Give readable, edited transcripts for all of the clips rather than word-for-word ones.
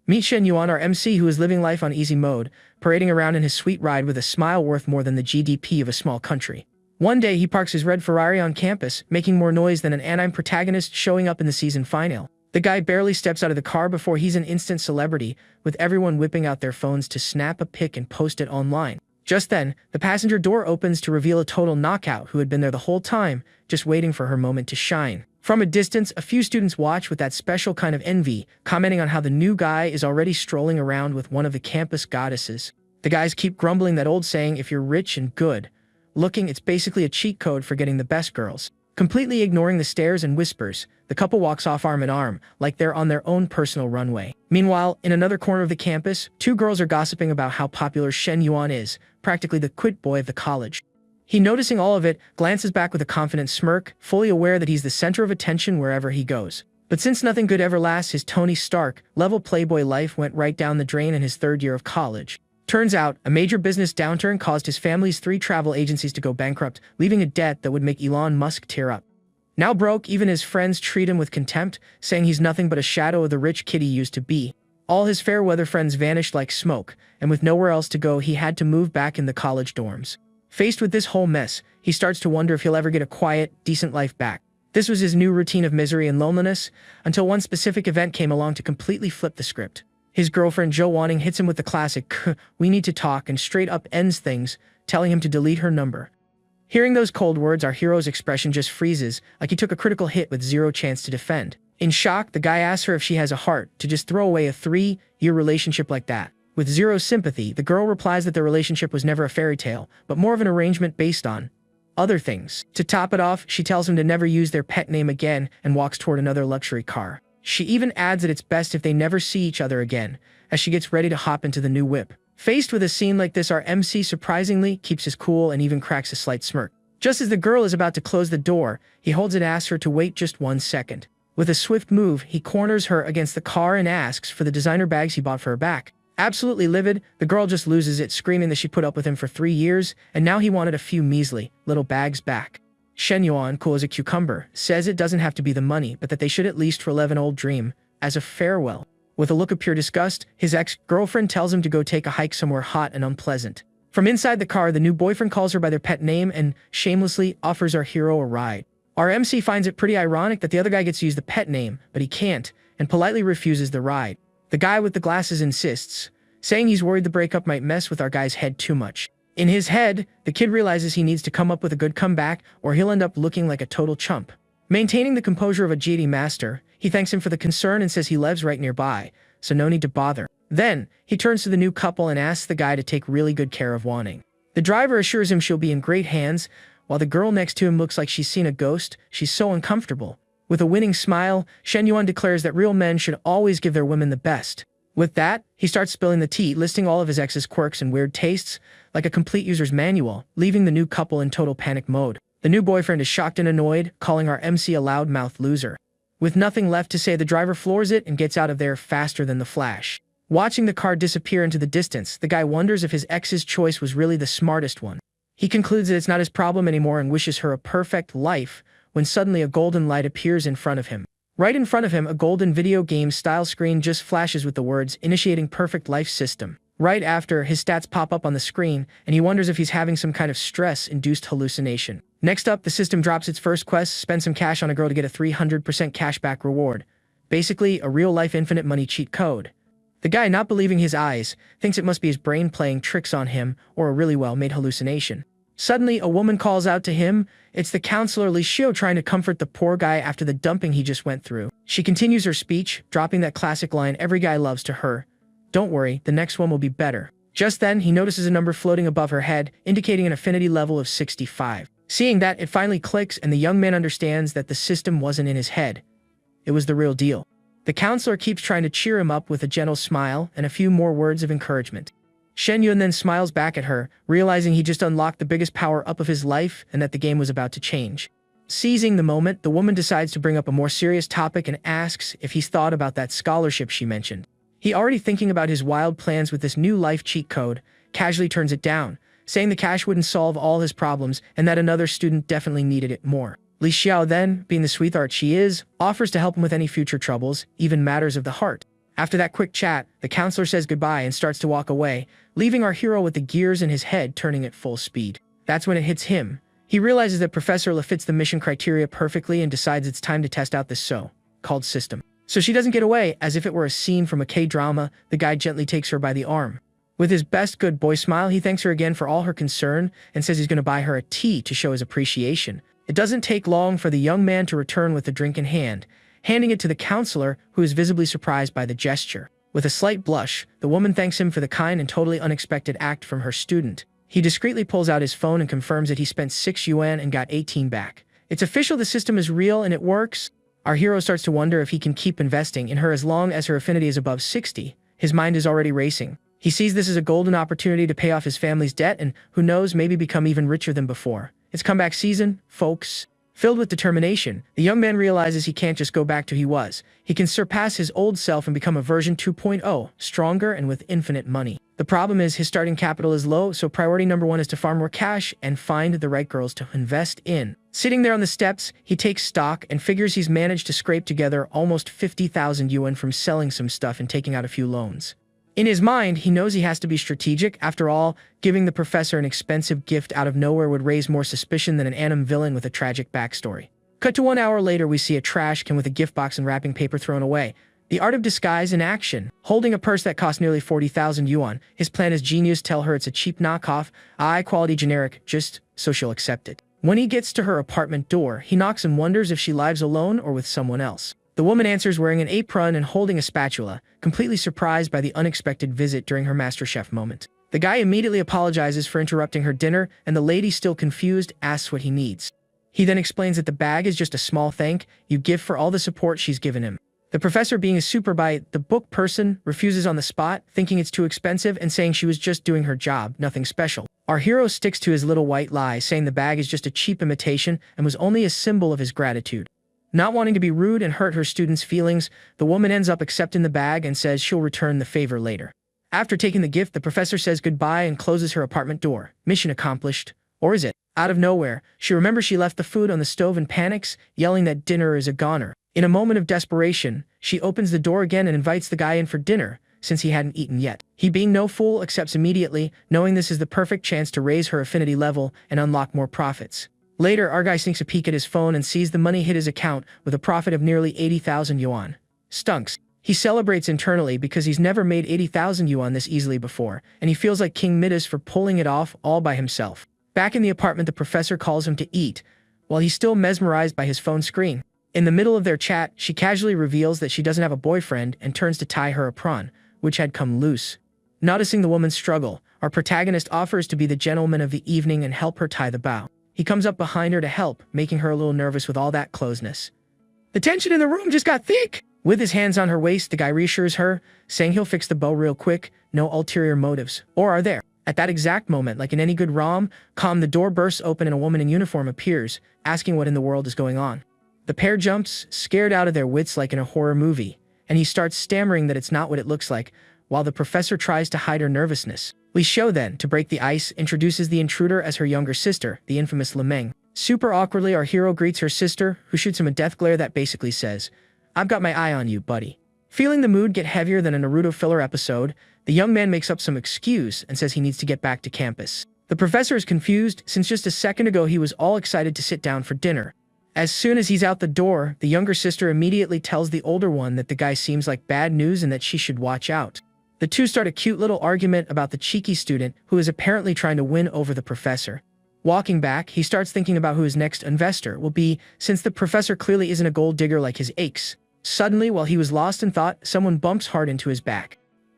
Meet Shen Yuan, our MC, who is living life on easy mode, parading around in his sweet ride with a smile worth more than the GDP of a small country. One day, he parks his red Ferrari on campus, making more noise than an anime protagonist showing up in the season finale. The guy barely steps out of the car before he's an instant celebrity, with everyone whipping out their phones to snap a pic and post it online. Just then, the passenger door opens to reveal a total knockout who had been there the whole time, just waiting for her moment to shine. From a distance, a few students watch with that special kind of envy, commenting on how the new guy is already strolling around with one of the campus goddesses. The guys keep grumbling that old saying, if you're rich and good looking, it's basically a cheat code for getting the best girls. Completely ignoring the stares and whispers, the couple walks off arm in arm, like they're on their own personal runway. Meanwhile, in another corner of the campus, two girls are gossiping about how popular Shen Yuan is, practically the quit boy of the college. He, noticing all of it, glances back with a confident smirk, fully aware that he's the center of attention wherever he goes. But since nothing good ever lasts, his Tony Stark-level playboy life went right down the drain in his third year of college. Turns out, a major business downturn caused his family's 3 travel agencies to go bankrupt, leaving a debt that would make Elon Musk tear up. Now broke, even his friends treat him with contempt, saying he's nothing but a shadow of the rich kid he used to be. All his fair-weather friends vanished like smoke, and with nowhere else to go, he had to move back in the college dorms. Faced with this whole mess, he starts to wonder if he'll ever get a quiet, decent life back. This was his new routine of misery and loneliness, until one specific event came along to completely flip the script. His girlfriend Jo Wanting hits him with the classic, "We need to talk," and straight up ends things, telling him to delete her number. Hearing those cold words, our hero's expression just freezes, like he took a critical hit with zero chance to defend. In shock, the guy asks her if she has a heart to just throw away a 3-year relationship like that. With zero sympathy, the girl replies that their relationship was never a fairy tale, but more of an arrangement based on other things. To top it off, she tells him to never use their pet name again and walks toward another luxury car. She even adds that it's best if they never see each other again, as she gets ready to hop into the new whip. Faced with a scene like this, our MC surprisingly keeps his cool and even cracks a slight smirk. Just as the girl is about to close the door, he holds it and asks her to wait just 1 second. With a swift move, he corners her against the car and asks for the designer bags he bought for her back. Absolutely livid, the girl just loses it, screaming that she put up with him for 3 years, and now he wanted a few measly little bags back. Shen Yuan, cool as a cucumber, says it doesn't have to be the money, but that they should at least relive an old dream, as a farewell. With a look of pure disgust, his ex-girlfriend tells him to go take a hike somewhere hot and unpleasant. From inside the car, the new boyfriend calls her by their pet name and shamelessly offers our hero a ride. Our MC finds it pretty ironic that the other guy gets to use the pet name, but he can't, and politely refuses the ride. The guy with the glasses insists, saying he's worried the breakup might mess with our guy's head too much. In his head, the kid realizes he needs to come up with a good comeback or he'll end up looking like a total chump. Maintaining the composure of a GD master, he thanks him for the concern and says he lives right nearby, so no need to bother. Then, he turns to the new couple and asks the guy to take really good care of Wanting. The driver assures him she'll be in great hands, while the girl next to him looks like she's seen a ghost. She's so uncomfortable. With a winning smile, Shen Yuan declares that real men should always give their women the best. With that, he starts spilling the tea, listing all of his ex's quirks and weird tastes, like a complete user's manual, leaving the new couple in total panic mode. The new boyfriend is shocked and annoyed, calling our MC a loudmouth loser. With nothing left to say, the driver floors it and gets out of there faster than the Flash. Watching the car disappear into the distance, the guy wonders if his ex's choice was really the smartest one. He concludes that it's not his problem anymore and wishes her a perfect life, when suddenly a golden light appears in front of him. Right in front of him, a golden video game-style screen just flashes with the words, "Initiating Perfect Life System." Right after, his stats pop up on the screen, and he wonders if he's having some kind of stress-induced hallucination. Next up, the system drops its first quest: spend some cash on a girl to get a 300% cashback reward. Basically, a real-life infinite money cheat code. The guy, not believing his eyes, thinks it must be his brain playing tricks on him, or a really well-made hallucination. Suddenly, a woman calls out to him. It's the counselor Li Xiu trying to comfort the poor guy after the dumping he just went through. She continues her speech, dropping that classic line every guy loves to her. "Don't worry, the next one will be better." Just then, he notices a number floating above her head, indicating an affinity level of 65. Seeing that, it finally clicks, and the young man understands that the system wasn't in his head. It was the real deal. The counselor keeps trying to cheer him up with a gentle smile and a few more words of encouragement. Shen Yuan then smiles back at her, realizing he just unlocked the biggest power-up of his life and that the game was about to change. Seizing the moment, the woman decides to bring up a more serious topic and asks if he's thought about that scholarship she mentioned. He, already thinking about his wild plans with this new life cheat code, casually turns it down, saying the cash wouldn't solve all his problems and that another student definitely needed it more. Li Xiao then, being the sweetheart she is, offers to help him with any future troubles, even matters of the heart. After that quick chat, the counselor says goodbye and starts to walk away, leaving our hero with the gears in his head turning at full speed. That's when it hits him. He realizes that Professor La fits the mission criteria perfectly and decides it's time to test out this so-called system. So she doesn't get away. As if it were a scene from a K-drama, the guy gently takes her by the arm. With his best good boy smile, he thanks her again for all her concern and says he's going to buy her a tea to show his appreciation. It doesn't take long for the young man to return with the drink in hand, handing it to the counselor, who is visibly surprised by the gesture. With a slight blush, the woman thanks him for the kind and totally unexpected act from her student. He discreetly pulls out his phone and confirms that he spent 6 yuan and got 18 back. It's official, the system is real and it works. Our hero starts to wonder if he can keep investing in her as long as her affinity is above 60. His mind is already racing. He sees this as a golden opportunity to pay off his family's debt and, who knows, maybe become even richer than before. It's comeback season, folks. Filled with determination, the young man realizes he can't just go back to who he was. He can surpass his old self and become a version 2.0, stronger and with infinite money. The problem is his starting capital is low, so priority number 1 is to farm more cash and find the right girls to invest in. Sitting there on the steps, he takes stock and figures he's managed to scrape together almost 50,000 yuan from selling some stuff and taking out a few loans. In his mind, he knows he has to be strategic. After all, giving the professor an expensive gift out of nowhere would raise more suspicion than an anime villain with a tragic backstory. Cut to 1 hour later, we see a trash can with a gift box and wrapping paper thrown away. The art of disguise in action. Holding a purse that costs nearly 40,000 yuan, his plan is genius. Tell her it's a cheap knockoff, high-quality generic, just so she'll accept it. When he gets to her apartment door, he knocks and wonders if she lives alone or with someone else. The woman answers wearing an apron and holding a spatula, completely surprised by the unexpected visit during her MasterChef moment. The guy immediately apologizes for interrupting her dinner, and the lady, still confused, asks what he needs. He then explains that the bag is just a small thank you gift for all the support she's given him. The professor, being a super by the book person, refuses on the spot, thinking it's too expensive and saying she was just doing her job, nothing special. Our hero sticks to his little white lie, saying the bag is just a cheap imitation and was only a symbol of his gratitude. Not wanting to be rude and hurt her student's feelings, the woman ends up accepting the bag and says she'll return the favor later. After taking the gift, the professor says goodbye and closes her apartment door. Mission accomplished. Or is it? Out of nowhere, she remembers she left the food on the stove and panics, yelling that dinner is a goner. In a moment of desperation, she opens the door again and invites the guy in for dinner, since he hadn't eaten yet. He, being no fool, accepts immediately, knowing this is the perfect chance to raise her affinity level and unlock more profits. Later, our guy sneaks a peek at his phone and sees the money hit his account with a profit of nearly 80,000 yuan. Stunks. He celebrates internally because he's never made 80,000 yuan this easily before, and he feels like King Midas for pulling it off all by himself. Back in the apartment, the professor calls him to eat, while he's still mesmerized by his phone screen. In the middle of their chat, she casually reveals that she doesn't have a boyfriend and turns to tie her apron, which had come loose. Noticing the woman's struggle, our protagonist offers to be the gentleman of the evening and help her tie the bow. He comes up behind her to help, making her a little nervous with all that closeness. The tension in the room just got thick. With his hands on her waist, the guy reassures her, saying he'll fix the bow real quick, no ulterior motives. Or are there? At that exact moment, like in any good rom-com, the door bursts open and a woman in uniform appears, asking what in the world is going on. The pair jumps, scared out of their wits like in a horror movie, and he starts stammering that it's not what it looks like, while the professor tries to hide her nervousness. Li Shou then, to break the ice, introduces the intruder as her younger sister, the infamous Lemeng. Super awkwardly, our hero greets her sister, who shoots him a death glare that basically says, "I've got my eye on you, buddy." Feeling the mood get heavier than a Naruto filler episode, the young man makes up some excuse and says he needs to get back to campus. The professor is confused, since just a second ago he was all excited to sit down for dinner. As soon as he's out the door, the younger sister immediately tells the older one that the guy seems like bad news and that she should watch out. The two start a cute little argument about the cheeky student who is apparently trying to win over the professor. Walking back, he starts thinking about who his next investor will be, since the professor clearly isn't a gold digger like his aches. Suddenly, while he was lost in thought, someone bumps hard into his back.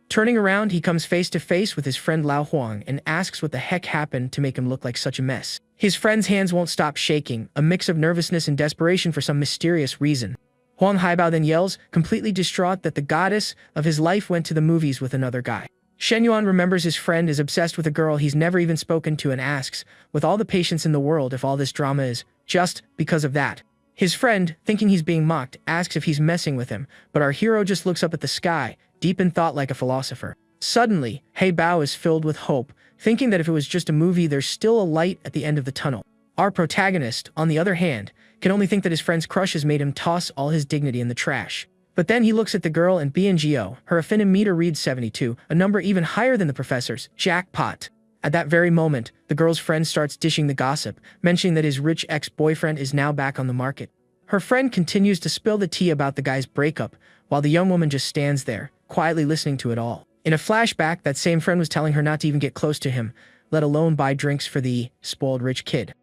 Turning around, he comes face to face with his friend Lao Huang and asks what the heck happened to make him look like such a mess. His friend's hands won't stop shaking, a mix of nervousness and desperation for some mysterious reason. Huang Haibao then yells, completely distraught, that the goddess of his life went to the movies with another guy. Shen Yuan remembers his friend is obsessed with a girl he's never even spoken to and asks, with all the patience in the world, if all this drama is just because of that. His friend, thinking he's being mocked, asks if he's messing with him, but our hero just looks up at the sky, deep in thought like a philosopher. Suddenly, Hei Bao is filled with hope, thinking that if it was just a movie, there's still a light at the end of the tunnel. Our protagonist, on the other hand, can only think that his friend's crush has made him toss all his dignity in the trash. But then he looks at the girl and BNGO, her affinity meter reads 72, a number even higher than the professor's. Jackpot. At that very moment, the girl's friend starts dishing the gossip, mentioning that his rich ex-boyfriend is now back on the market. Her friend continues to spill the tea about the guy's breakup, while the young woman just stands there, quietly listening to it all. In a flashback, that same friend was telling her not to even get close to him, let alone buy drinks for the spoiled rich kid.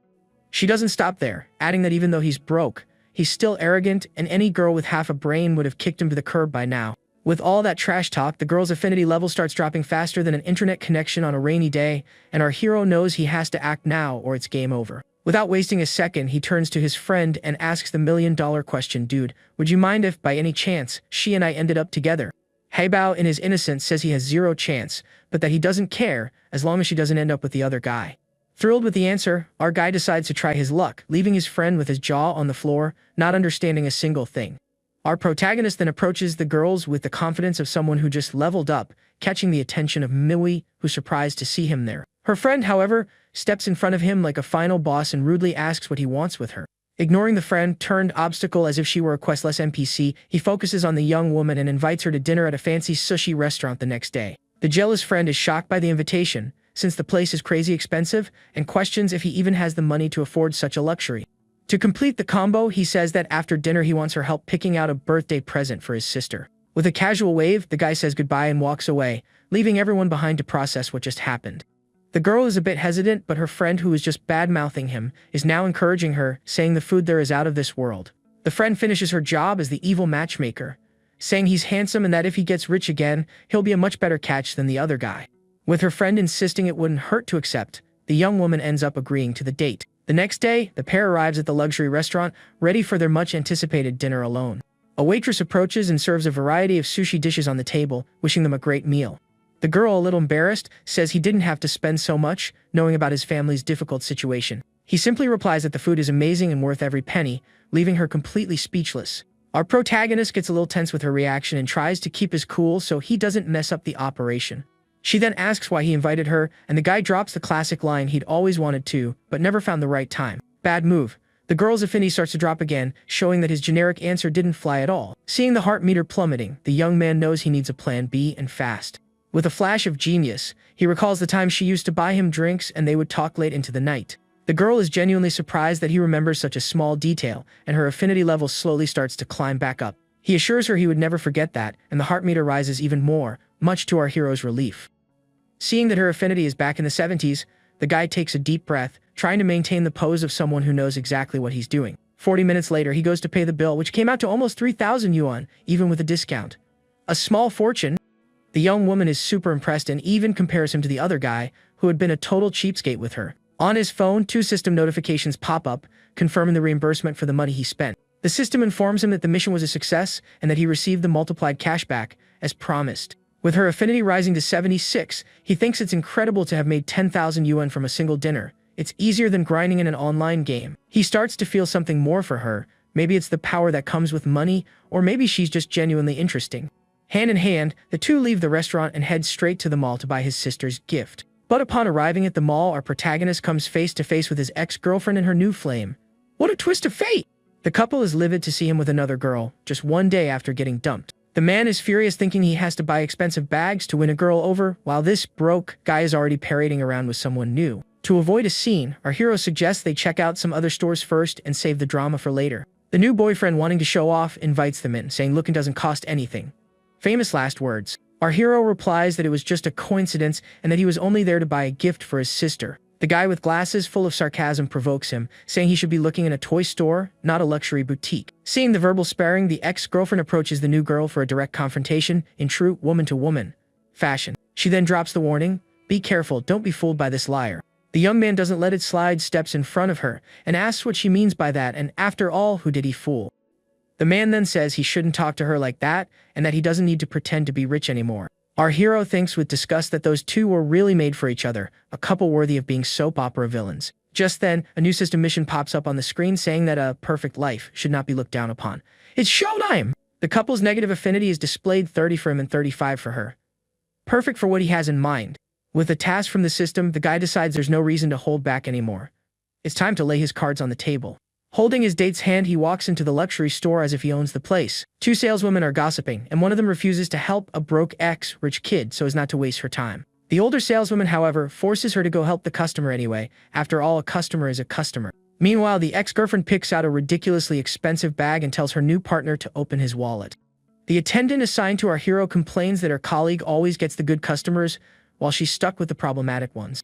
She doesn't stop there, adding that even though he's broke, he's still arrogant, and any girl with half a brain would have kicked him to the curb by now. With all that trash talk, the girl's affinity level starts dropping faster than an internet connection on a rainy day, and our hero knows he has to act now or it's game over. Without wasting a second, he turns to his friend and asks the million-dollar question, "Dude, would you mind if, by any chance, she and I ended up together?" Haibao, in his innocence, says he has zero chance, but that he doesn't care as long as she doesn't end up with the other guy. Thrilled with the answer, our guy decides to try his luck, leaving his friend with his jaw on the floor, not understanding a single thing. Our protagonist then approaches the girls with the confidence of someone who just leveled up, catching the attention of Miwi, who's surprised to see him there. Her friend, however, steps in front of him like a final boss and rudely asks what he wants with her. Ignoring the friend turned obstacle as if she were a questless NPC, he focuses on the young woman and invites her to dinner at a fancy sushi restaurant the next day. The jealous friend is shocked by the invitation, since the place is crazy expensive, and questions if he even has the money to afford such a luxury. To complete the combo, he says that after dinner he wants her help picking out a birthday present for his sister. With a casual wave, the guy says goodbye and walks away, leaving everyone behind to process what just happened. The girl is a bit hesitant, but her friend, who was just bad-mouthing him, is now encouraging her, saying the food there is out of this world. The friend finishes her job as the evil matchmaker, saying he's handsome and that if he gets rich again, he'll be a much better catch than the other guy. With her friend insisting it wouldn't hurt to accept, the young woman ends up agreeing to the date. The next day, the pair arrives at the luxury restaurant, ready for their much-anticipated dinner alone. A waitress approaches and serves a variety of sushi dishes on the table, wishing them a great meal. The girl, a little embarrassed, says he didn't have to spend so much, knowing about his family's difficult situation. He simply replies that the food is amazing and worth every penny, leaving her completely speechless. Our protagonist gets a little tense with her reaction and tries to keep his cool so he doesn't mess up the operation. She then asks why he invited her, and the guy drops the classic line he'd always wanted to, but never found the right time. Bad move. The girl's affinity starts to drop again, showing that his generic answer didn't fly at all. Seeing the heart meter plummeting, the young man knows he needs a plan B, and fast. With a flash of genius, he recalls the time she used to buy him drinks and they would talk late into the night. The girl is genuinely surprised that he remembers such a small detail, and her affinity level slowly starts to climb back up. He assures her he would never forget that, and the heart meter rises even more, much to our hero's relief. Seeing that her affinity is back in the 70s, the guy takes a deep breath, trying to maintain the pose of someone who knows exactly what he's doing. 40 minutes later, he goes to pay the bill, which came out to almost 3,000 yuan, even with a discount. A small fortune. The young woman is super impressed and even compares him to the other guy, who had been a total cheapskate with her. On his phone, 2 system notifications pop up, confirming the reimbursement for the money he spent. The system informs him that the mission was a success and that he received the multiplied cashback, as promised. With her affinity rising to 76, he thinks it's incredible to have made 10,000 yuan from a single dinner. It's easier than grinding in an online game. He starts to feel something more for her. Maybe it's the power that comes with money, or maybe she's just genuinely interesting. Hand in hand, the two leave the restaurant and head straight to the mall to buy his sister's gift. But upon arriving at the mall, our protagonist comes face to face with his ex-girlfriend and her new flame. What a twist of fate! The couple is livid to see him with another girl, just one day after getting dumped. The man is furious, thinking he has to buy expensive bags to win a girl over, while this broke guy is already parading around with someone new. To avoid a scene, our hero suggests they check out some other stores first and save the drama for later. The new boyfriend, wanting to show off, invites them in, saying looking doesn't cost anything. Famous last words. Our hero replies that it was just a coincidence and that he was only there to buy a gift for his sister. The guy with glasses full of sarcasm provokes him, saying he should be looking in a toy store, not a luxury boutique. Seeing the verbal sparring, the ex-girlfriend approaches the new girl for a direct confrontation in true woman-to-woman fashion. She then drops the warning, "Be careful, don't be fooled by this liar." The young man doesn't let it slide, steps in front of her, and asks what she means by that, and after all, who did he fool? The man then says he shouldn't talk to her like that, and that he doesn't need to pretend to be rich anymore. Our hero thinks with disgust that those two were really made for each other, a couple worthy of being soap opera villains. Just then, a new system mission pops up on the screen saying that a perfect life should not be looked down upon. It's showtime! The couple's negative affinity is displayed, 30 for him and 35 for her. Perfect for what he has in mind. With a task from the system, the guy decides there's no reason to hold back anymore. It's time to lay his cards on the table. Holding his date's hand, he walks into the luxury store as if he owns the place. Two saleswomen are gossiping, and one of them refuses to help a broke ex-rich kid so as not to waste her time. The older saleswoman, however, forces her to go help the customer anyway. After all, a customer is a customer. Meanwhile, the ex-girlfriend picks out a ridiculously expensive bag and tells her new partner to open his wallet. The attendant assigned to our hero complains that her colleague always gets the good customers, while she's stuck with the problematic ones.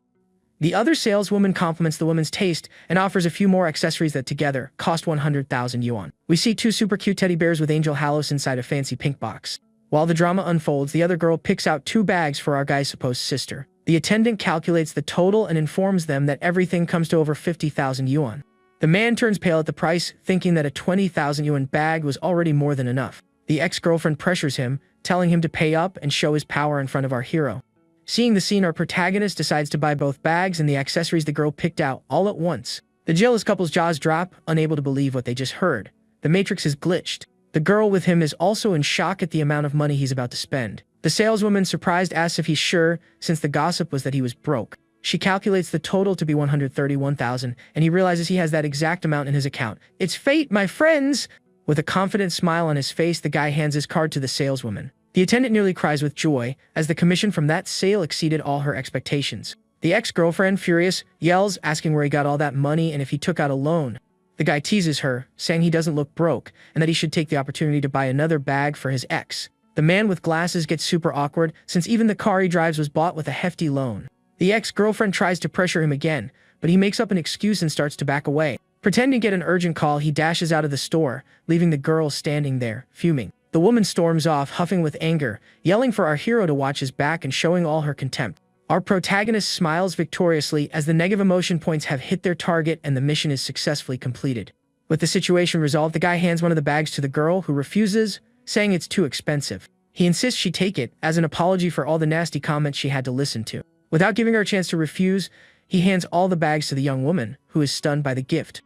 The other saleswoman compliments the woman's taste and offers a few more accessories that together cost 100,000 yuan. We see two super cute teddy bears with angel halos inside a fancy pink box. While the drama unfolds, the other girl picks out 2 bags for our guy's supposed sister. The attendant calculates the total and informs them that everything comes to over 50,000 yuan. The man turns pale at the price, thinking that a 20,000 yuan bag was already more than enough. The ex-girlfriend pressures him, telling him to pay up and show his power in front of our hero. Seeing the scene, our protagonist decides to buy both bags and the accessories the girl picked out all at once. The jealous couple's jaws drop, unable to believe what they just heard. The matrix is glitched. The girl with him is also in shock at the amount of money he's about to spend. The saleswoman, surprised, asks if he's sure, since the gossip was that he was broke. She calculates the total to be 131,000, and he realizes he has that exact amount in his account. "It's fate, my friends!" With a confident smile on his face, the guy hands his card to the saleswoman. The attendant nearly cries with joy, as the commission from that sale exceeded all her expectations. The ex-girlfriend, furious, yells, asking where he got all that money and if he took out a loan. The guy teases her, saying he doesn't look broke, and that he should take the opportunity to buy another bag for his ex. The man with glasses gets super awkward, since even the car he drives was bought with a hefty loan. The ex-girlfriend tries to pressure him again, but he makes up an excuse and starts to back away. Pretending to get an urgent call, he dashes out of the store, leaving the girl standing there, fuming. The woman storms off, huffing with anger, yelling for our hero to watch his back and showing all her contempt. Our protagonist smiles victoriously as the negative emotion points have hit their target and the mission is successfully completed. With the situation resolved, the guy hands one of the bags to the girl, who refuses, saying it's too expensive. He insists she take it, as an apology for all the nasty comments she had to listen to. Without giving her a chance to refuse, he hands all the bags to the young woman, who is stunned by the gift.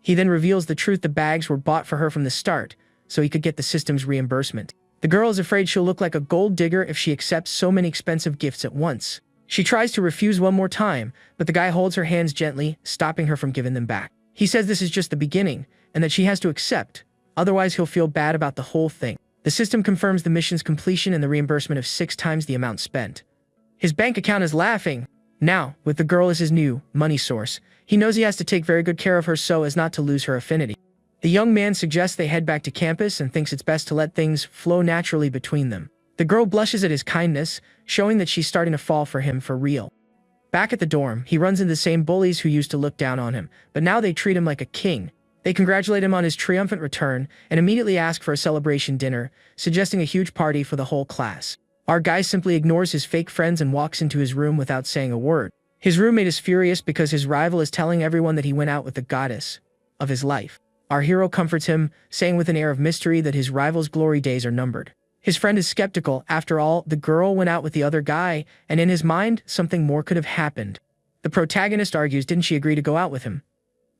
He then reveals the truth: the bags were bought for her from the start, so he could get the system's reimbursement. The girl is afraid she'll look like a gold digger if she accepts so many expensive gifts at once. She tries to refuse one more time, but the guy holds her hands gently, stopping her from giving them back. He says this is just the beginning, and that she has to accept, otherwise he'll feel bad about the whole thing. The system confirms the mission's completion and the reimbursement of 6 times the amount spent. His bank account is laughing. Now, with the girl as his new money source, he knows he has to take very good care of her so as not to lose her affinity. The young man suggests they head back to campus and thinks it's best to let things flow naturally between them. The girl blushes at his kindness, showing that she's starting to fall for him for real. Back at the dorm, he runs into the same bullies who used to look down on him, but now they treat him like a king. They congratulate him on his triumphant return and immediately ask for a celebration dinner, suggesting a huge party for the whole class. Our guy simply ignores his fake friends and walks into his room without saying a word. His roommate is furious because his rival is telling everyone that he went out with the goddess of his life. Our hero comforts him, saying with an air of mystery that his rival's glory days are numbered. His friend is skeptical. After all, the girl went out with the other guy, and in his mind, something more could have happened. The protagonist argues, didn't she agree to go out with him?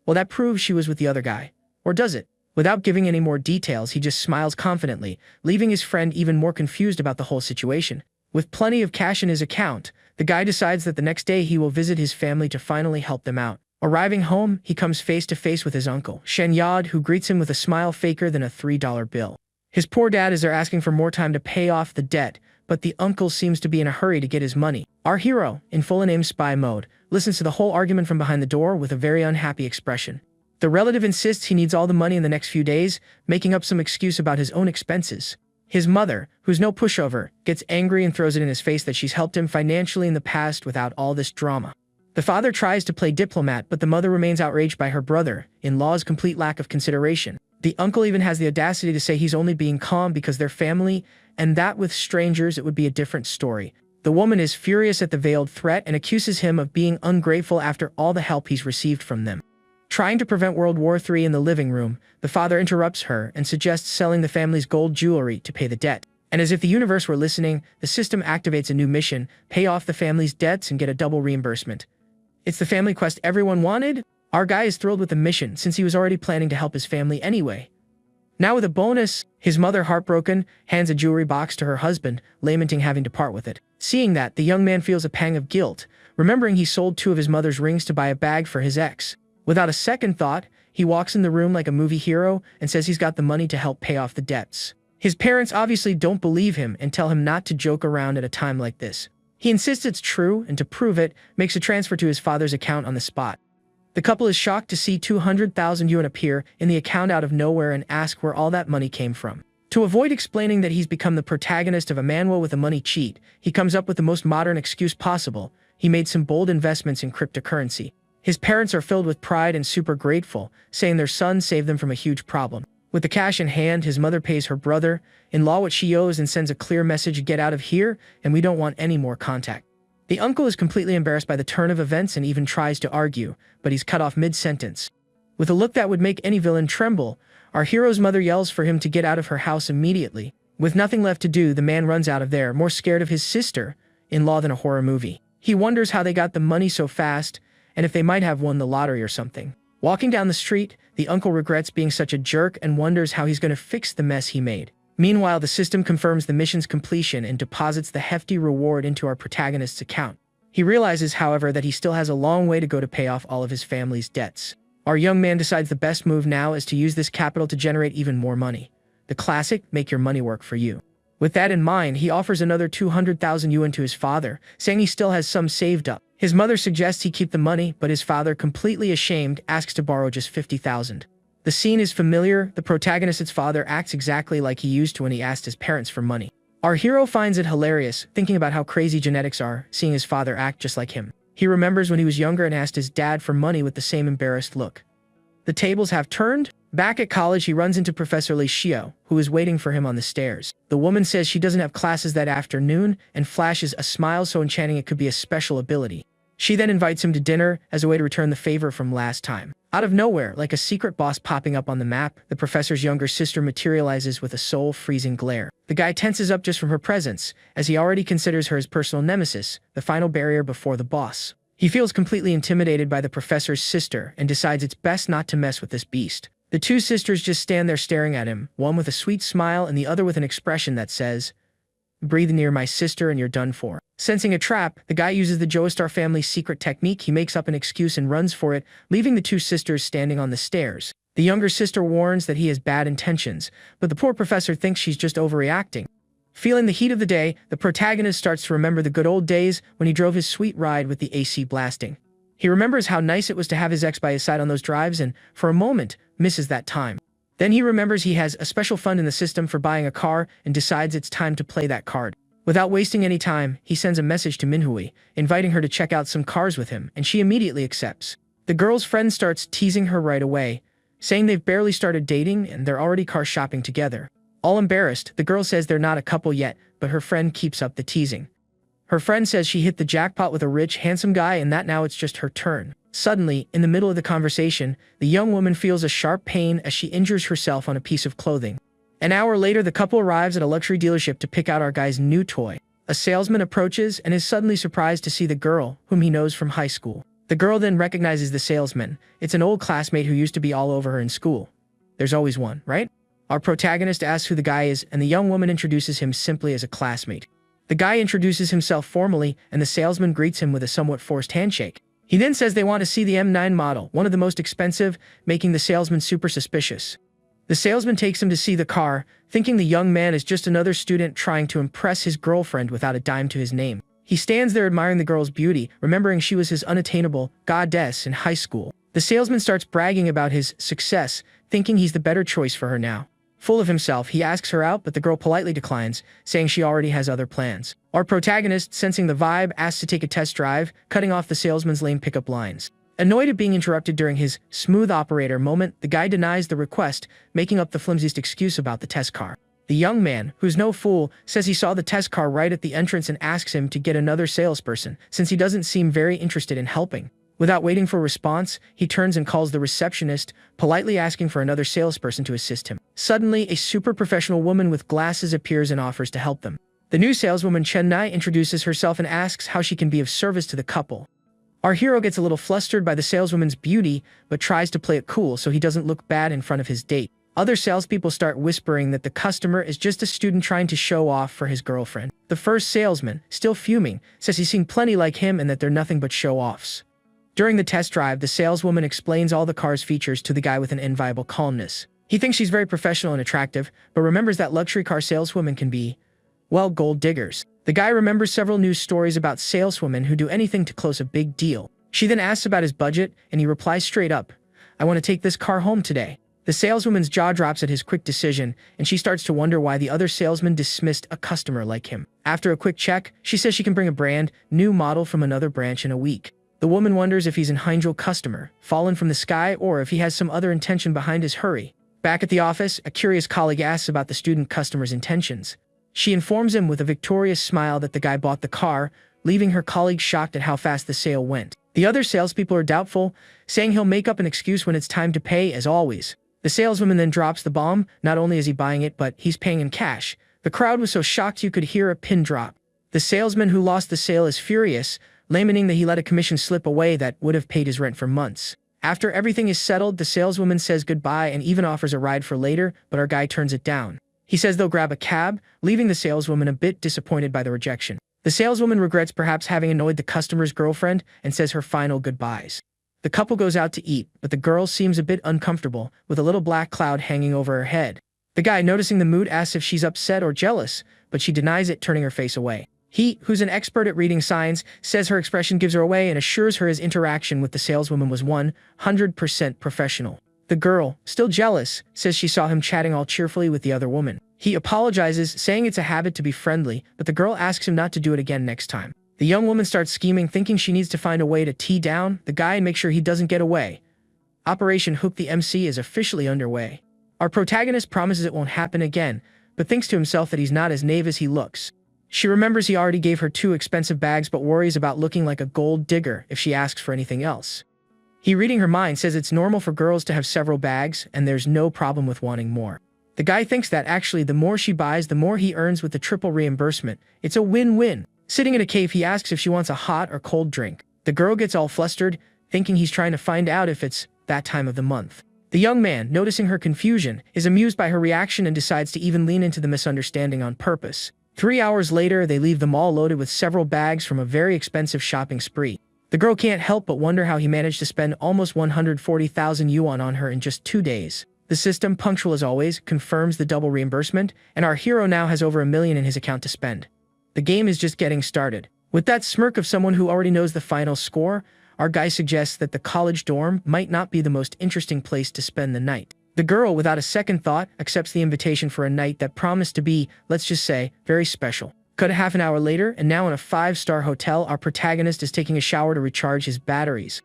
Well, that proves she was with the other guy. Or does it? Without giving any more details, he just smiles confidently, leaving his friend even more confused about the whole situation. With plenty of cash in his account, the guy decides that the next day he will visit his family to finally help them out. Arriving home, he comes face to face with his uncle, Shen Yuan, who greets him with a smile faker than a $3 bill. His poor dad is there asking for more time to pay off the debt, but the uncle seems to be in a hurry to get his money. Our hero, in full name spy mode, listens to the whole argument from behind the door with a very unhappy expression. The relative insists he needs all the money in the next few days, making up some excuse about his own expenses. His mother, who's no pushover, gets angry and throws it in his face that she's helped him financially in the past without all this drama. The father tries to play diplomat, but the mother remains outraged by her brother-in-law's complete lack of consideration. The uncle even has the audacity to say he's only being calm because they're family, and that with strangers it would be a different story. The woman is furious at the veiled threat and accuses him of being ungrateful after all the help he's received from them. Trying to prevent World War III in the living room, the father interrupts her and suggests selling the family's gold jewelry to pay the debt. And as if the universe were listening, the system activates a new mission: pay off the family's debts and get a double reimbursement. It's the family quest everyone wanted. Our guy is thrilled with the mission since he was already planning to help his family anyway. Now with a bonus, his mother, heartbroken, hands a jewelry box to her husband, lamenting having to part with it. Seeing that, the young man feels a pang of guilt, remembering he sold 2 of his mother's rings to buy a bag for his ex. Without a second thought, He walks in the room like a movie hero and says he's got the money to help pay off the debts. His parents obviously don't believe him and tell him not to joke around at a time like this. He insists it's true, and to prove it, makes a transfer to his father's account on the spot. The couple is shocked to see 200,000 yuan appear in the account out of nowhere and ask where all that money came from. To avoid explaining that he's become the protagonist of a manhwa with a money cheat, he comes up with the most modern excuse possible. He made some bold investments in cryptocurrency. His parents are filled with pride and super grateful, saying their son saved them from a huge problem. With the cash in hand, his mother pays her brother-in-law what she owes and sends a clear message: get out of here, and we don't want any more contact. The uncle is completely embarrassed by the turn of events and even tries to argue, but he's cut off mid-sentence. With a look that would make any villain tremble, our hero's mother yells for him to get out of her house immediately. With nothing left to do, the man runs out of there, more scared of his sister-in-law than a horror movie. He wonders how they got the money so fast, and if they might have won the lottery or something. Walking down the street, the uncle regrets being such a jerk and wonders how he's going to fix the mess he made. Meanwhile, the system confirms the mission's completion and deposits the hefty reward into our protagonist's account. He realizes, however, that he still has a long way to go to pay off all of his family's debts. Our young man decides the best move now is to use this capital to generate even more money. The classic, make your money work for you. With that in mind, he offers another 200,000 yuan to his father, saying he still has some saved up. His mother suggests he keep the money, but his father, completely ashamed, asks to borrow just 50,000. The scene is familiar. The protagonist's father acts exactly like he used to when he asked his parents for money. Our hero finds it hilarious, thinking about how crazy genetics are, seeing his father act just like him. He remembers when he was younger and asked his dad for money with the same embarrassed look. The tables have turned. Back at college, he runs into Professor Li Xiao, who is waiting for him on the stairs. The woman says she doesn't have classes that afternoon and flashes a smile so enchanting it could be a special ability. She then invites him to dinner as a way to return the favor from last time. Out of nowhere, like a secret boss popping up on the map, the professor's younger sister materializes with a soul-freezing glare. The guy tenses up just from her presence, as he already considers her his personal nemesis, the final barrier before the boss. He feels completely intimidated by the professor's sister and decides it's best not to mess with this beast. The two sisters just stand there staring at him, one with a sweet smile and the other with an expression that says, "Breathe near my sister and you're done for." Sensing a trap, the guy uses the Joestar family's secret technique. He makes up an excuse and runs for it, leaving the two sisters standing on the stairs. The younger sister warns that he has bad intentions, but the poor professor thinks she's just overreacting. Feeling the heat of the day, the protagonist starts to remember the good old days when he drove his sweet ride with the AC blasting. He remembers how nice it was to have his ex by his side on those drives and, for a moment, misses that time. Then he remembers he has a special fund in the system for buying a car and decides it's time to play that card. Without wasting any time, he sends a message to Manhwa, inviting her to check out some cars with him, and she immediately accepts. The girl's friend starts teasing her right away, saying they've barely started dating and they're already car shopping together. All embarrassed, the girl says they're not a couple yet, but her friend keeps up the teasing. Her friend says she hit the jackpot with a rich, handsome guy and that now it's just her turn. Suddenly, in the middle of the conversation, the young woman feels a sharp pain as she injures herself on a piece of clothing. An hour later, the couple arrives at a luxury dealership to pick out our guy's new toy. A salesman approaches and is suddenly surprised to see the girl, whom he knows from high school. The girl then recognizes the salesman. It's an old classmate who used to be all over her in school. There's always one, right? Our protagonist asks who the guy is, and the young woman introduces him simply as a classmate. The guy introduces himself formally, and the salesman greets him with a somewhat forced handshake. He then says they want to see the M9 model, one of the most expensive, making the salesman super suspicious. The salesman takes him to see the car, thinking the young man is just another student trying to impress his girlfriend without a dime to his name. He stands there admiring the girl's beauty, remembering she was his unattainable goddess in high school. The salesman starts bragging about his success, thinking he's the better choice for her now. Full of himself, he asks her out, but the girl politely declines, saying she already has other plans. Our protagonist, sensing the vibe, asks to take a test drive, cutting off the salesman's lame pickup lines. Annoyed at being interrupted during his smooth operator moment, the guy denies the request, making up the flimsiest excuse about the test car. The young man, who's no fool, says he saw the test car right at the entrance and asks him to get another salesperson, since he doesn't seem very interested in helping. Without waiting for a response, he turns and calls the receptionist, politely asking for another salesperson to assist him. Suddenly, a super professional woman with glasses appears and offers to help them. The new saleswoman Chen Yuan introduces herself and asks how she can be of service to the couple. Our hero gets a little flustered by the saleswoman's beauty, but tries to play it cool so he doesn't look bad in front of his date. Other salespeople start whispering that the customer is just a student trying to show off for his girlfriend. The first salesman, still fuming, says he's seen plenty like him and that they're nothing but show-offs. During the test drive, the saleswoman explains all the car's features to the guy with an enviable calmness. He thinks she's very professional and attractive, but remembers that luxury car saleswomen can be, well, gold diggers. The guy remembers several news stories about saleswomen who do anything to close a big deal. She then asks about his budget, and he replies straight up, "I want to take this car home today." The saleswoman's jaw drops at his quick decision, and she starts to wonder why the other salesman dismissed a customer like him. After a quick check, she says she can bring a brand new model from another branch in a week. The woman wonders if he's an angel customer, fallen from the sky, or if he has some other intention behind his hurry. Back at the office, a curious colleague asks about the student customer's intentions. She informs him with a victorious smile that the guy bought the car, leaving her colleague shocked at how fast the sale went. The other salespeople are doubtful, saying he'll make up an excuse when it's time to pay, as always. The saleswoman then drops the bomb. Not only is he buying it, but he's paying in cash. The crowd was so shocked you could hear a pin drop. The salesman who lost the sale is furious, lamenting that he let a commission slip away that would have paid his rent for months. After everything is settled, the saleswoman says goodbye and even offers a ride for later, but our guy turns it down. He says they'll grab a cab, leaving the saleswoman a bit disappointed by the rejection. The saleswoman regrets perhaps having annoyed the customer's girlfriend and says her final goodbyes. The couple goes out to eat, but the girl seems a bit uncomfortable, with a little black cloud hanging over her head. The guy, noticing the mood, asks if she's upset or jealous, but she denies it, turning her face away. He, who's an expert at reading signs, says her expression gives her away and assures her his interaction with the saleswoman was 100% professional. The girl, still jealous, says she saw him chatting all cheerfully with the other woman. He apologizes, saying it's a habit to be friendly, but the girl asks him not to do it again next time. The young woman starts scheming, thinking she needs to find a way to tee down the guy and make sure he doesn't get away. Operation Hook the MC is officially underway. Our protagonist promises it won't happen again, but thinks to himself that he's not as naive as he looks. She remembers he already gave her 2 expensive bags, but worries about looking like a gold digger if she asks for anything else. He, reading her mind, says it's normal for girls to have several bags, and there's no problem with wanting more. The guy thinks that actually the more she buys, the more he earns with the triple reimbursement. It's a win-win. Sitting in a cave, he asks if she wants a hot or cold drink. The girl gets all flustered, thinking he's trying to find out if it's that time of the month. The young man, noticing her confusion, is amused by her reaction and decides to even lean into the misunderstanding on purpose. 3 hours later, they leave the mall loaded with several bags from a very expensive shopping spree. The girl can't help but wonder how he managed to spend almost 140,000 yuan on her in just 2 days. The system, punctual as always, confirms the double reimbursement, and our hero now has over $1 million in his account to spend. The game is just getting started. With that smirk of someone who already knows the final score, our guy suggests that the college dorm might not be the most interesting place to spend the night. The girl, without a second thought, accepts the invitation for a night that promised to be, let's just say, very special. Cut a half an hour later, and now in a 5-star hotel, our protagonist is taking a shower to recharge his batteries.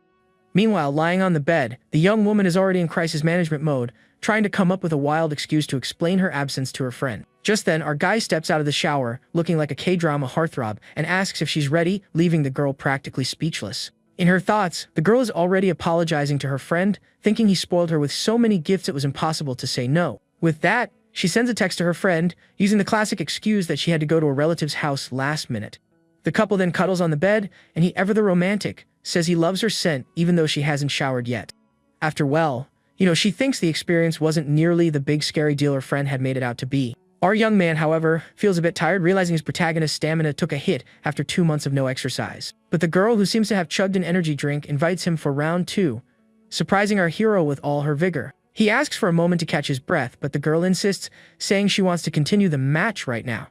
Meanwhile, lying on the bed, the young woman is already in crisis management mode, trying to come up with a wild excuse to explain her absence to her friend. Just then, our guy steps out of the shower, looking like a K-drama heartthrob, and asks if she's ready, leaving the girl practically speechless. In her thoughts, the girl is already apologizing to her friend, thinking he spoiled her with so many gifts it was impossible to say no. With that, she sends a text to her friend, using the classic excuse that she had to go to a relative's house last minute. The couple then cuddles on the bed, and he, ever the romantic, says he loves her scent even though she hasn't showered yet. After, well, she thinks the experience wasn't nearly the big scary deal her friend had made it out to be. Our young man, however, feels a bit tired, realizing his protagonist's stamina took a hit after 2 months of no exercise. But the girl, who seems to have chugged an energy drink, invites him for round 2, surprising our hero with all her vigor. He asks for a moment to catch his breath, but the girl insists, saying she wants to continue the match right now.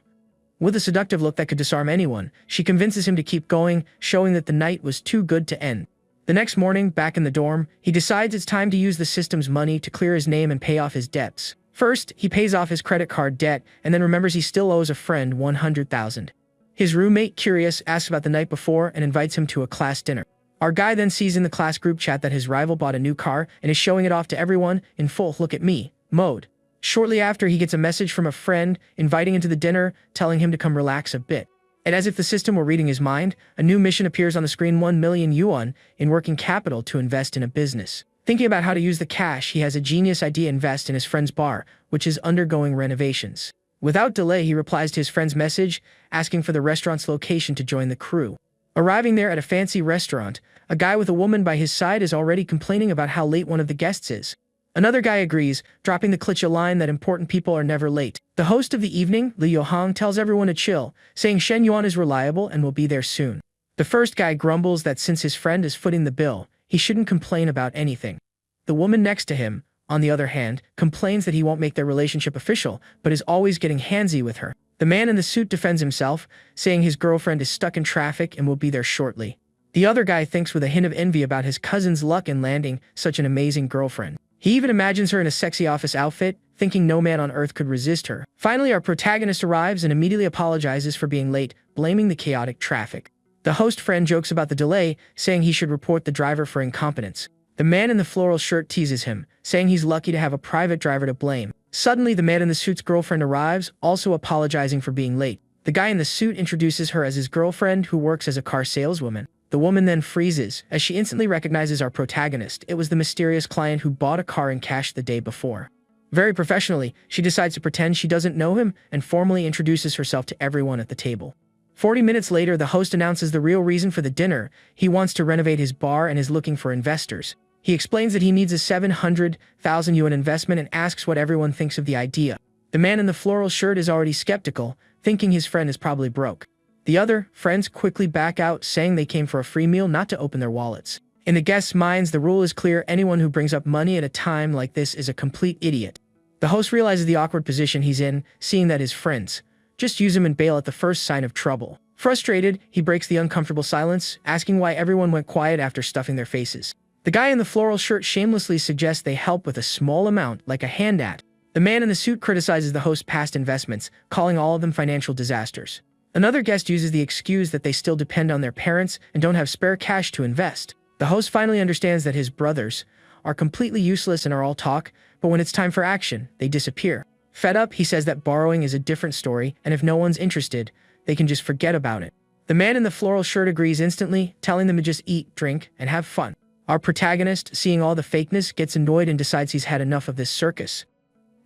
With a seductive look that could disarm anyone, she convinces him to keep going, showing that the night was too good to end. The next morning, back in the dorm, he decides it's time to use the system's money to clear his name and pay off his debts. First, he pays off his credit card debt, and then remembers he still owes a friend 100,000. His roommate, curious, asks about the night before and invites him to a class dinner. Our guy then sees in the class group chat that his rival bought a new car and is showing it off to everyone in full "look at me" mode. Shortly after, he gets a message from a friend inviting him to the dinner, telling him to come relax a bit. And as if the system were reading his mind, a new mission appears on the screen: 1 million yuan in working capital to invest in a business. Thinking about how to use the cash, he has a genius idea: invest in his friend's bar, which is undergoing renovations. Without delay, he replies to his friend's message, asking for the restaurant's location to join the crew. Arriving there at a fancy restaurant, a guy with a woman by his side is already complaining about how late one of the guests is. Another guy agrees, dropping the cliché line that important people are never late. The host of the evening, Li Yohang, tells everyone to chill, saying Shen Yuan is reliable and will be there soon. The first guy grumbles that since his friend is footing the bill, he shouldn't complain about anything. The woman next to him, on the other hand, complains that he won't make their relationship official, but is always getting handsy with her. The man in the suit defends himself, saying his girlfriend is stuck in traffic and will be there shortly. The other guy thinks with a hint of envy about his cousin's luck in landing such an amazing girlfriend. He even imagines her in a sexy office outfit, thinking no man on earth could resist her. Finally, our protagonist arrives and immediately apologizes for being late, blaming the chaotic traffic. The host friend jokes about the delay, saying he should report the driver for incompetence. The man in the floral shirt teases him, saying he's lucky to have a private driver to blame. Suddenly, the man in the suit's girlfriend arrives, also apologizing for being late. The guy in the suit introduces her as his girlfriend who works as a car saleswoman. The woman then freezes, as she instantly recognizes our protagonist. It was the mysterious client who bought a car in cash the day before. Very professionally, she decides to pretend she doesn't know him and formally introduces herself to everyone at the table. 40 minutes later, the host announces the real reason for the dinner. He wants to renovate his bar and is looking for investors. He explains that he needs a 700,000 yuan investment and asks what everyone thinks of the idea. The man in the floral shirt is already skeptical, thinking his friend is probably broke. The other friends quickly back out, saying they came for a free meal, not to open their wallets. In the guests' minds, the rule is clear: anyone who brings up money at a time like this is a complete idiot. The host realizes the awkward position he's in, seeing that his friends just use him and bail at the first sign of trouble. Frustrated, he breaks the uncomfortable silence, asking why everyone went quiet after stuffing their faces. The guy in the floral shirt shamelessly suggests they help with a small amount, like a handout. The man in the suit criticizes the host's past investments, calling all of them financial disasters. Another guest uses the excuse that they still depend on their parents and don't have spare cash to invest. The host finally understands that his brothers are completely useless and are all talk, but when it's time for action, they disappear. Fed up, he says that borrowing is a different story, and if no one's interested, they can just forget about it. The man in the floral shirt agrees instantly, telling them to just eat, drink, and have fun. Our protagonist, seeing all the fakeness, gets annoyed and decides he's had enough of this circus.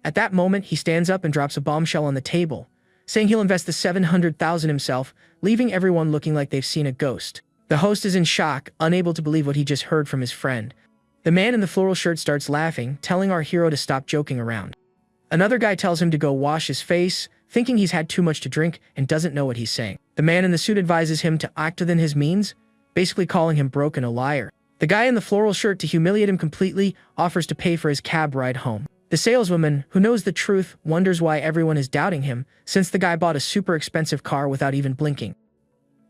At that moment, he stands up and drops a bombshell on the table, saying he'll invest the 700,000 himself, leaving everyone looking like they've seen a ghost. The host is in shock, unable to believe what he just heard from his friend. The man in the floral shirt starts laughing, telling our hero to stop joking around. Another guy tells him to go wash his face, thinking he's had too much to drink and doesn't know what he's saying. The man in the suit advises him to act within his means, basically calling him broke and a liar. The guy in the floral shirt, to humiliate him completely, offers to pay for his cab ride home. The saleswoman, who knows the truth, wonders why everyone is doubting him, since the guy bought a super expensive car without even blinking.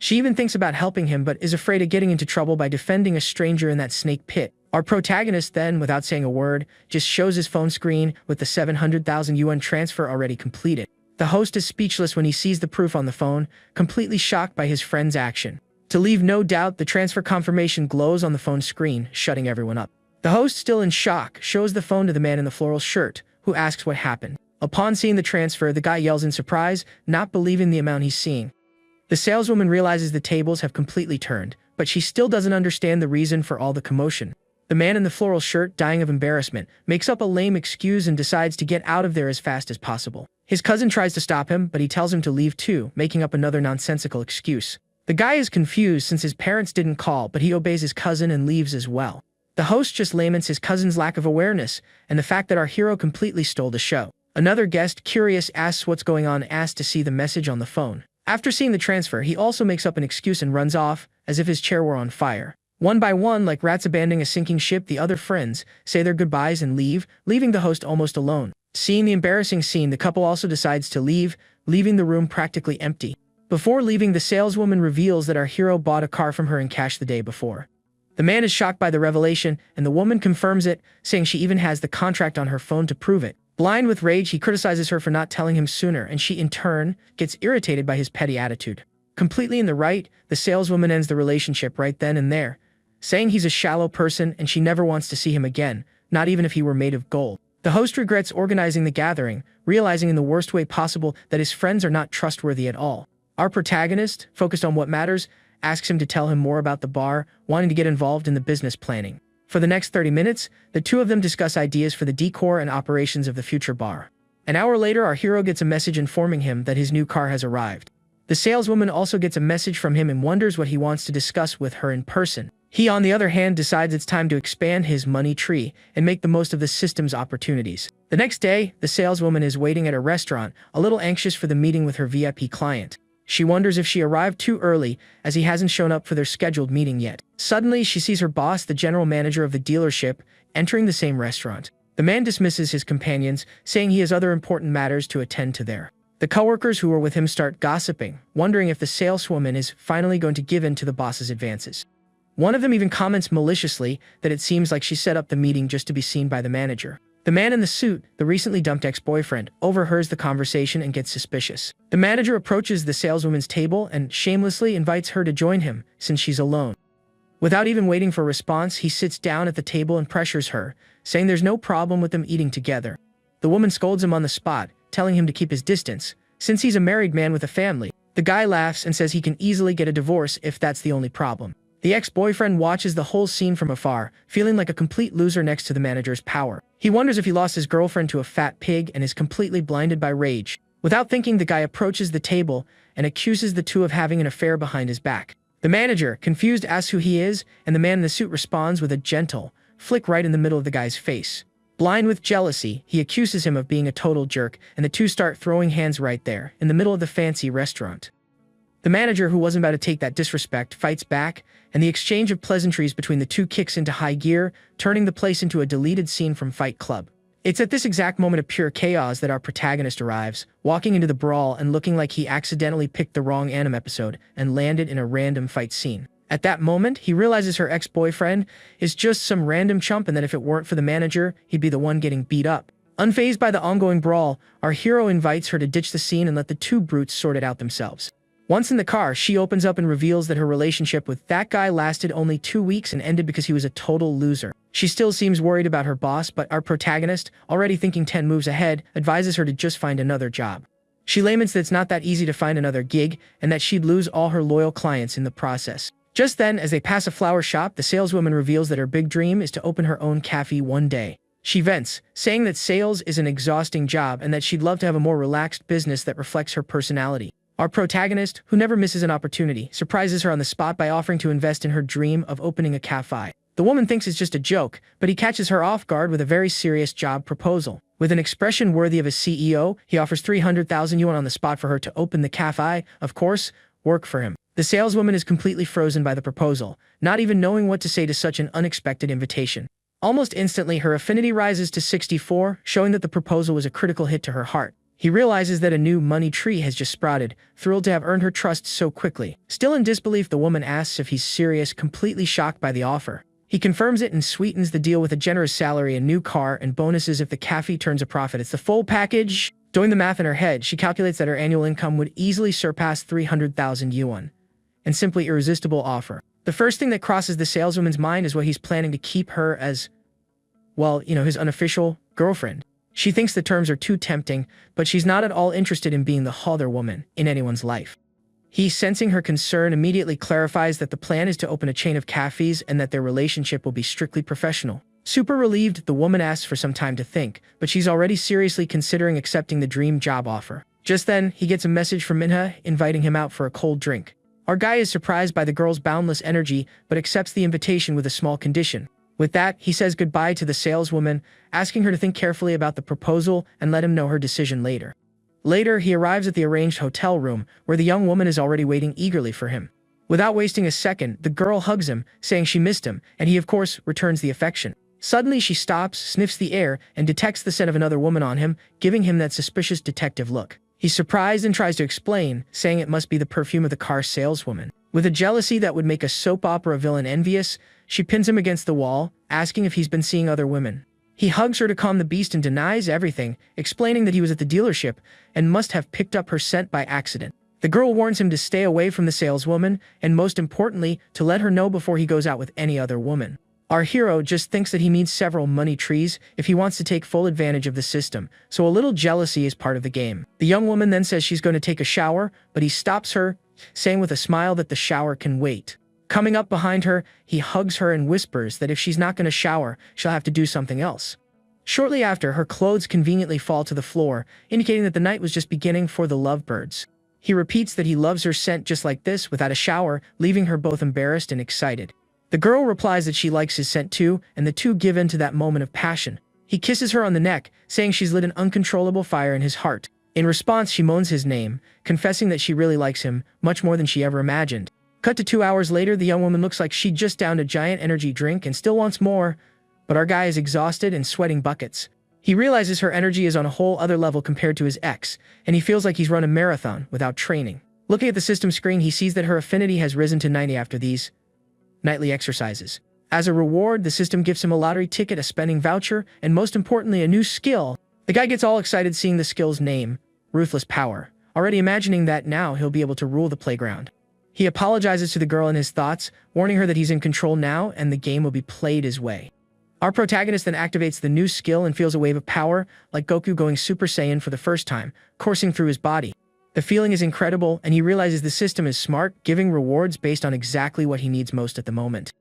She even thinks about helping him but is afraid of getting into trouble by defending a stranger in that snake pit. Our protagonist then, without saying a word, just shows his phone screen with the 700,000 yuan transfer already completed. The host is speechless when he sees the proof on the phone, completely shocked by his friend's action. To leave no doubt, the transfer confirmation glows on the phone screen, shutting everyone up. The host, still in shock, shows the phone to the man in the floral shirt, who asks what happened. Upon seeing the transfer, the guy yells in surprise, not believing the amount he's seeing. The saleswoman realizes the tables have completely turned, but she still doesn't understand the reason for all the commotion. The man in the floral shirt, dying of embarrassment, makes up a lame excuse and decides to get out of there as fast as possible. His cousin tries to stop him, but he tells him to leave too, making up another nonsensical excuse. The guy is confused since his parents didn't call, but he obeys his cousin and leaves as well. The host just laments his cousin's lack of awareness and the fact that our hero completely stole the show. Another guest, curious, asks what's going on, asks to see the message on the phone. After seeing the transfer, he also makes up an excuse and runs off, as if his chair were on fire. One by one, like rats abandoning a sinking ship, the other friends say their goodbyes and leave, leaving the host almost alone. Seeing the embarrassing scene, the couple also decides to leave, leaving the room practically empty. Before leaving, the saleswoman reveals that our hero bought a car from her in cash the day before. The man is shocked by the revelation, and the woman confirms it, saying she even has the contract on her phone to prove it. Blind with rage, he criticizes her for not telling him sooner, and she, in turn, gets irritated by his petty attitude. Completely in the right, the saleswoman ends the relationship right then and there, saying he's a shallow person and she never wants to see him again, not even if he were made of gold. The host regrets organizing the gathering, realizing in the worst way possible that his friends are not trustworthy at all. Our protagonist, focused on what matters, asks him to tell him more about the bar, wanting to get involved in the business planning. For the next 30 minutes, the two of them discuss ideas for the decor and operations of the future bar. An hour later, our hero gets a message informing him that his new car has arrived. The saleswoman also gets a message from him and wonders what he wants to discuss with her in person. He, on the other hand, decides it's time to expand his money tree and make the most of the system's opportunities. The next day, the saleswoman is waiting at a restaurant, a little anxious for the meeting with her VIP client. She wonders if she arrived too early, as he hasn't shown up for their scheduled meeting yet. Suddenly, she sees her boss, the general manager of the dealership, entering the same restaurant. The man dismisses his companions, saying he has other important matters to attend to there. The coworkers who were with him start gossiping, wondering if the saleswoman is finally going to give in to the boss's advances. One of them even comments maliciously that it seems like she set up the meeting just to be seen by the manager. The man in the suit, the recently dumped ex-boyfriend, overhears the conversation and gets suspicious. The manager approaches the saleswoman's table and shamelessly invites her to join him, since she's alone. Without even waiting for a response, he sits down at the table and pressures her, saying there's no problem with them eating together. The woman scolds him on the spot, telling him to keep his distance, since he's a married man with a family. The guy laughs and says he can easily get a divorce if that's the only problem. The ex-boyfriend watches the whole scene from afar, feeling like a complete loser next to the manager's power. He wonders if he lost his girlfriend to a fat pig and is completely blinded by rage. Without thinking, the guy approaches the table and accuses the two of having an affair behind his back. The manager, confused, asks who he is, and the man in the suit responds with a gentle flick right in the middle of the guy's face. Blind with jealousy, he accuses him of being a total jerk, and the two start throwing hands right there, in the middle of the fancy restaurant. The manager, who wasn't about to take that disrespect, fights back, and the exchange of pleasantries between the two kicks into high gear, turning the place into a deleted scene from Fight Club. It's at this exact moment of pure chaos that our protagonist arrives, walking into the brawl and looking like he accidentally picked the wrong anime episode and landed in a random fight scene. At that moment, he realizes her ex-boyfriend is just some random chump and that if it weren't for the manager, he'd be the one getting beat up. Unfazed by the ongoing brawl, our hero invites her to ditch the scene and let the two brutes sort it out themselves. Once in the car, she opens up and reveals that her relationship with that guy lasted only 2 weeks and ended because he was a total loser. She still seems worried about her boss, but our protagonist, already thinking 10 moves ahead, advises her to just find another job. She laments that it's not that easy to find another gig and that she'd lose all her loyal clients in the process. Just then, as they pass a flower shop, the saleswoman reveals that her big dream is to open her own cafe one day. She vents, saying that sales is an exhausting job and that she'd love to have a more relaxed business that reflects her personality. Our protagonist, who never misses an opportunity, surprises her on the spot by offering to invest in her dream of opening a cafe. The woman thinks it's just a joke, but he catches her off guard with a very serious job proposal. With an expression worthy of a CEO, he offers 300,000 yuan on the spot for her to open the cafe, of course, work for him. The saleswoman is completely frozen by the proposal, not even knowing what to say to such an unexpected invitation. Almost instantly, her affinity rises to 64, showing that the proposal was a critical hit to her heart. He realizes that a new money tree has just sprouted, thrilled to have earned her trust so quickly. Still in disbelief, the woman asks if he's serious, completely shocked by the offer. He confirms it and sweetens the deal with a generous salary, a new car, and bonuses if the cafe turns a profit. It's the full package. Doing the math in her head, she calculates that her annual income would easily surpass 300,000 yuan. And simply irresistible offer. The first thing that crosses the saleswoman's mind is what he's planning to keep her as, well, his unofficial girlfriend. She thinks the terms are too tempting, but she's not at all interested in being the other woman in anyone's life. He, sensing her concern, immediately clarifies that the plan is to open a chain of cafes and that their relationship will be strictly professional. Super relieved, the woman asks for some time to think, but she's already seriously considering accepting the dream job offer. Just then, he gets a message from Manhwa inviting him out for a cold drink. Our guy is surprised by the girl's boundless energy, but accepts the invitation with a small condition. With that, he says goodbye to the saleswoman, asking her to think carefully about the proposal and let him know her decision later. Later, he arrives at the arranged hotel room, where the young woman is already waiting eagerly for him. Without wasting a second, the girl hugs him, saying she missed him, and he, of course, returns the affection. Suddenly, she stops, sniffs the air, and detects the scent of another woman on him, giving him that suspicious detective look. He's surprised and tries to explain, saying it must be the perfume of the car saleswoman. With a jealousy that would make a soap opera villain envious, she pins him against the wall, asking if he's been seeing other women. He hugs her to calm the beast and denies everything, explaining that he was at the dealership and must have picked up her scent by accident. The girl warns him to stay away from the saleswoman, and most importantly, to let her know before he goes out with any other woman. Our hero just thinks that he needs several money trees if he wants to take full advantage of the system, so a little jealousy is part of the game. The young woman then says she's going to take a shower, but he stops her, saying with a smile that the shower can wait. Coming up behind her, he hugs her and whispers that if she's not going to shower, she'll have to do something else. Shortly after, her clothes conveniently fall to the floor, indicating that the night was just beginning for the lovebirds. He repeats that he loves her scent just like this, without a shower, leaving her both embarrassed and excited. The girl replies that she likes his scent too, and the two give in to that moment of passion. He kisses her on the neck, saying she's lit an uncontrollable fire in his heart. In response, she moans his name, confessing that she really likes him, much more than she ever imagined. Cut to 2 hours later, the young woman looks like she just downed a giant energy drink and still wants more, but our guy is exhausted and sweating buckets. He realizes her energy is on a whole other level compared to his ex, and he feels like he's run a marathon without training. Looking at the system screen, he sees that her affinity has risen to 90 after these nightly exercises. As a reward, the system gives him a lottery ticket, a spending voucher, and most importantly, a new skill. The guy gets all excited seeing the skill's name, Ruthless Power, already imagining that now he'll be able to rule the playground. He apologizes to the girl in his thoughts, warning her that he's in control now and the game will be played his way. Our protagonist then activates the new skill and feels a wave of power, like Goku going Super Saiyan for the first time, coursing through his body. The feeling is incredible, and he realizes the system is smart, giving rewards based on exactly what he needs most at the moment.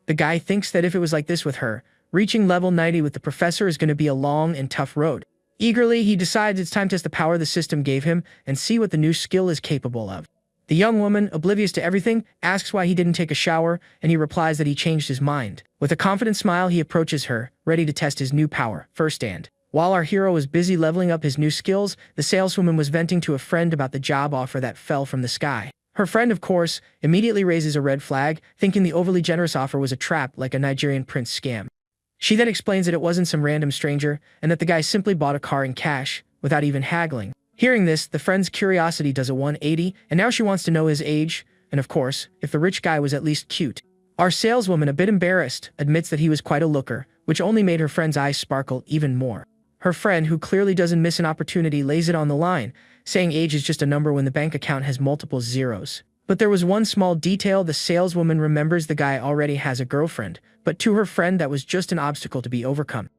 The guy thinks that if it was like this with her, reaching level 90 with the professor is going to be a long and tough road. Eagerly, he decides it's time to test the power the system gave him and see what the new skill is capable of. The young woman, oblivious to everything, asks why he didn't take a shower, and he replies that he changed his mind. With a confident smile, he approaches her, ready to test his new power, firsthand. While our hero was busy leveling up his new skills, the saleswoman was venting to a friend about the job offer that fell from the sky. Her friend, of course, immediately raises a red flag, thinking the overly generous offer was a trap like a Nigerian prince scam. She then explains that it wasn't some random stranger, and that the guy simply bought a car in cash, without even haggling. Hearing this, the friend's curiosity does a 180, and now she wants to know his age, and of course, if the rich guy was at least cute. Our saleswoman, a bit embarrassed, admits that he was quite a looker, which only made her friend's eyes sparkle even more. Her friend, who clearly doesn't miss an opportunity, lays it on the line, saying age is just a number when the bank account has multiple zeros. But there was one small detail: the saleswoman remembers the guy already has a girlfriend, but to her friend that was just an obstacle to be overcome.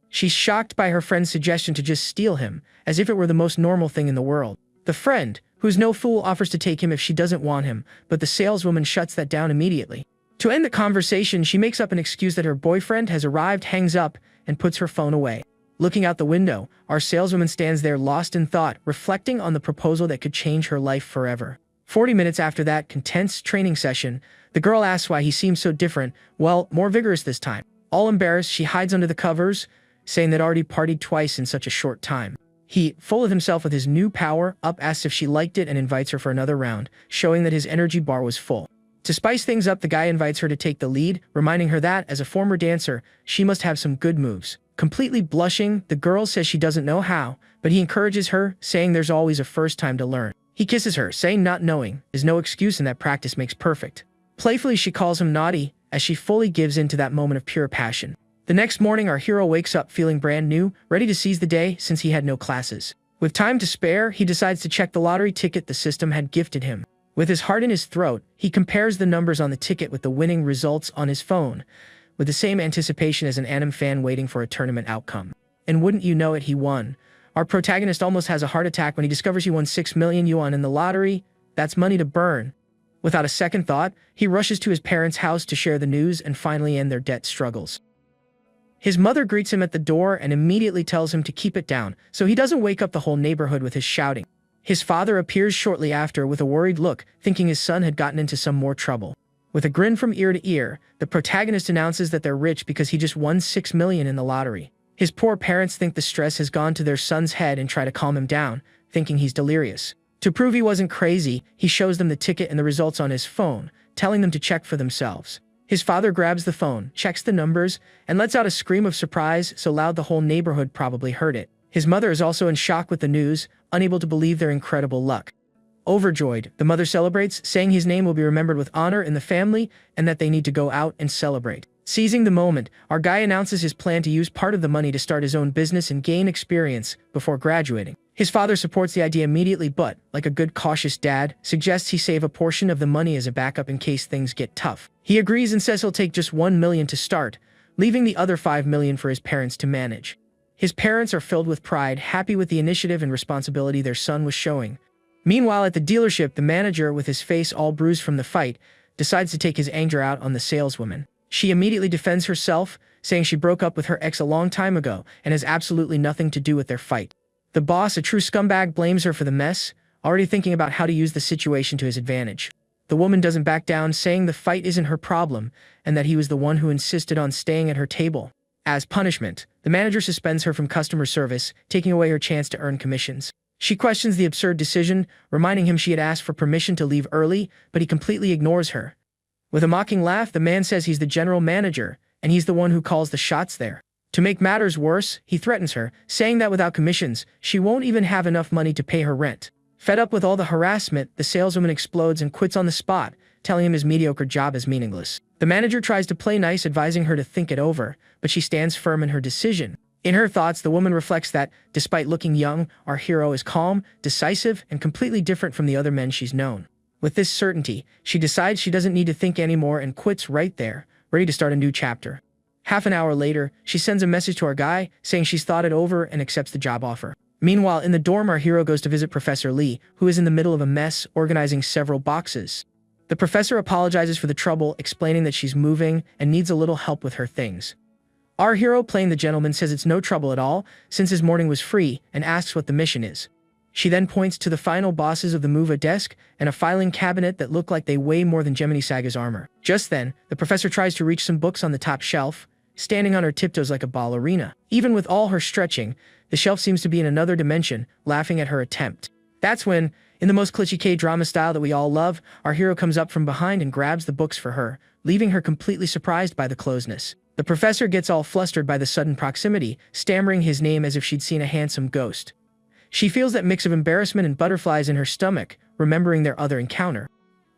She's shocked by her friend's suggestion to just steal him, as if it were the most normal thing in the world. The friend, who's no fool, offers to take him if she doesn't want him, but the saleswoman shuts that down immediately. To end the conversation, she makes up an excuse that her boyfriend has arrived, hangs up, and puts her phone away. Looking out the window, our saleswoman stands there lost in thought, reflecting on the proposal that could change her life forever. 40 minutes after that intense training session, the girl asks why he seems so different, well, more vigorous this time. All embarrassed, she hides under the covers, saying that already partied twice in such a short time. He, full of himself with his new power, asks if she liked it and invites her for another round, showing that his energy bar was full. To spice things up, the guy invites her to take the lead, reminding her that, as a former dancer, she must have some good moves. Completely blushing, the girl says she doesn't know how, but he encourages her, saying there's always a first time to learn. He kisses her, saying not knowing is no excuse and that practice makes perfect. Playfully, she calls him naughty, as she fully gives in to that moment of pure passion. The next morning, our hero wakes up feeling brand new, ready to seize the day since he had no classes. With time to spare, he decides to check the lottery ticket the system had gifted him. With his heart in his throat, he compares the numbers on the ticket with the winning results on his phone, with the same anticipation as an anime fan waiting for a tournament outcome. And wouldn't you know it, he won. Our protagonist almost has a heart attack when he discovers he won 6 million yuan in the lottery. That's money to burn. Without a second thought, he rushes to his parents' house to share the news and finally end their debt struggles. His mother greets him at the door and immediately tells him to keep it down, so he doesn't wake up the whole neighborhood with his shouting. His father appears shortly after with a worried look, thinking his son had gotten into some more trouble. With a grin from ear to ear, the protagonist announces that they're rich because he just won 6 million in the lottery. His poor parents think the stress has gone to their son's head and try to calm him down, thinking he's delirious. To prove he wasn't crazy, he shows them the ticket and the results on his phone, telling them to check for themselves. His father grabs the phone, checks the numbers, and lets out a scream of surprise so loud the whole neighborhood probably heard it. His mother is also in shock with the news, unable to believe their incredible luck. Overjoyed, the mother celebrates, saying his name will be remembered with honor in the family and that they need to go out and celebrate. Seizing the moment, our guy announces his plan to use part of the money to start his own business and gain experience before graduating. His father supports the idea immediately, but, like a good cautious dad, suggests he save a portion of the money as a backup in case things get tough. He agrees and says he'll take just 1 million to start, leaving the other 5 million for his parents to manage. His parents are filled with pride, happy with the initiative and responsibility their son was showing. Meanwhile, at the dealership, the manager, with his face all bruised from the fight, decides to take his anger out on the saleswoman. She immediately defends herself, saying she broke up with her ex a long time ago and has absolutely nothing to do with their fight. The boss, a true scumbag, blames her for the mess, already thinking about how to use the situation to his advantage. The woman doesn't back down, saying the fight isn't her problem and that he was the one who insisted on staying at her table. As punishment, the manager suspends her from customer service, taking away her chance to earn commissions. She questions the absurd decision, reminding him she had asked for permission to leave early, but he completely ignores her. With a mocking laugh, the man says he's the general manager, and he's the one who calls the shots there. To make matters worse, he threatens her, saying that without commissions, she won't even have enough money to pay her rent. Fed up with all the harassment, the saleswoman explodes and quits on the spot, telling him his mediocre job is meaningless. The manager tries to play nice, advising her to think it over, but she stands firm in her decision. In her thoughts, the woman reflects that, despite looking young, our hero is calm, decisive, and completely different from the other men she's known. With this certainty, she decides she doesn't need to think anymore and quits right there, ready to start a new chapter. Half an hour later, she sends a message to our guy, saying she's thought it over and accepts the job offer. Meanwhile, in the dorm, our hero goes to visit Professor Lee, who is in the middle of a mess, organizing several boxes. The professor apologizes for the trouble, explaining that she's moving and needs a little help with her things. Our hero, playing the gentleman, says it's no trouble at all, since his morning was free, and asks what the mission is. She then points to the final bosses of the Manhwa desk and a filing cabinet that look like they weigh more than Gemini Saga's armor. Just then, the professor tries to reach some books on the top shelf, standing on her tiptoes like a ballerina. Even with all her stretching, the shelf seems to be in another dimension, laughing at her attempt. That's when, in the most cliché K-drama style that we all love, our hero comes up from behind and grabs the books for her, leaving her completely surprised by the closeness. The professor gets all flustered by the sudden proximity, stammering his name as if she'd seen a handsome ghost. She feels that mix of embarrassment and butterflies in her stomach, remembering their other encounter.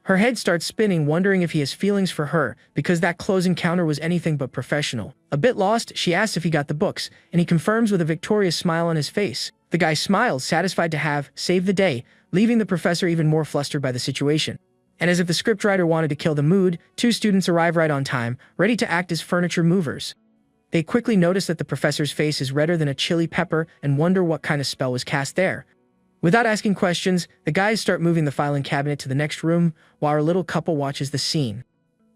Her head starts spinning, wondering if he has feelings for her, because that close encounter was anything but professional. A bit lost, she asks if he got the books, and he confirms with a victorious smile on his face. The guy smiles, satisfied to have saved the day, leaving the professor even more flustered by the situation. And as if the scriptwriter wanted to kill the mood, two students arrive right on time, ready to act as furniture movers. They quickly notice that the professor's face is redder than a chili pepper and wonder what kind of spell was cast there. Without asking questions, the guys start moving the filing cabinet to the next room, while our little couple watches the scene.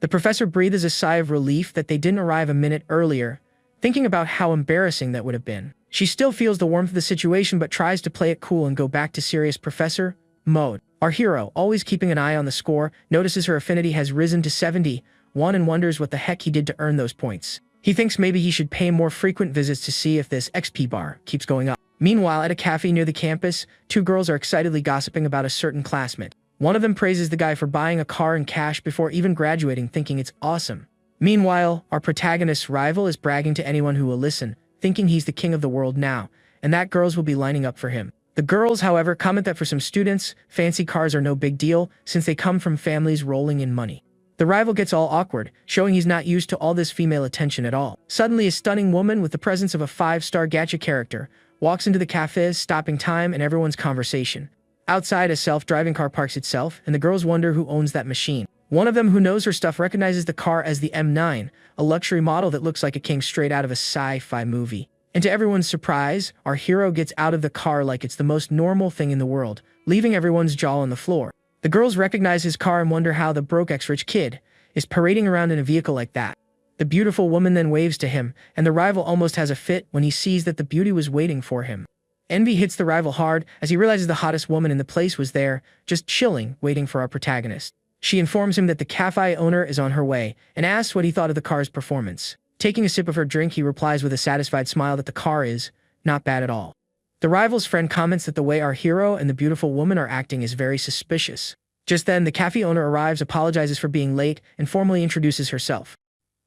The professor breathes a sigh of relief that they didn't arrive a minute earlier, thinking about how embarrassing that would have been. She still feels the warmth of the situation but tries to play it cool and go back to serious professor mode. Our hero, always keeping an eye on the score, notices her affinity has risen to 71 and wonders what the heck he did to earn those points. He thinks maybe he should pay more frequent visits to see if this XP bar keeps going up. Meanwhile, at a cafe near the campus, two girls are excitedly gossiping about a certain classmate. One of them praises the guy for buying a car in cash before even graduating, thinking it's awesome. Meanwhile, our protagonist's rival is bragging to anyone who will listen, thinking he's the king of the world now, and that girls will be lining up for him. The girls, however, comment that for some students, fancy cars are no big deal since they come from families rolling in money. The rival gets all awkward, showing he's not used to all this female attention at all. Suddenly, a stunning woman with the presence of a 5-star gacha character walks into the cafe, stopping time and everyone's conversation. Outside, a self-driving car parks itself, and the girls wonder who owns that machine. One of them, who knows her stuff, recognizes the car as the M9, a luxury model that looks like it came straight out of a sci-fi movie. And to everyone's surprise, our hero gets out of the car like it's the most normal thing in the world, leaving everyone's jaw on the floor. The girls recognize his car and wonder how the broke ex-rich kid is parading around in a vehicle like that. The beautiful woman then waves to him, and the rival almost has a fit when he sees that the beauty was waiting for him. Envy hits the rival hard as he realizes the hottest woman in the place was there, just chilling, waiting for our protagonist. She informs him that the cafe owner is on her way, and asks what he thought of the car's performance. Taking a sip of her drink, he replies with a satisfied smile that the car is not bad at all. The rival's friend comments that the way our hero and the beautiful woman are acting is very suspicious. Just then, the cafe owner arrives, apologizes for being late, and formally introduces herself.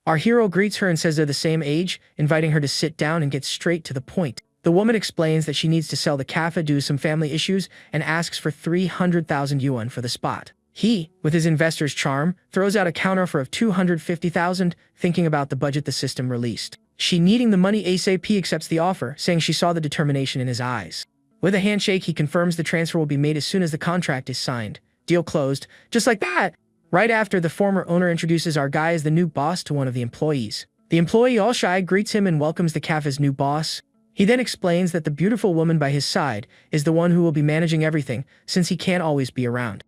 Our hero greets her and says they're the same age, inviting her to sit down and get straight to the point. The woman explains that she needs to sell the cafe due to some family issues and asks for 300,000 yuan for the spot. He, with his investor's charm, throws out a counteroffer of 250,000, thinking about the budget the system released. She, needing the money ASAP, accepts the offer, saying she saw the determination in his eyes. With a handshake, he confirms the transfer will be made as soon as the contract is signed. Deal closed, just like that. Right after, the former owner introduces our guy as the new boss to one of the employees. The employee, all shy, greets him and welcomes the cafe's new boss. He then explains that the beautiful woman by his side is the one who will be managing everything, since he can't always be around.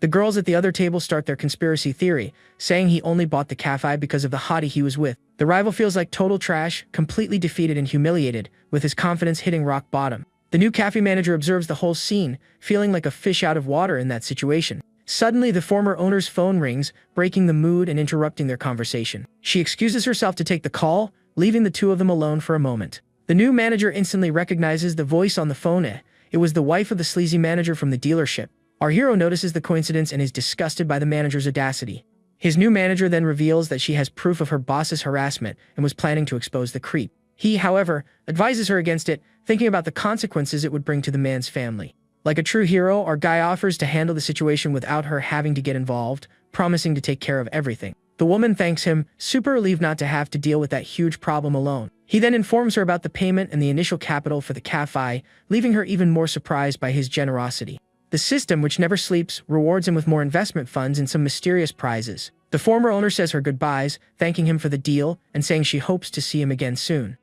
The girls at the other table start their conspiracy theory, saying he only bought the cafe because of the hottie he was with. The rival feels like total trash, completely defeated and humiliated, with his confidence hitting rock bottom. The new cafe manager observes the whole scene, feeling like a fish out of water in that situation. Suddenly, the former owner's phone rings, breaking the mood and interrupting their conversation. She excuses herself to take the call, leaving the two of them alone for a moment. The new manager instantly recognizes the voice on the phone It was the wife of the sleazy manager from the dealership. Our hero notices the coincidence and is disgusted by the manager's audacity. His new manager then reveals that she has proof of her boss's harassment and was planning to expose the creep. He, however, advises her against it, thinking about the consequences it would bring to the man's family. Like a true hero, our guy offers to handle the situation without her having to get involved, promising to take care of everything. The woman thanks him, super relieved not to have to deal with that huge problem alone. He then informs her about the payment and the initial capital for the cafe, leaving her even more surprised by his generosity. The system, which never sleeps, rewards him with more investment funds and some mysterious prizes. The former owner says her goodbyes, thanking him for the deal and saying she hopes to see him again soon.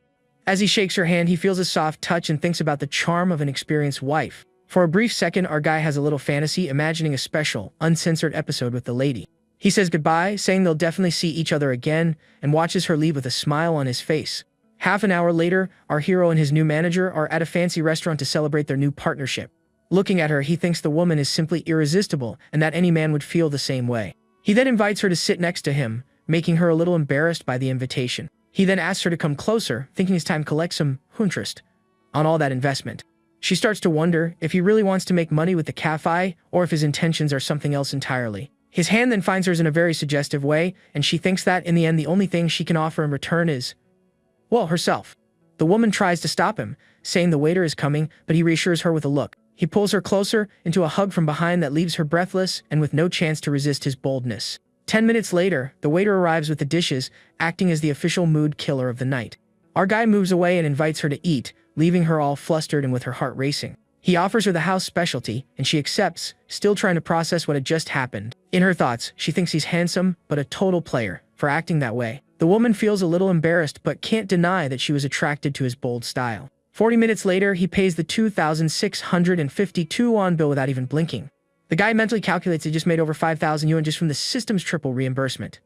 As he shakes her hand, he feels a soft touch and thinks about the charm of an experienced wife. For a brief second, our guy has a little fantasy, imagining a special, uncensored episode with the lady. He says goodbye, saying they'll definitely see each other again, and watches her leave with a smile on his face. Half an hour later, our hero and his new manager are at a fancy restaurant to celebrate their new partnership. Looking at her, he thinks the woman is simply irresistible and that any man would feel the same way. He then invites her to sit next to him, making her a little embarrassed by the invitation. He then asks her to come closer, thinking it's time to collect some interest on all that investment. She starts to wonder if he really wants to make money with the cafe or if his intentions are something else entirely. His hand then finds hers in a very suggestive way, and she thinks that, in the end, the only thing she can offer in return is, well, herself. The woman tries to stop him, saying the waiter is coming, but he reassures her with a look. He pulls her closer into a hug from behind that leaves her breathless and with no chance to resist his boldness. 10 minutes later, the waiter arrives with the dishes, acting as the official mood killer of the night. Our guy moves away and invites her to eat, leaving her all flustered and with her heart racing. He offers her the house specialty, and she accepts, still trying to process what had just happened. In her thoughts, she thinks he's handsome, but a total player, for acting that way. The woman feels a little embarrassed, but can't deny that she was attracted to his bold style. 40 minutes later, he pays the 2,652 won bill without even blinking. The guy mentally calculates he just made over 5,000 yuan just from the system's triple reimbursement.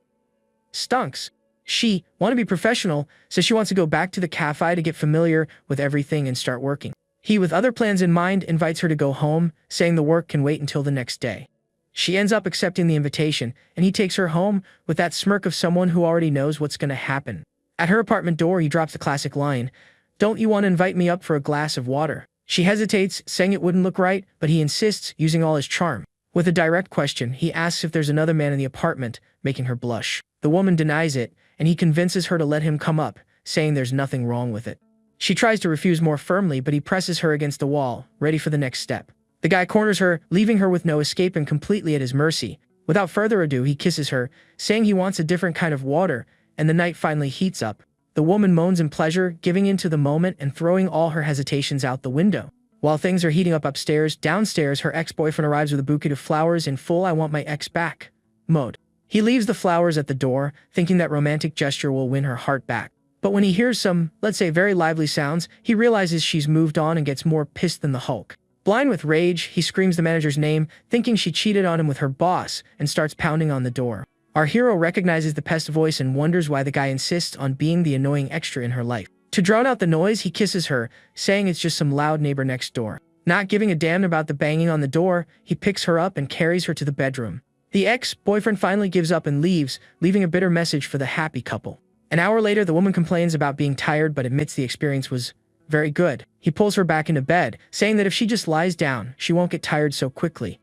Stunks. She, want to be professional, says she wants to go back to the cafe to get familiar with everything and start working. He, with other plans in mind, invites her to go home, saying the work can wait until the next day. She ends up accepting the invitation, and he takes her home with that smirk of someone who already knows what's going to happen. At her apartment door, he drops the classic line, "Don't you want to invite me up for a glass of water?" She hesitates, saying it wouldn't look right, but he insists, using all his charm. With a direct question, he asks if there's another man in the apartment, making her blush. The woman denies it, and he convinces her to let him come up, saying there's nothing wrong with it. She tries to refuse more firmly, but he presses her against the wall, ready for the next step. The guy corners her, leaving her with no escape and completely at his mercy. Without further ado, he kisses her, saying he wants a different kind of water, and the night finally heats up. The woman moans in pleasure, giving in to the moment and throwing all her hesitations out the window. While things are heating up upstairs, downstairs her ex-boyfriend arrives with a bouquet of flowers in full "I want my ex back" mode. He leaves the flowers at the door, thinking that romantic gesture will win her heart back. But when he hears some, let's say, very lively sounds, he realizes she's moved on and gets more pissed than the Hulk. Blind with rage, he screams the manager's name, thinking she cheated on him with her boss, and starts pounding on the door. Our hero recognizes the pest voice and wonders why the guy insists on being the annoying extra in her life. To drown out the noise, he kisses her, saying it's just some loud neighbor next door. Not giving a damn about the banging on the door, he picks her up and carries her to the bedroom. The ex-boyfriend finally gives up and leaves, leaving a bitter message for the happy couple. An hour later, the woman complains about being tired but admits the experience was very good. He pulls her back into bed, saying that if she just lies down, she won't get tired so quickly.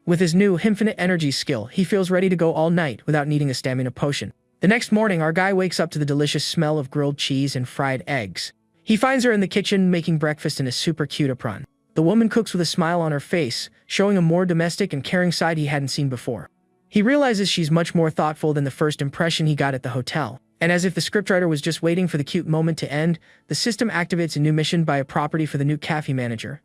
With his new infinite energy skill, he feels ready to go all night without needing a stamina potion. The next morning, our guy wakes up to the delicious smell of grilled cheese and fried eggs. He finds her in the kitchen making breakfast in a super cute apron. The woman cooks with a smile on her face, showing a more domestic and caring side he hadn't seen before. He realizes she's much more thoughtful than the first impression he got at the hotel. And as if the scriptwriter was just waiting for the cute moment to end, the system activates a new mission by a property for the new cafe manager.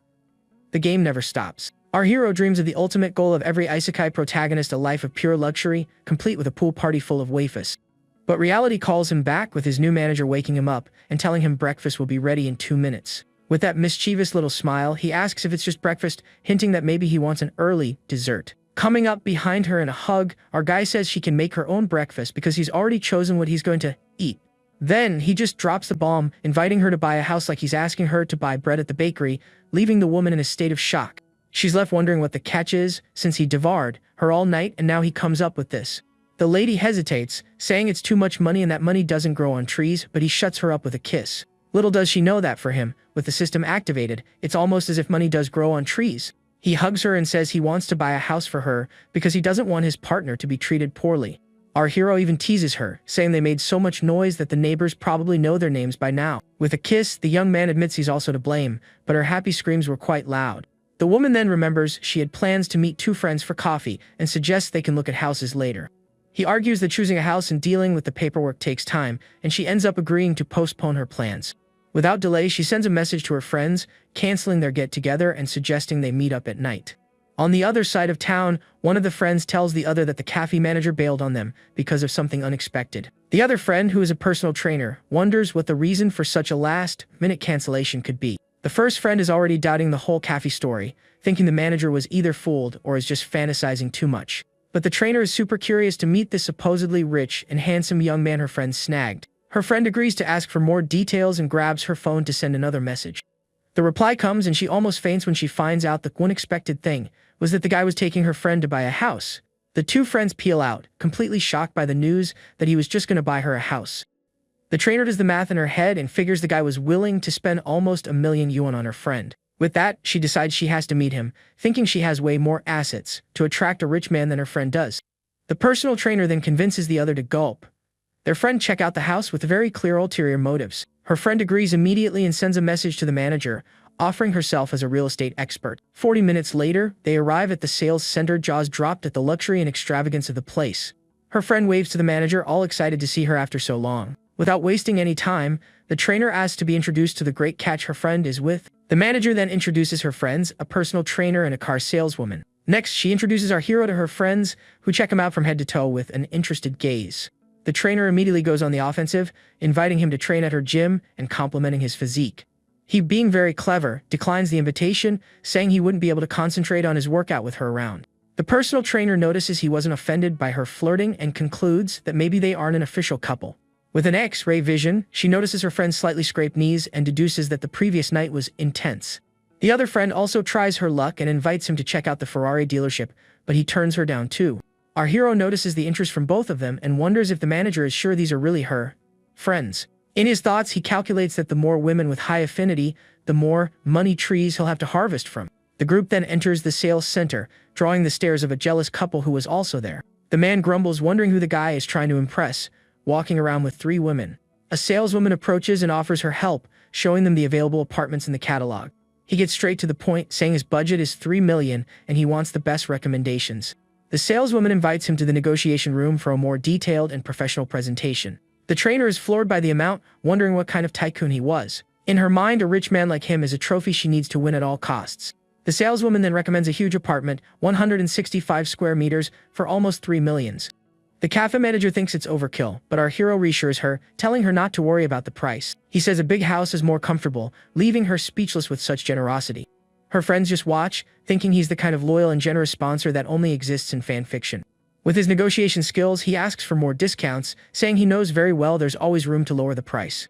The game never stops. Our hero dreams of the ultimate goal of every isekai protagonist, a life of pure luxury, complete with a pool party full of waifus. But reality calls him back, with his new manager waking him up and telling him breakfast will be ready in 2 minutes. With that mischievous little smile, he asks if it's just breakfast, hinting that maybe he wants an early dessert. Coming up behind her in a hug, our guy says she can make her own breakfast because he's already chosen what he's going to eat. Then he just drops the bomb, inviting her to buy a house like he's asking her to buy bread at the bakery, leaving the woman in a state of shock. She's left wondering what the catch is, since he devoured her all night and now he comes up with this. The lady hesitates, saying it's too much money and that money doesn't grow on trees, but he shuts her up with a kiss. Little does she know that for him, with the system activated, it's almost as if money does grow on trees. He hugs her and says he wants to buy a house for her because he doesn't want his partner to be treated poorly. Our hero even teases her, saying they made so much noise that the neighbors probably know their names by now. With a kiss, the young man admits he's also to blame, but her happy screams were quite loud. The woman then remembers she had plans to meet two friends for coffee and suggests they can look at houses later. He argues that choosing a house and dealing with the paperwork takes time, and she ends up agreeing to postpone her plans. Without delay, she sends a message to her friends, canceling their get-together and suggesting they meet up at night. On the other side of town, one of the friends tells the other that the cafe manager bailed on them because of something unexpected. The other friend, who is a personal trainer, wonders what the reason for such a last-minute cancellation could be. The first friend is already doubting the whole cafe story, thinking the manager was either fooled or is just fantasizing too much. But the trainer is super curious to meet this supposedly rich and handsome young man her friend snagged. Her friend agrees to ask for more details and grabs her phone to send another message. The reply comes and she almost faints when she finds out the unexpected thing was that the guy was taking her friend to buy a house. The two friends peel out, completely shocked by the news that he was just going to buy her a house. The trainer does the math in her head and figures the guy was willing to spend almost 1,000,000 yuan on her friend. With that, she decides she has to meet him, thinking she has way more assets to attract a rich man than her friend does. The personal trainer then convinces the other to gulp. Their friend check out the house with very clear ulterior motives. Her friend agrees immediately and sends a message to the manager, offering herself as a real estate expert. 40 minutes later, they arrive at the sales center, jaws dropped at the luxury and extravagance of the place. Her friend waves to the manager, all excited to see her after so long. Without wasting any time, the trainer asks to be introduced to the great catch her friend is with. The manager then introduces her friends, a personal trainer and a car saleswoman. Next, she introduces our hero to her friends, who check him out from head to toe with an interested gaze. The trainer immediately goes on the offensive, inviting him to train at her gym and complimenting his physique. He, being very clever, declines the invitation, saying he wouldn't be able to concentrate on his workout with her around. The personal trainer notices he wasn't offended by her flirting and concludes that maybe they aren't an official couple. With an X-ray vision, she notices her friend's slightly scraped knees and deduces that the previous night was intense. The other friend also tries her luck and invites him to check out the Ferrari dealership, but he turns her down too. Our hero notices the interest from both of them and wonders if the manager is sure these are really her friends. In his thoughts, he calculates that the more women with high affinity, the more money trees he'll have to harvest from. The group then enters the sales center, drawing the stares of a jealous couple who was also there. The man grumbles, wondering who the guy is trying to impress, walking around with 3 women. A saleswoman approaches and offers her help, showing them the available apartments in the catalog. He gets straight to the point, saying his budget is 3 million and he wants the best recommendations. The saleswoman invites him to the negotiation room for a more detailed and professional presentation. The trainer is floored by the amount, wondering what kind of tycoon he was. In her mind, a rich man like him is a trophy she needs to win at all costs. The saleswoman then recommends a huge apartment, 165 square meters, for almost 3 million. The cafe manager thinks it's overkill, but our hero reassures her, telling her not to worry about the price. He says a big house is more comfortable, leaving her speechless with such generosity. Her friends just watch, thinking he's the kind of loyal and generous sponsor that only exists in fan fiction. With his negotiation skills, he asks for more discounts, saying he knows very well there's always room to lower the price.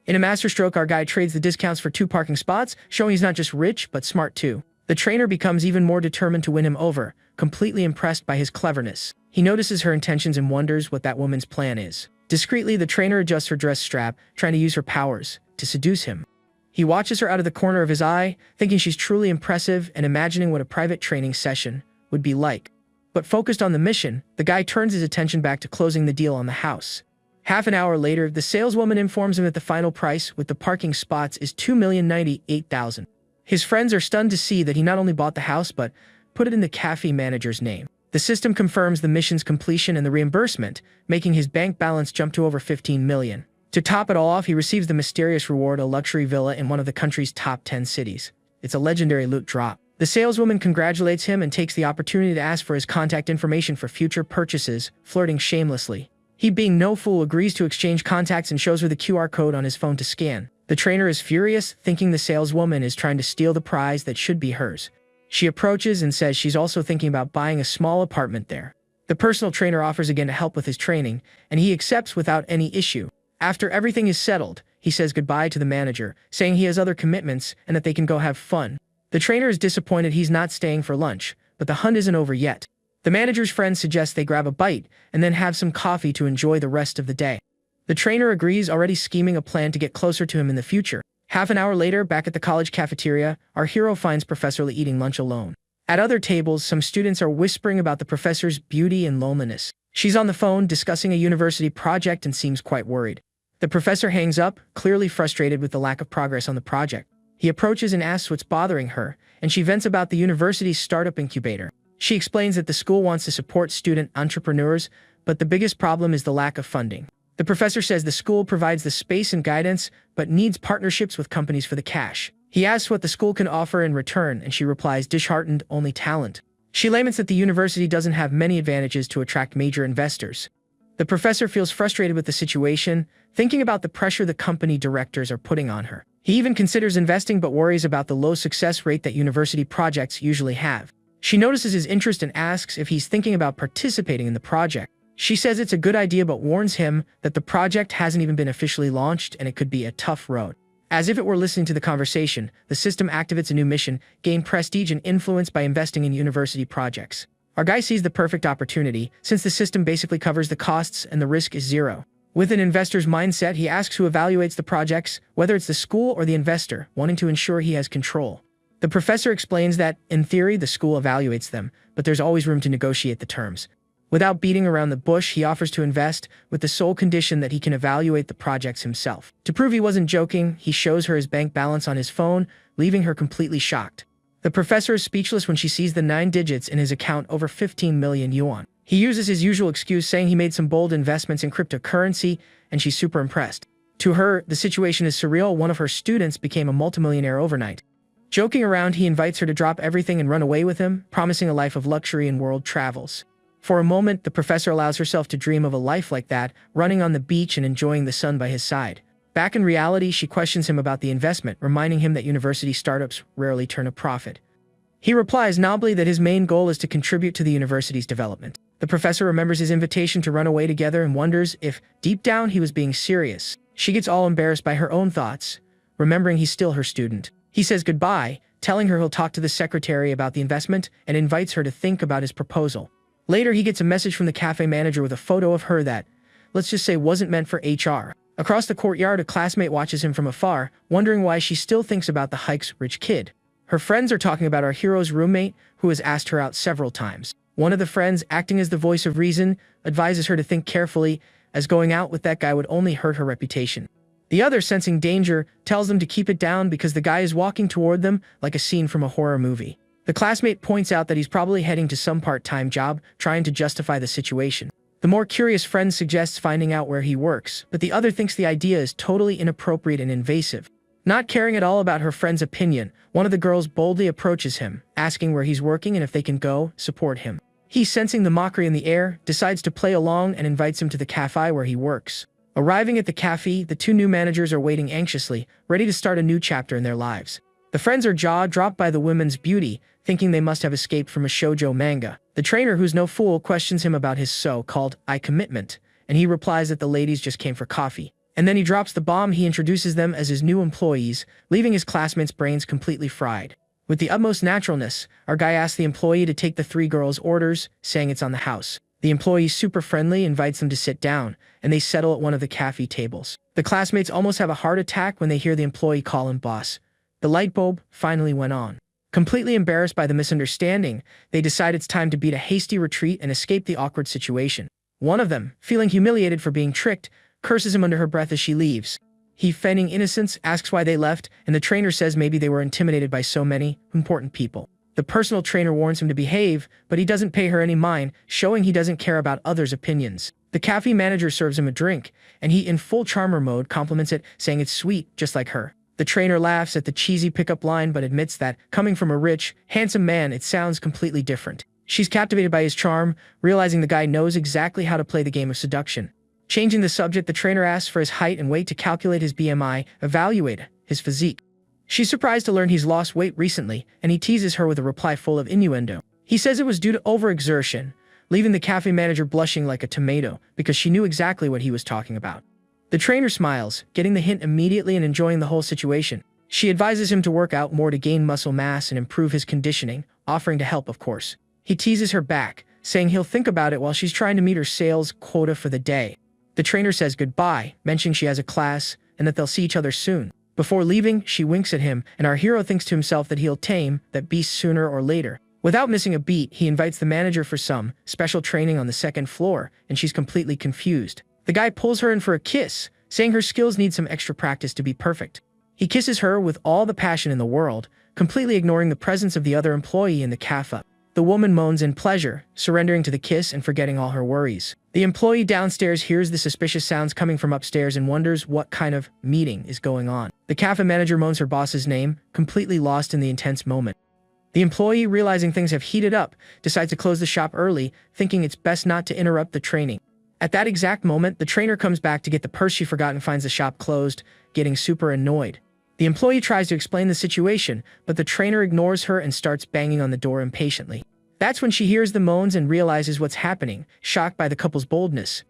In a masterstroke, our guy trades the discounts for 2 parking spots, showing he's not just rich, but smart too. The trainer becomes even more determined to win him over, completely impressed by his cleverness. He notices her intentions and wonders what that woman's plan is. Discreetly, the trainer adjusts her dress strap, trying to use her powers to seduce him. He watches her out of the corner of his eye, thinking she's truly impressive and imagining what a private training session would be like. But focused on the mission, the guy turns his attention back to closing the deal on the house. Half an hour later, the saleswoman informs him that the final price with the parking spots is 2,098,000. His friends are stunned to see that he not only bought the house but put it in the cafe manager's name. The system confirms the mission's completion and the reimbursement, making his bank balance jump to over 15 million. To top it all off, he receives the mysterious reward, a luxury villa in one of the country's top 10 cities. It's a legendary loot drop. The saleswoman congratulates him and takes the opportunity to ask for his contact information for future purchases, flirting shamelessly. He, being no fool, agrees to exchange contacts and shows her the QR code on his phone to scan. The trainer is furious, thinking the saleswoman is trying to steal the prize that should be hers. She approaches and says she's also thinking about buying a small apartment there. The personal trainer offers again to help with his training, and he accepts without any issue. After everything is settled, he says goodbye to the manager, saying he has other commitments and that they can go have fun. The trainer is disappointed he's not staying for lunch, but the hunt isn't over yet. The manager's friend suggests they grab a bite and then have some coffee to enjoy the rest of the day. The trainer agrees, already scheming a plan to get closer to him in the future. Half an hour later, back at the college cafeteria, our hero finds Professor Lee eating lunch alone. At other tables, some students are whispering about the professor's beauty and loneliness. She's on the phone discussing a university project and seems quite worried. The professor hangs up, clearly frustrated with the lack of progress on the project. He approaches and asks what's bothering her, and she vents about the university's startup incubator. She explains that the school wants to support student entrepreneurs, but the biggest problem is the lack of funding. The professor says the school provides the space and guidance, but needs partnerships with companies for the cash. He asks what the school can offer in return, and she replies, disheartened, only talent. She laments that the university doesn't have many advantages to attract major investors. The professor feels frustrated with the situation, thinking about the pressure the company directors are putting on her. He even considers investing but worries about the low success rate that university projects usually have. She notices his interest and asks if he's thinking about participating in the project. She says it's a good idea but warns him that the project hasn't even been officially launched and it could be a tough road. As if it were listening to the conversation, the system activates a new mission, gain prestige and influence by investing in university projects. Our guy sees the perfect opportunity, since the system basically covers the costs and the risk is zero. With an investor's mindset, he asks who evaluates the projects, whether it's the school or the investor, wanting to ensure he has control. The professor explains that, in theory, the school evaluates them, but there's always room to negotiate the terms. Without beating around the bush, he offers to invest, with the sole condition that he can evaluate the projects himself. To prove he wasn't joking, he shows her his bank balance on his phone, leaving her completely shocked. The professor is speechless when she sees the 9 digits in his account, over 15 million yuan. He uses his usual excuse, saying he made some bold investments in cryptocurrency, and she's super impressed. To her, the situation is surreal. One of her students became a multimillionaire overnight. Joking around, he invites her to drop everything and run away with him, promising a life of luxury and world travels. For a moment, the professor allows herself to dream of a life like that, running on the beach and enjoying the sun by his side. Back in reality, she questions him about the investment, reminding him that university startups rarely turn a profit. He replies nobly that his main goal is to contribute to the university's development. The professor remembers his invitation to run away together and wonders if, deep down, he was being serious. She gets all embarrassed by her own thoughts, remembering he's still her student. He says goodbye, telling her he'll talk to the secretary about the investment and invites her to think about his proposal. Later, he gets a message from the cafe manager with a photo of her that, let's just say, wasn't meant for HR. Across the courtyard, a classmate watches him from afar, wondering why she still thinks about the hike's rich kid. Her friends are talking about our hero's roommate, who has asked her out several times. One of the friends, acting as the voice of reason, advises her to think carefully, as going out with that guy would only hurt her reputation. The other, sensing danger, tells them to keep it down because the guy is walking toward them like a scene from a horror movie. The classmate points out that he's probably heading to some part-time job, trying to justify the situation. The more curious friend suggests finding out where he works, but the other thinks the idea is totally inappropriate and invasive. Not caring at all about her friend's opinion, one of the girls boldly approaches him, asking where he's working and if they can go support him. He, sensing the mockery in the air, decides to play along and invites him to the cafe where he works. Arriving at the cafe, the 2 new managers are waiting anxiously, ready to start a new chapter in their lives. The friends are jaw-dropped by the women's beauty, thinking they must have escaped from a shoujo manga. The trainer, who's no fool, questions him about his so-called commitment, and he replies that the ladies just came for coffee. And then he drops the bomb. He introduces them as his new employees, leaving his classmates' brains completely fried. With the utmost naturalness, our guy asks the employee to take the 3 girls' orders, saying it's on the house. The employee, super friendly, invites them to sit down, and they settle at one of the cafe tables. The classmates almost have a heart attack when they hear the employee call him boss. The light bulb finally went on. Completely embarrassed by the misunderstanding, they decide it's time to beat a hasty retreat and escape the awkward situation. One of them, feeling humiliated for being tricked, curses him under her breath as she leaves. He, feigning innocence, asks why they left, and the trainer says maybe they were intimidated by so many important people. The personal trainer warns him to behave, but he doesn't pay her any mind, showing he doesn't care about others' opinions. The cafe manager serves him a drink, and he, in full charmer mode, compliments it, saying it's sweet, just like her. The trainer laughs at the cheesy pickup line but admits that, coming from a rich, handsome man, it sounds completely different. She's captivated by his charm, realizing the guy knows exactly how to play the game of seduction. Changing the subject, the trainer asks for his height and weight to calculate his BMI, evaluate his physique. She's surprised to learn he's lost weight recently, and he teases her with a reply full of innuendo. He says it was due to overexertion, leaving the cafe manager blushing like a tomato because she knew exactly what he was talking about. The trainer smiles, getting the hint immediately and enjoying the whole situation. She advises him to work out more to gain muscle mass and improve his conditioning, offering to help, of course. He teases her back, saying he'll think about it while she's trying to meet her sales quota for the day. The trainer says goodbye, mentioning she has a class and that they'll see each other soon. Before leaving, she winks at him, and our hero thinks to himself that he'll tame that beast sooner or later. Without missing a beat, he invites the manager for some special training on the second floor, and she's completely confused. The guy pulls her in for a kiss, saying her skills need some extra practice to be perfect. He kisses her with all the passion in the world, completely ignoring the presence of the other employee in the cafe. The woman moans in pleasure, surrendering to the kiss and forgetting all her worries. The employee downstairs hears the suspicious sounds coming from upstairs and wonders what kind of meeting is going on. The cafe manager moans her boss's name, completely lost in the intense moment. The employee, realizing things have heated up, decides to close the shop early, thinking it's best not to interrupt the training. At that exact moment, the trainer comes back to get the purse she forgot and finds the shop closed, getting super annoyed. The employee tries to explain the situation, but the trainer ignores her and starts banging on the door impatiently. That's when she hears the moans and realizes what's happening, shocked by the couple's boldness.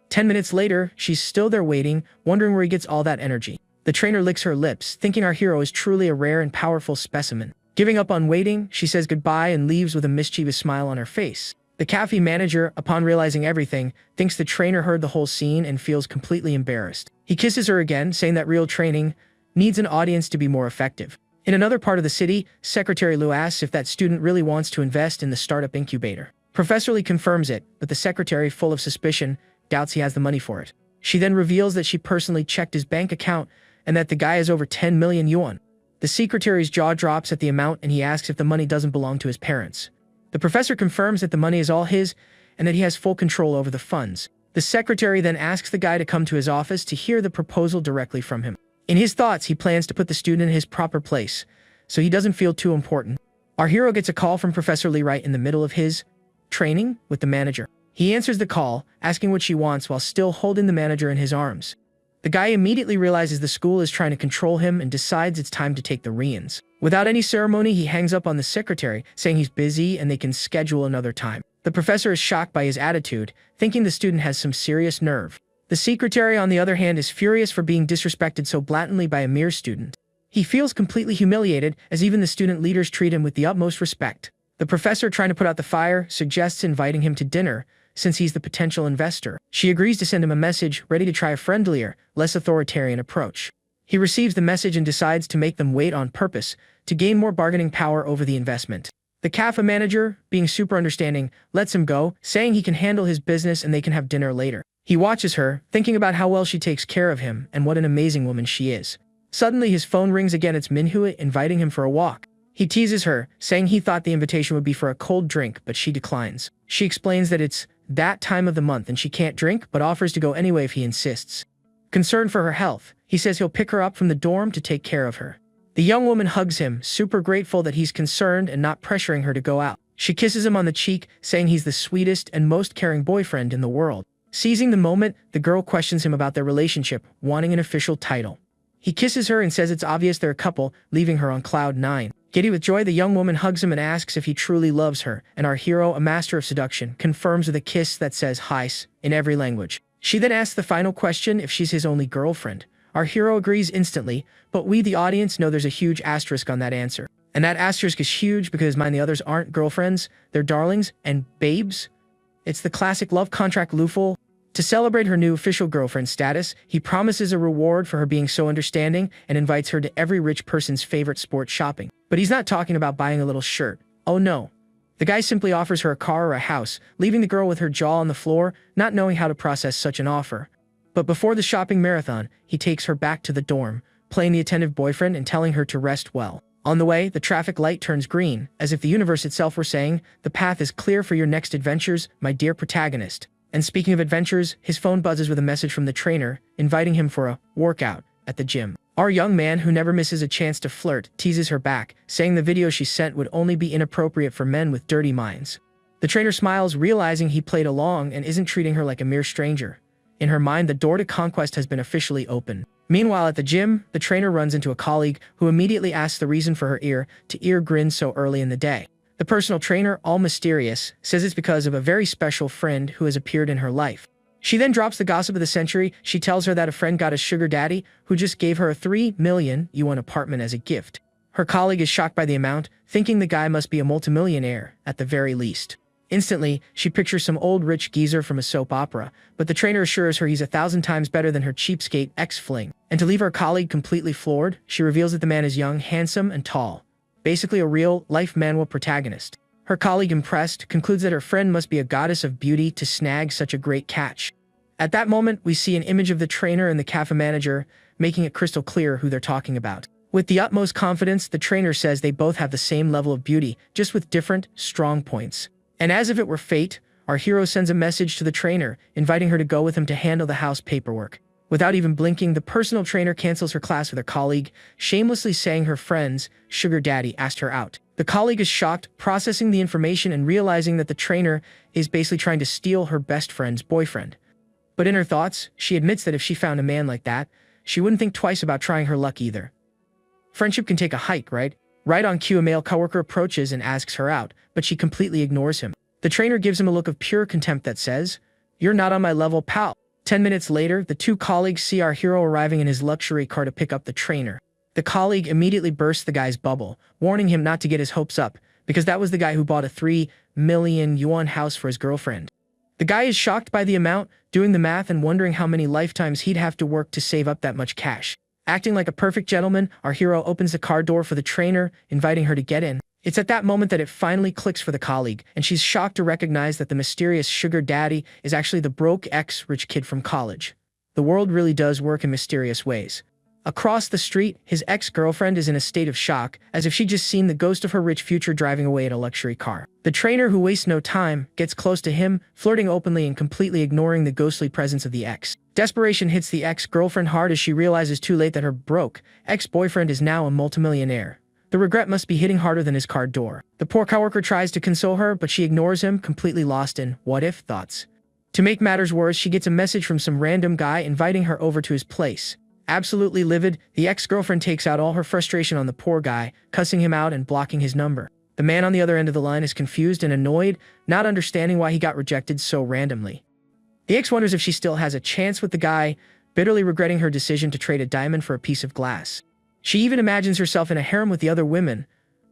10 minutes later, she's still there waiting, wondering where he gets all that energy. The trainer licks her lips, thinking our hero is truly a rare and powerful specimen. Giving up on waiting, she says goodbye and leaves with a mischievous smile on her face. The cafe manager, upon realizing everything, thinks the trainer heard the whole scene and feels completely embarrassed. He kisses her again, saying that real training needs an audience to be more effective. In another part of the city, Secretary Liu asks if that student really wants to invest in the startup incubator. Professor Lee confirms it, but the secretary, full of suspicion, doubts he has the money for it. She then reveals that she personally checked his bank account and that the guy has over 10 million yuan. The secretary's jaw drops at the amount and he asks if the money doesn't belong to his parents. The professor confirms that the money is all his and that he has full control over the funds. The secretary then asks the guy to come to his office to hear the proposal directly from him. In his thoughts, he plans to put the student in his proper place, so he doesn't feel too important. Our hero gets a call from Professor Lee right in the middle of his training with the manager. He answers the call, asking what she wants while still holding the manager in his arms. The guy immediately realizes the school is trying to control him and decides it's time to take the reins. Without any ceremony, he hangs up on the secretary, saying he's busy and they can schedule another time. The professor is shocked by his attitude, thinking the student has some serious nerve. The secretary, on the other hand, is furious for being disrespected so blatantly by a mere student. He feels completely humiliated, as even the student leaders treat him with the utmost respect. The professor, trying to put out the fire, suggests inviting him to dinner, since he's the potential investor. She agrees to send him a message, ready to try a friendlier, less authoritarian approach. He receives the message and decides to make them wait on purpose, to gain more bargaining power over the investment. The cafe manager, being super understanding, lets him go, saying he can handle his business and they can have dinner later. He watches her, thinking about how well she takes care of him and what an amazing woman she is. Suddenly, his phone rings again. It's Manhwa inviting him for a walk. He teases her, saying he thought the invitation would be for a cold drink, but she declines. She explains that it's that time of the month and she can't drink, but offers to go anyway if he insists. Concerned for her health, he says he'll pick her up from the dorm to take care of her. The young woman hugs him, super grateful that he's concerned and not pressuring her to go out. She kisses him on the cheek, saying he's the sweetest and most caring boyfriend in the world. Seizing the moment, the girl questions him about their relationship, wanting an official title. He kisses her and says it's obvious they're a couple, leaving her on cloud 9. Giddy with joy, the young woman hugs him and asks if he truly loves her, and our hero, a master of seduction, confirms with a kiss that says "Heis" in every language. She then asks the final question if she's his only girlfriend. Our hero agrees instantly, but we, the audience, know there's a huge asterisk on that answer. And that asterisk is huge because mine, the others aren't girlfriends, they're darlings and babes. It's the classic love contract loophole. To celebrate her new official girlfriend status, he promises a reward for her being so understanding and invites her to every rich person's favorite sport shopping. But he's not talking about buying a little shirt. Oh no. The guy simply offers her a car or a house, leaving the girl with her jaw on the floor, not knowing how to process such an offer. But before the shopping marathon, he takes her back to the dorm, playing the attentive boyfriend and telling her to rest well. On the way, the traffic light turns green, as if the universe itself were saying, "The path is clear for your next adventures, my dear protagonist." And speaking of adventures, his phone buzzes with a message from the trainer, inviting him for a workout at the gym. Our young man, who never misses a chance to flirt, teases her back, saying the video she sent would only be inappropriate for men with dirty minds. The trainer smiles, realizing he played along and isn't treating her like a mere stranger. In her mind, the door to conquest has been officially opened. Meanwhile, at the gym, the trainer runs into a colleague who immediately asks the reason for her ear-to-ear grin so early in the day. The personal trainer, all mysterious, says it's because of a very special friend who has appeared in her life. She then drops the gossip of the century. She tells her that a friend got a sugar daddy who just gave her a 3 million yuan apartment as a gift. Her colleague is shocked by the amount, thinking the guy must be a multimillionaire, at the very least. Instantly, she pictures some old rich geezer from a soap opera, but the trainer assures her he's 1,000 times better than her cheapskate ex-fling. And to leave her colleague completely floored, she reveals that the man is young, handsome, and tall. Basically a real-life Manhwa protagonist. Her colleague, impressed, concludes that her friend must be a goddess of beauty to snag such a great catch. At that moment, we see an image of the trainer and the cafe manager, making it crystal clear who they're talking about. With the utmost confidence, the trainer says they both have the same level of beauty, just with different, strong points. And as if it were fate, our hero sends a message to the trainer, inviting her to go with him to handle the house paperwork. Without even blinking, the personal trainer cancels her class with her colleague, shamelessly saying her friend's sugar daddy asked her out. The colleague is shocked, processing the information and realizing that the trainer is basically trying to steal her best friend's boyfriend. But in her thoughts, she admits that if she found a man like that, she wouldn't think twice about trying her luck either. Friendship can take a hike, right? Right on cue, a male coworker approaches and asks her out, but she completely ignores him. The trainer gives him a look of pure contempt that says, "You're not on my level, pal." 10 minutes later, the two colleagues see our hero arriving in his luxury car to pick up the trainer. The colleague immediately bursts the guy's bubble, warning him not to get his hopes up, because that was the guy who bought a 3 million yuan house for his girlfriend. The guy is shocked by the amount, doing the math and wondering how many lifetimes he'd have to work to save up that much cash. Acting like a perfect gentleman, our hero opens the car door for the trainer, inviting her to get in. It's at that moment that it finally clicks for the colleague, and she's shocked to recognize that the mysterious sugar daddy is actually the broke ex-rich kid from college. The world really does work in mysterious ways. Across the street, his ex-girlfriend is in a state of shock, as if she'd just seen the ghost of her rich future driving away in a luxury car. The trainer, who wastes no time, gets close to him, flirting openly and completely ignoring the ghostly presence of the ex. Desperation hits the ex-girlfriend hard as she realizes too late that her broke ex-boyfriend is now a multimillionaire. The regret must be hitting harder than his car door. The poor coworker tries to console her, but she ignores him, completely lost in what-if thoughts. To make matters worse, she gets a message from some random guy inviting her over to his place. Absolutely livid, the ex-girlfriend takes out all her frustration on the poor guy, cussing him out and blocking his number. The man on the other end of the line is confused and annoyed, not understanding why he got rejected so randomly. The ex wonders if she still has a chance with the guy, bitterly regretting her decision to trade a diamond for a piece of glass. She even imagines herself in a harem with the other women,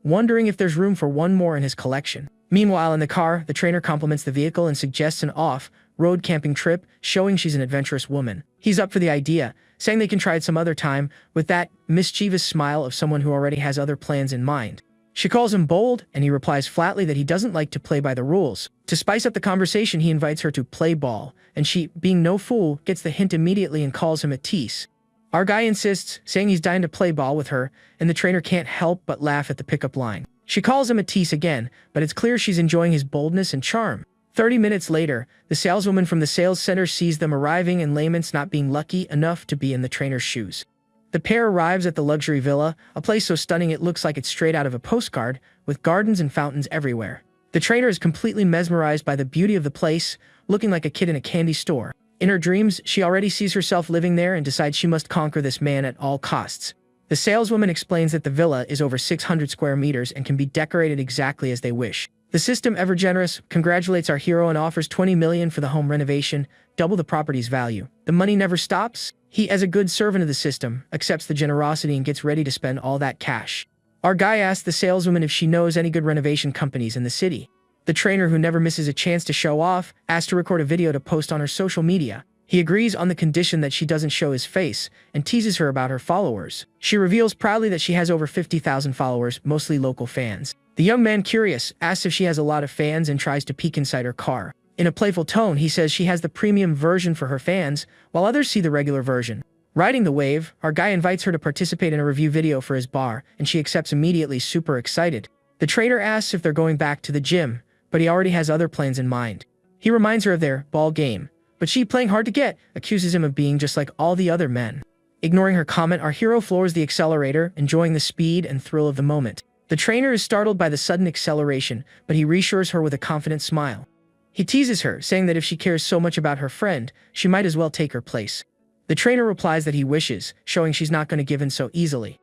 wondering if there's room for one more in his collection. Meanwhile, in the car, the trainer compliments the vehicle and suggests an off-road camping trip, showing she's an adventurous woman. He's up for the idea, saying they can try it some other time, with that mischievous smile of someone who already has other plans in mind. She calls him bold, and he replies flatly that he doesn't like to play by the rules. To spice up the conversation, he invites her to play ball, and she, being no fool, gets the hint immediately and calls him a tease. Our guy insists, saying he's dying to play ball with her, and the trainer can't help but laugh at the pickup line. She calls him a tease again, but it's clear she's enjoying his boldness and charm. 30 minutes later, the saleswoman from the sales center sees them arriving and laments not being lucky enough to be in the trainer's shoes. The pair arrives at the luxury villa, a place so stunning it looks like it's straight out of a postcard, with gardens and fountains everywhere. The trainer is completely mesmerized by the beauty of the place, looking like a kid in a candy store. In her dreams, she already sees herself living there and decides she must conquer this man at all costs. The saleswoman explains that the villa is over 600 square meters and can be decorated exactly as they wish. The system, ever generous, congratulates our hero and offers 20 million for the home renovation, double the property's value. The money never stops. He, as a good servant of the system, accepts the generosity and gets ready to spend all that cash. Our guy asks the saleswoman if she knows any good renovation companies in the city. The trainer, who never misses a chance to show off, asks to record a video to post on her social media. He agrees on the condition that she doesn't show his face, and teases her about her followers. She reveals proudly that she has over 50,000 followers, mostly local fans. The young man, curious, asks if she has a lot of fans and tries to peek inside her car. In a playful tone, he says she has the premium version for her fans, while others see the regular version. Riding the wave, our guy invites her to participate in a review video for his bar, and she accepts immediately, super excited. The trainer asks if they're going back to the gym, but he already has other plans in mind. He reminds her of their ball game, but she, playing hard to get, accuses him of being just like all the other men. Ignoring her comment, our hero floors the accelerator, enjoying the speed and thrill of the moment. The trainer is startled by the sudden acceleration, but he reassures her with a confident smile. He teases her, saying that if she cares so much about her friend, she might as well take her place. The trainer replies that he wishes, showing she's not going to give in so easily.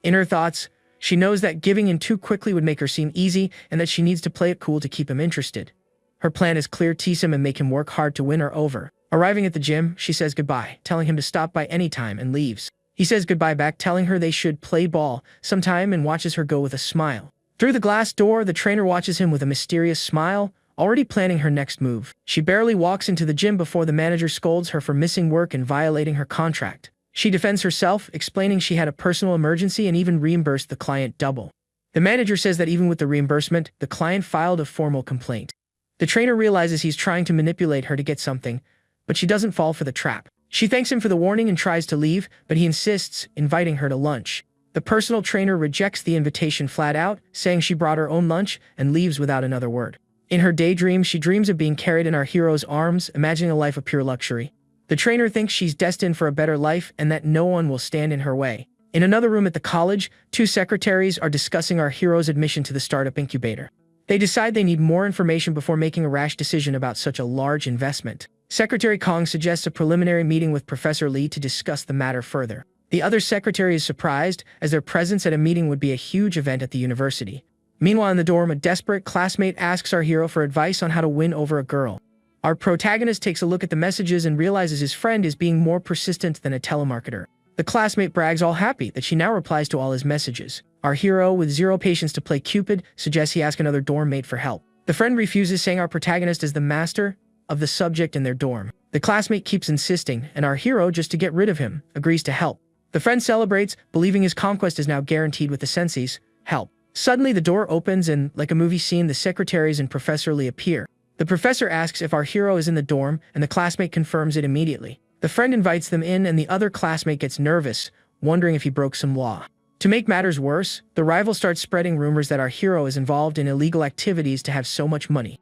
In her thoughts, she knows that giving in too quickly would make her seem easy and that she needs to play it cool to keep him interested. Her plan is clear: tease him and make him work hard to win her over. Arriving at the gym, she says goodbye, telling him to stop by any time, and leaves. He says goodbye back, telling her they should play ball sometime, and watches her go with a smile. Through the glass door, the trainer watches him with a mysterious smile, already planning her next move. She barely walks into the gym before the manager scolds her for missing work and violating her contract. She defends herself, explaining she had a personal emergency and even reimbursed the client double. The manager says that even with the reimbursement, the client filed a formal complaint. The trainer realizes he's trying to manipulate her to get something, but she doesn't fall for the trap. She thanks him for the warning and tries to leave, but he insists, inviting her to lunch. The personal trainer rejects the invitation flat out, saying she brought her own lunch and leaves without another word. In her daydream, she dreams of being carried in our hero's arms, imagining a life of pure luxury. The trainer thinks she's destined for a better life and that no one will stand in her way. In another room at the college, two secretaries are discussing our hero's admission to the startup incubator. They decide they need more information before making a rash decision about such a large investment. Secretary Kong suggests a preliminary meeting with Professor Lee to discuss the matter further. The other secretary is surprised, as their presence at a meeting would be a huge event at the university. Meanwhile, in the dorm, a desperate classmate asks our hero for advice on how to win over a girl. Our protagonist takes a look at the messages and realizes his friend is being more persistent than a telemarketer. The classmate brags all happy that she now replies to all his messages. Our hero, with zero patience to play Cupid, suggests he ask another dorm mate for help. The friend refuses, saying our protagonist is the master of the subject in their dorm. The classmate keeps insisting, and our hero, just to get rid of him, agrees to help. The friend celebrates, believing his conquest is now guaranteed with the sensei's help. Suddenly, the door opens and, like a movie scene, the secretaries and Professor Lee appear. The professor asks if our hero is in the dorm, and the classmate confirms it immediately. The friend invites them in, and the other classmate gets nervous, wondering if he broke some law. To make matters worse, the rival starts spreading rumors that our hero is involved in illegal activities to have so much money.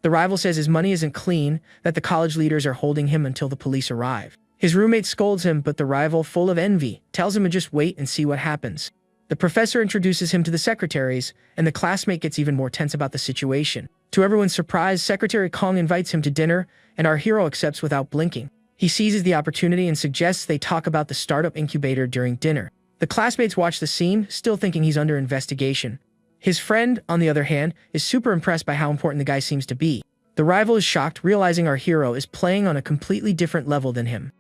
The rival says his money isn't clean, that the college leaders are holding him until the police arrive. His roommate scolds him, but the rival, full of envy, tells him to just wait and see what happens. The professor introduces him to the secretaries, and the classmate gets even more tense about the situation. To everyone's surprise, Secretary Kong invites him to dinner, and our hero accepts without blinking. He seizes the opportunity and suggests they talk about the startup incubator during dinner. The classmates watch the scene, still thinking he's under investigation. His friend, on the other hand, is super impressed by how important the guy seems to be. The rival is shocked, realizing our hero is playing on a completely different level than him.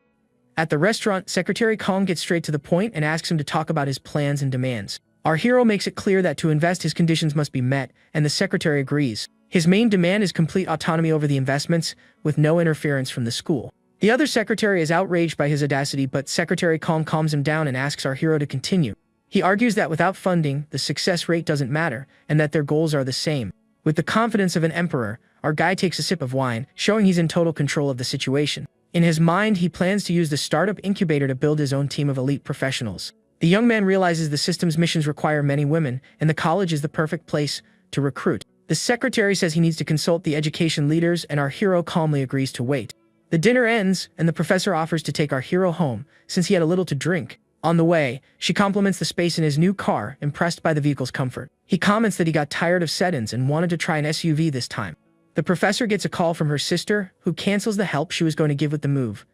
At the restaurant, Secretary Kong gets straight to the point and asks him to talk about his plans and demands. Our hero makes it clear that to invest, his conditions must be met, and the secretary agrees. His main demand is complete autonomy over the investments, with no interference from the school. The other secretary is outraged by his audacity, but Secretary Kong calms him down and asks our hero to continue. He argues that without funding, the success rate doesn't matter, and that their goals are the same. With the confidence of an emperor, our guy takes a sip of wine, showing he's in total control of the situation. In his mind, he plans to use the startup incubator to build his own team of elite professionals. The young man realizes the system's missions require many women, and the college is the perfect place to recruit. The secretary says he needs to consult the education leaders, and our hero calmly agrees to wait. The dinner ends, and the professor offers to take our hero home, since he had a little to drink. On the way, she compliments the space in his new car, impressed by the vehicle's comfort. He comments that he got tired of sedans and wanted to try an SUV this time. The professor gets a call from her sister, who cancels the help she was going to give with the move.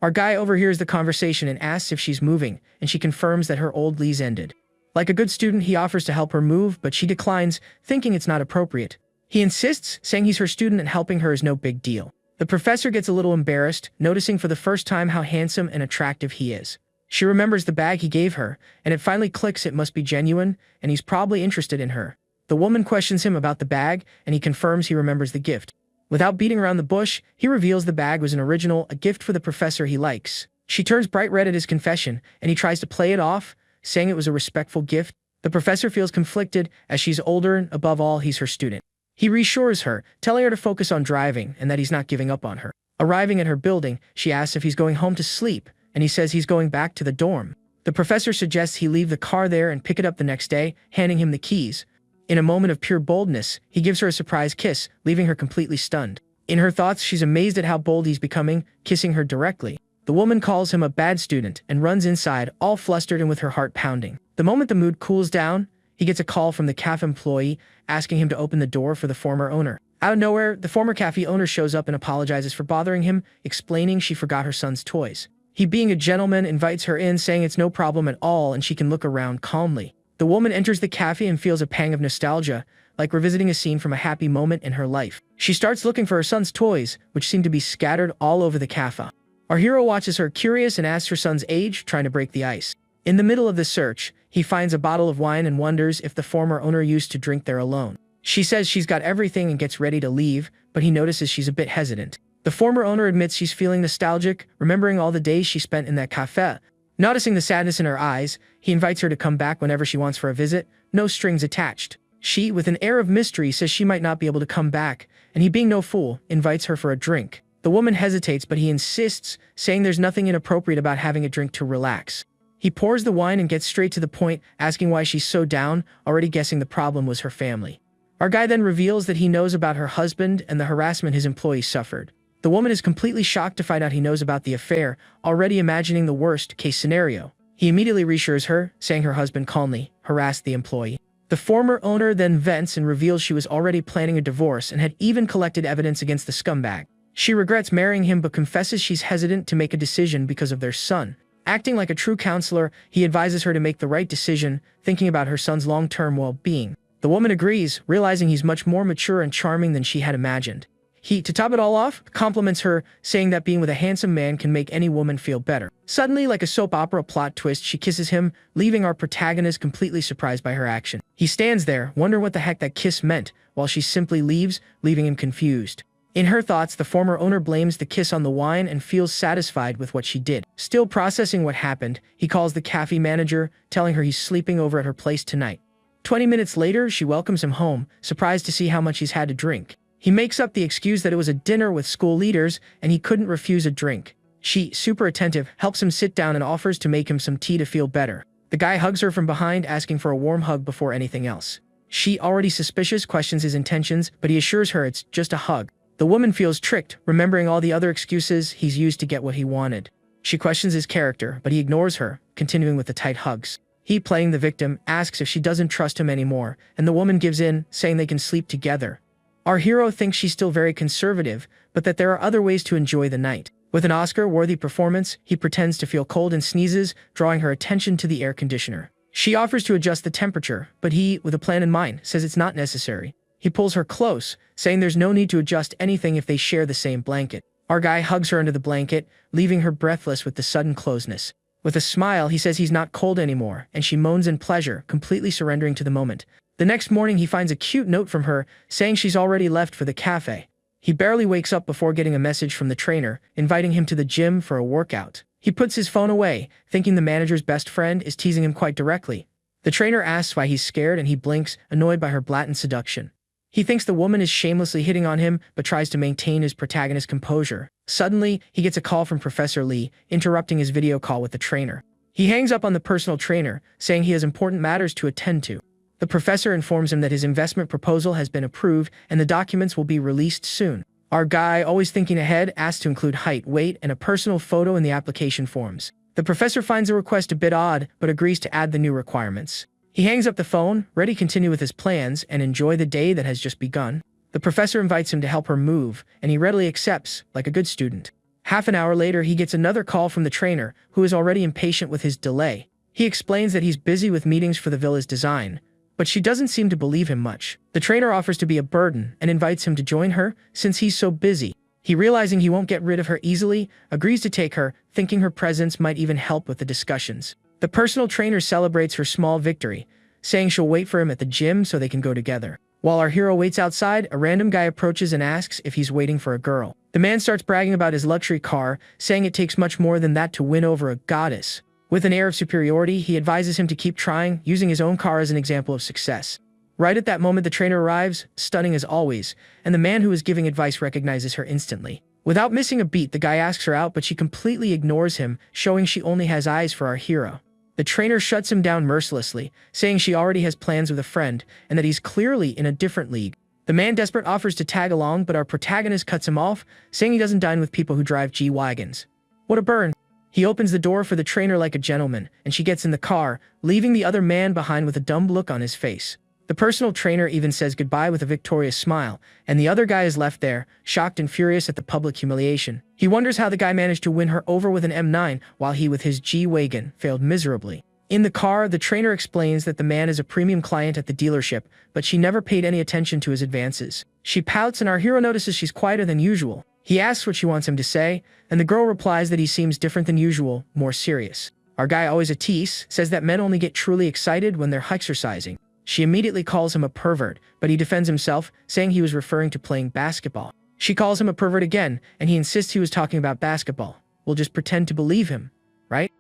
Our guy overhears the conversation and asks if she's moving, and she confirms that her old lease ended. Like a good student, he offers to help her move, but she declines, thinking it's not appropriate. He insists, saying he's her student and helping her is no big deal. The professor gets a little embarrassed, noticing for the first time how handsome and attractive he is. She remembers the bag he gave her, and it finally clicks it must be genuine, and he's probably interested in her. The woman questions him about the bag, and he confirms he remembers the gift. Without beating around the bush, he reveals the bag was an original, a gift for the professor he likes. She turns bright red at his confession, and he tries to play it off, saying it was a respectful gift. The professor feels conflicted, as she's older and, above all, he's her student. He reassures her, telling her to focus on driving and that he's not giving up on her. Arriving at her building, she asks if he's going home to sleep, and he says he's going back to the dorm. The professor suggests he leave the car there and pick it up the next day, handing him the keys. In a moment of pure boldness, he gives her a surprise kiss, leaving her completely stunned. In her thoughts, she's amazed at how bold he's becoming, kissing her directly. The woman calls him a bad student and runs inside, all flustered and with her heart pounding. The moment the mood cools down, he gets a call from the cafe employee, asking him to open the door for the former owner. Out of nowhere, the former cafe owner shows up and apologizes for bothering him, explaining she forgot her son's toys. He, being a gentleman, invites her in, saying it's no problem at all and she can look around calmly. The woman enters the cafe and feels a pang of nostalgia, like revisiting a scene from a happy moment in her life. She starts looking for her son's toys, which seem to be scattered all over the cafe. Our hero watches her, curious, and asks her son's age, trying to break the ice. In the middle of the search, he finds a bottle of wine and wonders if the former owner used to drink there alone. She says she's got everything and gets ready to leave, but he notices she's a bit hesitant. The former owner admits she's feeling nostalgic, remembering all the days she spent in that cafe. Noticing the sadness in her eyes, he invites her to come back whenever she wants for a visit, no strings attached. She, with an air of mystery, says she might not be able to come back, and he, being no fool, invites her for a drink. The woman hesitates, but he insists, saying there's nothing inappropriate about having a drink to relax. He pours the wine and gets straight to the point, asking why she's so down, already guessing the problem was her family. Our guy then reveals that he knows about her husband and the harassment his employees suffered. The woman is completely shocked to find out he knows about the affair, already imagining the worst-case scenario. He immediately reassures her, saying her husband calmly harassed the employee. The former owner then vents and reveals she was already planning a divorce and had even collected evidence against the scumbag. She regrets marrying him but confesses she's hesitant to make a decision because of their son. Acting like a true counselor, he advises her to make the right decision, thinking about her son's long-term well-being. The woman agrees, realizing he's much more mature and charming than she had imagined. He, to top it all off, compliments her, saying that being with a handsome man can make any woman feel better. Suddenly, like a soap opera plot twist, she kisses him, leaving our protagonist completely surprised by her action. He stands there, wondering what the heck that kiss meant, while she simply leaves, leaving him confused. In her thoughts, the former owner blames the kiss on the wine and feels satisfied with what she did. Still processing what happened, he calls the cafe manager, telling her he's sleeping over at her place tonight. 20 minutes later, she welcomes him home, surprised to see how much he's had to drink. He makes up the excuse that it was a dinner with school leaders and he couldn't refuse a drink. She, super attentive, helps him sit down and offers to make him some tea to feel better. The guy hugs her from behind, asking for a warm hug before anything else. She, already suspicious, questions his intentions, but he assures her it's just a hug. The woman feels tricked, remembering all the other excuses he's used to get what he wanted. She questions his character, but he ignores her, continuing with the tight hugs. He, playing the victim, asks if she doesn't trust him anymore, and the woman gives in, saying they can sleep together. Our hero thinks she's still very conservative, but that there are other ways to enjoy the night. With an Oscar-worthy performance, he pretends to feel cold and sneezes, drawing her attention to the air conditioner. She offers to adjust the temperature, but he, with a plan in mind, says it's not necessary. He pulls her close, saying there's no need to adjust anything if they share the same blanket. Our guy hugs her under the blanket, leaving her breathless with the sudden closeness. With a smile, he says he's not cold anymore, and she moans in pleasure, completely surrendering to the moment. The next morning, he finds a cute note from her, saying she's already left for the cafe. He barely wakes up before getting a message from the trainer, inviting him to the gym for a workout. He puts his phone away, thinking the manager's best friend is teasing him quite directly. The trainer asks why he's scared and he blinks, annoyed by her blatant seduction. He thinks the woman is shamelessly hitting on him, but tries to maintain his protagonist's composure. Suddenly, he gets a call from Professor Lee, interrupting his video call with the trainer. He hangs up on the personal trainer, saying he has important matters to attend to. The professor informs him that his investment proposal has been approved and the documents will be released soon. Our guy, always thinking ahead, asks to include height, weight, and a personal photo in the application forms. The professor finds the request a bit odd, but agrees to add the new requirements. He hangs up the phone, ready to continue with his plans and enjoy the day that has just begun. The professor invites him to help her move, and he readily accepts, like a good student. Half an hour later, he gets another call from the trainer, who is already impatient with his delay. He explains that he's busy with meetings for the villa's design, but she doesn't seem to believe him much. The trainer offers to be a burden and invites him to join her, since he's so busy. He, realizing he won't get rid of her easily, agrees to take her, thinking her presence might even help with the discussions. The personal trainer celebrates her small victory, saying she'll wait for him at the gym so they can go together. While our hero waits outside, a random guy approaches and asks if he's waiting for a girl. The man starts bragging about his luxury car, saying it takes much more than that to win over a goddess. With an air of superiority, he advises him to keep trying, using his own car as an example of success. Right at that moment, the trainer arrives, stunning as always, and the man who is giving advice recognizes her instantly. Without missing a beat, the guy asks her out, but she completely ignores him, showing she only has eyes for our hero. The trainer shuts him down mercilessly, saying she already has plans with a friend, and that he's clearly in a different league. The man, desperate, offers to tag along, but our protagonist cuts him off, saying he doesn't dine with people who drive G-Wagons. What a burn! He opens the door for the trainer like a gentleman, and she gets in the car, leaving the other man behind with a dumb look on his face. The personal trainer even says goodbye with a victorious smile, and the other guy is left there, shocked and furious at the public humiliation. He wonders how the guy managed to win her over with an M9, while he, with his G-Wagon, failed miserably. In the car, the trainer explains that the man is a premium client at the dealership, but she never paid any attention to his advances. She pouts, and our hero notices she's quieter than usual. He asks what she wants him to say, and the girl replies that he seems different than usual, more serious. Our guy, always a tease, says that men only get truly excited when they're exercising. She immediately calls him a pervert, but he defends himself, saying he was referring to playing basketball. She calls him a pervert again, and he insists he was talking about basketball. We'll just pretend to believe him, right?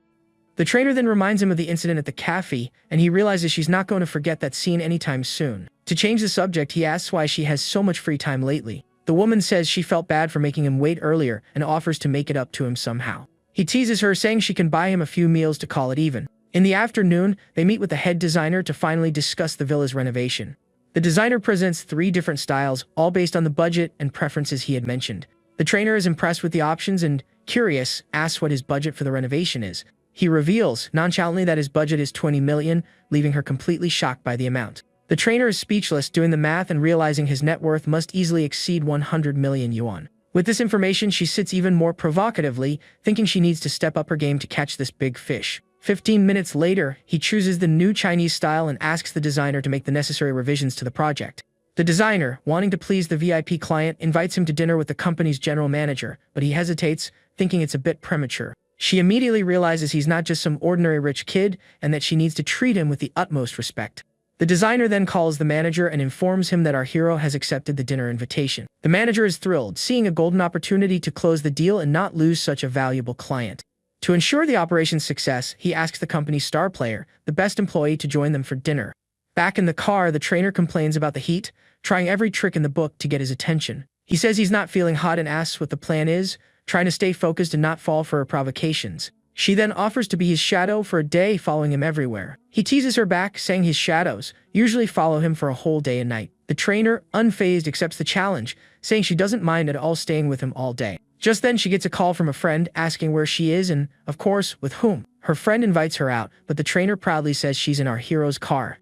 The trainer then reminds him of the incident at the cafe, and he realizes she's not going to forget that scene anytime soon. To change the subject, he asks why she has so much free time lately. The woman says she felt bad for making him wait earlier and offers to make it up to him somehow. He teases her, saying she can buy him a few meals to call it even. In the afternoon, they meet with the head designer to finally discuss the villa's renovation. The designer presents 3 different styles, all based on the budget and preferences he had mentioned. The trainer is impressed with the options and, curious, asks what his budget for the renovation is. He reveals, nonchalantly, that his budget is 20 million, leaving her completely shocked by the amount. The trainer is speechless, doing the math and realizing his net worth must easily exceed 100 million yuan. With this information, she sits even more provocatively, thinking she needs to step up her game to catch this big fish. 15 minutes later, he chooses the new Chinese style and asks the designer to make the necessary revisions to the project. The designer, wanting to please the VIP client, invites him to dinner with the company's general manager, but he hesitates, thinking it's a bit premature. She immediately realizes he's not just some ordinary rich kid, and that she needs to treat him with the utmost respect. The designer then calls the manager and informs him that our hero has accepted the dinner invitation. The manager is thrilled, seeing a golden opportunity to close the deal and not lose such a valuable client. To ensure the operation's success, he asks the company's star player, the best employee, to join them for dinner. Back in the car, the trainer complains about the heat, trying every trick in the book to get his attention. He says he's not feeling hot and asks what the plan is, trying to stay focused and not fall for her provocations. She then offers to be his shadow for a day, following him everywhere. He teases her back, saying his shadows usually follow him for a whole day and night. The trainer, unfazed, accepts the challenge, saying she doesn't mind at all staying with him all day. Just then, she gets a call from a friend asking where she is and, of course, with whom. Her friend invites her out, but the trainer proudly says she's in our hero's car.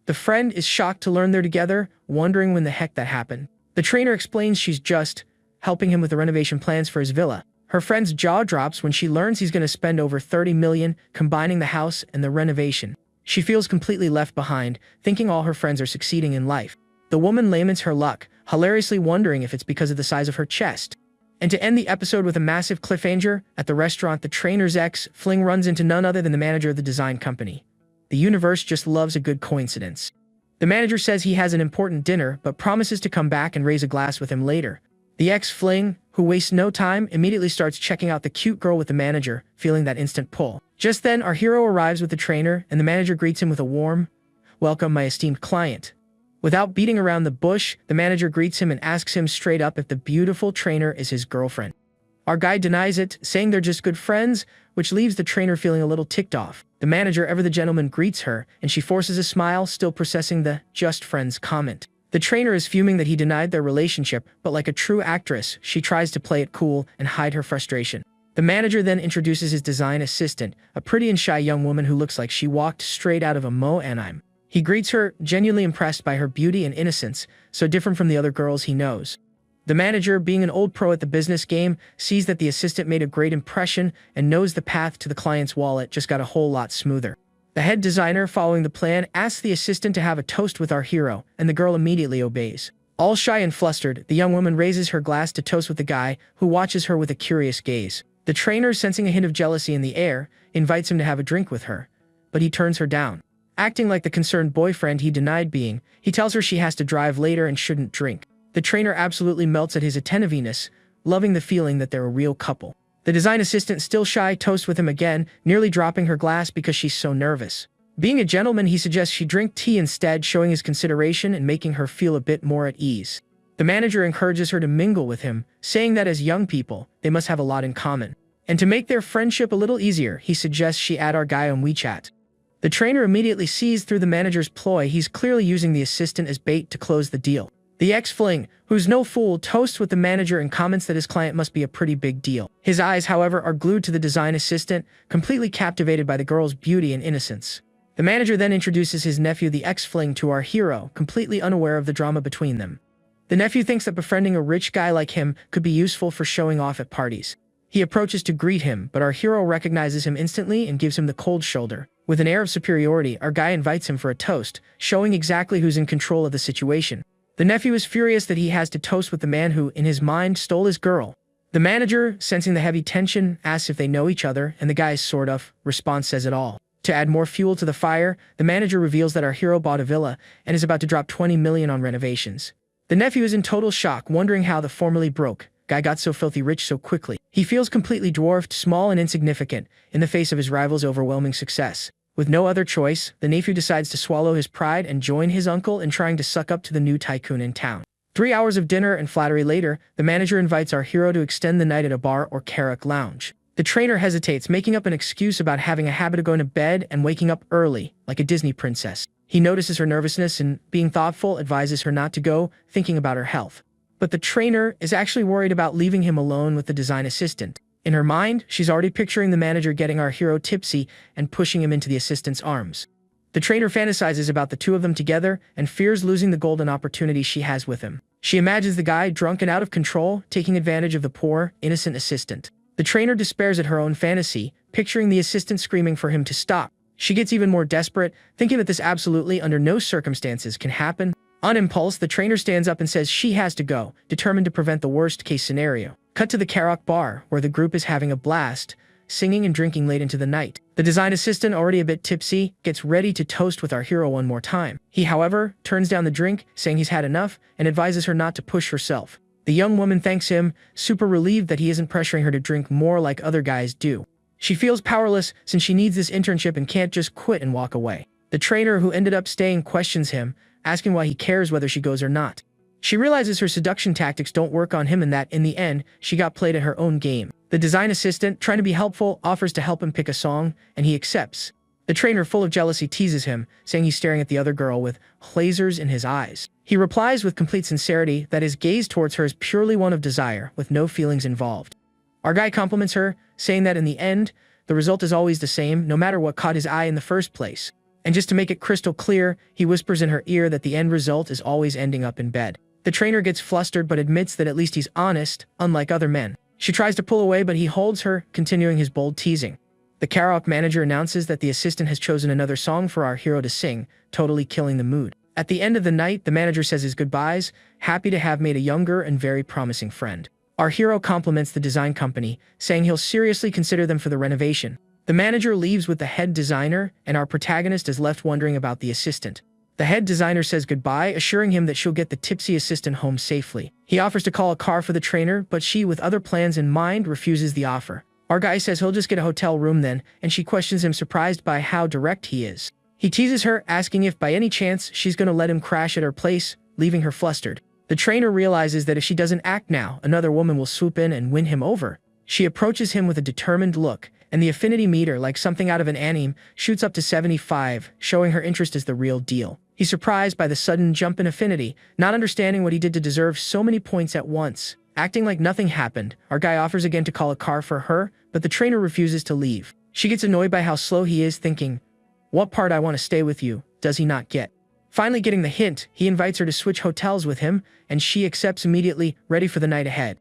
The friend is shocked to learn they're together, wondering when the heck that happened. The trainer explains she's just helping him with the renovation plans for his villa. Her friend's jaw drops when she learns he's going to spend over 30 million combining the house and the renovation. She feels completely left behind, thinking all her friends are succeeding in life. The woman laments her luck, hilariously wondering if it's because of the size of her chest. And to end the episode with a massive cliffhanger, at the restaurant, the trainer's ex-fling runs into none other than the manager of the design company. The universe just loves a good coincidence. The manager says he has an important dinner, but promises to come back and raise a glass with him later. The ex-fling, who wastes no time, immediately starts checking out the cute girl with the manager, feeling that instant pull. Just then, our hero arrives with the trainer, and the manager greets him with a warm, "Welcome, my esteemed client." Without beating around the bush, the manager greets him and asks him straight up if the beautiful trainer is his girlfriend. Our guy denies it, saying they're just good friends, which leaves the trainer feeling a little ticked off. The manager, ever the gentleman, greets her, and she forces a smile, still processing the "just friends" comment. The trainer is fuming that he denied their relationship, but like a true actress, she tries to play it cool and hide her frustration. The manager then introduces his design assistant, a pretty and shy young woman who looks like she walked straight out of a Mo anime. He greets her, genuinely impressed by her beauty and innocence, so different from the other girls he knows. The manager, being an old pro at the business game, sees that the assistant made a great impression and knows the path to the client's wallet just got a whole lot smoother. The head designer, following the plan, asks the assistant to have a toast with our hero, and the girl immediately obeys. All shy and flustered, the young woman raises her glass to toast with the guy, who watches her with a curious gaze. The trainer, sensing a hint of jealousy in the air, invites him to have a drink with her, but he turns her down. Acting like the concerned boyfriend he denied being, he tells her she has to drive later and shouldn't drink. The trainer absolutely melts at his attentiveness, loving the feeling that they're a real couple. The design assistant, still shy, toasts with him again, nearly dropping her glass because she's so nervous. Being a gentleman, he suggests she drink tea instead, showing his consideration and making her feel a bit more at ease. The manager encourages her to mingle with him, saying that as young people, they must have a lot in common. And to make their friendship a little easier, he suggests she add our guy on WeChat. The trainer immediately sees through the manager's ploy. He's clearly using the assistant as bait to close the deal. The ex-fling, who's no fool, toasts with the manager and comments that his client must be a pretty big deal. His eyes, however, are glued to the design assistant, completely captivated by the girl's beauty and innocence. The manager then introduces his nephew, the ex-fling, to our hero, completely unaware of the drama between them. The nephew thinks that befriending a rich guy like him could be useful for showing off at parties. He approaches to greet him, but our hero recognizes him instantly and gives him the cold shoulder. With an air of superiority, our guy invites him for a toast, showing exactly who's in control of the situation. The nephew is furious that he has to toast with the man who, in his mind, stole his girl. The manager, sensing the heavy tension, asks if they know each other, and the guy's sort of response says it all. To add more fuel to the fire, the manager reveals that our hero bought a villa and is about to drop 20 million on renovations. The nephew is in total shock, wondering how the formerly broke guy got so filthy rich so quickly. He feels completely dwarfed, small and insignificant in the face of his rival's overwhelming success. With no other choice, the nephew decides to swallow his pride and join his uncle in trying to suck up to the new tycoon in town. 3 hours of dinner and flattery later, the manager invites our hero to extend the night at a bar or karaoke lounge. The trainer hesitates, making up an excuse about having a habit of going to bed and waking up early, like a Disney princess. He notices her nervousness and, being thoughtful, advises her not to go, thinking about her health. But the trainer is actually worried about leaving him alone with the design assistant. In her mind, she's already picturing the manager getting our hero tipsy and pushing him into the assistant's arms. The trainer fantasizes about the two of them together and fears losing the golden opportunity she has with him. She imagines the guy, drunk and out of control, taking advantage of the poor, innocent assistant. The trainer despairs at her own fantasy, picturing the assistant screaming for him to stop. She gets even more desperate, thinking that this absolutely under no circumstances can happen. On impulse, the trainer stands up and says she has to go, determined to prevent the worst-case scenario. Cut to the karaoke bar, where the group is having a blast, singing and drinking late into the night. The design assistant, already a bit tipsy, gets ready to toast with our hero one more time. He, however, turns down the drink, saying he's had enough, and advises her not to push herself. The young woman thanks him, super relieved that he isn't pressuring her to drink more like other guys do. She feels powerless since she needs this internship and can't just quit and walk away. The trainer, who ended up staying, questions him, asking why he cares whether she goes or not. She realizes her seduction tactics don't work on him and that, in the end, she got played at her own game. The design assistant, trying to be helpful, offers to help him pick a song, and he accepts. The trainer, full of jealousy, teases him, saying he's staring at the other girl with lasers in his eyes. He replies with complete sincerity that his gaze towards her is purely one of desire, with no feelings involved. Our guy compliments her, saying that in the end, the result is always the same, no matter what caught his eye in the first place. And just to make it crystal clear, he whispers in her ear that the end result is always ending up in bed. The trainer gets flustered but admits that at least he's honest, unlike other men. She tries to pull away but he holds her, continuing his bold teasing. The karaoke manager announces that the assistant has chosen another song for our hero to sing, totally killing the mood. At the end of the night, the manager says his goodbyes, happy to have made a younger and very promising friend. Our hero compliments the design company, saying he'll seriously consider them for the renovation. The manager leaves with the head designer, and our protagonist is left wondering about the assistant. The head designer says goodbye, assuring him that she'll get the tipsy assistant home safely. He offers to call a car for the trainer, but she, with other plans in mind, refuses the offer. Our guy says he'll just get a hotel room then, and she questions him, surprised by how direct he is. He teases her, asking if by any chance she's going to let him crash at her place, leaving her flustered. The trainer realizes that if she doesn't act now, another woman will swoop in and win him over. She approaches him with a determined look, and the affinity meter, like something out of an anime, shoots up to 75, showing her interest is the real deal. He's surprised by the sudden jump in affinity, not understanding what he did to deserve so many points at once. Acting like nothing happened, our guy offers again to call a car for her, but the trainer refuses to leave. She gets annoyed by how slow he is, thinking, "What part I want to stay with you, does he not get?" Finally getting the hint, he invites her to switch hotels with him, and she accepts immediately, ready for the night ahead.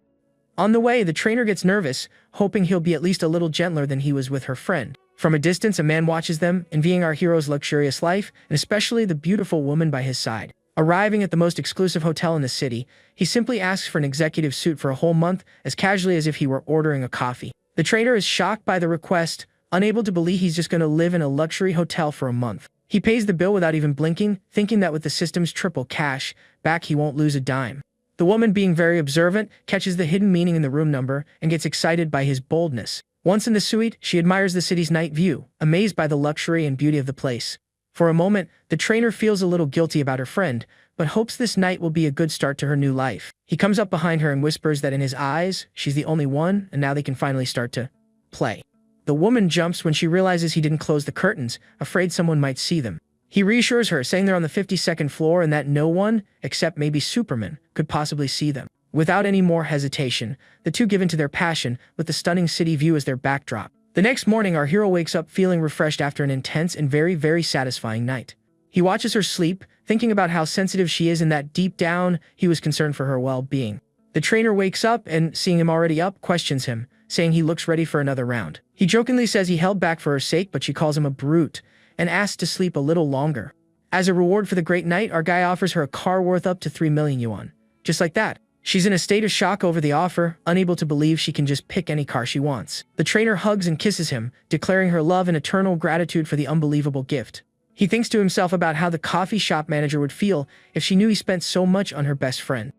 On the way, the trainer gets nervous, hoping he'll be at least a little gentler than he was with her friend. From a distance, a man watches them, envying our hero's luxurious life, and especially the beautiful woman by his side. Arriving at the most exclusive hotel in the city, he simply asks for an executive suite for a whole month, as casually as if he were ordering a coffee. The trainer is shocked by the request, unable to believe he's just going to live in a luxury hotel for a month. He pays the bill without even blinking, thinking that with the system's triple cash back he won't lose a dime. The woman, being very observant, catches the hidden meaning in the room number and gets excited by his boldness. Once in the suite, she admires the city's night view, amazed by the luxury and beauty of the place. For a moment, the trainer feels a little guilty about her friend, but hopes this night will be a good start to her new life. He comes up behind her and whispers that in his eyes, she's the only one, and now they can finally start to play. The woman jumps when she realizes he didn't close the curtains, afraid someone might see them. He reassures her, saying they're on the 52nd floor and that no one, except maybe Superman, could possibly see them. Without any more hesitation, the two give in to their passion, with the stunning city view as their backdrop. The next morning, our hero wakes up feeling refreshed after an intense and very, very satisfying night. He watches her sleep, thinking about how sensitive she is and that deep down, he was concerned for her well-being. The trainer wakes up and, seeing him already up, questions him, saying he looks ready for another round. He jokingly says he held back for her sake, but she calls him a brute and asks to sleep a little longer. As a reward for the great night, our guy offers her a car worth up to 3 million yuan. Just like that, She's in a state of shock over the offer, unable to believe she can just pick any car she wants. The trainer hugs and kisses him, declaring her love and eternal gratitude for the unbelievable gift. He thinks to himself about how the coffee shop manager would feel if she knew he spent so much on her best friend.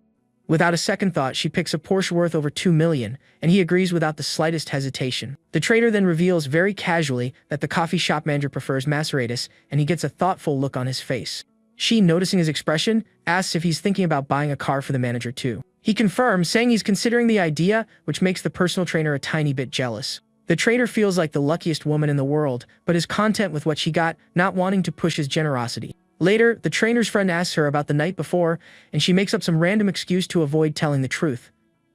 Without a second thought, she picks a Porsche worth over $2 million, and he agrees without the slightest hesitation. The trader then reveals very casually that the coffee shop manager prefers Maseratis, and he gets a thoughtful look on his face. She, noticing his expression, asks if he's thinking about buying a car for the manager too. He confirms, saying he's considering the idea, which makes the personal trainer a tiny bit jealous. The trader feels like the luckiest woman in the world, but is content with what she got, not wanting to push his generosity. Later, the trainer's friend asks her about the night before, and she makes up some random excuse to avoid telling the truth.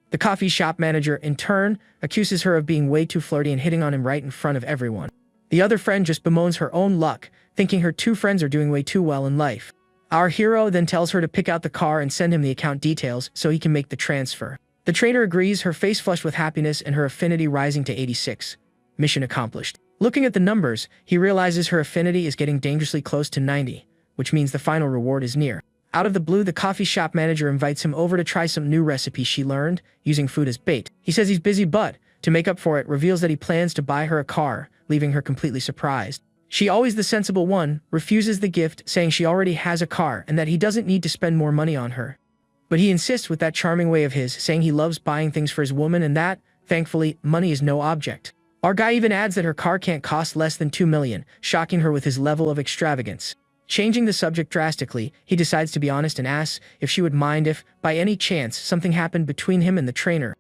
The coffee shop manager, in turn, accuses her of being way too flirty and hitting on him right in front of everyone. The other friend just bemoans her own luck, thinking her two friends are doing way too well in life. Our hero then tells her to pick out the car and send him the account details so he can make the transfer. The trader agrees, her face flushed with happiness and her affinity rising to 86. Mission accomplished. Looking at the numbers, he realizes her affinity is getting dangerously close to 90, which means the final reward is near. Out of the blue, the coffee shop manager invites him over to try some new recipe she learned, using food as bait. He says he's busy, but, to make up for it, reveals that he plans to buy her a car, leaving her completely surprised. She, always the sensible one, refuses the gift, saying she already has a car and that he doesn't need to spend more money on her. But he insists with that charming way of his, saying he loves buying things for his woman and that, thankfully, money is no object. Our guy even adds that her car can't cost less than $2 million, shocking her with his level of extravagance. Changing the subject drastically, he decides to be honest and asks if she would mind if, by any chance, something happened between him and the trainer.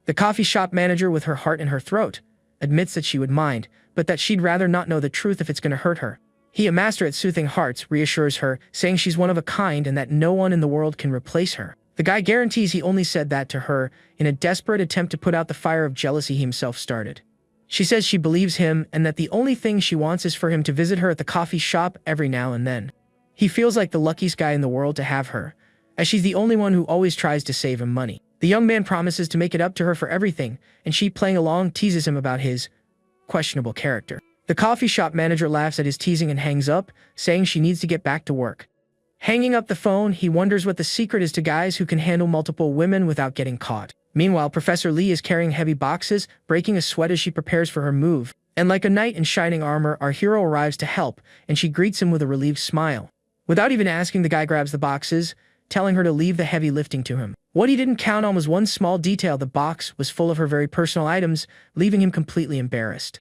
The coffee shop manager, with her heart in her throat, admits that she would mind, but that she'd rather not know the truth if it's going to hurt her. He, a master at soothing hearts, reassures her, saying she's one of a kind and that no one in the world can replace her. The guy guarantees he only said that to her in a desperate attempt to put out the fire of jealousy he himself started. She says she believes him and that the only thing she wants is for him to visit her at the coffee shop every now and then. He feels like the luckiest guy in the world to have her, as she's the only one who always tries to save him money. The young man promises to make it up to her for everything, and she, playing along, teases him about his questionable character. The coffee shop manager laughs at his teasing and hangs up, saying she needs to get back to work. Hanging up the phone, he wonders what the secret is to guys who can handle multiple women without getting caught. Meanwhile, Professor Lee is carrying heavy boxes, breaking a sweat as she prepares for her move. And like a knight in shining armor, our hero arrives to help, and she greets him with a relieved smile. Without even asking, the guy grabs the boxes, telling her to leave the heavy lifting to him. What he didn't count on was one small detail: the box was full of her very personal items, leaving him completely embarrassed.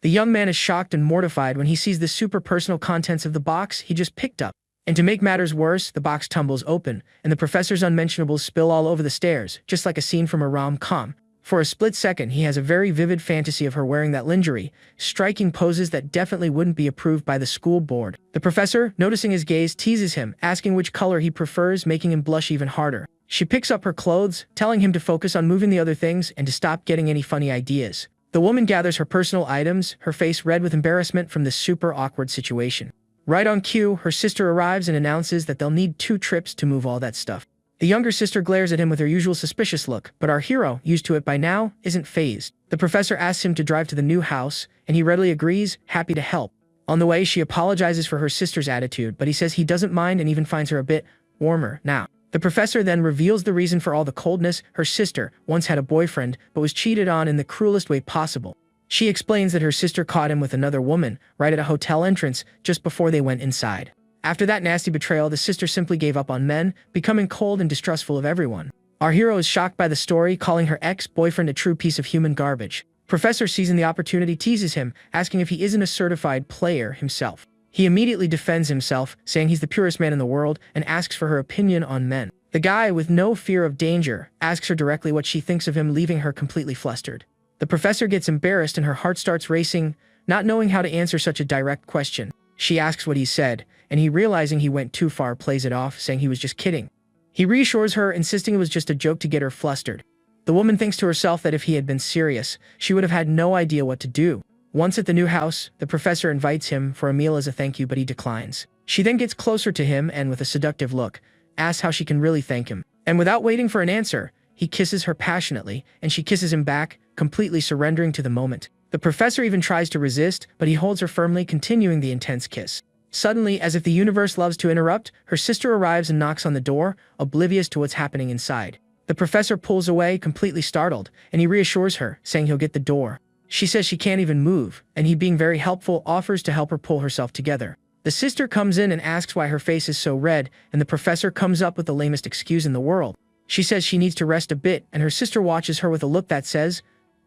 The young man is shocked and mortified when he sees the super personal contents of the box he just picked up. And to make matters worse, the box tumbles open, and the professor's unmentionables spill all over the stairs, just like a scene from a rom-com. For a split second, he has a very vivid fantasy of her wearing that lingerie, striking poses that definitely wouldn't be approved by the school board. The professor, noticing his gaze, teases him, asking which color he prefers, making him blush even harder. She picks up her clothes, telling him to focus on moving the other things and to stop getting any funny ideas. The woman gathers her personal items, her face red with embarrassment from this super awkward situation. Right on cue, her sister arrives and announces that they'll need 2 trips to move all that stuff. The younger sister glares at him with her usual suspicious look, but our hero, used to it by now, isn't fazed. The professor asks him to drive to the new house, and he readily agrees, happy to help. On the way, she apologizes for her sister's attitude, but he says he doesn't mind and even finds her a bit warmer now. The professor then reveals the reason for all the coldness. Her sister once had a boyfriend, but was cheated on in the cruelest way possible. She explains that her sister caught him with another woman right at a hotel entrance just before they went inside. After that nasty betrayal, the sister simply gave up on men, becoming cold and distrustful of everyone. Our hero is shocked by the story, calling her ex-boyfriend a true piece of human garbage. Professor, seizing the opportunity, teases him, asking if he isn't a certified player himself. He immediately defends himself, saying he's the purest man in the world, and asks for her opinion on men. The guy, with no fear of danger, asks her directly what she thinks of him, leaving her completely flustered. The professor gets embarrassed and her heart starts racing, not knowing how to answer such a direct question. She asks what he said, and he, realizing he went too far, plays it off, saying he was just kidding. He reassures her, insisting it was just a joke to get her flustered. The woman thinks to herself that if he had been serious, she would have had no idea what to do. Once at the new house, the professor invites him for a meal as a thank you, but he declines. She then gets closer to him and, with a seductive look, asks how she can really thank him. And without waiting for an answer, he kisses her passionately, and she kisses him back, completely surrendering to the moment. The professor even tries to resist, but he holds her firmly, continuing the intense kiss. Suddenly, as if the universe loves to interrupt, her sister arrives and knocks on the door, oblivious to what's happening inside. The professor pulls away, completely startled, and he reassures her, saying he'll get the door. She says she can't even move, and he, being very helpful, offers to help her pull herself together. The sister comes in and asks why her face is so red, and the professor comes up with the lamest excuse in the world. She says she needs to rest a bit, and her sister watches her with a look that says,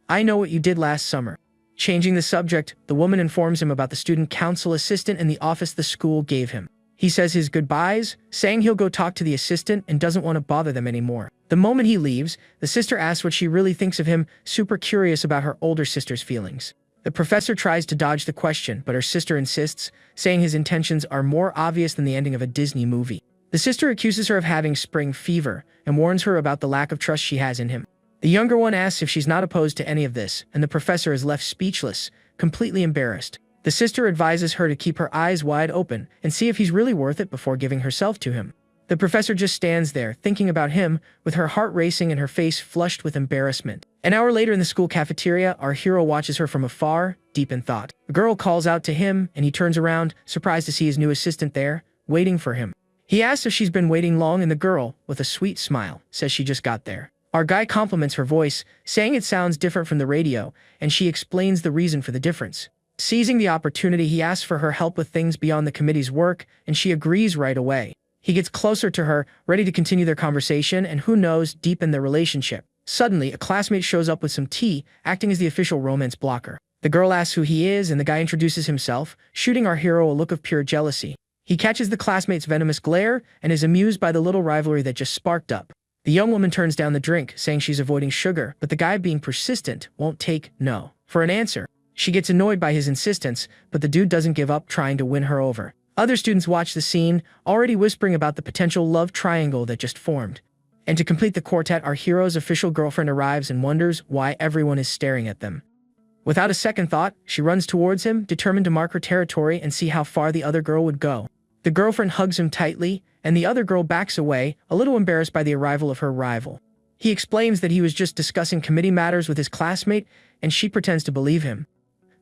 "I know what you did last summer." Changing the subject, the woman informs him about the student council assistant in the office the school gave him. He says his goodbyes, saying he'll go talk to the assistant and doesn't want to bother them anymore. The moment he leaves, the sister asks what she really thinks of him, super curious about her older sister's feelings. The professor tries to dodge the question, but her sister insists, saying his intentions are more obvious than the ending of a Disney movie. The sister accuses her of having spring fever and warns her about the lack of trust she has in him. The younger one asks if she's not opposed to any of this, and the professor is left speechless, completely embarrassed. The sister advises her to keep her eyes wide open and see if he's really worth it before giving herself to him. The professor just stands there, thinking about him, with her heart racing and her face flushed with embarrassment. An hour later in the school cafeteria, our hero watches her from afar, deep in thought. A girl calls out to him, and he turns around, surprised to see his new assistant there, waiting for him. He asks if she's been waiting long, and the girl, with a sweet smile, says she just got there. Our guy compliments her voice, saying it sounds different from the radio, and she explains the reason for the difference. Seizing the opportunity, he asks for her help with things beyond the committee's work, and she agrees right away. He gets closer to her, ready to continue their conversation and, who knows, deepen their relationship. Suddenly, a classmate shows up with some tea, acting as the official romance blocker. The girl asks who he is, and the guy introduces himself, shooting our hero a look of pure jealousy. He catches the classmate's venomous glare and is amused by the little rivalry that just sparked up. The young woman turns down the drink, saying she's avoiding sugar, but the guy, being persistent, won't take no for an answer. She gets annoyed by his insistence, but the dude doesn't give up trying to win her over. Other students watch the scene, already whispering about the potential love triangle that just formed. And to complete the quartet, our hero's official girlfriend arrives and wonders why everyone is staring at them. Without a second thought, she runs towards him, determined to mark her territory and see how far the other girl would go. The girlfriend hugs him tightly, and the other girl backs away, a little embarrassed by the arrival of her rival. He explains that he was just discussing committee matters with his classmate, and she pretends to believe him.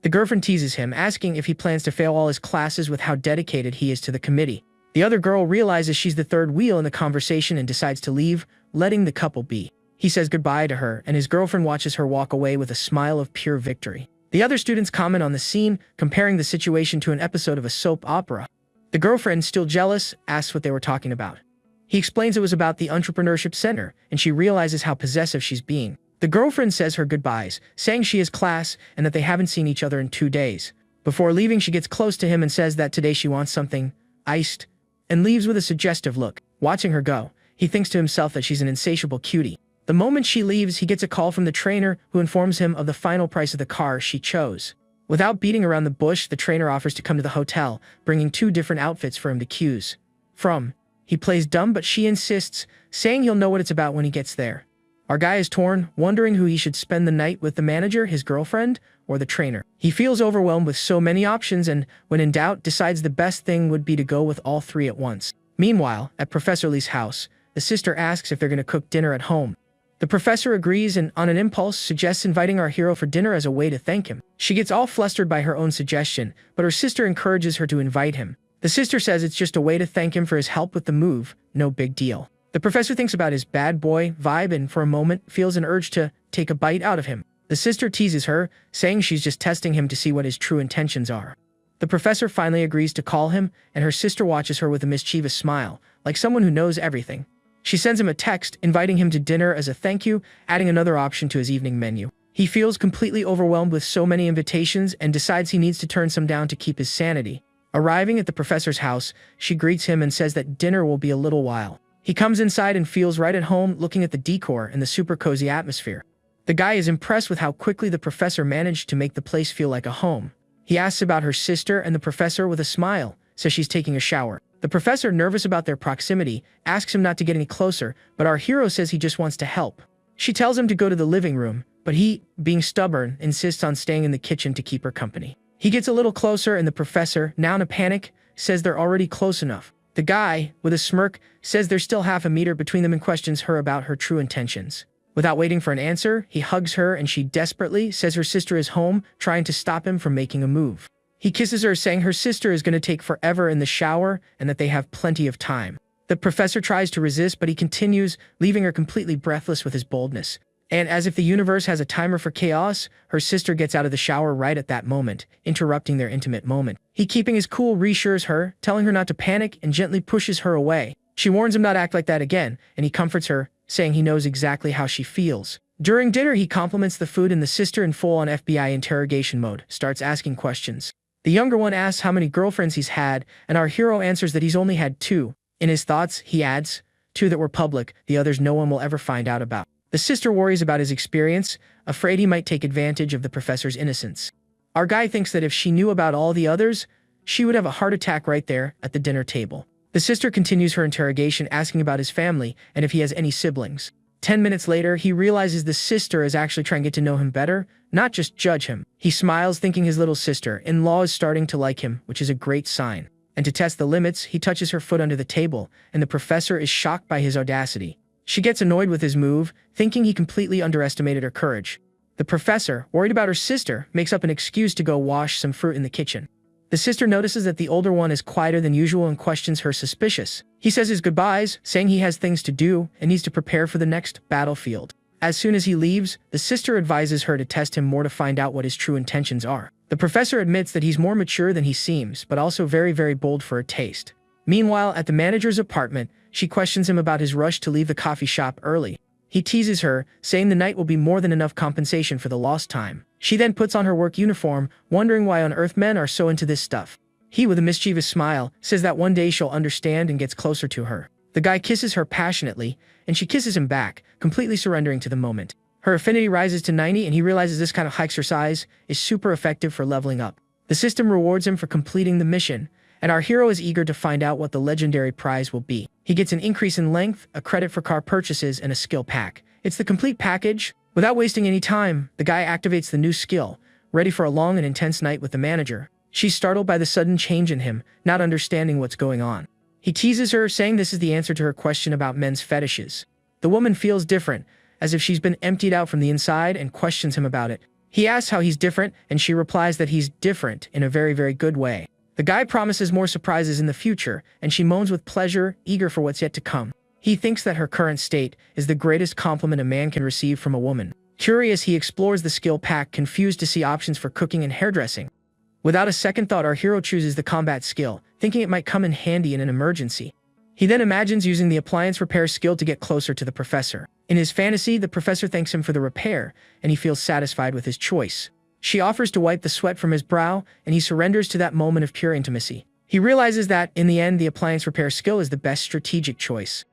The girlfriend teases him, asking if he plans to fail all his classes with how dedicated he is to the committee. The other girl realizes she's the third wheel in the conversation and decides to leave, letting the couple be. He says goodbye to her, and his girlfriend watches her walk away with a smile of pure victory. The other students comment on the scene, comparing the situation to an episode of a soap opera. The girlfriend, still jealous, asks what they were talking about. He explains it was about the entrepreneurship center, and she realizes how possessive she's being. The girlfriend says her goodbyes, saying she has class and that they haven't seen each other in 2 days. Before leaving, she gets close to him and says that today she wants something iced, and leaves with a suggestive look. Watching her go, he thinks to himself that she's an insatiable cutie. The moment she leaves, he gets a call from the trainer, who informs him of the final price of the car she chose. Without beating around the bush, the trainer offers to come to the hotel, bringing 2 different outfits for him to choose from. He plays dumb, but she insists, saying he'll know what it's about when he gets there. Our guy is torn, wondering who he should spend the night with: the manager, his girlfriend, or the trainer. He feels overwhelmed with so many options and, when in doubt, decides the best thing would be to go with all 3 at once. Meanwhile, at Professor Lee's house, the sister asks if they're going to cook dinner at home. The professor agrees and, on an impulse, suggests inviting our hero for dinner as a way to thank him. She gets all flustered by her own suggestion, but her sister encourages her to invite him. The sister says it's just a way to thank him for his help with the move, no big deal. The professor thinks about his bad boy vibe and, for a moment, feels an urge to take a bite out of him. The sister teases her, saying she's just testing him to see what his true intentions are. The professor finally agrees to call him, and her sister watches her with a mischievous smile, like someone who knows everything. She sends him a text, inviting him to dinner as a thank you, adding another option to his evening menu. He feels completely overwhelmed with so many invitations and decides he needs to turn some down to keep his sanity. Arriving at the professor's house, she greets him and says that dinner will be a little while. He comes inside and feels right at home, looking at the decor and the super cozy atmosphere. The guy is impressed with how quickly the professor managed to make the place feel like a home. He asks about her sister, and the professor, with a smile, says she's taking a shower. The professor, nervous about their proximity, asks him not to get any closer, but our hero says he just wants to help. She tells him to go to the living room, but he, being stubborn, insists on staying in the kitchen to keep her company. He gets a little closer, and the professor, now in a panic, says they're already close enough. The guy, with a smirk, says there's still half a meter between them and questions her about her true intentions. Without waiting for an answer, he hugs her, and she desperately says her sister is home, trying to stop him from making a move. He kisses her, saying her sister is going to take forever in the shower and that they have plenty of time. The professor tries to resist, but he continues, leaving her completely breathless with his boldness. And as if the universe has a timer for chaos, her sister gets out of the shower right at that moment, interrupting their intimate moment. He, keeping his cool, reassures her, telling her not to panic, and gently pushes her away. She warns him not to act like that again, and he comforts her, saying he knows exactly how she feels. During dinner, he compliments the food, and the sister, in full-on FBI interrogation mode, starts asking questions. The younger one asks how many girlfriends he's had, and our hero answers that he's only had 2. In his thoughts, he adds, 2 that were public, the others no one will ever find out about. The sister worries about his experience, afraid he might take advantage of the professor's innocence. Our guy thinks that if she knew about all the others, she would have a heart attack right there at the dinner table. The sister continues her interrogation, asking about his family and if he has any siblings. 10 minutes later, he realizes the sister is actually trying to get to know him better, not just judge him. He smiles, thinking his little sister-in-law is starting to like him, which is a great sign. And to test the limits, he touches her foot under the table, and the professor is shocked by his audacity. She gets annoyed with his move, thinking he completely underestimated her courage. The professor, worried about her sister, makes up an excuse to go wash some fruit in the kitchen. The sister notices that the older one is quieter than usual and questions her suspicious. He says his goodbyes, saying he has things to do and needs to prepare for the next battlefield. As soon as he leaves, the sister advises her to test him more to find out what his true intentions are. The professor admits that he's more mature than he seems, but also very, very bold for her taste. Meanwhile, at the manager's apartment, she questions him about his rush to leave the coffee shop early. He teases her, saying the night will be more than enough compensation for the lost time. She then puts on her work uniform, wondering why on earth men are so into this stuff. He, with a mischievous smile, says that one day she'll understand and gets closer to her. The guy kisses her passionately, and she kisses him back, completely surrendering to the moment. Her affinity rises to 90, and he realizes this kind of exercise is super effective for leveling up. The system rewards him for completing the mission, and our hero is eager to find out what the legendary prize will be. He gets an increase in length, a credit for car purchases, and a skill pack. It's the complete package. Without wasting any time, the guy activates the new skill, ready for a long and intense night with the manager. She's startled by the sudden change in him, not understanding what's going on. He teases her, saying this is the answer to her question about men's fetishes. The woman feels different, as if she's been emptied out from the inside, and questions him about it. He asks how he's different, and she replies that he's different in a very, very good way. The guy promises more surprises in the future, and she moans with pleasure, eager for what's yet to come. He thinks that her current state is the greatest compliment a man can receive from a woman. Curious, he explores the skill pack, confused to see options for cooking and hairdressing. Without a second thought, our hero chooses the combat skill, thinking it might come in handy in an emergency. He then imagines using the appliance repair skill to get closer to the professor. In his fantasy, the professor thanks him for the repair, and he feels satisfied with his choice. She offers to wipe the sweat from his brow, and he surrenders to that moment of pure intimacy. He realizes that, in the end, the appliance repair skill is the best strategic choice.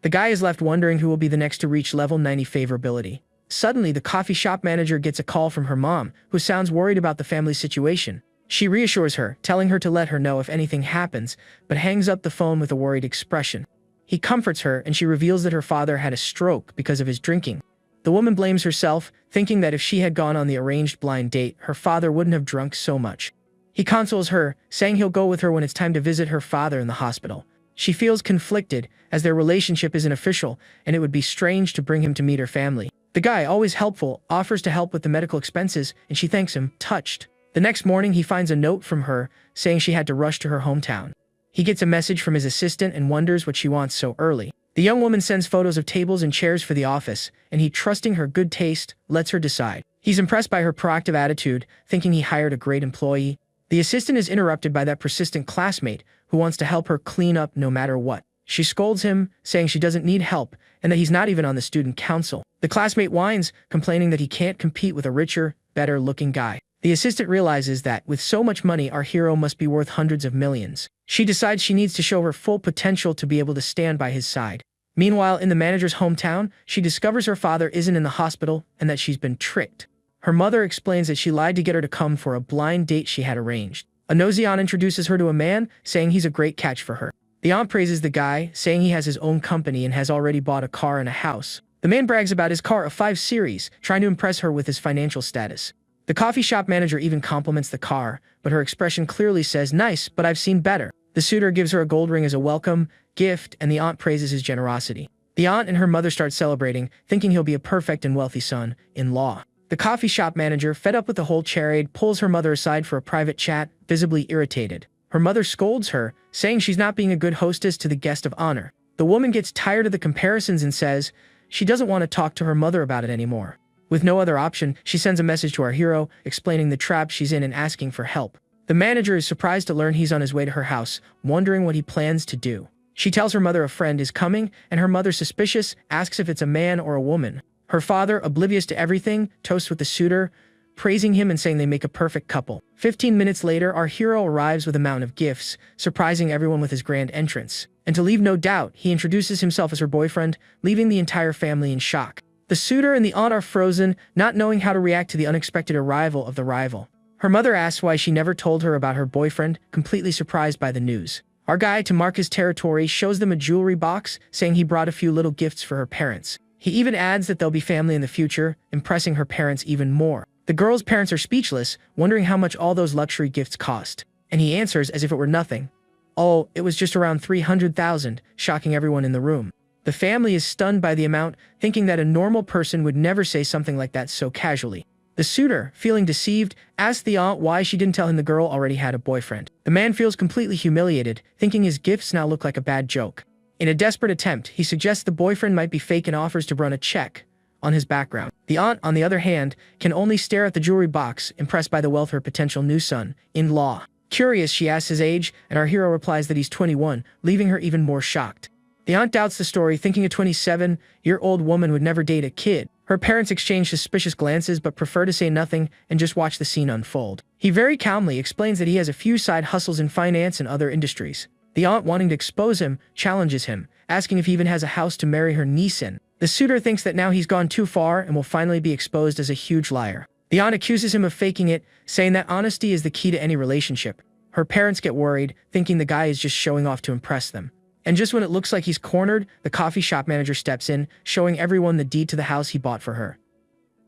The guy is left wondering who will be the next to reach level 90 favorability. Suddenly, the coffee shop manager gets a call from her mom, who sounds worried about the family situation. She reassures her, telling her to let her know if anything happens, but hangs up the phone with a worried expression. He comforts her, and she reveals that her father had a stroke because of his drinking. The woman blames herself, thinking that if she had gone on the arranged blind date, her father wouldn't have drunk so much. He consoles her, saying he'll go with her when it's time to visit her father in the hospital. She feels conflicted, as their relationship isn't official, and it would be strange to bring him to meet her family. The guy, always helpful, offers to help with the medical expenses, and she thanks him, touched. The next morning, he finds a note from her, saying she had to rush to her hometown. He gets a message from his assistant and wonders what she wants so early. The young woman sends photos of tables and chairs for the office, and he, trusting her good taste, lets her decide. He's impressed by her proactive attitude, thinking he hired a great employee. The assistant is interrupted by that persistent classmate who wants to help her clean up no matter what. She scolds him, saying she doesn't need help and that he's not even on the student council. The classmate whines, complaining that he can't compete with a richer, better-looking guy. The assistant realizes that, with so much money, our hero must be worth hundreds of millions. She decides she needs to show her full potential to be able to stand by his side. Meanwhile, in the manager's hometown, she discovers her father isn't in the hospital and that she's been tricked. Her mother explains that she lied to get her to come for a blind date she had arranged. A nosy aunt introduces her to a man, saying he's a great catch for her. The aunt praises the guy, saying he has his own company and has already bought a car and a house. The man brags about his car, a 5 Series, trying to impress her with his financial status. The coffee shop manager even compliments the car, but her expression clearly says, "Nice, but I've seen better." The suitor gives her a gold ring as a welcome gift, and the aunt praises his generosity. The aunt and her mother start celebrating, thinking he'll be a perfect and wealthy son-in-law. The coffee shop manager, fed up with the whole charade, pulls her mother aside for a private chat, visibly irritated. Her mother scolds her, saying she's not being a good hostess to the guest of honor. The woman gets tired of the comparisons and says she doesn't want to talk to her mother about it anymore. With no other option, she sends a message to our hero, explaining the trap she's in and asking for help. The manager is surprised to learn he's on his way to her house, wondering what he plans to do. She tells her mother a friend is coming, and her mother, suspicious, asks if it's a man or a woman. Her father, oblivious to everything, toasts with the suitor, praising him and saying they make a perfect couple. 15 minutes later, our hero arrives with a mountain of gifts, surprising everyone with his grand entrance. And to leave no doubt, he introduces himself as her boyfriend, leaving the entire family in shock. The suitor and the aunt are frozen, not knowing how to react to the unexpected arrival of the rival. Her mother asks why she never told her about her boyfriend, completely surprised by the news. Our guy, to mark his territory, shows them a jewelry box, saying he brought a few little gifts for her parents. He even adds that they'll be family in the future, impressing her parents even more. The girl's parents are speechless, wondering how much all those luxury gifts cost. And he answers as if it were nothing. Oh, it was just around 300,000, shocking everyone in the room. The family is stunned by the amount, thinking that a normal person would never say something like that so casually. The suitor, feeling deceived, asks the aunt why she didn't tell him the girl already had a boyfriend. The man feels completely humiliated, thinking his gifts now look like a bad joke. In a desperate attempt, he suggests the boyfriend might be fake and offers to run a check on his background. The aunt, on the other hand, can only stare at the jewelry box, impressed by the wealth of her potential new son-in-law. Curious, she asks his age, and our hero replies that he's 21, leaving her even more shocked. The aunt doubts the story, thinking a 27-year-old woman would never date a kid. Her parents exchange suspicious glances but prefer to say nothing and just watch the scene unfold. He very calmly explains that he has a few side hustles in finance and other industries. The aunt, wanting to expose him, challenges him, asking if he even has a house to marry her niece in. The suitor thinks that now he's gone too far and will finally be exposed as a huge liar. The aunt accuses him of faking it, saying that honesty is the key to any relationship. Her parents get worried, thinking the guy is just showing off to impress them. And just when it looks like he's cornered, the coffee shop manager steps in, showing everyone the deed to the house he bought for her.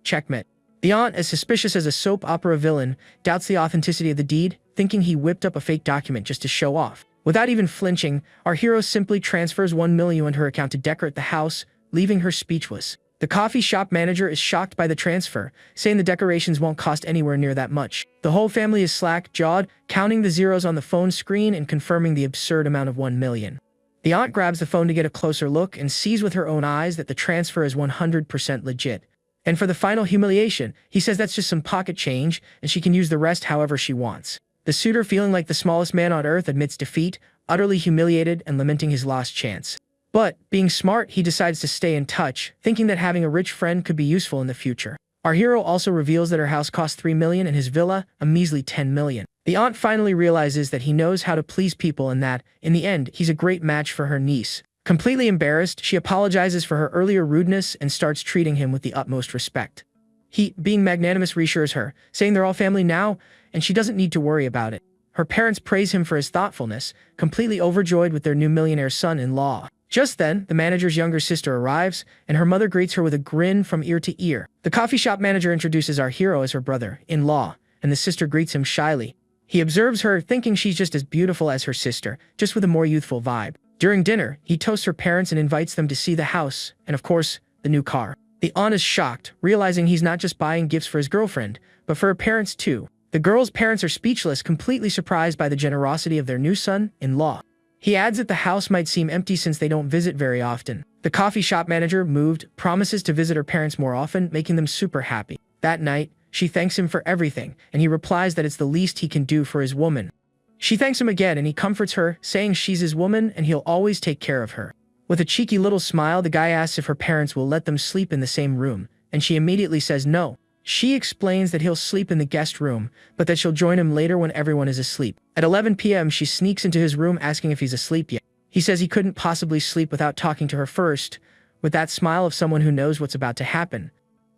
Checkmate. The aunt, as suspicious as a soap opera villain, doubts the authenticity of the deed, thinking he whipped up a fake document just to show off. Without even flinching, our hero simply transfers 1 million into her account to decorate the house, leaving her speechless. The coffee shop manager is shocked by the transfer, saying the decorations won't cost anywhere near that much. The whole family is slack-jawed, counting the zeros on the phone screen and confirming the absurd amount of 1 million. The aunt grabs the phone to get a closer look and sees with her own eyes that the transfer is 100% legit. And for the final humiliation, he says that's just some pocket change and she can use the rest however she wants. The suitor, feeling like the smallest man on earth, admits defeat, utterly humiliated and lamenting his lost chance. But, being smart, he decides to stay in touch, thinking that having a rich friend could be useful in the future. Our hero also reveals that her house cost 3 million and his villa a measly 10 million. The aunt finally realizes that he knows how to please people and that, in the end, he's a great match for her niece. Completely embarrassed, she apologizes for her earlier rudeness and starts treating him with the utmost respect. He, being magnanimous, reassures her, saying they're all family now and she doesn't need to worry about it. Her parents praise him for his thoughtfulness, completely overjoyed with their new millionaire son-in-law. Just then, the manager's younger sister arrives, and her mother greets her with a grin from ear to ear. The coffee shop manager introduces our hero as her brother-in-law, and the sister greets him shyly. He observes her, thinking she's just as beautiful as her sister, just with a more youthful vibe. During dinner, he toasts her parents and invites them to see the house, and of course, the new car. The aunt is shocked, realizing he's not just buying gifts for his girlfriend, but for her parents too. The girl's parents are speechless, completely surprised by the generosity of their new son-in-law. He adds that the house might seem empty since they don't visit very often. The coffee shop manager, moved, promises to visit her parents more often, making them super happy. That night, she thanks him for everything, and he replies that it's the least he can do for his woman. She thanks him again, and he comforts her, saying she's his woman and he'll always take care of her. With a cheeky little smile, the guy asks if her parents will let them sleep in the same room, and she immediately says no. She explains that he'll sleep in the guest room, but that she'll join him later when everyone is asleep. At 11 p.m., she sneaks into his room asking if he's asleep yet. He says he couldn't possibly sleep without talking to her first, with that smile of someone who knows what's about to happen.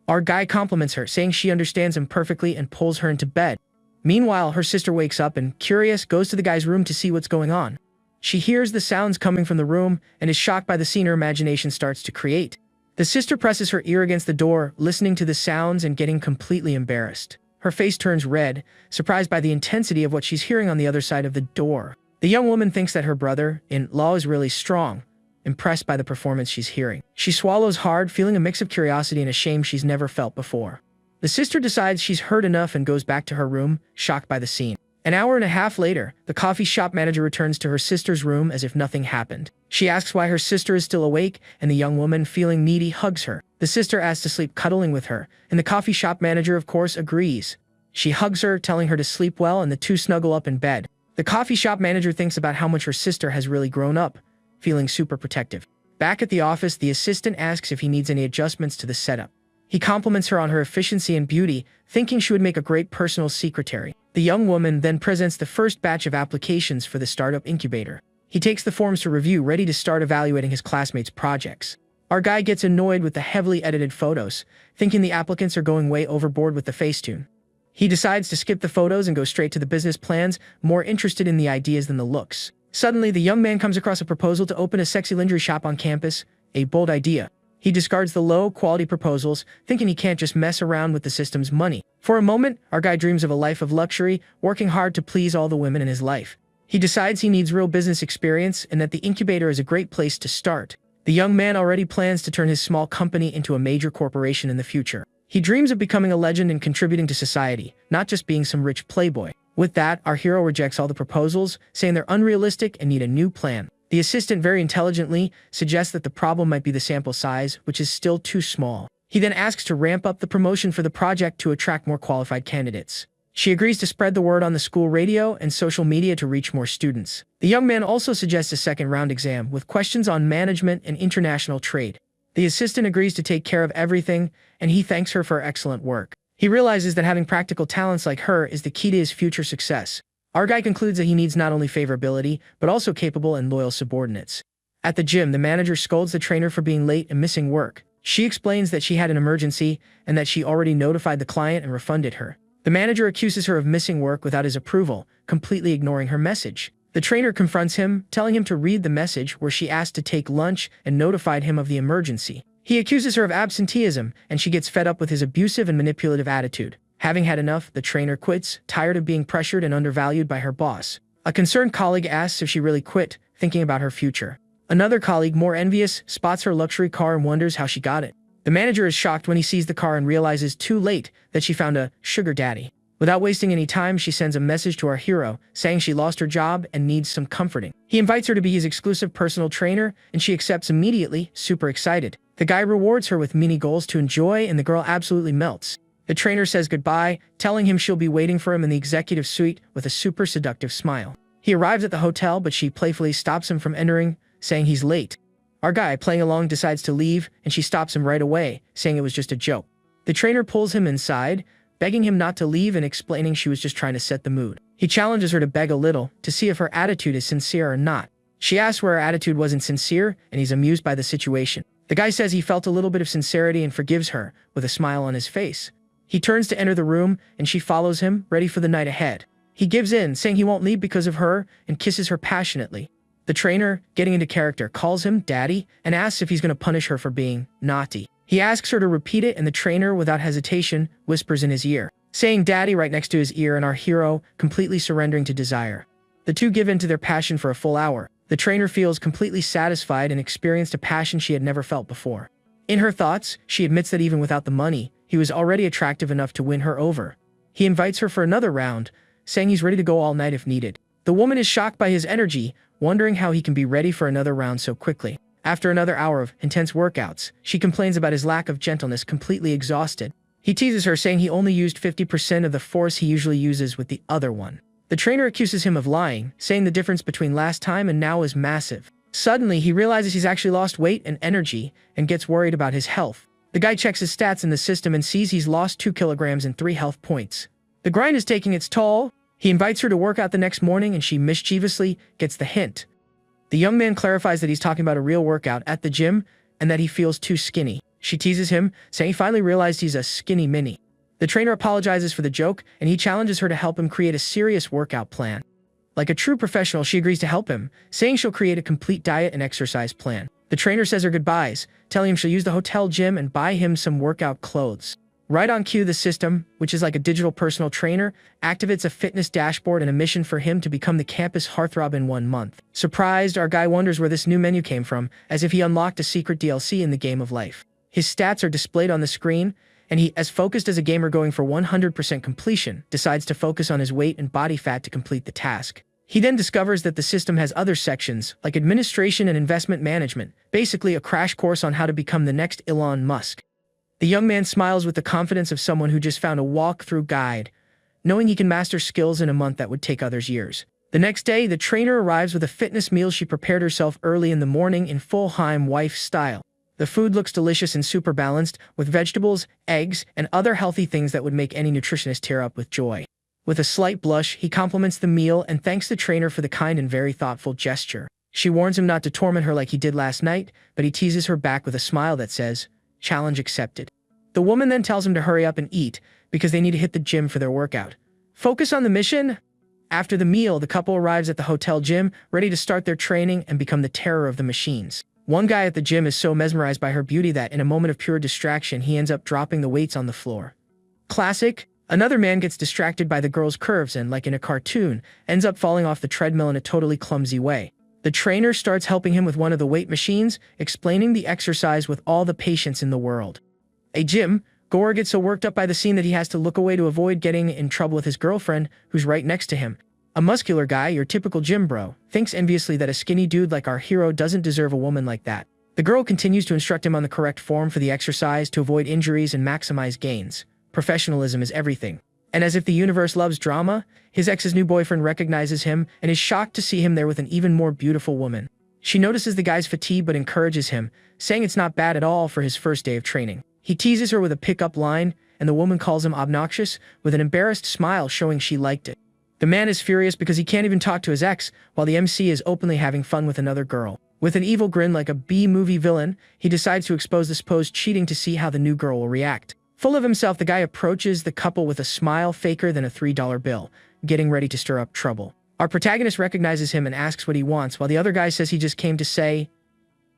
Our guy compliments her, saying she understands him perfectly and pulls her into bed. Meanwhile, her sister wakes up and, curious, goes to the guy's room to see what's going on. She hears the sounds coming from the room and is shocked by the scene her imagination starts to create. The sister presses her ear against the door, listening to the sounds and getting completely embarrassed. Her face turns red, surprised by the intensity of what she's hearing on the other side of the door. The young woman thinks that her brother-in-law is really strong, impressed by the performance she's hearing. She swallows hard, feeling a mix of curiosity and a shame she's never felt before. The sister decides she's heard enough and goes back to her room, shocked by the scene. An hour and a half later, the coffee shop manager returns to her sister's room as if nothing happened. She asks why her sister is still awake, and the young woman, feeling needy, hugs her. The sister asks to sleep cuddling with her, and the coffee shop manager, of course, agrees. She hugs her, telling her to sleep well, and the two snuggle up in bed. The coffee shop manager thinks about how much her sister has really grown up, feeling super protective. Back at the office, the assistant asks if he needs any adjustments to the setup. He compliments her on her efficiency and beauty, thinking she would make a great personal secretary. The young woman then presents the first batch of applications for the startup incubator. He takes the forms to review, ready to start evaluating his classmates' projects. Our guy gets annoyed with the heavily edited photos, thinking the applicants are going way overboard with the Facetune. He decides to skip the photos and go straight to the business plans, more interested in the ideas than the looks. Suddenly, the young man comes across a proposal to open a sexy lingerie shop on campus, a bold idea. He discards the low-quality proposals, thinking he can't just mess around with the system's money. For a moment, our guy dreams of a life of luxury, working hard to please all the women in his life. He decides he needs real business experience and that the incubator is a great place to start. The young man already plans to turn his small company into a major corporation in the future. He dreams of becoming a legend and contributing to society, not just being some rich playboy. With that, our hero rejects all the proposals, saying they're unrealistic and need a new plan. The assistant very intelligently suggests that the problem might be the sample size, which is still too small. He then asks to ramp up the promotion for the project to attract more qualified candidates. She agrees to spread the word on the school radio and social media to reach more students. The young man also suggests a second-round exam with questions on management and international trade. The assistant agrees to take care of everything, and he thanks her for her excellent work. He realizes that having practical talents like her is the key to his future success. Our guy concludes that he needs not only favorability, but also capable and loyal subordinates. At the gym, the manager scolds the trainer for being late and missing work. She explains that she had an emergency and that she already notified the client and refunded her. The manager accuses her of missing work without his approval, completely ignoring her message. The trainer confronts him, telling him to read the message where she asked to take lunch and notified him of the emergency. He accuses her of absenteeism, and she gets fed up with his abusive and manipulative attitude. Having had enough, the trainer quits, tired of being pressured and undervalued by her boss. A concerned colleague asks if she really quit, thinking about her future. Another colleague, more envious, spots her luxury car and wonders how she got it. The manager is shocked when he sees the car and realizes too late that she found a sugar daddy. Without wasting any time, she sends a message to our hero, saying she lost her job and needs some comforting. He invites her to be his exclusive personal trainer, and she accepts immediately, super excited. The guy rewards her with mini goals to enjoy, and the girl absolutely melts. The trainer says goodbye, telling him she'll be waiting for him in the executive suite with a super seductive smile. He arrives at the hotel, but she playfully stops him from entering, saying he's late. Our guy, playing along, decides to leave, and she stops him right away, saying it was just a joke. The trainer pulls him inside, begging him not to leave and explaining she was just trying to set the mood. He challenges her to beg a little, to see if her attitude is sincere or not. She asks where her attitude wasn't sincere, and he's amused by the situation. The guy says he felt a little bit of sincerity and forgives her, with a smile on his face. He turns to enter the room, and she follows him, ready for the night ahead. He gives in, saying he won't leave because of her, and kisses her passionately. The trainer, getting into character, calls him Daddy and asks if he's going to punish her for being naughty. He asks her to repeat it, and the trainer, without hesitation, whispers in his ear, saying Daddy right next to his ear, and our hero, completely surrendering to desire. The two give in to their passion for a full hour. The trainer feels completely satisfied and experienced a passion she had never felt before. In her thoughts, she admits that even without the money, he was already attractive enough to win her over. He invites her for another round, saying he's ready to go all night if needed. The woman is shocked by his energy, wondering how he can be ready for another round so quickly. After another hour of intense workouts, she complains about his lack of gentleness, completely exhausted. He teases her, saying he only used 50% of the force he usually uses with the other one. The trainer accuses him of lying, saying the difference between last time and now is massive. Suddenly, he realizes he's actually lost weight and energy and gets worried about his health. The guy checks his stats in the system and sees he's lost 2 kilograms and 3 health points. The grind is taking its toll. He invites her to work out the next morning, and she mischievously gets the hint. The young man clarifies that he's talking about a real workout at the gym and that he feels too skinny. She teases him, saying he finally realized he's a skinny mini. The trainer apologizes for the joke, and he challenges her to help him create a serious workout plan. Like a true professional, she agrees to help him, saying she'll create a complete diet and exercise plan. The trainer says her goodbyes, telling him she'll use the hotel gym and buy him some workout clothes. Right on cue, the system, which is like a digital personal trainer, activates a fitness dashboard and a mission for him to become the campus heartthrob in 1 month. Surprised, our guy wonders where this new menu came from, as if he unlocked a secret DLC in the game of life. His stats are displayed on the screen, and he, as focused as a gamer going for 100% completion, decides to focus on his weight and body fat to complete the task. He then discovers that the system has other sections, like administration and investment management, basically a crash course on how to become the next Elon Musk. The young man smiles with the confidence of someone who just found a walkthrough guide, knowing he can master skills in a month that would take others years. The next day, the trainer arrives with a fitness meal she prepared herself early in the morning in full Heim wife style. The food looks delicious and super balanced, with vegetables, eggs, and other healthy things that would make any nutritionist tear up with joy. With a slight blush, he compliments the meal and thanks the trainer for the kind and very thoughtful gesture. She warns him not to torment her like he did last night, but he teases her back with a smile that says, "Challenge accepted." The woman then tells him to hurry up and eat, because they need to hit the gym for their workout. Focus on the mission? After the meal, the couple arrives at the hotel gym, ready to start their training and become the terror of the machines. One guy at the gym is so mesmerized by her beauty that, in a moment of pure distraction, he ends up dropping the weights on the floor. Classic. Another man gets distracted by the girl's curves and, like in a cartoon, ends up falling off the treadmill in a totally clumsy way. The trainer starts helping him with one of the weight machines, explaining the exercise with all the patience in the world. A gym, Gore gets so worked up by the scene that he has to look away to avoid getting in trouble with his girlfriend, who's right next to him. A muscular guy, your typical gym bro, thinks enviously that a skinny dude like our hero doesn't deserve a woman like that. The girl continues to instruct him on the correct form for the exercise to avoid injuries and maximize gains. Professionalism is everything. And as if the universe loves drama, his ex's new boyfriend recognizes him and is shocked to see him there with an even more beautiful woman. She notices the guy's fatigue but encourages him, saying it's not bad at all for his first day of training. He teases her with a pickup line, and the woman calls him obnoxious, with an embarrassed smile showing she liked it. The man is furious because he can't even talk to his ex, while the MC is openly having fun with another girl. With an evil grin like a B-movie villain, he decides to expose the supposed cheating to see how the new girl will react. Full of himself, the guy approaches the couple with a smile faker than a $3 bill, getting ready to stir up trouble. Our protagonist recognizes him and asks what he wants, while the other guy says he just came to say,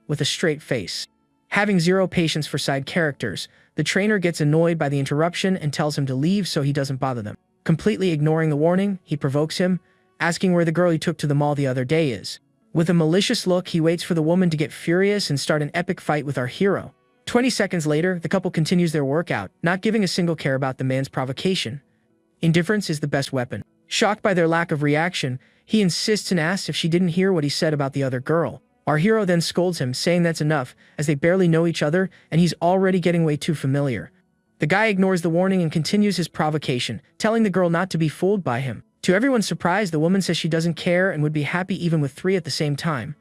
with a straight face. Having zero patience for side characters, the trainer gets annoyed by the interruption and tells him to leave so he doesn't bother them. Completely ignoring the warning, he provokes him, asking where the girl he took to the mall the other day is. With a malicious look, he waits for the woman to get furious and start an epic fight with our hero. 20 seconds later, the couple continues their workout, not giving a single care about the man's provocation. Indifference is the best weapon. Shocked by their lack of reaction, he insists and asks if she didn't hear what he said about the other girl. Our hero then scolds him, saying that's enough, as they barely know each other and he's already getting way too familiar. The guy ignores the warning and continues his provocation, telling the girl not to be fooled by him. To everyone's surprise, the woman says she doesn't care and would be happy even with 3 at the same time.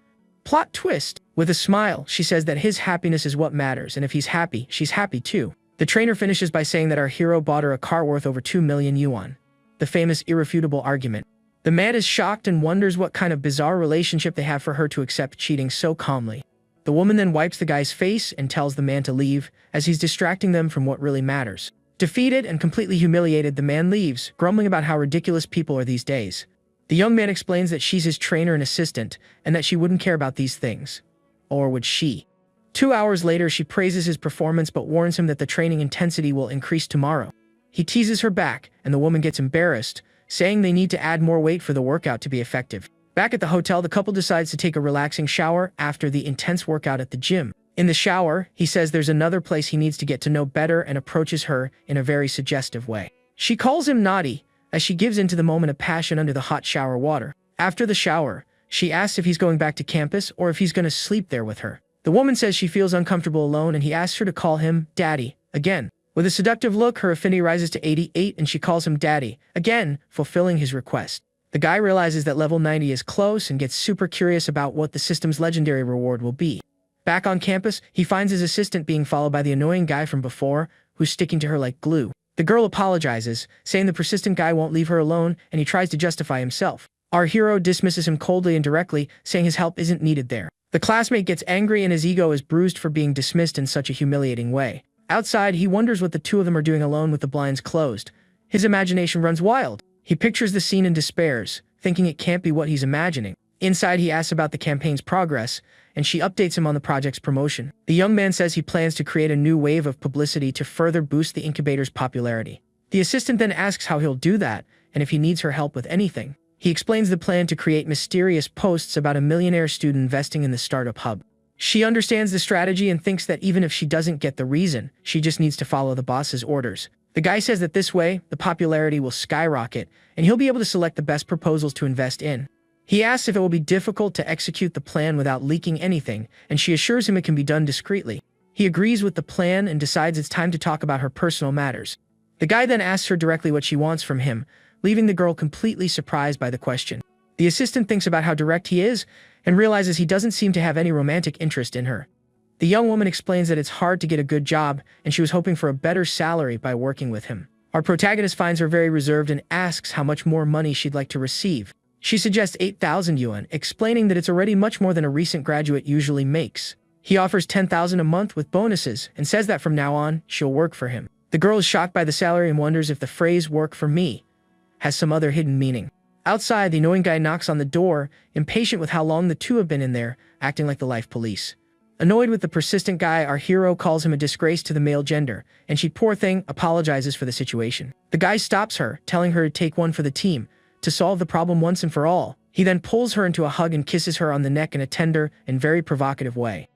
Plot twist. With a smile, she says that his happiness is what matters, and if he's happy, she's happy too. The trainer finishes by saying that our hero bought her a car worth over 2 million yuan. The famous irrefutable argument. The man is shocked and wonders what kind of bizarre relationship they have for her to accept cheating so calmly. The woman then wipes the guy's face and tells the man to leave, as he's distracting them from what really matters. Defeated and completely humiliated, the man leaves, grumbling about how ridiculous people are these days. The young man explains that she's his trainer and assistant, and that she wouldn't care about these things. Or would she? 2 hours later, she praises his performance but warns him that the training intensity will increase tomorrow. He teases her back, and the woman gets embarrassed, saying they need to add more weight for the workout to be effective. Back at the hotel, the couple decides to take a relaxing shower after the intense workout at the gym. In the shower, he says there's another place he needs to get to know better and approaches her in a very suggestive way. She calls him naughty, as she gives into the moment of passion under the hot shower water. After the shower, she asks if he's going back to campus or if he's going to sleep there with her. The woman says she feels uncomfortable alone and he asks her to call him Daddy, again. With a seductive look, her affinity rises to 88 and she calls him Daddy, again, fulfilling his request. The guy realizes that level 90 is close and gets super curious about what the system's legendary reward will be. Back on campus, he finds his assistant being followed by the annoying guy from before, who's sticking to her like glue. The girl apologizes, saying the persistent guy won't leave her alone, and he tries to justify himself. Our hero dismisses him coldly and directly, saying his help isn't needed there. The classmate gets angry and his ego is bruised for being dismissed in such a humiliating way. Outside, he wonders what the two of them are doing alone with the blinds closed. His imagination runs wild. He pictures the scene and despairs, thinking it can't be what he's imagining. Inside, he asks about the campaign's progress, and she updates him on the project's promotion. The young man says he plans to create a new wave of publicity to further boost the incubator's popularity. The assistant then asks how he'll do that, and if he needs her help with anything. He explains the plan to create mysterious posts about a millionaire student investing in the startup hub. She understands the strategy and thinks that even if she doesn't get the reason, she just needs to follow the boss's orders. The guy says that this way, the popularity will skyrocket, and he'll be able to select the best proposals to invest in. He asks if it will be difficult to execute the plan without leaking anything, and she assures him it can be done discreetly. He agrees with the plan and decides it's time to talk about her personal matters. The guy then asks her directly what she wants from him, leaving the girl completely surprised by the question. The assistant thinks about how direct he is and realizes he doesn't seem to have any romantic interest in her. The young woman explains that it's hard to get a good job and she was hoping for a better salary by working with him. Our protagonist finds her very reserved and asks how much more money she'd like to receive. She suggests 8,000 yuan, explaining that it's already much more than a recent graduate usually makes. He offers 10,000 a month with bonuses and says that from now on, she'll work for him. The girl is shocked by the salary and wonders if the phrase "work for me" has some other hidden meaning. Outside, the annoying guy knocks on the door, impatient with how long the two have been in there, acting like the life police. Annoyed with the persistent guy, our hero calls him a disgrace to the male gender, and she, poor thing, apologizes for the situation. The guy stops her, telling her to take one for the team, to solve the problem once and for all. He then pulls her into a hug and kisses her on the neck in a tender and very provocative way.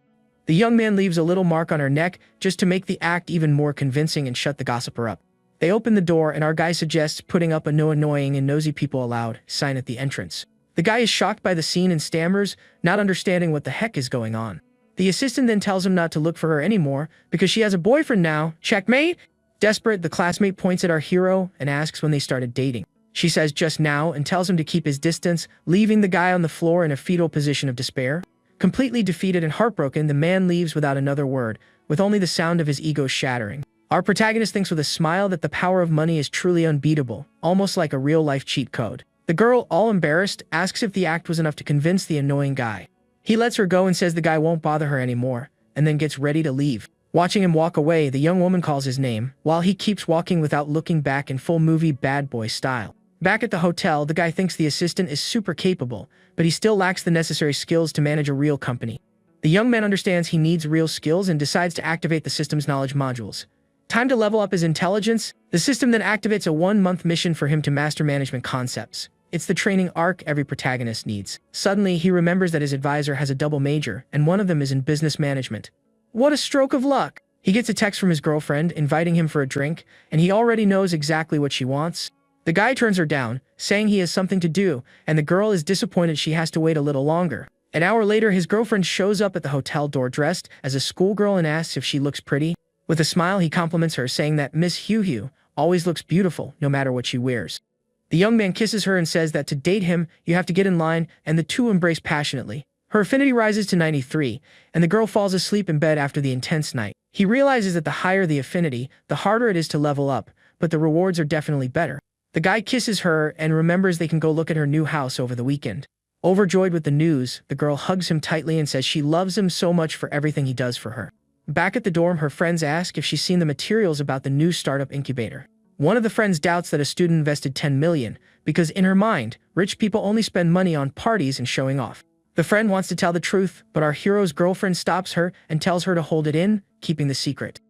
The young man leaves a little mark on her neck just to make the act even more convincing and shut the gossiper up. They open the door and our guy suggests putting up a "no annoying and nosy people allowed" sign at the entrance. The guy is shocked by the scene and stammers, not understanding what the heck is going on. The assistant then tells him not to look for her anymore because she has a boyfriend now. Checkmate! Desperate, the classmate points at our hero and asks when they started dating. She says just now and tells him to keep his distance, leaving the guy on the floor in a fetal position of despair. Completely defeated and heartbroken, the man leaves without another word, with only the sound of his ego shattering. Our protagonist thinks with a smile that the power of money is truly unbeatable, almost like a real-life cheat code. The girl, all embarrassed, asks if the act was enough to convince the annoying guy. He lets her go and says the guy won't bother her anymore, and then gets ready to leave. Watching him walk away, the young woman calls his name, while he keeps walking without looking back in full movie bad boy style. Back at the hotel, the guy thinks the assistant is super capable, but he still lacks the necessary skills to manage a real company. The young man understands he needs real skills and decides to activate the system's knowledge modules. Time to level up his intelligence. The system then activates a 1-month mission for him to master management concepts. It's the training arc every protagonist needs. Suddenly, he remembers that his advisor has a double major, and one of them is in business management. What a stroke of luck! He gets a text from his girlfriend inviting him for a drink, and he already knows exactly what she wants. The guy turns her down, saying he has something to do, and the girl is disappointed she has to wait a little longer. An hour later, his girlfriend shows up at the hotel door dressed as a schoolgirl and asks if she looks pretty. With a smile, he compliments her, saying that Miss Hu always looks beautiful, no matter what she wears. The young man kisses her and says that to date him, you have to get in line, and the two embrace passionately. Her affinity rises to 93, and the girl falls asleep in bed after the intense night. He realizes that the higher the affinity, the harder it is to level up, but the rewards are definitely better. The guy kisses her and remembers they can go look at her new house over the weekend. Overjoyed with the news, the girl hugs him tightly and says she loves him so much for everything he does for her. Back at the dorm, her friends ask if she's seen the materials about the new startup incubator. One of the friends doubts that a student invested 10 million because in her mind, rich people only spend money on parties and showing off. The friend wants to tell the truth, but our hero's girlfriend stops her and tells her to hold it in, keeping the secret.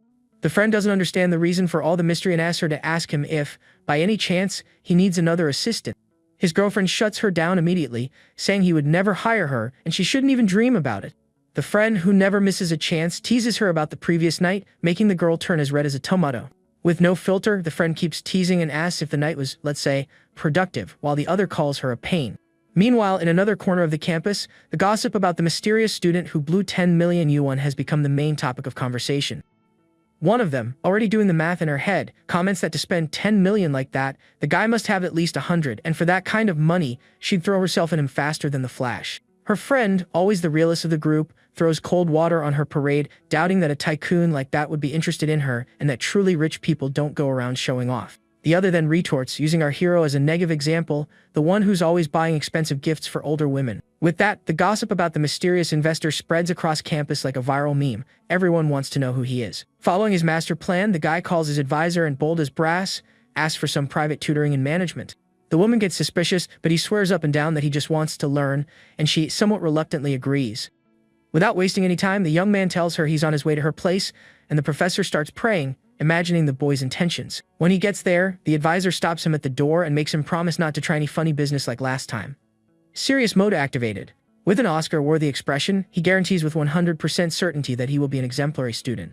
The friend doesn't understand the reason for all the mystery and asks her to ask him if, by any chance, he needs another assistant. His girlfriend shuts her down immediately, saying he would never hire her and she shouldn't even dream about it. The friend, who never misses a chance, teases her about the previous night, making the girl turn as red as a tomato. With no filter, the friend keeps teasing and asks if the night was, let's say, productive, while the other calls her a pain. Meanwhile, in another corner of the campus, the gossip about the mysterious student who blew 10 million yuan has become the main topic of conversation. One of them, already doing the math in her head, comments that to spend 10 million like that, the guy must have at least 100, and for that kind of money, she'd throw herself in him faster than the Flash. Her friend, always the realist of the group, throws cold water on her parade, doubting that a tycoon like that would be interested in her and that truly rich people don't go around showing off. The other then retorts, using our hero as a negative example, the one who's always buying expensive gifts for older women. With that, the gossip about the mysterious investor spreads across campus like a viral meme. Everyone wants to know who he is. Following his master plan, the guy calls his advisor and, bold as brass, asks for some private tutoring in management. The woman gets suspicious, but he swears up and down that he just wants to learn, and she somewhat reluctantly agrees. Without wasting any time, the young man tells her he's on his way to her place, and the professor starts praying, imagining the boy's intentions. When he gets there, the advisor stops him at the door and makes him promise not to try any funny business like last time. Serious mode activated. With an Oscar-worthy expression, he guarantees with 100% certainty that he will be an exemplary student.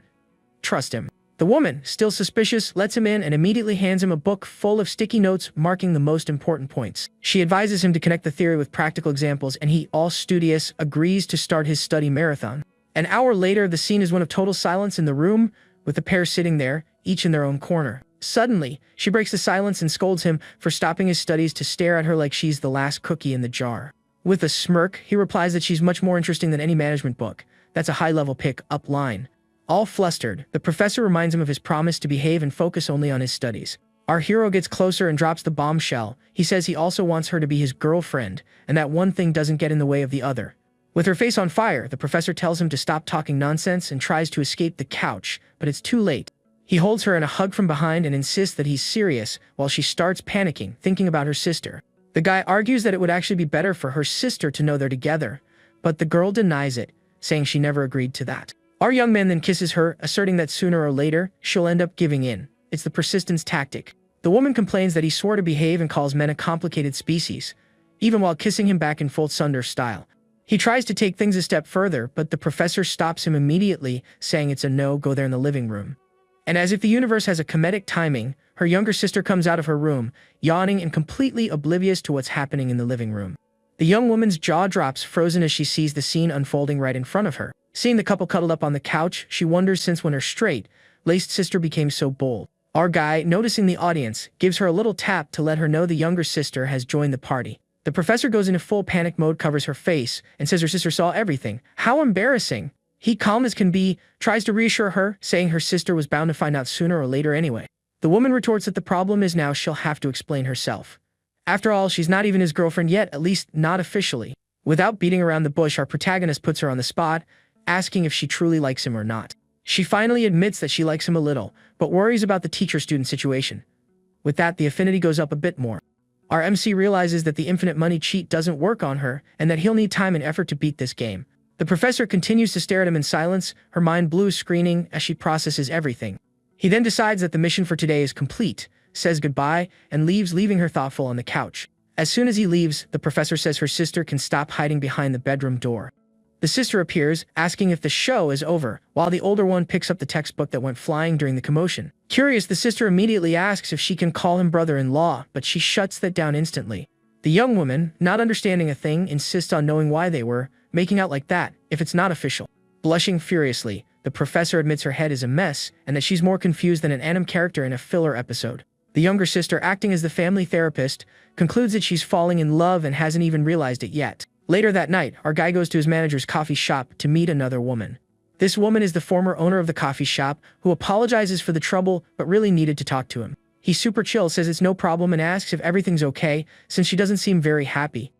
Trust him. The woman, still suspicious, lets him in and immediately hands him a book full of sticky notes marking the most important points. She advises him to connect the theory with practical examples, and he, all studious, agrees to start his study marathon. An hour later, the scene is one of total silence in the room, with the pair sitting there, each in their own corner. Suddenly, she breaks the silence and scolds him for stopping his studies to stare at her like she's the last cookie in the jar. With a smirk, he replies that she's much more interesting than any management book. That's a high-level pick-up line. All flustered, the professor reminds him of his promise to behave and focus only on his studies. Our hero gets closer and drops the bombshell. He says he also wants her to be his girlfriend, and that one thing doesn't get in the way of the other. With her face on fire, the professor tells him to stop talking nonsense and tries to escape the couch, but it's too late. He holds her in a hug from behind and insists that he's serious, while she starts panicking, thinking about her sister. The guy argues that it would actually be better for her sister to know they're together, but the girl denies it, saying she never agreed to that. Our young man then kisses her, asserting that sooner or later, she'll end up giving in. It's the persistence tactic. The woman complains that he swore to behave and calls men a complicated species, even while kissing him back in full Sunder style. He tries to take things a step further, but the professor stops him immediately, saying it's a no, go there in the living room. And as if the universe has a comedic timing, her younger sister comes out of her room, yawning and completely oblivious to what's happening in the living room. The young woman's jaw drops, frozen as she sees the scene unfolding right in front of her. Seeing the couple cuddled up on the couch, she wonders since when her straight-laced sister became so bold. Our guy, noticing the audience, gives her a little tap to let her know the younger sister has joined the party. The professor goes into full panic mode, covers her face, and says her sister saw everything. How embarrassing! He, calm as can be, tries to reassure her, saying her sister was bound to find out sooner or later anyway. The woman retorts that the problem is now she'll have to explain herself. After all, she's not even his girlfriend yet, at least not officially. Without beating around the bush, our protagonist puts her on the spot, asking if she truly likes him or not. She finally admits that she likes him a little, but worries about the teacher-student situation. With that, the affinity goes up a bit more. Our MC realizes that the infinite money cheat doesn't work on her, and that he'll need time and effort to beat this game. The professor continues to stare at him in silence, her mind blue screening as she processes everything. He then decides that the mission for today is complete, says goodbye, and leaves, leaving her thoughtful on the couch. As soon as he leaves, the professor says her sister can stop hiding behind the bedroom door. The sister appears, asking if the show is over, while the older one picks up the textbook that went flying during the commotion. Curious, the sister immediately asks if she can call him brother-in-law, but she shuts that down instantly. The young woman, not understanding a thing, insists on knowing why they were making out like that, if it's not official. Blushing furiously, the professor admits her head is a mess, and that she's more confused than an anime character in a filler episode. The younger sister, acting as the family therapist, concludes that she's falling in love and hasn't even realized it yet. Later that night, our guy goes to his manager's coffee shop to meet another woman. This woman is the former owner of the coffee shop, who apologizes for the trouble but really needed to talk to him. He's super chill, says it's no problem, and asks if everything's okay, since she doesn't seem very happy.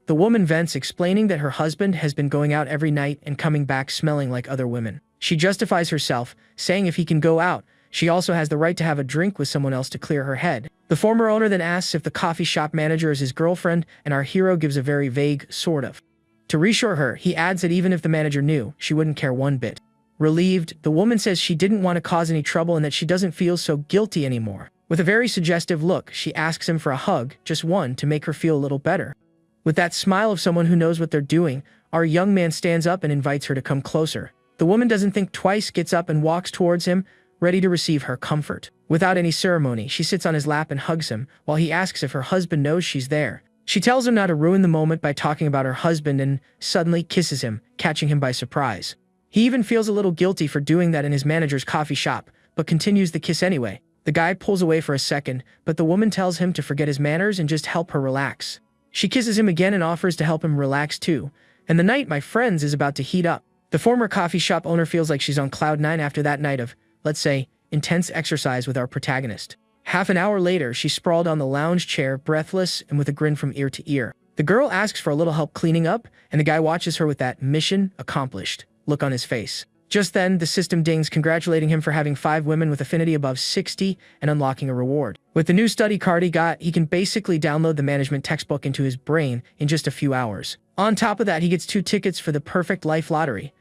The woman vents, explaining that her husband has been going out every night and coming back smelling like other women. She justifies herself, saying if he can go out, she also has the right to have a drink with someone else to clear her head. The former owner then asks if the coffee shop manager is his girlfriend, and our hero gives a very vague, sort of. To reassure her, he adds that even if the manager knew, she wouldn't care one bit. Relieved, the woman says she didn't want to cause any trouble and that she doesn't feel so guilty anymore. With a very suggestive look, she asks him for a hug, just one, to make her feel a little better. With that smile of someone who knows what they're doing, our young man stands up and invites her to come closer. The woman doesn't think twice, gets up and walks towards him, ready to receive her comfort. Without any ceremony, she sits on his lap and hugs him, while he asks if her husband knows she's there. She tells him not to ruin the moment by talking about her husband and suddenly kisses him, catching him by surprise. He even feels a little guilty for doing that in his manager's coffee shop, but continues the kiss anyway. The guy pulls away for a second, but the woman tells him to forget his manners and just help her relax. She kisses him again and offers to help him relax too, and the night, my friends, is about to heat up. The former coffee shop owner feels like she's on cloud 9 after that night of, let's say, intense exercise with our protagonist. Half an hour later, she's sprawled on the lounge chair, breathless and with a grin from ear to ear. The girl asks for a little help cleaning up, and the guy watches her with that mission accomplished look on his face. Just then, the system dings, congratulating him for having 5 women with affinity above 60 and unlocking a reward. With the new study card he got, he can basically download the management textbook into his brain in just a few hours. On top of that, he gets 2 tickets for the perfect life lottery.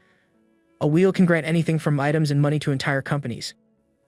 A wheel can grant anything from items and money to entire companies.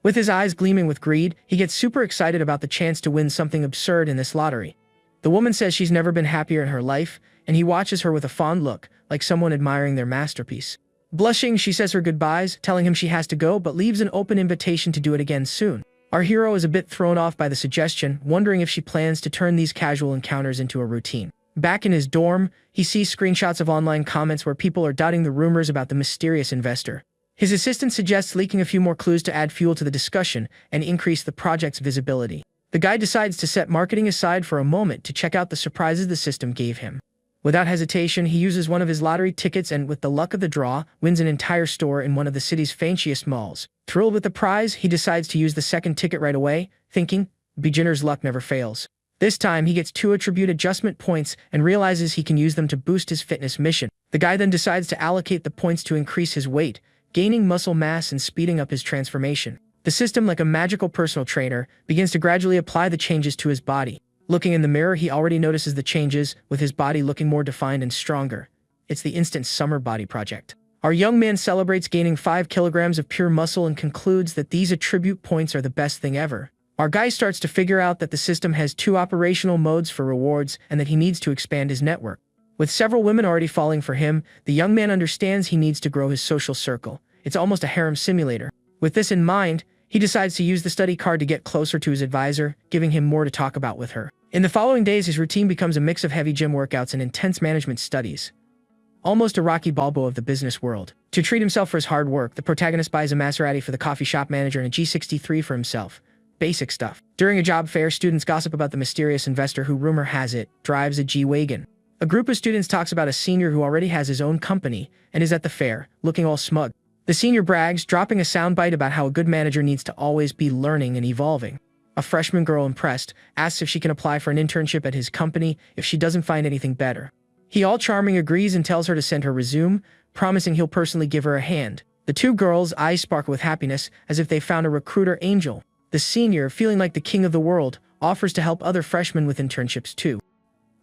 With his eyes gleaming with greed, he gets super excited about the chance to win something absurd in this lottery. The woman says she's never been happier in her life, and he watches her with a fond look, like someone admiring their masterpiece. Blushing, she says her goodbyes, telling him she has to go, but leaves an open invitation to do it again soon. Our hero is a bit thrown off by the suggestion, wondering if she plans to turn these casual encounters into a routine. Back in his dorm, he sees screenshots of online comments where people are doubting the rumors about the mysterious investor. His assistant suggests leaking a few more clues to add fuel to the discussion and increase the project's visibility. The guy decides to set marketing aside for a moment to check out the surprises the system gave him. Without hesitation, he uses one of his lottery tickets and, with the luck of the draw, wins an entire store in one of the city's fanciest malls. Thrilled with the prize, he decides to use the second ticket right away, thinking, beginner's luck never fails. This time, he gets 2 attribute adjustment points and realizes he can use them to boost his fitness mission. The guy then decides to allocate the points to increase his weight, gaining muscle mass and speeding up his transformation. The system, like a magical personal trainer, begins to gradually apply the changes to his body. Looking in the mirror, he already notices the changes, with his body looking more defined and stronger. It's the instant summer body project. Our young man celebrates gaining 5 kilograms of pure muscle and concludes that these attribute points are the best thing ever. Our guy starts to figure out that the system has 2 operational modes for rewards and that he needs to expand his network. With several women already falling for him, the young man understands he needs to grow his social circle. It's almost a harem simulator. With this in mind, he decides to use the study card to get closer to his advisor, giving him more to talk about with her. In the following days, his routine becomes a mix of heavy gym workouts and intense management studies. Almost a Rocky Balboa of the business world. To treat himself for his hard work, the protagonist buys a Maserati for the coffee shop manager and a G63 for himself. Basic stuff. During a job fair, students gossip about the mysterious investor who, rumor has it, drives a G-Wagon. A group of students talks about a senior who already has his own company and is at the fair, looking all smug. The senior brags, dropping a soundbite about how a good manager needs to always be learning and evolving. A freshman girl, impressed, asks if she can apply for an internship at his company if she doesn't find anything better. He, all charming, agrees and tells her to send her resume, promising he'll personally give her a hand. The 2 girls' eyes sparkle with happiness, as if they found a recruiter angel. The senior, feeling like the king of the world, offers to help other freshmen with internships too.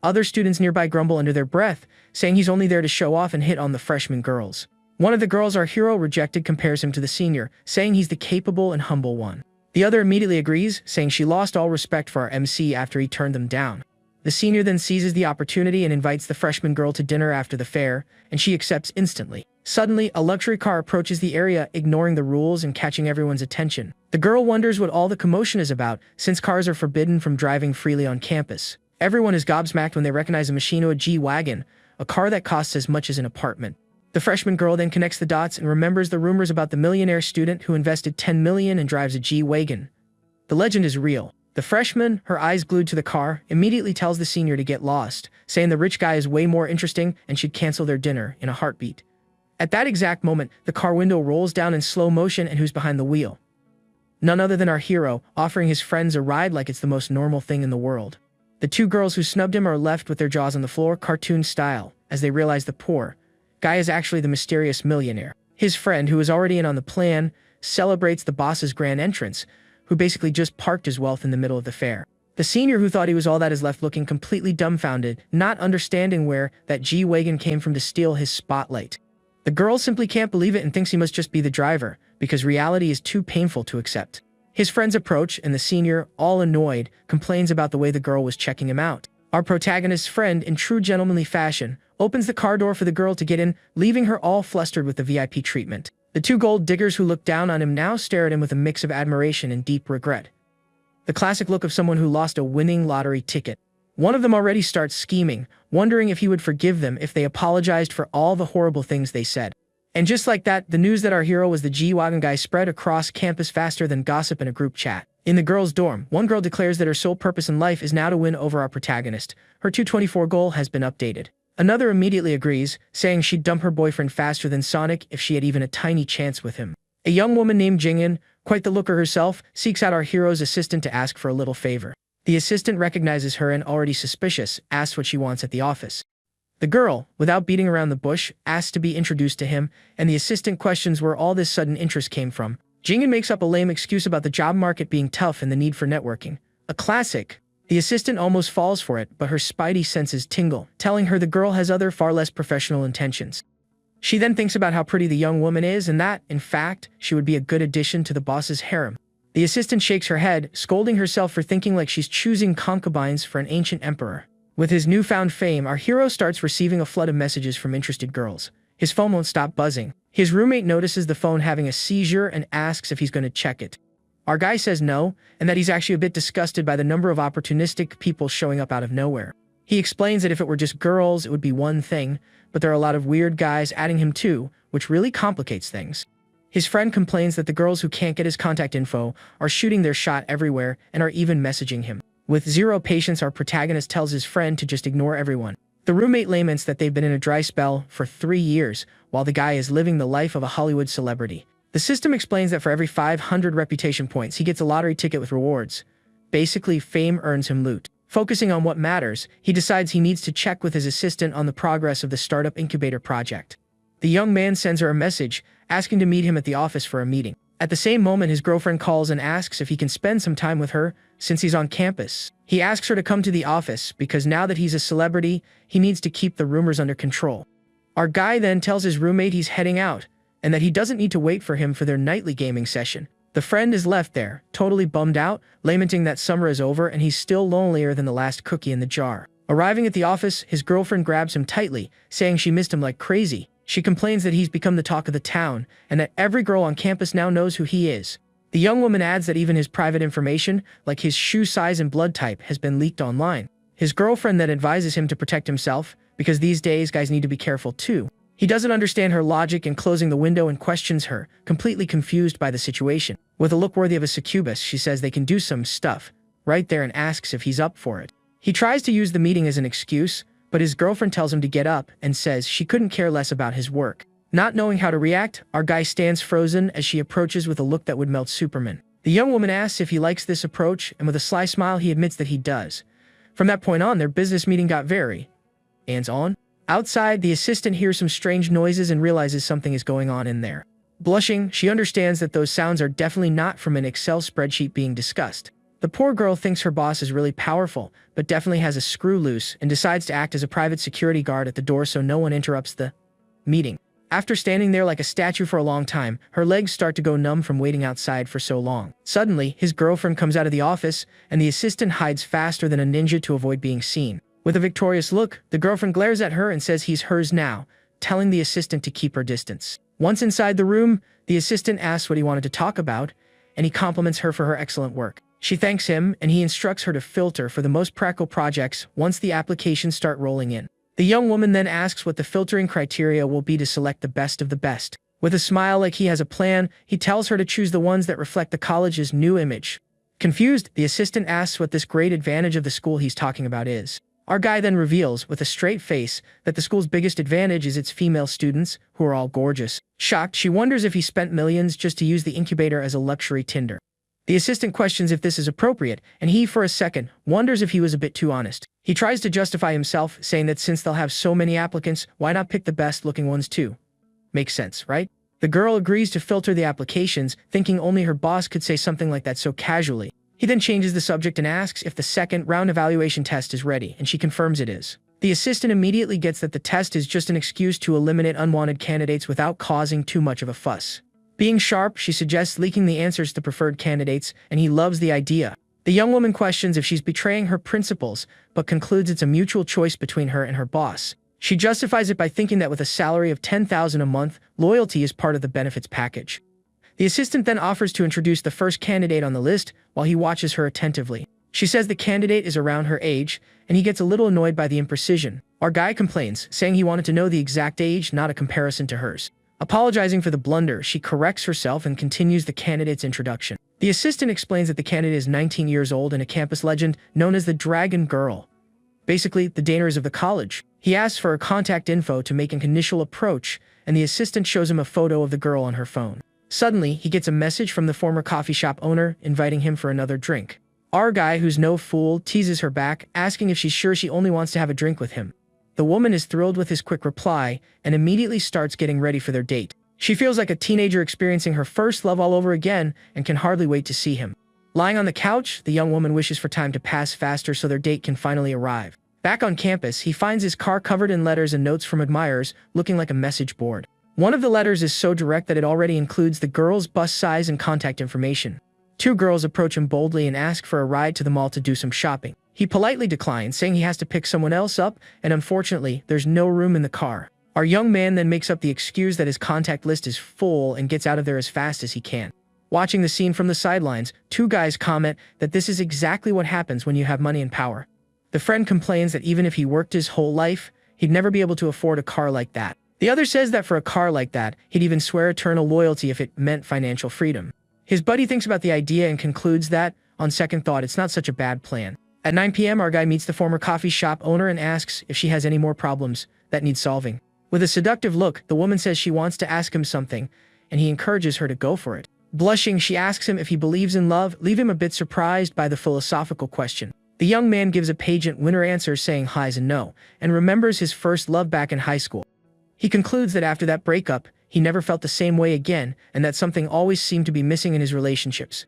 Other students nearby grumble under their breath, saying he's only there to show off and hit on the freshman girls. One of the girls our hero rejected compares him to the senior, saying he's the capable and humble one. The other immediately agrees, saying she lost all respect for our MC after he turned them down. The senior then seizes the opportunity and invites the freshman girl to dinner after the fair, and she accepts instantly. Suddenly, a luxury car approaches the area, ignoring the rules and catching everyone's attention. The girl wonders what all the commotion is about, since cars are forbidden from driving freely on campus. Everyone is gobsmacked when they recognize a Machino G-Wagon, a car that costs as much as an apartment. The freshman girl then connects the dots and remembers the rumors about the millionaire student who invested $10 million and drives a G-Wagon. The legend is real. The freshman, her eyes glued to the car, immediately tells the senior to get lost, saying the rich guy is way more interesting and should cancel their dinner in a heartbeat. At that exact moment, the car window rolls down in slow motion, and who's behind the wheel? None other than our hero, offering his friends a ride like it's the most normal thing in the world. The 2 girls who snubbed him are left with their jaws on the floor, cartoon style, as they realize the poor guy is actually the mysterious millionaire. His friend, who is already in on the plan, celebrates the boss's grand entrance, who basically just parked his wealth in the middle of the fair. The senior, who thought he was all that, is left looking completely dumbfounded, not understanding where that G-Wagon came from to steal his spotlight. The girl simply can't believe it and thinks he must just be the driver, because reality is too painful to accept. His friends approach, and the senior, all annoyed, complains about the way the girl was checking him out. Our protagonist's friend, in true gentlemanly fashion, opens the car door for the girl to get in, leaving her all flustered with the VIP treatment. The 2 gold diggers who look down on him now stare at him with a mix of admiration and deep regret. The classic look of someone who lost a winning lottery ticket. One of them already starts scheming, wondering if he would forgive them if they apologized for all the horrible things they said. And just like that, the news that our hero was the G-Wagon guy spread across campus faster than gossip in a group chat. In the girls' dorm, one girl declares that her sole purpose in life is now to win over our protagonist. Her 224 goal has been updated. Another immediately agrees, saying she'd dump her boyfriend faster than Sonic if she had even a tiny chance with him. A young woman named Jingyan, quite the looker herself, seeks out our hero's assistant to ask for a little favor. The assistant recognizes her and, already suspicious, asks what she wants at the office. The girl, without beating around the bush, asks to be introduced to him, and the assistant questions where all this sudden interest came from. Jingyan makes up a lame excuse about the job market being tough and the need for networking. A classic. The assistant almost falls for it, but her spidey senses tingle, telling her the girl has other, far less professional intentions. She then thinks about how pretty the young woman is and that, in fact, she would be a good addition to the boss's harem. The assistant shakes her head, scolding herself for thinking like she's choosing concubines for an ancient emperor. With his newfound fame, our hero starts receiving a flood of messages from interested girls. His phone won't stop buzzing. His roommate notices the phone having a seizure and asks if he's going to check it. Our guy says no, and that he's actually a bit disgusted by the number of opportunistic people showing up out of nowhere. He explains that if it were just girls, it would be one thing, but there are a lot of weird guys adding him too, which really complicates things. His friend complains that the girls who can't get his contact info are shooting their shot everywhere and are even messaging him. With zero patience, our protagonist tells his friend to just ignore everyone. The roommate laments that they've been in a dry spell for 3 years, while the guy is living the life of a Hollywood celebrity. The system explains that for every 500 reputation points, he gets a lottery ticket with rewards. Basically, fame earns him loot. Focusing on what matters, he decides he needs to check with his assistant on the progress of the startup incubator project. The young man sends her a message, asking to meet him at the office for a meeting. At the same moment, his girlfriend calls and asks if he can spend some time with her, since he's on campus. He asks her to come to the office, because now that he's a celebrity, he needs to keep the rumors under control. Our guy then tells his roommate he's heading out, and that he doesn't need to wait for him for their nightly gaming session. The friend is left there, totally bummed out, lamenting that summer is over and he's still lonelier than the last cookie in the jar. Arriving at the office, his girlfriend grabs him tightly, saying she missed him like crazy. She complains that he's become the talk of the town, and that every girl on campus now knows who he is. The young woman adds that even his private information, like his shoe size and blood type, has been leaked online. His girlfriend then advises him to protect himself, because these days guys need to be careful too. He doesn't understand her logic in closing the window and questions her, completely confused by the situation. With a look worthy of a succubus, she says they can do some stuff right there and asks if he's up for it. He tries to use the meeting as an excuse, but his girlfriend tells him to get up and says she couldn't care less about his work. Not knowing how to react, our guy stands frozen as she approaches with a look that would melt Superman. The young woman asks if he likes this approach, and with a sly smile he admits that he does. From that point on, their business meeting got very hands-on. Outside, the assistant hears some strange noises and realizes something is going on in there. Blushing, she understands that those sounds are definitely not from an Excel spreadsheet being discussed. The poor girl thinks her boss is really powerful, but definitely has a screw loose and decides to act as a private security guard at the door so no one interrupts the meeting. After standing there like a statue for a long time, her legs start to go numb from waiting outside for so long. Suddenly, his girlfriend comes out of the office, and the assistant hides faster than a ninja to avoid being seen. With a victorious look, the girlfriend glares at her and says he's hers now, telling the assistant to keep her distance. Once inside the room, the assistant asks what he wanted to talk about, and he compliments her for her excellent work. She thanks him, and he instructs her to filter for the most practical projects once the applications start rolling in. The young woman then asks what the filtering criteria will be to select the best of the best. With a smile like he has a plan, he tells her to choose the ones that reflect the college's new image. Confused, the assistant asks what this great advantage of the school he's talking about is. Our guy then reveals, with a straight face, that the school's biggest advantage is its female students, who are all gorgeous. Shocked, she wonders if he spent millions just to use the incubator as a luxury Tinder. The assistant questions if this is appropriate, and he, for a second, wonders if he was a bit too honest. He tries to justify himself, saying that since they'll have so many applicants, why not pick the best-looking ones too? Makes sense, right? The girl agrees to filter the applications, thinking only her boss could say something like that so casually. He then changes the subject and asks if the second round evaluation test is ready, and she confirms it is. The assistant immediately gets that the test is just an excuse to eliminate unwanted candidates without causing too much of a fuss. Being sharp, she suggests leaking the answers to preferred candidates, and he loves the idea. The young woman questions if she's betraying her principles, but concludes it's a mutual choice between her and her boss. She justifies it by thinking that with a salary of $10,000 a month, loyalty is part of the benefits package. The assistant then offers to introduce the first candidate on the list while he watches her attentively. She says the candidate is around her age, and he gets a little annoyed by the imprecision. Our guy complains, saying he wanted to know the exact age, not a comparison to hers. Apologizing for the blunder, she corrects herself and continues the candidate's introduction. The assistant explains that the candidate is 19 years old and a campus legend known as the Dragon Girl. Basically, the Daners of the college. He asks for her contact info to make an initial approach, and the assistant shows him a photo of the girl on her phone. Suddenly, he gets a message from the former coffee shop owner inviting him for another drink. Our guy, who's no fool, teases her back, asking if she's sure she only wants to have a drink with him. The woman is thrilled with his quick reply and immediately starts getting ready for their date. She feels like a teenager experiencing her first love all over again and can hardly wait to see him. Lying on the couch, the young woman wishes for time to pass faster so their date can finally arrive. Back on campus, he finds his car covered in letters and notes from admirers, looking like a message board. One of the letters is so direct that it already includes the girl's bust size and contact information. Two girls approach him boldly and ask for a ride to the mall to do some shopping. He politely declines, saying he has to pick someone else up, and unfortunately, there's no room in the car. Our young man then makes up the excuse that his contact list is full and gets out of there as fast as he can. Watching the scene from the sidelines, two guys comment that this is exactly what happens when you have money and power. The friend complains that even if he worked his whole life, he'd never be able to afford a car like that. The other says that for a car like that, he'd even swear eternal loyalty if it meant financial freedom. His buddy thinks about the idea and concludes that, on second thought, it's not such a bad plan. At 9 p.m., our guy meets the former coffee shop owner and asks if she has any more problems that need solving. With a seductive look, the woman says she wants to ask him something, and he encourages her to go for it. Blushing, she asks him if he believes in love, leaving him a bit surprised by the philosophical question. The young man gives a pageant winner answer saying highs and no, and remembers his first love back in high school. He concludes that after that breakup, he never felt the same way again, and that something always seemed to be missing in his relationships.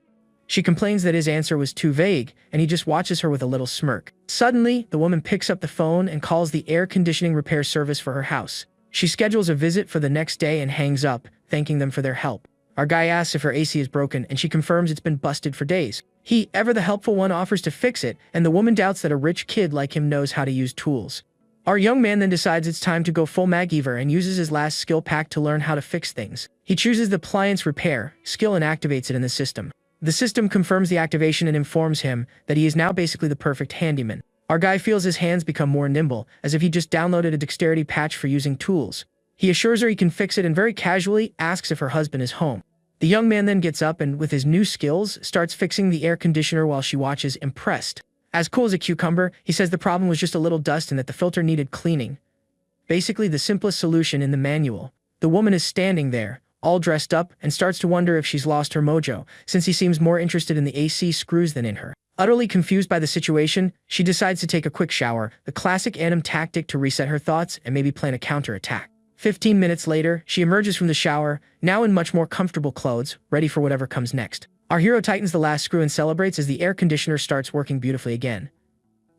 She complains that his answer was too vague, and he just watches her with a little smirk. Suddenly, the woman picks up the phone and calls the air conditioning repair service for her house. She schedules a visit for the next day and hangs up, thanking them for their help. Our guy asks if her AC is broken, and she confirms it's been busted for days. He, ever the helpful one, offers to fix it, and the woman doubts that a rich kid like him knows how to use tools. Our young man then decides it's time to go full MacGyver and uses his last skill pack to learn how to fix things. He chooses the appliance repair skill and activates it in the system. The system confirms the activation and informs him that he is now basically the perfect handyman. Our guy feels his hands become more nimble, as if he just downloaded a dexterity patch for using tools. He assures her he can fix it and very casually asks if her husband is home. The young man then gets up and, with his new skills, starts fixing the air conditioner while she watches, impressed. As cool as a cucumber, he says the problem was just a little dust and that the filter needed cleaning. Basically the simplest solution in the manual. The woman is standing there, all dressed up, and starts to wonder if she's lost her mojo, since he seems more interested in the AC screws than in her. Utterly confused by the situation, she decides to take a quick shower, the classic Adam tactic to reset her thoughts and maybe plan a counterattack. 15 minutes later, she emerges from the shower, now in much more comfortable clothes, ready for whatever comes next. Our hero tightens the last screw and celebrates as the air conditioner starts working beautifully again.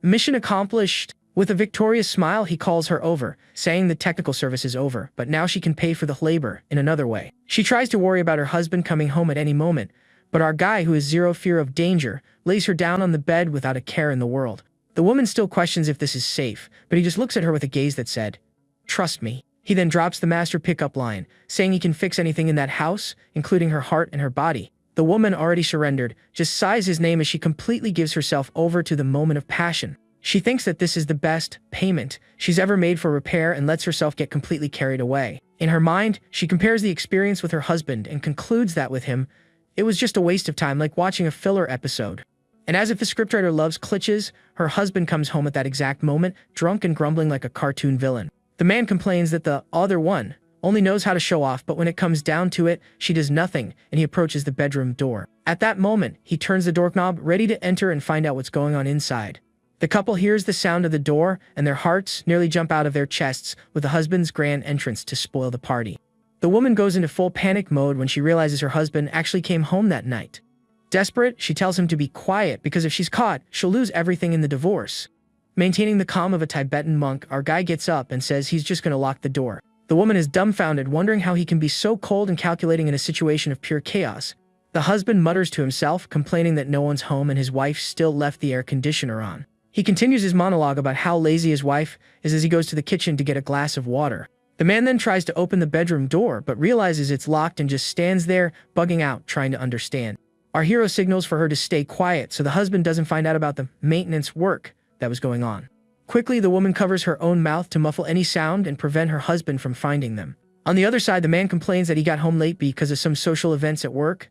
Mission accomplished. With a victorious smile, he calls her over, saying the technical service is over, but now she can pay for the labor in another way. She tries to worry about her husband coming home at any moment, but our guy, who has zero fear of danger, lays her down on the bed without a care in the world. The woman still questions if this is safe, but he just looks at her with a gaze that said, "Trust me." He then drops the master pickup line, saying he can fix anything in that house, including her heart and her body. The woman, already surrendered, just sighs his name as she completely gives herself over to the moment of passion. She thinks that this is the best payment she's ever made for repair and lets herself get completely carried away. In her mind, she compares the experience with her husband and concludes that with him, it was just a waste of time, like watching a filler episode. And as if the scriptwriter loves glitches, her husband comes home at that exact moment, drunk and grumbling like a cartoon villain. The man complains that the other one only knows how to show off, but when it comes down to it, she does nothing, and he approaches the bedroom door. At that moment, he turns the doorknob, ready to enter and find out what's going on inside. The couple hears the sound of the door, and their hearts nearly jump out of their chests with the husband's grand entrance to spoil the party. The woman goes into full panic mode when she realizes her husband actually came home that night. Desperate, she tells him to be quiet because if she's caught, she'll lose everything in the divorce. Maintaining the calm of a Tibetan monk, our guy gets up and says he's just going to lock the door. The woman is dumbfounded, wondering how he can be so cold and calculating in a situation of pure chaos. The husband mutters to himself, complaining that no one's home and his wife still left the air conditioner on. He continues his monologue about how lazy his wife is as he goes to the kitchen to get a glass of water. The man then tries to open the bedroom door, but realizes it's locked and just stands there, bugging out, trying to understand. Our hero signals for her to stay quiet so the husband doesn't find out about the maintenance work that was going on. Quickly, the woman covers her own mouth to muffle any sound and prevent her husband from finding them. On the other side, the man complains that he got home late because of some social events at work.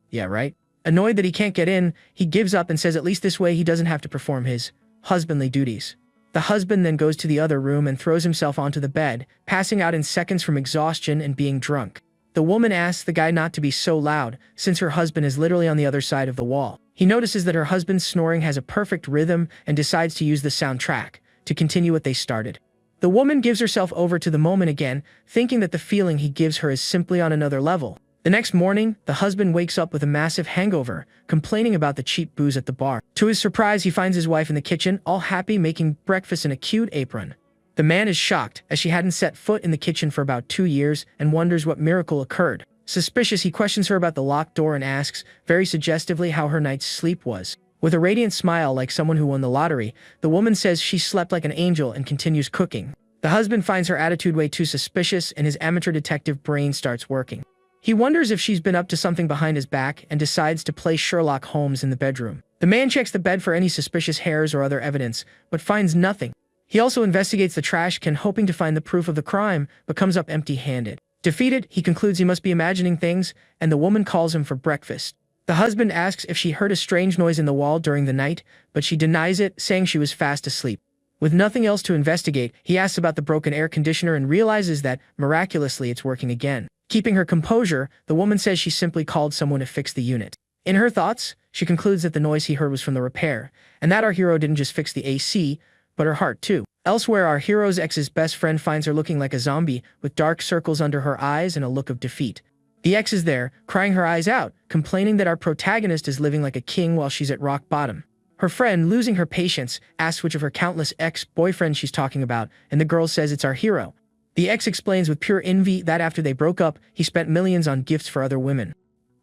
Yeah, right. Annoyed that he can't get in, he gives up and says at least this way he doesn't have to perform his husbandly duties. The husband then goes to the other room and throws himself onto the bed, passing out in seconds from exhaustion and being drunk. The woman asks the guy not to be so loud, since her husband is literally on the other side of the wall. He notices that her husband's snoring has a perfect rhythm and decides to use the soundtrack to continue what they started. The woman gives herself over to the moment again, thinking that the feeling he gives her is simply on another level. The next morning, the husband wakes up with a massive hangover, complaining about the cheap booze at the bar. To his surprise, he finds his wife in the kitchen, all happy, making breakfast in a cute apron. The man is shocked, as she hadn't set foot in the kitchen for about 2 years and wonders what miracle occurred. Suspicious, he questions her about the locked door and asks, very suggestively, how her night's sleep was. With a radiant smile like someone who won the lottery, the woman says she slept like an angel and continues cooking. The husband finds her attitude way too suspicious and his amateur detective brain starts working. He wonders if she's been up to something behind his back and decides to play Sherlock Holmes in the bedroom. The man checks the bed for any suspicious hairs or other evidence, but finds nothing. He also investigates the trash can, hoping to find the proof of the crime, but comes up empty-handed. Defeated, he concludes he must be imagining things, and the woman calls him for breakfast. The husband asks if she heard a strange noise in the wall during the night, but she denies it, saying she was fast asleep. With nothing else to investigate, he asks about the broken air conditioner and realizes that, miraculously, it's working again. Keeping her composure, the woman says she simply called someone to fix the unit. In her thoughts, she concludes that the noise he heard was from the repair, and that our hero didn't just fix the AC, but her heart too. Elsewhere, our hero's ex's best friend finds her looking like a zombie, with dark circles under her eyes and a look of defeat. The ex is there, crying her eyes out, complaining that our protagonist is living like a king while she's at rock bottom. Her friend, losing her patience, asks which of her countless ex-boyfriends she's talking about, and the girl says it's our hero. The ex explains with pure envy that after they broke up, he spent millions on gifts for other women.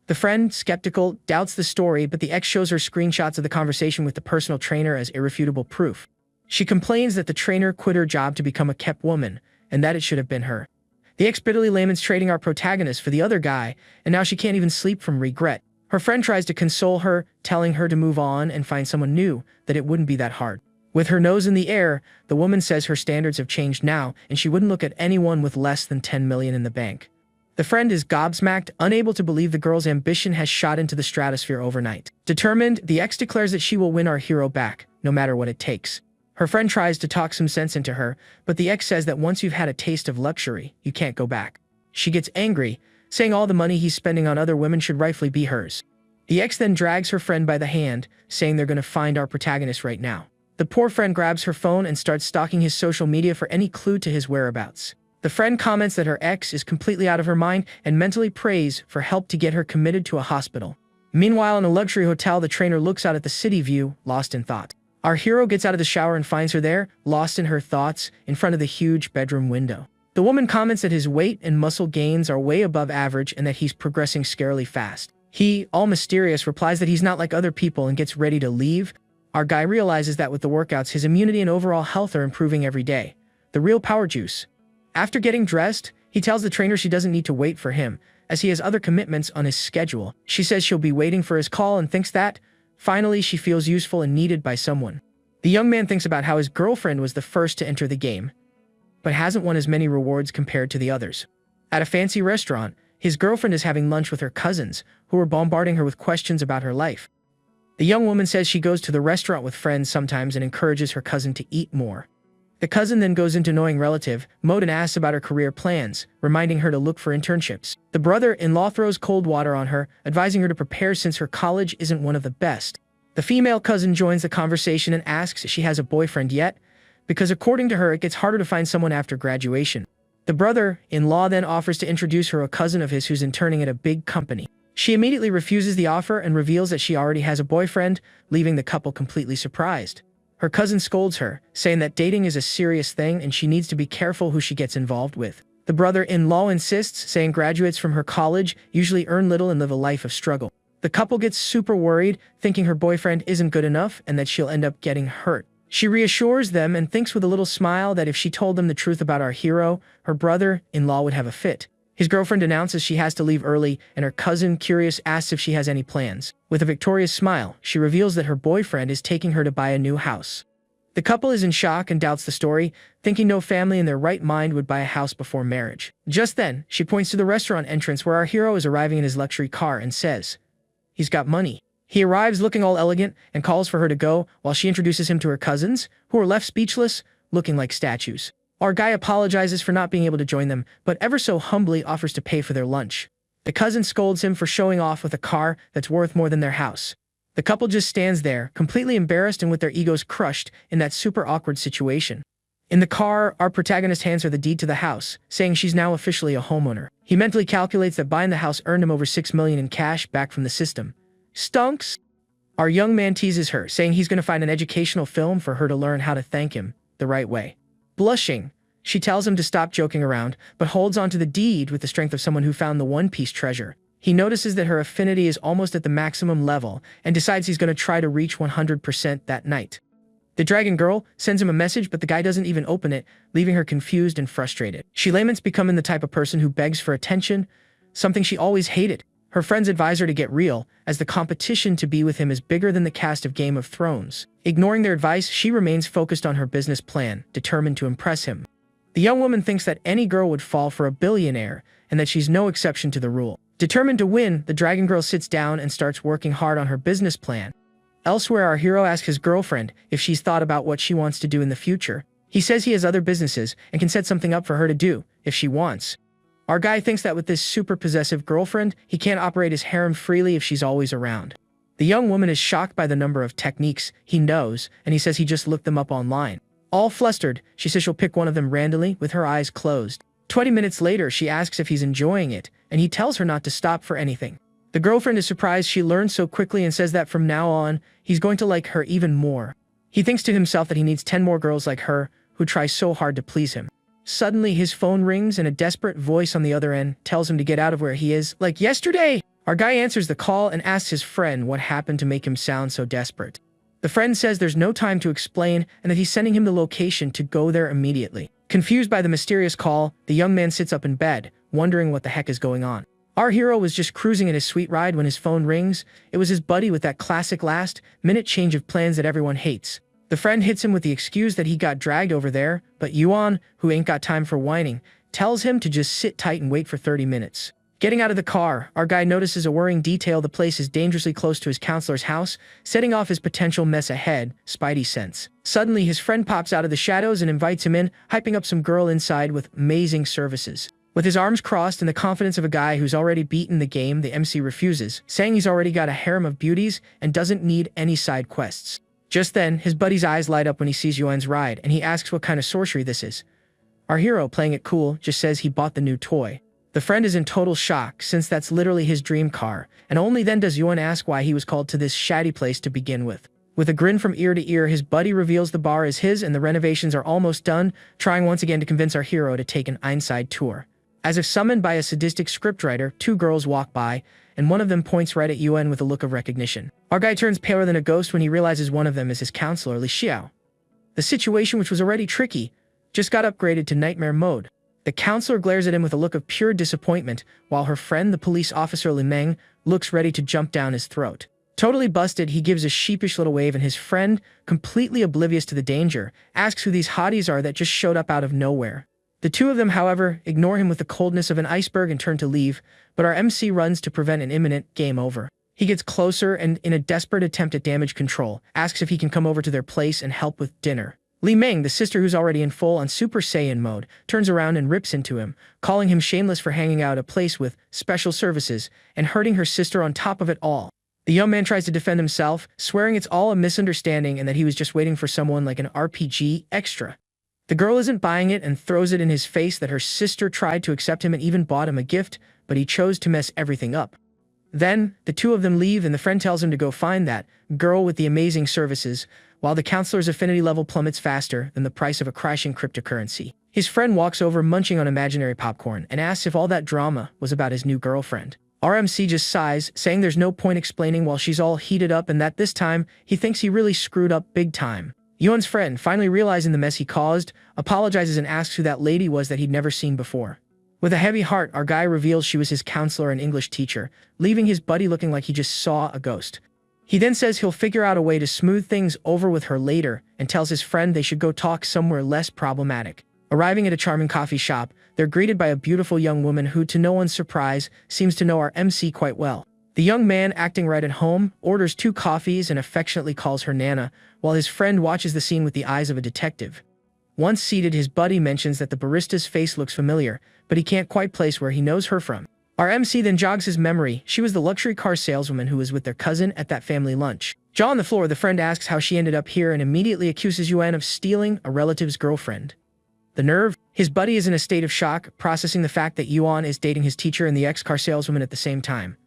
The friend, skeptical, doubts the story, but the ex shows her screenshots of the conversation with the personal trainer as irrefutable proof. She complains that the trainer quit her job to become a kept woman, and that it should have been her. The ex bitterly laments trading our protagonist for the other guy, and now she can't even sleep from regret. Her friend tries to console her, telling her to move on and find someone new, that it wouldn't be that hard. With her nose in the air, the woman says her standards have changed now, and she wouldn't look at anyone with less than 10 million in the bank. The friend is gobsmacked, unable to believe the girl's ambition has shot into the stratosphere overnight. Determined, the ex declares that she will win our hero back, no matter what it takes. Her friend tries to talk some sense into her, but the ex says that once you've had a taste of luxury, you can't go back. She gets angry, saying all the money he's spending on other women should rightfully be hers. The ex then drags her friend by the hand, saying they're going to find our protagonist right now. The poor friend grabs her phone and starts stalking his social media for any clue to his whereabouts. The friend comments that her ex is completely out of her mind and mentally prays for help to get her committed to a hospital. Meanwhile, in a luxury hotel, the trainer looks out at the city view, lost in thought. Our hero gets out of the shower and finds her there, lost in her thoughts, in front of the huge bedroom window. The woman comments that his weight and muscle gains are way above average and that he's progressing scarily fast. He, all mysterious, replies that he's not like other people and gets ready to leave. Our guy realizes that with the workouts, his immunity and overall health are improving every day. The real power juice. After getting dressed, he tells the trainer she doesn't need to wait for him, as he has other commitments on his schedule. She says she'll be waiting for his call and thinks that, finally, she feels useful and needed by someone. The young man thinks about how his girlfriend was the first to enter the game, but hasn't won as many rewards compared to the others. At a fancy restaurant, his girlfriend is having lunch with her cousins, who are bombarding her with questions about her life. The young woman says she goes to the restaurant with friends sometimes and encourages her cousin to eat more. The cousin then goes into knowing relative mode and asks about her career plans, reminding her to look for internships. The brother-in-law throws cold water on her, advising her to prepare since her college isn't one of the best. The female cousin joins the conversation and asks if she has a boyfriend yet, because according to her, it gets harder to find someone after graduation. The brother-in-law then offers to introduce her a cousin of his who's interning at a big company. She immediately refuses the offer and reveals that she already has a boyfriend, leaving the couple completely surprised. Her cousin scolds her, saying that dating is a serious thing and she needs to be careful who she gets involved with. The brother-in-law insists, saying graduates from her college usually earn little and live a life of struggle. The couple gets super worried, thinking her boyfriend isn't good enough and that she'll end up getting hurt. She reassures them and thinks with a little smile that if she told them the truth about our hero, her brother-in-law would have a fit. His girlfriend announces she has to leave early, and her cousin, curious, asks if she has any plans. With a victorious smile, she reveals that her boyfriend is taking her to buy a new house. The couple is in shock and doubts the story, thinking no family in their right mind would buy a house before marriage. Just then, she points to the restaurant entrance where our hero is arriving in his luxury car and says, "He's got money." He arrives looking all elegant and calls for her to go while she introduces him to her cousins, who are left speechless, looking like statues. Our guy apologizes for not being able to join them, but ever so humbly offers to pay for their lunch. The cousin scolds him for showing off with a car that's worth more than their house. The couple just stands there, completely embarrassed and with their egos crushed in that super awkward situation. In the car, our protagonist hands her the deed to the house, saying she's now officially a homeowner. He mentally calculates that buying the house earned him over $6 million in cash back from the system. Stunks? Our young man teases her, saying he's going to find an educational film for her to learn how to thank him the right way. Blushing, she tells him to stop joking around, but holds onto the deed with the strength of someone who found the one-piece treasure. He notices that her affinity is almost at the maximum level and decides he's going to try to reach 100% that night. The dragon girl sends him a message, but the guy doesn't even open it, leaving her confused and frustrated. She laments becoming the type of person who begs for attention, something she always hated. Her friends advise her to get real, as the competition to be with him is bigger than the cast of Game of Thrones. Ignoring their advice, she remains focused on her business plan, determined to impress him. The young woman thinks that any girl would fall for a billionaire, and that she's no exception to the rule. Determined to win, the dragon girl sits down and starts working hard on her business plan. Elsewhere, our hero asks his girlfriend if she's thought about what she wants to do in the future. He says he has other businesses and can set something up for her to do, if she wants. Our guy thinks that with this super possessive girlfriend, he can't operate his harem freely if she's always around. The young woman is shocked by the number of techniques he knows, and he says he just looked them up online. All flustered, she says she'll pick one of them randomly with her eyes closed. 20 minutes later, she asks if he's enjoying it, and he tells her not to stop for anything. The girlfriend is surprised she learned so quickly and says that from now on, he's going to like her even more. He thinks to himself that he needs 10 more girls like her who try so hard to please him. Suddenly, his phone rings and a desperate voice on the other end tells him to get out of where he is, like yesterday. Our guy answers the call and asks his friend what happened to make him sound so desperate. The friend says there's no time to explain and that he's sending him the location to go there immediately. Confused by the mysterious call, the young man sits up in bed, wondering what the heck is going on. Our hero was just cruising in his sweet ride when his phone rings. It was his buddy with that classic last-minute change of plans that everyone hates. The friend hits him with the excuse that he got dragged over there, but Yuan, who ain't got time for whining, tells him to just sit tight and wait for 30 minutes. Getting out of the car, our guy notices a worrying detail: the place is dangerously close to his counselor's house, setting off his potential mess ahead, Spidey sense. Suddenly, his friend pops out of the shadows and invites him in, hyping up some girl inside with amazing services. With his arms crossed and the confidence of a guy who's already beaten the game, the MC refuses, saying he's already got a harem of beauties and doesn't need any side quests. Just then, his buddy's eyes light up when he sees Yuan's ride, and he asks what kind of sorcery this is. Our hero, playing it cool, just says he bought the new toy. The friend is in total shock, since that's literally his dream car, and only then does Yuan ask why he was called to this shoddy place to begin with. With a grin from ear to ear, his buddy reveals the bar is his and the renovations are almost done, trying once again to convince our hero to take an inside tour. As if summoned by a sadistic scriptwriter, two girls walk by, and one of them points right at Yuan with a look of recognition. Our guy turns paler than a ghost when he realizes one of them is his counselor, Li Xiao. The situation, which was already tricky, just got upgraded to nightmare mode. The counselor glares at him with a look of pure disappointment, while her friend, the police officer Li Meng, looks ready to jump down his throat. Totally busted, he gives a sheepish little wave, and his friend, completely oblivious to the danger, asks who these hotties are that just showed up out of nowhere. The two of them, however, ignore him with the coldness of an iceberg and turn to leave, but our MC runs to prevent an imminent game over. He gets closer and, in a desperate attempt at damage control, asks if he can come over to their place and help with dinner. Li Meng, the sister who's already in full on Super Saiyan mode, turns around and rips into him, calling him shameless for hanging out at a place with special services and hurting her sister on top of it all. The young man tries to defend himself, swearing it's all a misunderstanding and that he was just waiting for someone like an RPG extra. The girl isn't buying it and throws it in his face that her sister tried to accept him and even bought him a gift, but he chose to mess everything up. Then, the two of them leave and the friend tells him to go find that girl with the amazing services, while the counselor's affinity level plummets faster than the price of a crashing cryptocurrency. His friend walks over munching on imaginary popcorn and asks if all that drama was about his new girlfriend. RMC just sighs, saying there's no point explaining while she's all heated up and that this time, he thinks he really screwed up big time. Yuan's friend, finally realizing the mess he caused, apologizes and asks who that lady was that he'd never seen before. With a heavy heart, our guy reveals she was his counselor and English teacher, leaving his buddy looking like he just saw a ghost. He then says he'll figure out a way to smooth things over with her later and tells his friend they should go talk somewhere less problematic. Arriving at a charming coffee shop, they're greeted by a beautiful young woman who, to no one's surprise, seems to know our MC quite well. The young man, acting right at home, orders 2 coffees and affectionately calls her Nana, while his friend watches the scene with the eyes of a detective. Once seated, his buddy mentions that the barista's face looks familiar, but he can't quite place where he knows her from. Our MC then jogs his memory. She was the luxury car saleswoman who was with their cousin at that family lunch. Jaw on the floor, the friend asks how she ended up here and immediately accuses Yuan of stealing a relative's girlfriend. The nerve? His buddy is in a state of shock, processing the fact that Yuan is dating his teacher and the ex-car saleswoman at the same time.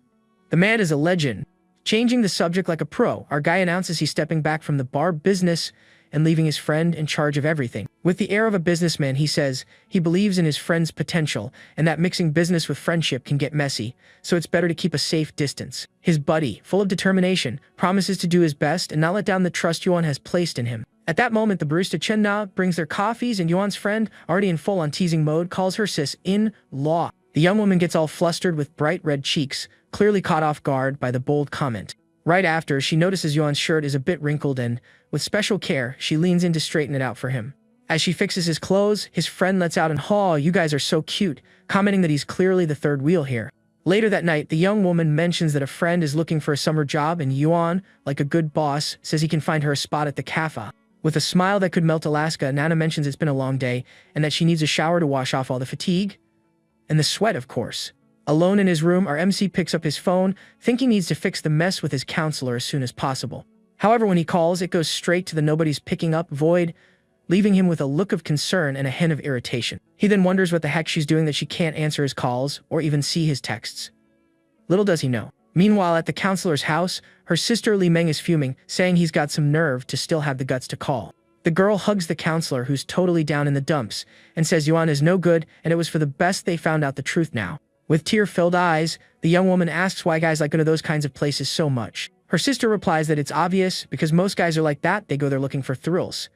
The man is a legend. Changing the subject like a pro, our guy announces he's stepping back from the bar business and leaving his friend in charge of everything. With the air of a businessman, he says he believes in his friend's potential and that mixing business with friendship can get messy, so it's better to keep a safe distance. His buddy, full of determination, promises to do his best and not let down the trust Yuan has placed in him. At that moment, the barista Chen Na brings their coffees, and Yuan's friend, already in full-on teasing mode, calls her sis-in-law. The young woman gets all flustered with bright red cheeks, clearly caught off guard by the bold comment. Right after, she notices Yuan's shirt is a bit wrinkled and, with special care, she leans in to straighten it out for him. As she fixes his clothes, his friend lets out an "Aw, you guys are so cute," commenting that he's clearly the third wheel here. Later that night, the young woman mentions that a friend is looking for a summer job, and Yuan, like a good boss, says he can find her a spot at the cafe. With a smile that could melt Alaska, Nana mentions it's been a long day and that she needs a shower to wash off all the fatigue and the sweat, of course. Alone in his room, our MC picks up his phone, thinking he needs to fix the mess with his counselor as soon as possible. However, when he calls, it goes straight to the nobody's picking up void, leaving him with a look of concern and a hint of irritation. He then wonders what the heck she's doing that she can't answer his calls or even see his texts. Little does he know. Meanwhile, at the counselor's house, her sister Li Meng is fuming, saying he's got some nerve to still have the guts to call. The girl hugs the counselor, who's totally down in the dumps, and says Yuan is no good and it was for the best they found out the truth now. With tear-filled eyes, the young woman asks why guys like go to those kinds of places so much. Her sister replies that it's obvious, because most guys are like that, they go there looking for thrills,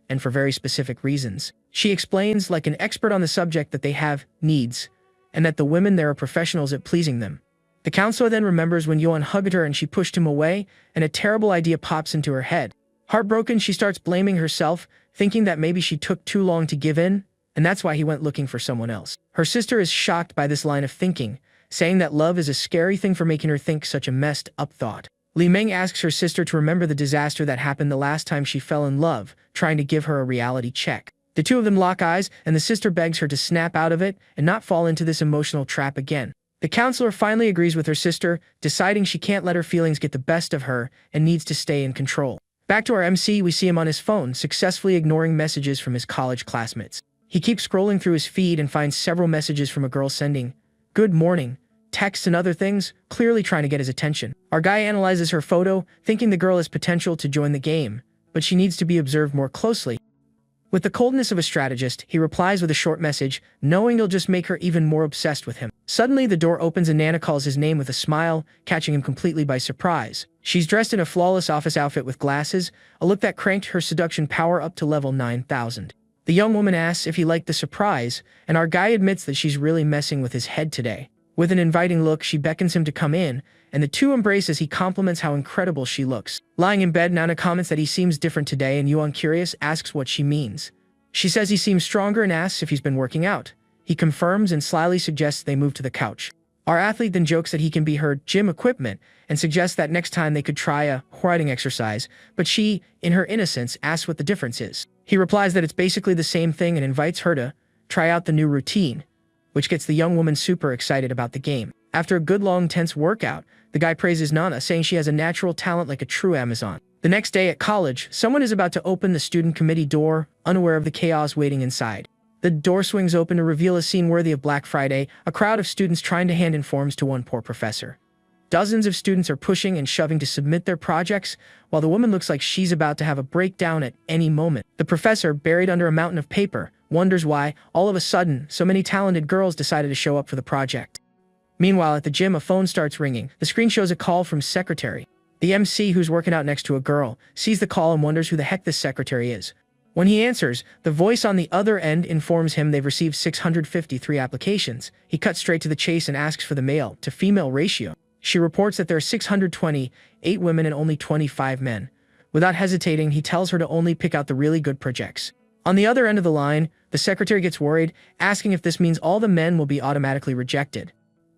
and for very specific reasons. She explains, like an expert on the subject, that they have needs, and that the women there are professionals at pleasing them. The counselor then remembers when Yuan hugged her and she pushed him away, and a terrible idea pops into her head. Heartbroken, she starts blaming herself, thinking that maybe she took too long to give in, and that's why he went looking for someone else. Her sister is shocked by this line of thinking, saying that love is a scary thing for making her think such a messed up thought. Li Meng asks her sister to remember the disaster that happened the last time she fell in love, trying to give her a reality check. The two of them lock eyes, and the sister begs her to snap out of it and not fall into this emotional trap again. The counselor finally agrees with her sister, deciding she can't let her feelings get the best of her and needs to stay in control. Back to our MC, we see him on his phone, successfully ignoring messages from his college classmates. He keeps scrolling through his feed and finds several messages from a girl sending "good morning" texts and other things, clearly trying to get his attention. Our guy analyzes her photo, thinking the girl has potential to join the game, but she needs to be observed more closely. With the coldness of a strategist, he replies with a short message, knowing it'll just make her even more obsessed with him. Suddenly, the door opens and Nana calls his name with a smile, catching him completely by surprise. She's dressed in a flawless office outfit with glasses, a look that cranked her seduction power up to level 9,000. The young woman asks if he liked the surprise, and our guy admits that she's really messing with his head today. With an inviting look, she beckons him to come in, and the two embrace as he compliments how incredible she looks. Lying in bed, Nana comments that he seems different today, and Yuan, curious, asks what she means. She says he seems stronger and asks if he's been working out. He confirms and slyly suggests they move to the couch. Our athlete then jokes that he can be her gym equipment and suggests that next time they could try a riding exercise, but she, in her innocence, asks what the difference is. He replies that it's basically the same thing and invites her to try out the new routine, which gets the young woman super excited about the game. After a good long tense workout, the guy praises Nana, saying she has a natural talent like a true Amazon. The next day at college, someone is about to open the student committee door, unaware of the chaos waiting inside. The door swings open to reveal a scene worthy of Black Friday, a crowd of students trying to hand in forms to one poor professor. Dozens of students are pushing and shoving to submit their projects, while the woman looks like she's about to have a breakdown at any moment. The professor, buried under a mountain of paper, wonders why, all of a sudden, so many talented girls decided to show up for the project. Meanwhile, at the gym, a phone starts ringing. The screen shows a call from secretary. The MC, who's working out next to a girl, sees the call and wonders who the heck this secretary is. When he answers, the voice on the other end informs him they've received 653 applications. He cuts straight to the chase and asks for the male to female ratio. She reports that there are 628 women and only 25 men. Without hesitating, he tells her to only pick out the really good projects. On the other end of the line, the secretary gets worried, asking if this means all the men will be automatically rejected.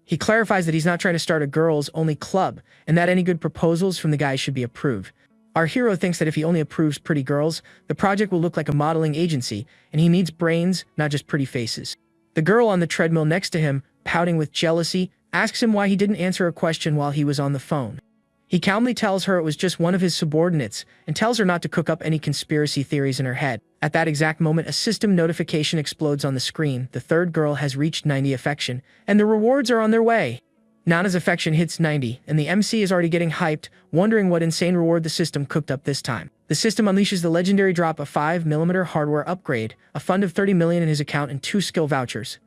He clarifies that he's not trying to start a girls-only club, and that any good proposals from the guys should be approved. Our hero thinks that if he only approves pretty girls, the project will look like a modeling agency, and he needs brains, not just pretty faces. The girl on the treadmill next to him, pouting with jealousy, asks him why he didn't answer a question while he was on the phone. He calmly tells her it was just one of his subordinates, and tells her not to cook up any conspiracy theories in her head. At that exact moment, a system notification explodes on the screen. The third girl has reached 90 affection, and the rewards are on their way. Nana's affection hits 90, and the MC is already getting hyped, wondering what insane reward the system cooked up this time. The system unleashes the legendary drop of 5mm hardware upgrade, a fund of 30 million in his account, and 2 skill vouchers.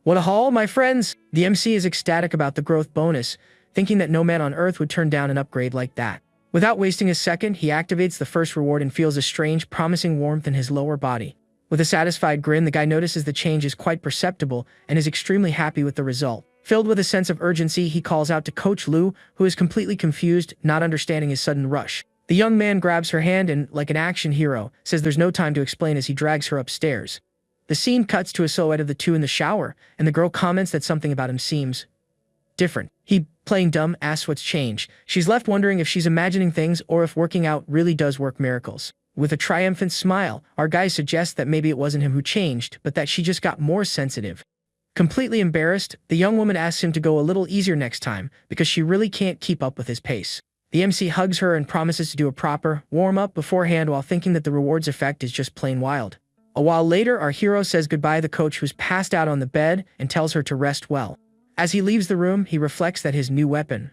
What a haul, my friends! The MC is ecstatic about the growth bonus, thinking that no man on Earth would turn down an upgrade like that. Without wasting a second, he activates the first reward and feels a strange, promising warmth in his lower body. With a satisfied grin, the guy notices the change is quite perceptible and is extremely happy with the result. Filled with a sense of urgency, he calls out to Coach Lu, who is completely confused, not understanding his sudden rush. The young man grabs her hand and, like an action hero, says there's no time to explain as he drags her upstairs. The scene cuts to a silhouette of the two in the shower, and the girl comments that something about him seems different. He, playing dumb, asks what's changed. She's left wondering if she's imagining things or if working out really does work miracles. With a triumphant smile, our guy suggests that maybe it wasn't him who changed, but that she just got more sensitive. Completely embarrassed, the young woman asks him to go a little easier next time because she really can't keep up with his pace. The MC hugs her and promises to do a proper warm-up beforehand while thinking that the rewards effect is just plain wild. A while later, our hero says goodbye to the coach who's passed out on the bed and tells her to rest well. As he leaves the room, he reflects that his new weapon,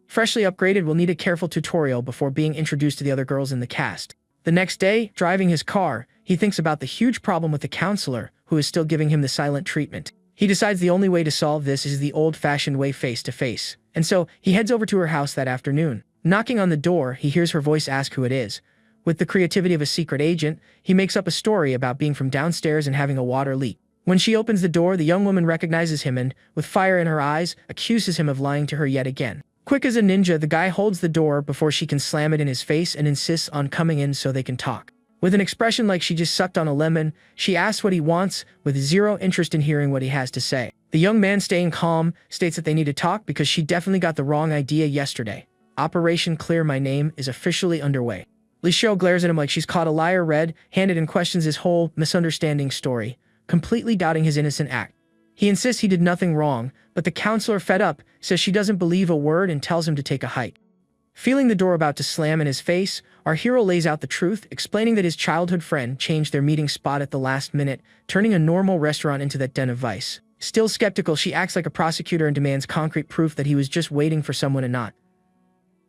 freshly upgraded, will need a careful tutorial before being introduced to the other girls in the cast. The next day, driving his car, he thinks about the huge problem with the counselor, who is still giving him the silent treatment. He decides the only way to solve this is the old-fashioned way, face-to-face, and so he heads over to her house that afternoon. Knocking on the door, he hears her voice ask who it is. With the creativity of a secret agent, he makes up a story about being from downstairs and having a water leak. When she opens the door, the young woman recognizes him and, with fire in her eyes, accuses him of lying to her yet again. Quick as a ninja, the guy holds the door before she can slam it in his face and insists on coming in so they can talk. With an expression like she just sucked on a lemon, she asks what he wants, with zero interest in hearing what he has to say. The young man, staying calm, states that they need to talk because she definitely got the wrong idea yesterday. Operation Clear My Name is officially underway. Lixiao glares at him like she's caught a liar red-handed and questions his whole misunderstanding story, completely doubting his innocent act. He insists he did nothing wrong, but the counselor, fed up, says she doesn't believe a word and tells him to take a hike. Feeling the door about to slam in his face, our hero lays out the truth, explaining that his childhood friend changed their meeting spot at the last minute, turning a normal restaurant into that den of vice. Still skeptical, she acts like a prosecutor and demands concrete proof that he was just waiting for someone and not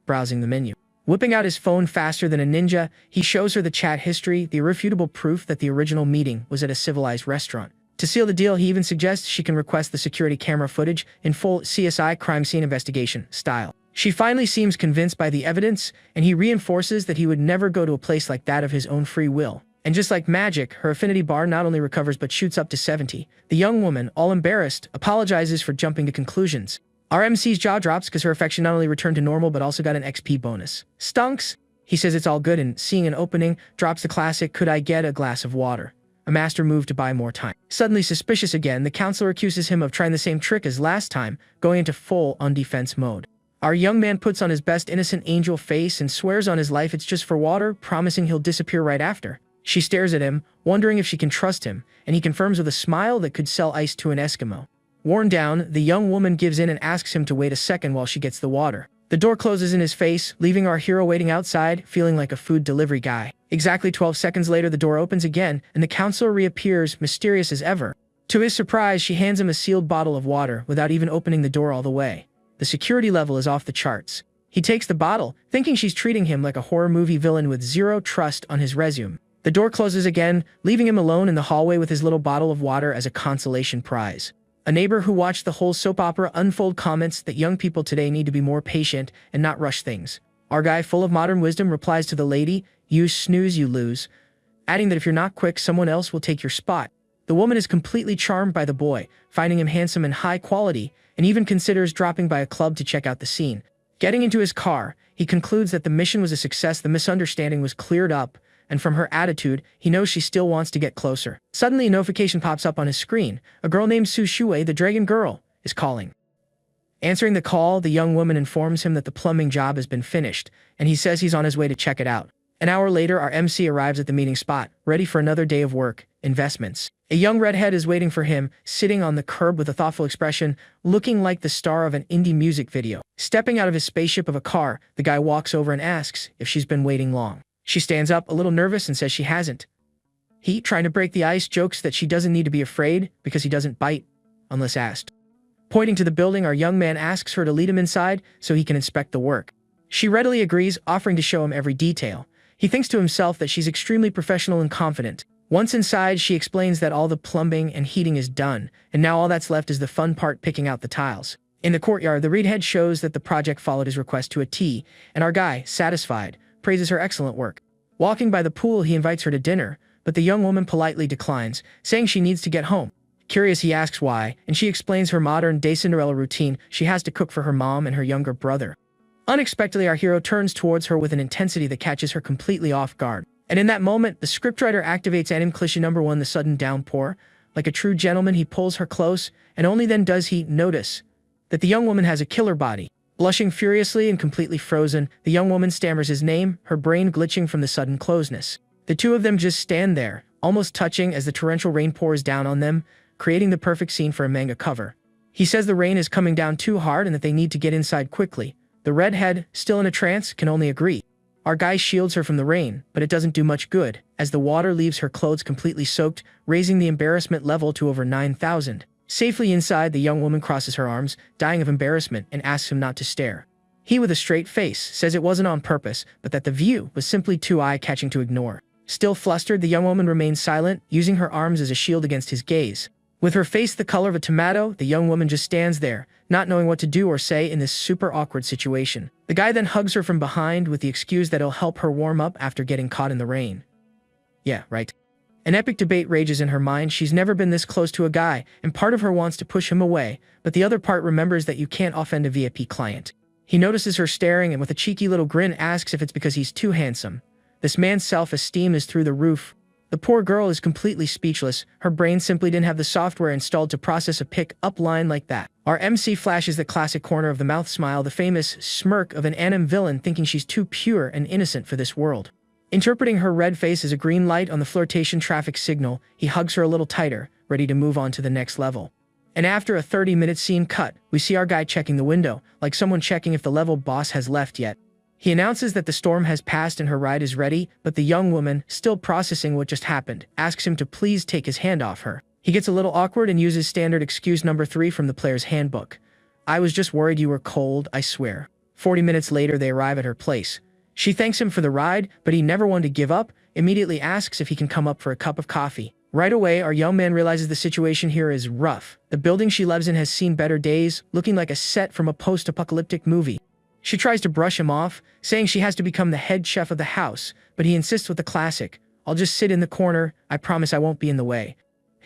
browsing the menu. Whipping out his phone faster than a ninja, he shows her the chat history, the irrefutable proof that the original meeting was at a civilized restaurant. To seal the deal, he even suggests she can request the security camera footage in full CSI crime scene investigation style. She finally seems convinced by the evidence, and he reinforces that he would never go to a place like that of his own free will. And just like magic, her affinity bar not only recovers but shoots up to 70. The young woman, all embarrassed, apologizes for jumping to conclusions. Our MC's jaw drops because her affection not only returned to normal but also got an XP bonus. Stunks! He says it's all good and, seeing an opening, drops the classic "could I get a glass of water?" A master move to buy more time. Suddenly suspicious again, the counselor accuses him of trying the same trick as last time, going into full on-defense mode. Our young man puts on his best innocent angel face and swears on his life it's just for water, promising he'll disappear right after. She stares at him, wondering if she can trust him, and he confirms with a smile that could sell ice to an Eskimo. Worn down, the young woman gives in and asks him to wait a second while she gets the water. The door closes in his face, leaving our hero waiting outside, feeling like a food delivery guy. Exactly 12 seconds later, the door opens again, and the counselor reappears, mysterious as ever. To his surprise, she hands him a sealed bottle of water without even opening the door all the way. The security level is off the charts. He takes the bottle, thinking she's treating him like a horror movie villain with zero trust on his resume. The door closes again, leaving him alone in the hallway with his little bottle of water as a consolation prize. A neighbor who watched the whole soap opera unfold comments that young people today need to be more patient and not rush things. Our guy, full of modern wisdom, replies to the lady, "You snooze, you lose," adding that if you're not quick, someone else will take your spot. The woman is completely charmed by the boy, finding him handsome and high quality, and even considers dropping by a club to check out the scene. Getting into his car, he concludes that the mission was a success, the misunderstanding was cleared up, and from her attitude, he knows she still wants to get closer. Suddenly, a notification pops up on his screen. A girl named Su Shui, the dragon girl, is calling. Answering the call, the young woman informs him that the plumbing job has been finished, and he says he's on his way to check it out. An hour later, our MC arrives at the meeting spot, ready for another day of work, investments. A young redhead is waiting for him, sitting on the curb with a thoughtful expression, looking like the star of an indie music video. Stepping out of his spaceship of a car, the guy walks over and asks if she's been waiting long. She stands up, a little nervous, and says she hasn't. He, trying to break the ice, jokes that she doesn't need to be afraid because he doesn't bite unless asked. Pointing to the building, our young man asks her to lead him inside so he can inspect the work. She readily agrees, offering to show him every detail. He thinks to himself that she's extremely professional and confident. Once inside, she explains that all the plumbing and heating is done, and now all that's left is the fun part, picking out the tiles. In the courtyard, the redhead shows that the project followed his request to a T, and our guy, satisfied, praises her excellent work. Walking by the pool, he invites her to dinner, but the young woman politely declines, saying she needs to get home. Curious, he asks why, and she explains her modern-day Cinderella routine. She has to cook for her mom and her younger brother. Unexpectedly, our hero turns towards her with an intensity that catches her completely off guard. And in that moment, the scriptwriter activates anime cliché number 1, the sudden downpour. Like a true gentleman, he pulls her close, and only then does he notice that the young woman has a killer body. Blushing furiously and completely frozen, the young woman stammers his name, her brain glitching from the sudden closeness. The two of them just stand there, almost touching as the torrential rain pours down on them, creating the perfect scene for a manga cover. He says the rain is coming down too hard and that they need to get inside quickly. The redhead, still in a trance, can only agree. Our guy shields her from the rain, but it doesn't do much good, as the water leaves her clothes completely soaked, raising the embarrassment level to over 9,000. Safely inside, the young woman crosses her arms, dying of embarrassment, and asks him not to stare. He, with a straight face, says it wasn't on purpose, but that the view was simply too eye-catching to ignore. Still flustered, the young woman remains silent, using her arms as a shield against his gaze. With her face the color of a tomato, the young woman just stands there, not knowing what to do or say in this super awkward situation. The guy then hugs her from behind with the excuse that he'll help her warm up after getting caught in the rain. Yeah, right. An epic debate rages in her mind. She's never been this close to a guy, and part of her wants to push him away, but the other part remembers that you can't offend a VIP client. He notices her staring and with a cheeky little grin asks if it's because he's too handsome. This man's self-esteem is through the roof. The poor girl is completely speechless. Her brain simply didn't have the software installed to process a pick-up line like that. Our MC flashes the classic corner of the mouth smile, the famous smirk of an anime villain thinking she's too pure and innocent for this world. Interpreting her red face as a green light on the flirtation traffic signal, he hugs her a little tighter, ready to move on to the next level. And after a 30-minute scene cut, we see our guy checking the window, like someone checking if the level boss has left yet. He announces that the storm has passed and her ride is ready, but the young woman, still processing what just happened, asks him to please take his hand off her. He gets a little awkward and uses standard excuse number 3 from the player's handbook. I was just worried you were cold, I swear. 40 minutes later, they arrive at her place. She thanks him for the ride, but he never wanted to give up, immediately asks if he can come up for a cup of coffee. Right away, our young man realizes the situation here is rough. The building she lives in has seen better days, looking like a set from a post-apocalyptic movie. She tries to brush him off, saying she has to become the head chef of the house, but he insists with the classic, I'll just sit in the corner, I promise I won't be in the way.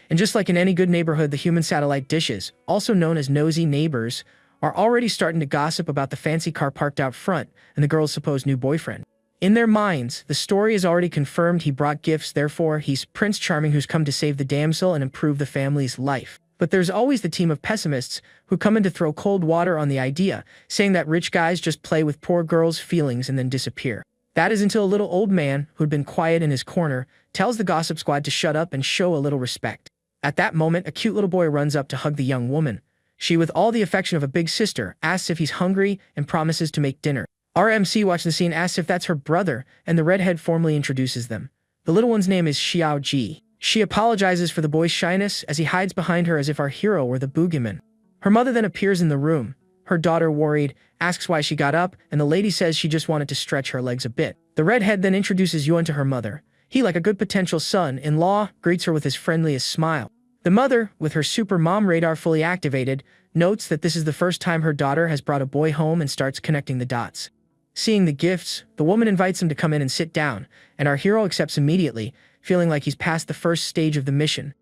And just like in any good neighborhood, the human satellite dishes, also known as nosy neighbors, are already starting to gossip about the fancy car parked out front and the girl's supposed new boyfriend. In their minds, the story is already confirmed. He brought gifts, therefore he's Prince Charming who's come to save the damsel and improve the family's life. But there's always the team of pessimists who come in to throw cold water on the idea, saying that rich guys just play with poor girls' feelings and then disappear. That is until a little old man, who'd been quiet in his corner, tells the gossip squad to shut up and show a little respect. At that moment, a cute little boy runs up to hug the young woman. She, with all the affection of a big sister, asks if he's hungry and promises to make dinner. Our MC watching the scene asks if that's her brother, and the redhead formally introduces them. The little one's name is Xiao Ji. She apologizes for the boy's shyness as he hides behind her as if our hero were the boogeyman. Her mother then appears in the room. Her daughter, worried, asks why she got up, and the lady says she just wanted to stretch her legs a bit. The redhead then introduces Yuan to her mother. He, like a good potential son-in-law, greets her with his friendliest smile. The mother, with her super mom radar fully activated, notes that this is the first time her daughter has brought a boy home and starts connecting the dots. Seeing the gifts, the woman invites him to come in and sit down, and our hero accepts immediately, feeling like he's past the first stage of the mission.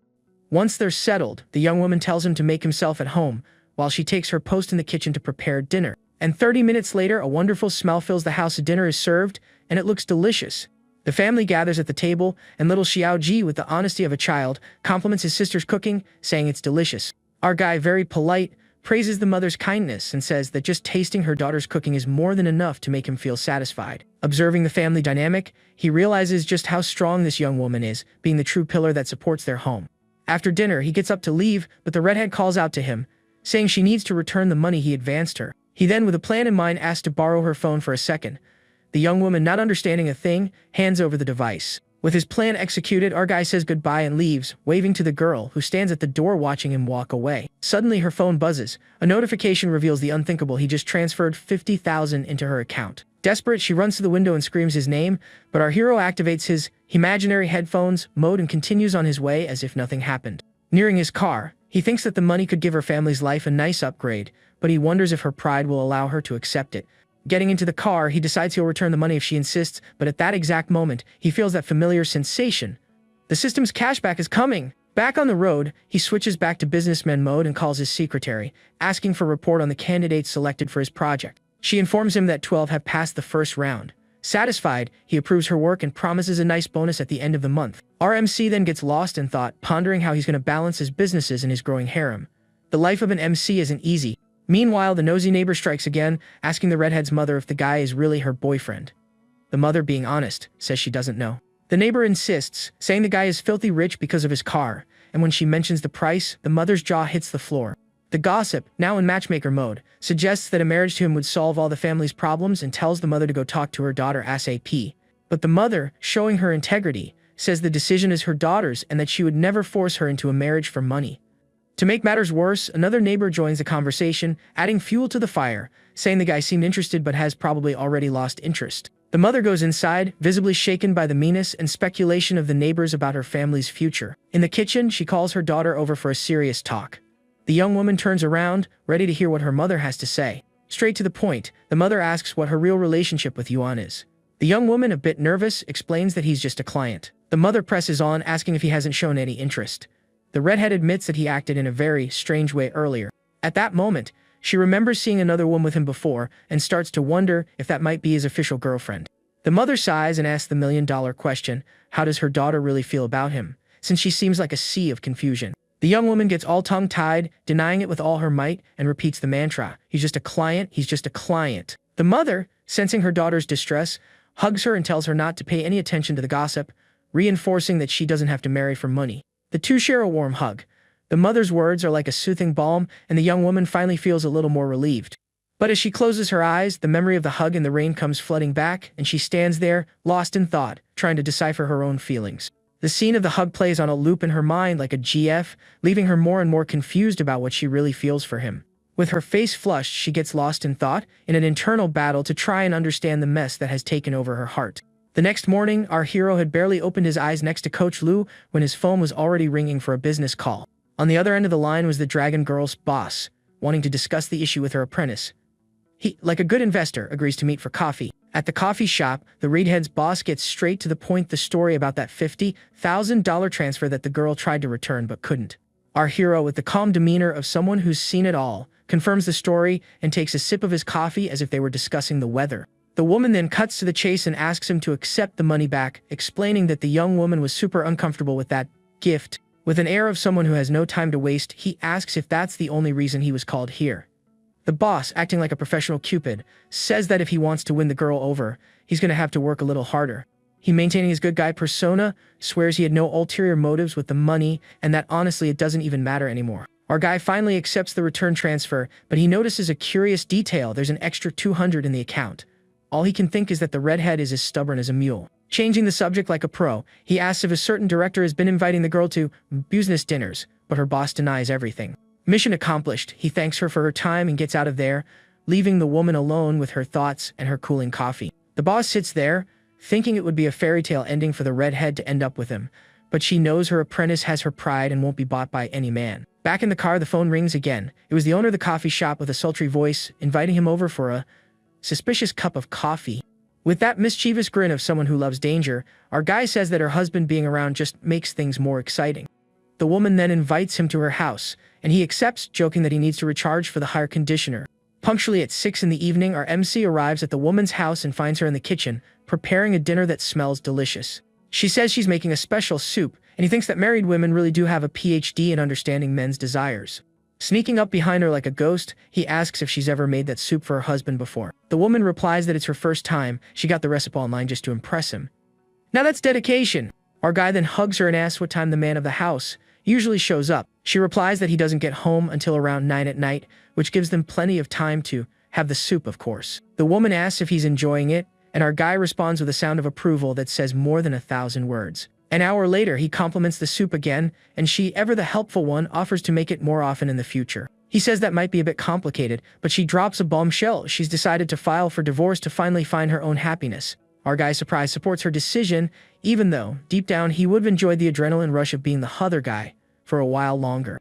Once they're settled, the young woman tells him to make himself at home, while she takes her post in the kitchen to prepare dinner. And 30 minutes later, a wonderful smell fills the house. A dinner is served, and it looks delicious. The family gathers at the table, and little Xiao Ji, with the honesty of a child, compliments his sister's cooking, saying it's delicious. Our guy, very polite, praises the mother's kindness and says that just tasting her daughter's cooking is more than enough to make him feel satisfied. Observing the family dynamic, he realizes just how strong this young woman is, being the true pillar that supports their home. After dinner, he gets up to leave, but the redhead calls out to him, saying she needs to return the money he advanced her. He then, with a plan in mind, asks to borrow her phone for a second. The young woman, not understanding a thing, hands over the device. With his plan executed, our guy says goodbye and leaves, waving to the girl, who stands at the door watching him walk away. Suddenly, her phone buzzes. A notification reveals the unthinkable. He just transferred 50,000 into her account. Desperate, she runs to the window and screams his name, but our hero activates his imaginary headphones mode and continues on his way as if nothing happened. Nearing his car, he thinks that the money could give her family's life a nice upgrade, but he wonders if her pride will allow her to accept it. Getting into the car, he decides he'll return the money if she insists, but at that exact moment, he feels that familiar sensation. The system's cashback is coming! Back on the road, he switches back to businessman mode and calls his secretary, asking for a report on the candidates selected for his project. She informs him that 12 have passed the first round. Satisfied, he approves her work and promises a nice bonus at the end of the month. Our MC then gets lost in thought, pondering how he's going to balance his businesses and his growing harem. The life of an MC isn't easy. Meanwhile, the nosy neighbor strikes again, asking the redhead's mother if the guy is really her boyfriend. The mother, being honest, says she doesn't know. The neighbor insists, saying the guy is filthy rich because of his car, and when she mentions the price, the mother's jaw hits the floor. The gossip, now in matchmaker mode, suggests that a marriage to him would solve all the family's problems and tells the mother to go talk to her daughter ASAP. But the mother, showing her integrity, says the decision is her daughter's and that she would never force her into a marriage for money. To make matters worse, another neighbor joins the conversation, adding fuel to the fire, saying the guy seemed interested but has probably already lost interest. The mother goes inside, visibly shaken by the meanness and speculation of the neighbors about her family's future. In the kitchen, she calls her daughter over for a serious talk. The young woman turns around, ready to hear what her mother has to say. Straight to the point, the mother asks what her real relationship with Yuan is. The young woman, a bit nervous, explains that he's just a client. The mother presses on, asking if he hasn't shown any interest. The redhead admits that he acted in a very strange way earlier. At that moment, she remembers seeing another woman with him before and starts to wonder if that might be his official girlfriend. The mother sighs and asks the million-dollar question, how does her daughter really feel about him, since she seems like a sea of confusion. The young woman gets all tongue-tied, denying it with all her might, and repeats the mantra, he's just a client, he's just a client. The mother, sensing her daughter's distress, hugs her and tells her not to pay any attention to the gossip, reinforcing that she doesn't have to marry for money. The two share a warm hug. The mother's words are like a soothing balm, and the young woman finally feels a little more relieved. But as she closes her eyes, the memory of the hug in the rain comes flooding back, and she stands there, lost in thought, trying to decipher her own feelings. The scene of the hug plays on a loop in her mind like a GF, leaving her more and more confused about what she really feels for him. With her face flushed, she gets lost in thought, in an internal battle to try and understand the mess that has taken over her heart. The next morning, our hero had barely opened his eyes next to Coach Lu when his phone was already ringing for a business call. On the other end of the line was the Dragon Girl's boss, wanting to discuss the issue with her apprentice. He, like a good investor, agrees to meet for coffee. At the coffee shop, the redhead's boss gets straight to the point, the story about that $50,000 transfer that the girl tried to return but couldn't. Our hero, with the calm demeanor of someone who's seen it all, confirms the story and takes a sip of his coffee as if they were discussing the weather. The woman then cuts to the chase and asks him to accept the money back, explaining that the young woman was super uncomfortable with that gift. With an air of someone who has no time to waste, he asks if that's the only reason he was called here. The boss, acting like a professional Cupid, says that if he wants to win the girl over, he's going to have to work a little harder. He, maintaining his good guy persona, swears he had no ulterior motives with the money and that honestly it doesn't even matter anymore. Our guy finally accepts the return transfer, but he notices a curious detail: there's an extra $200 in the account. All he can think is that the redhead is as stubborn as a mule. Changing the subject like a pro, he asks if a certain director has been inviting the girl to business dinners, but her boss denies everything. Mission accomplished, he thanks her for her time and gets out of there, leaving the woman alone with her thoughts and her cooling coffee. The boss sits there, thinking it would be a fairy tale ending for the redhead to end up with him, but she knows her apprentice has her pride and won't be bought by any man. Back in the car, the phone rings again. It was the owner of the coffee shop with a sultry voice, inviting him over for a suspicious cup of coffee. With that mischievous grin of someone who loves danger, our guy says that her husband being around just makes things more exciting. The woman then invites him to her house, and he accepts, joking that he needs to recharge for the higher conditioner. Punctually at 6 in the evening, our MC arrives at the woman's house and finds her in the kitchen, preparing a dinner that smells delicious. She says she's making a special soup, and he thinks that married women really do have a PhD in understanding men's desires. Sneaking up behind her like a ghost, he asks if she's ever made that soup for her husband before. The woman replies that it's her first time. She got the recipe online just to impress him. Now that's dedication. Our guy then hugs her and asks what time the man of the house usually shows up. She replies that he doesn't get home until around 9 at night, which gives them plenty of time to have the soup, of course. The woman asks if he's enjoying it, and our guy responds with a sound of approval that says more than 1,000 words. An hour later, he compliments the soup again, and she, ever the helpful one, offers to make it more often in the future. He says that might be a bit complicated, but she drops a bombshell. She's decided to file for divorce to finally find her own happiness. Our guy, surprised, supports her decision, even though, deep down, he would have enjoyed the adrenaline rush of being the other guy for a while longer.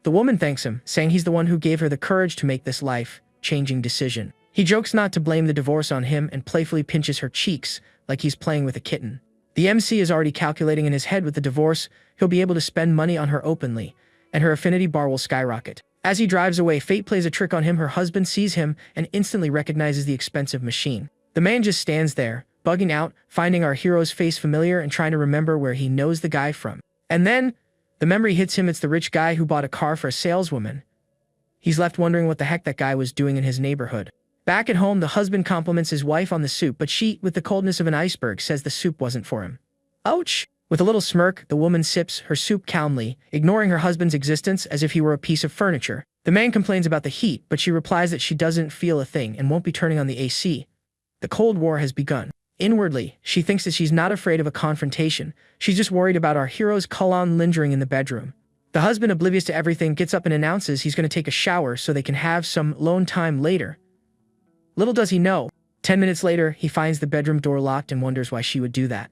The woman thanks him, saying he's the one who gave her the courage to make this life-changing decision. He jokes not to blame the divorce on him and playfully pinches her cheeks like he's playing with a kitten. The MC is already calculating in his head with the divorce, he'll be able to spend money on her openly, and her affinity bar will skyrocket. As he drives away, fate plays a trick on him. Her husband sees him and instantly recognizes the expensive machine. The man just stands there, bugging out, finding our hero's face familiar and trying to remember where he knows the guy from. And then, the memory hits him. It's the rich guy who bought a car for a saleswoman. He's left wondering what the heck that guy was doing in his neighborhood. Back at home, the husband compliments his wife on the soup, but she, with the coldness of an iceberg, says the soup wasn't for him. Ouch! With a little smirk, the woman sips her soup calmly, ignoring her husband's existence as if he were a piece of furniture. The man complains about the heat, but she replies that she doesn't feel a thing and won't be turning on the AC. The Cold War has begun. Inwardly, she thinks that she's not afraid of a confrontation. She's just worried about our hero's Cullen lingering in the bedroom. The husband, oblivious to everything, gets up and announces he's going to take a shower so they can have some alone time later. Little does he know, 10 minutes later, he finds the bedroom door locked and wonders why she would do that.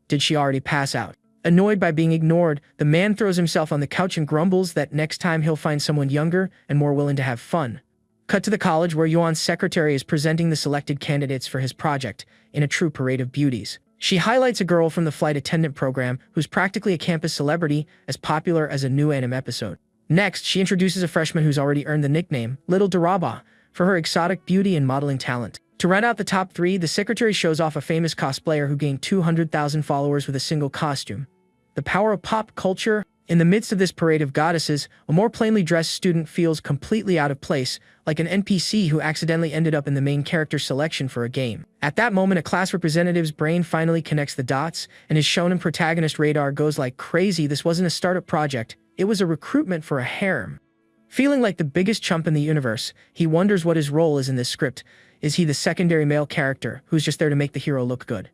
Did she already pass out? Annoyed by being ignored, the man throws himself on the couch and grumbles that next time he'll find someone younger and more willing to have fun. Cut to the college where Yuan's secretary is presenting the selected candidates for his project in a true parade of beauties. She highlights a girl from the flight attendant program who's practically a campus celebrity, as popular as a new anime episode. Next, she introduces a freshman who's already earned the nickname Little Daraba for her exotic beauty and modeling talent. To round out the top three, the secretary shows off a famous cosplayer who gained 200,000 followers with a single costume. The power of pop culture. In the midst of this parade of goddesses, a more plainly dressed student feels completely out of place, like an NPC who accidentally ended up in the main character selection for a game. At that moment, a class representative's brain finally connects the dots, and his shonen protagonist radar goes like crazy. This wasn't a startup project, it was a recruitment for a harem. Feeling like the biggest chump in the universe, he wonders what his role is in this script. Is he the secondary male character who's just there to make the hero look good?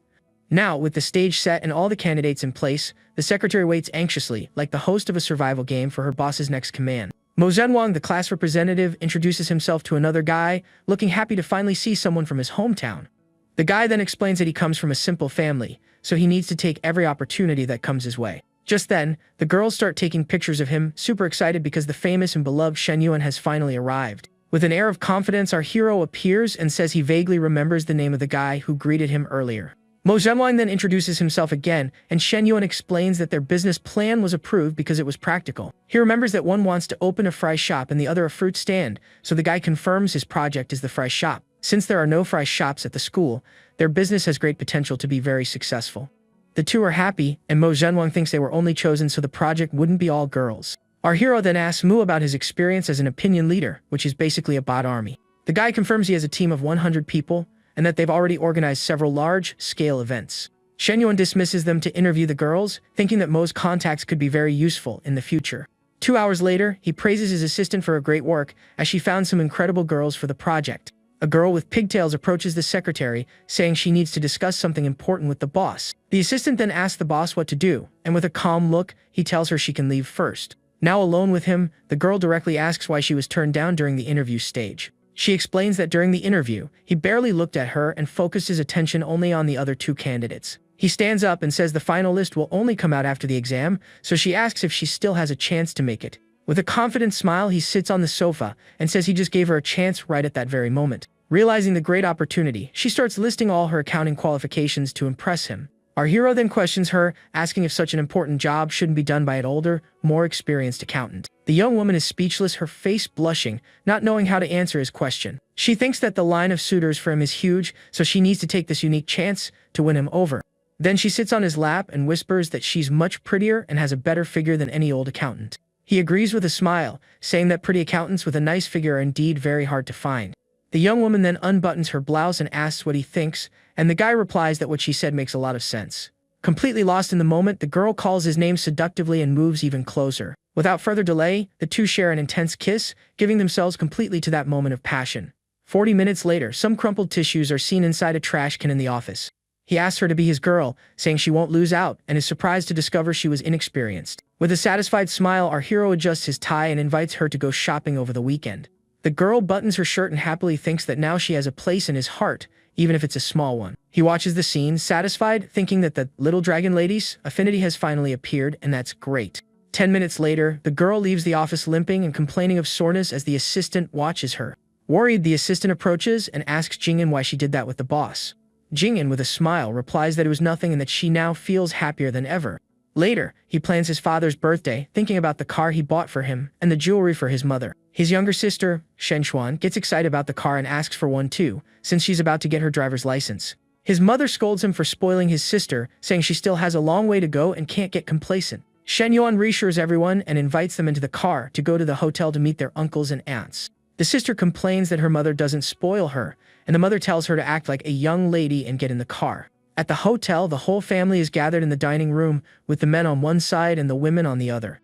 Now, with the stage set and all the candidates in place, the secretary waits anxiously, like the host of a survival game, for her boss's next command. Shen Yuan, the class representative, introduces himself to another guy, looking happy to finally see someone from his hometown. The guy then explains that he comes from a simple family, so he needs to take every opportunity that comes his way. Just then, the girls start taking pictures of him, super excited because the famous and beloved Shen Yuan has finally arrived. With an air of confidence, our hero appears and says he vaguely remembers the name of the guy who greeted him earlier. Shen Yuan then introduces himself again, and Shen Yuan explains that their business plan was approved because it was practical. He remembers that one wants to open a fry shop and the other a fruit stand, so the guy confirms his project is the fry shop. Since there are no fry shops at the school, their business has great potential to be very successful. The two are happy, and Shen Yuan thinks they were only chosen so the project wouldn't be all girls. Our hero then asks Mu about his experience as an opinion leader, which is basically a bot army. The guy confirms he has a team of 100 people, and that they've already organized several large-scale events. Shen Yuan dismisses them to interview the girls, thinking that Mo's contacts could be very useful in the future. 2 hours later, he praises his assistant for her great work, as she found some incredible girls for the project. A girl with pigtails approaches the secretary, saying she needs to discuss something important with the boss. The assistant then asks the boss what to do, and with a calm look, he tells her she can leave first. Now alone with him, the girl directly asks why she was turned down during the interview stage. She explains that during the interview, he barely looked at her and focused his attention only on the other two candidates. He stands up and says the final list will only come out after the exam, so she asks if she still has a chance to make it. With a confident smile, he sits on the sofa and says he just gave her a chance right at that very moment. Realizing the great opportunity, she starts listing all her accounting qualifications to impress him. Our hero then questions her, asking if such an important job shouldn't be done by an older, more experienced accountant. The young woman is speechless, her face blushing, not knowing how to answer his question. She thinks that the line of suitors for him is huge, so she needs to take this unique chance to win him over. Then she sits on his lap and whispers that she's much prettier and has a better figure than any old accountant. He agrees with a smile, saying that pretty accountants with a nice figure are indeed very hard to find. The young woman then unbuttons her blouse and asks what he thinks, and the guy replies that what she said makes a lot of sense. Completely lost in the moment, the girl calls his name seductively and moves even closer. Without further delay, the two share an intense kiss, giving themselves completely to that moment of passion. 40 minutes later, some crumpled tissues are seen inside a trash can in the office. He asks her to be his girl, saying she won't lose out, and is surprised to discover she was inexperienced. With a satisfied smile, our hero adjusts his tie and invites her to go shopping over the weekend. The girl buttons her shirt and happily thinks that now she has a place in his heart, even if it's a small one. He watches the scene, satisfied, thinking that the little dragon lady's affinity has finally appeared, and that's great. 10 minutes later, the girl leaves the office limping and complaining of soreness as the assistant watches her. Worried, the assistant approaches and asks Jingin why she did that with the boss. Jingin, with a smile, replies that it was nothing and that she now feels happier than ever. Later, he plans his father's birthday, thinking about the car he bought for him and the jewelry for his mother. His younger sister, Shen Yuan, gets excited about the car and asks for one too, since she's about to get her driver's license. His mother scolds him for spoiling his sister, saying she still has a long way to go and can't get complacent. Shen Yuan reassures everyone and invites them into the car to go to the hotel to meet their uncles and aunts. The sister complains that her mother doesn't spoil her, and the mother tells her to act like a young lady and get in the car. At the hotel, the whole family is gathered in the dining room, with the men on one side and the women on the other.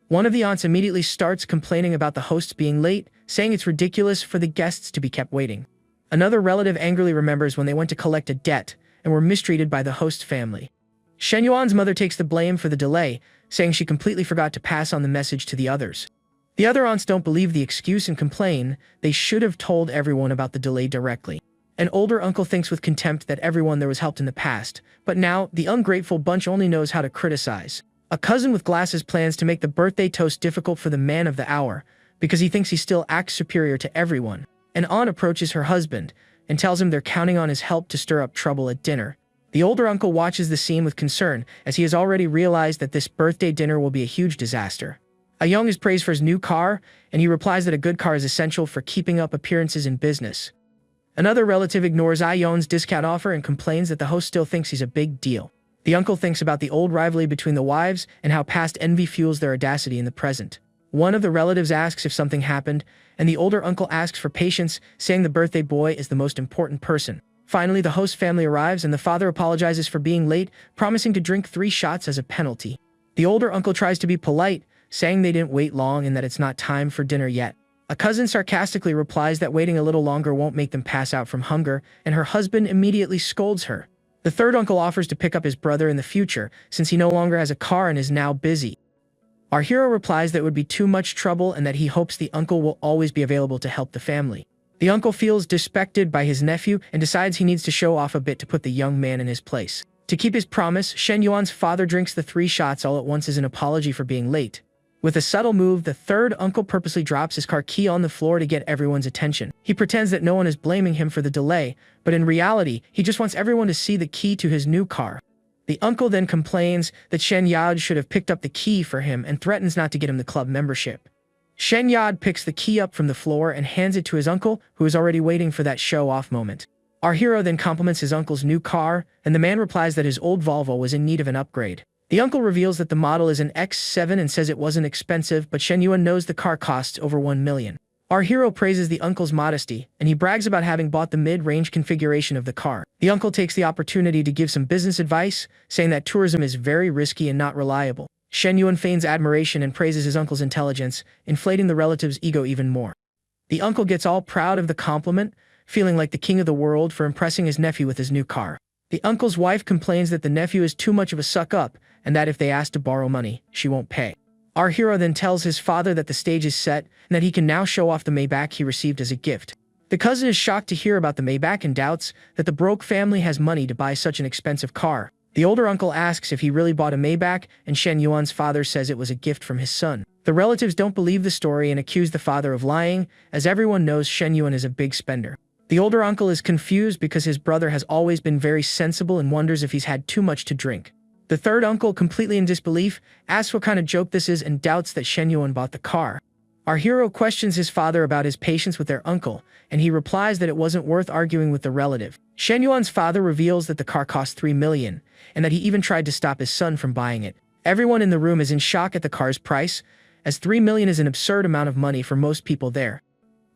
One of the aunts immediately starts complaining about the hosts being late, saying it's ridiculous for the guests to be kept waiting. Another relative angrily remembers when they went to collect a debt and were mistreated by the host family. Shen Yuan's mother takes the blame for the delay, saying she completely forgot to pass on the message to the others. The other aunts don't believe the excuse and complain they should have told everyone about the delay directly. An older uncle thinks with contempt that everyone there was helped in the past, but now the ungrateful bunch only knows how to criticize. A cousin with glasses plans to make the birthday toast difficult for the man of the hour, because he thinks he still acts superior to everyone. An aunt approaches her husband and tells him they're counting on his help to stir up trouble at dinner. The older uncle watches the scene with concern, as he has already realized that this birthday dinner will be a huge disaster. A young is praised for his new car, and he replies that a good car is essential for keeping up appearances in business. Another relative ignores Ion's discount offer and complains that the host still thinks he's a big deal. The uncle thinks about the old rivalry between the wives and how past envy fuels their audacity in the present. One of the relatives asks if something happened, and the older uncle asks for patience, saying the birthday boy is the most important person. Finally, the host family arrives and the father apologizes for being late, promising to drink 3 shots as a penalty. The older uncle tries to be polite, saying they didn't wait long and that it's not time for dinner yet. A cousin sarcastically replies that waiting a little longer won't make them pass out from hunger, and her husband immediately scolds her. The third uncle offers to pick up his brother in the future, since he no longer has a car and is now busy. Our hero replies that it would be too much trouble and that he hopes the uncle will always be available to help the family. The uncle feels disrespected by his nephew and decides he needs to show off a bit to put the young man in his place. To keep his promise, Shen Yuan's father drinks the 3 shots all at once as an apology for being late. With a subtle move, the third uncle purposely drops his car key on the floor to get everyone's attention. He pretends that no one is blaming him for the delay, but in reality, he just wants everyone to see the key to his new car. The uncle then complains that Shen Yad should have picked up the key for him and threatens not to get him the club membership. Shen Yad picks the key up from the floor and hands it to his uncle, who is already waiting for that show-off moment. Our hero then compliments his uncle's new car, and the man replies that his old Volvo was in need of an upgrade. The uncle reveals that the model is an X7 and says it wasn't expensive, but Shen Yuan knows the car costs over 1 million. Our hero praises the uncle's modesty, and he brags about having bought the mid-range configuration of the car. The uncle takes the opportunity to give some business advice, saying that tourism is very risky and not reliable. Shen Yuan feigns admiration and praises his uncle's intelligence, inflating the relative's ego even more. The uncle gets all proud of the compliment, feeling like the king of the world for impressing his nephew with his new car. The uncle's wife complains that the nephew is too much of a suck-up, and that if they ask to borrow money, she won't pay. Our hero then tells his father that the stage is set and that he can now show off the Maybach he received as a gift. The cousin is shocked to hear about the Maybach and doubts that the broke family has money to buy such an expensive car. The older uncle asks if he really bought a Maybach, and Shen Yuan's father says it was a gift from his son. The relatives don't believe the story and accuse the father of lying, as everyone knows Shen Yuan is a big spender. The older uncle is confused because his brother has always been very sensible and wonders if he's had too much to drink. The third uncle, completely in disbelief, asks what kind of joke this is and doubts that Shen Yuan bought the car. Our hero questions his father about his patience with their uncle, and he replies that it wasn't worth arguing with the relative. Shen Yuan's father reveals that the car cost 3 million, and that he even tried to stop his son from buying it. Everyone in the room is in shock at the car's price, as 3 million is an absurd amount of money for most people there.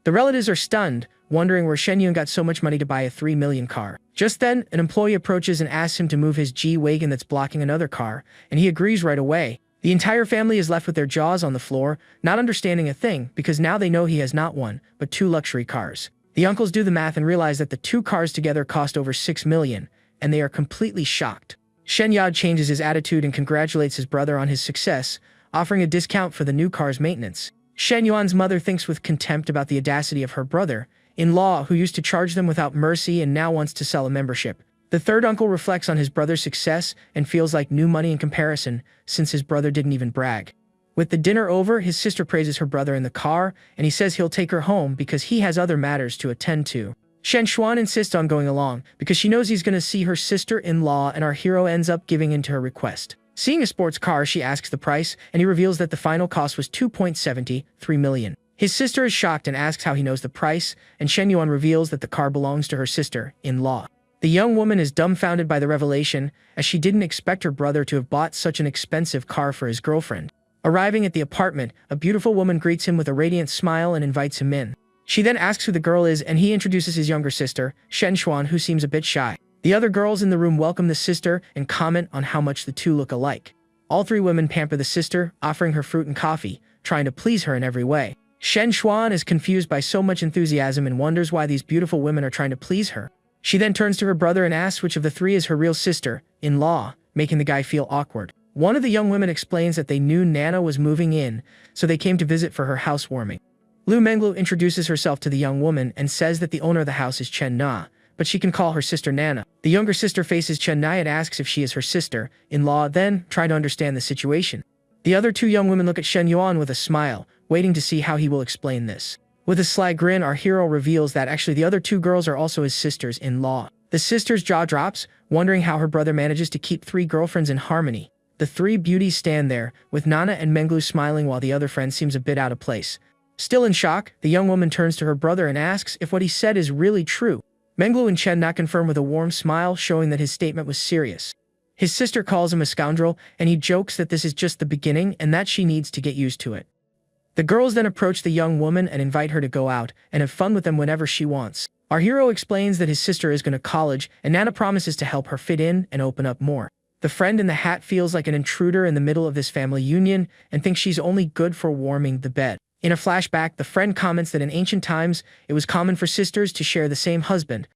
The relatives are stunned, wondering where Shen Yuan got so much money to buy a 3 million car. Just then, an employee approaches and asks him to move his G-Wagon that's blocking another car, and he agrees right away. The entire family is left with their jaws on the floor, not understanding a thing, because now they know he has not 1, but 2 luxury cars. The uncles do the math and realize that the 2 cars together cost over 6 million, and they are completely shocked. Shen Yuan changes his attitude and congratulates his brother on his success, offering a discount for the new car's maintenance. Shen Yuan's mother thinks with contempt about the audacity of her brother-in-law who used to charge them without mercy and now wants to sell a membership. The third uncle reflects on his brother's success and feels like new money in comparison, since his brother didn't even brag. With the dinner over, his sister praises her brother in the car, and he says he'll take her home because he has other matters to attend to. Shen Yuan insists on going along because she knows he's going to see her sister-in-law, and our hero ends up giving in to her request. Seeing a sports car, she asks the price, and he reveals that the final cost was 2.73 million. His sister is shocked and asks how he knows the price, and Shen Yuan reveals that the car belongs to her sister-in-law. The young woman is dumbfounded by the revelation, as she didn't expect her brother to have bought such an expensive car for his girlfriend. Arriving at the apartment, a beautiful woman greets him with a radiant smile and invites him in. She then asks who the girl is, and he introduces his younger sister, Shen Yuan, who seems a bit shy. The other girls in the room welcome the sister and comment on how much the two look alike. All three women pamper the sister, offering her fruit and coffee, trying to please her in every way. Shen Yuan is confused by so much enthusiasm and wonders why these beautiful women are trying to please her. She then turns to her brother and asks which of the three is her real sister-in-law, making the guy feel awkward. One of the young women explains that they knew Nana was moving in, so they came to visit for her housewarming. Lu Menglu introduces herself to the young woman and says that the owner of the house is Chen Na, but she can call her sister Nana. The younger sister faces Chen Na and asks if she is her sister-in-law, then try to understand the situation. The other two young women look at Shen Yuan with a smile, waiting to see how he will explain this. With a sly grin, our hero reveals that actually the other two girls are also his sisters-in-law. The sister's jaw drops, wondering how her brother manages to keep three girlfriends in harmony. The three beauties stand there, with Nana and Menglu smiling while the other friend seems a bit out of place. Still in shock, the young woman turns to her brother and asks if what he said is really true. Menglu and Chen Na confirm with a warm smile, showing that his statement was serious. His sister calls him a scoundrel, and he jokes that this is just the beginning and that she needs to get used to it. The girls then approach the young woman and invite her to go out and have fun with them whenever she wants. Our hero explains that his sister is going to college, and Nana promises to help her fit in and open up more. The friend in the hat feels like an intruder in the middle of this family union and thinks she's only good for warming the bed. In a flashback, the friend comments that in ancient times, it was common for sisters to share the same husband.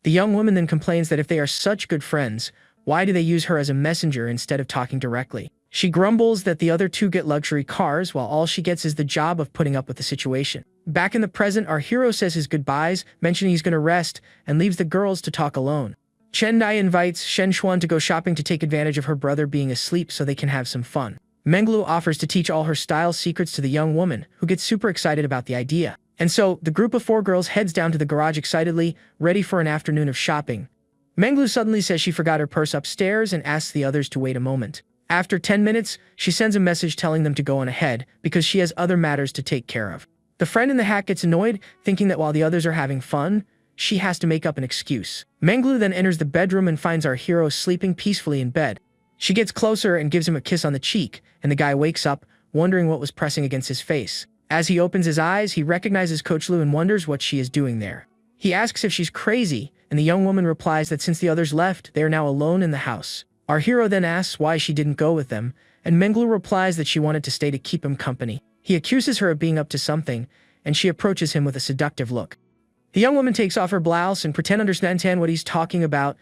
The young woman then complains that if they are such good friends, why do they use her as a messenger instead of talking directly? She grumbles that the other two get luxury cars while all she gets is the job of putting up with the situation. Back in the present, our hero says his goodbyes, mentioning he's going to rest, and leaves the girls to talk alone. Chen Dai invites Shen Yuan to go shopping to take advantage of her brother being asleep so they can have some fun. Menglu offers to teach all her style secrets to the young woman, who gets super excited about the idea. And so, the group of four girls heads down to the garage excitedly, ready for an afternoon of shopping. Menglu suddenly says she forgot her purse upstairs and asks the others to wait a moment. After 10 minutes, she sends a message telling them to go on ahead because she has other matters to take care of. The friend in the hat gets annoyed, thinking that while the others are having fun, she has to make up an excuse. Menglu then enters the bedroom and finds our hero sleeping peacefully in bed. She gets closer and gives him a kiss on the cheek, and the guy wakes up, wondering what was pressing against his face. As he opens his eyes, he recognizes Coach Lu and wonders what she is doing there. He asks if she's crazy, and the young woman replies that since the others left, they are now alone in the house. Our hero then asks why she didn't go with them, and Menglu replies that she wanted to stay to keep him company. He accuses her of being up to something, and she approaches him with a seductive look. The young woman takes off her blouse and pretends to understand what he's talking about,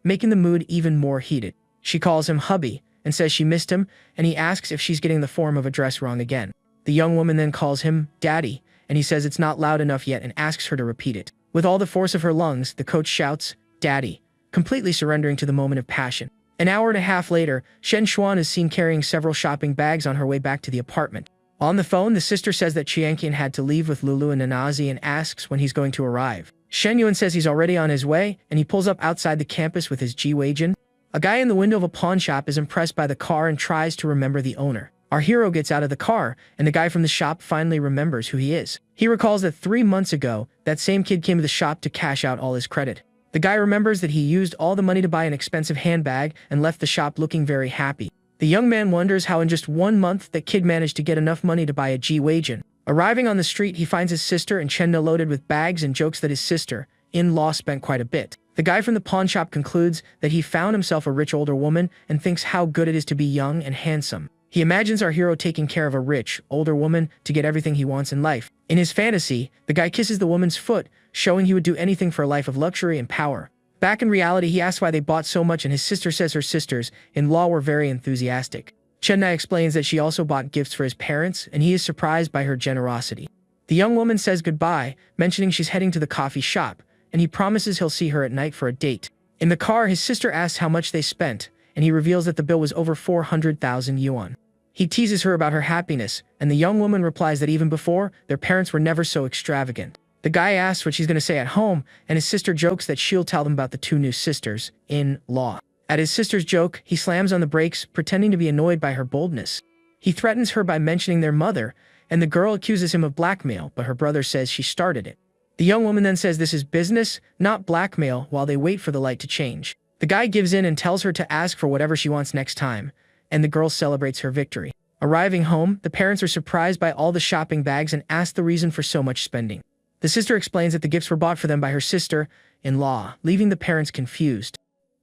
making the mood even more heated. She calls him hubby and says she missed him, and he asks if she's getting the form of a dress wrong again. The young woman then calls him daddy, and he says it's not loud enough yet and asks her to repeat it. With all the force of her lungs, the coach shouts, "Daddy," completely surrendering to the moment of passion. An hour and a half later, Shen Yuan is seen carrying several shopping bags on her way back to the apartment. On the phone, the sister says that Chianqian had to leave with Lulu and Nanazi and asks when he's going to arrive. Shen Yuan says he's already on his way, and he pulls up outside the campus with his G-Wagon. A guy in the window of a pawn shop is impressed by the car and tries to remember the owner. Our hero gets out of the car, and the guy from the shop finally remembers who he is. He recalls that 3 months ago, that same kid came to the shop to cash out all his credit. The guy remembers that he used all the money to buy an expensive handbag and left the shop looking very happy. The young man wonders how in just 1 month that kid managed to get enough money to buy a G-Wagon. Arriving on the street, he finds his sister and Chenna loaded with bags and jokes that his sister-in-law spent quite a bit. The guy from the pawn shop concludes that he found himself a rich older woman and thinks how good it is to be young and handsome. He imagines our hero taking care of a rich, older woman to get everything he wants in life. In his fantasy, the guy kisses the woman's foot, showing he would do anything for a life of luxury and power. Back in reality, he asks why they bought so much and his sister says her sisters-in-law were very enthusiastic. Chenna explains that she also bought gifts for his parents and he is surprised by her generosity. The young woman says goodbye, mentioning she's heading to the coffee shop, and he promises he'll see her at night for a date. In the car, his sister asks how much they spent, and he reveals that the bill was over 400,000 yuan. He teases her about her happiness, and the young woman replies that even before, their parents were never so extravagant. The guy asks what she's going to say at home, and his sister jokes that she'll tell them about the two new sisters-in-law. At his sister's joke, he slams on the brakes, pretending to be annoyed by her boldness. He threatens her by mentioning their mother, and the girl accuses him of blackmail, but her brother says she started it. The young woman then says this is business, not blackmail, while they wait for the light to change. The guy gives in and tells her to ask for whatever she wants next time, and the girl celebrates her victory. Arriving home, the parents are surprised by all the shopping bags and ask the reason for so much spending. The sister explains that the gifts were bought for them by her sister-in-law, leaving the parents confused.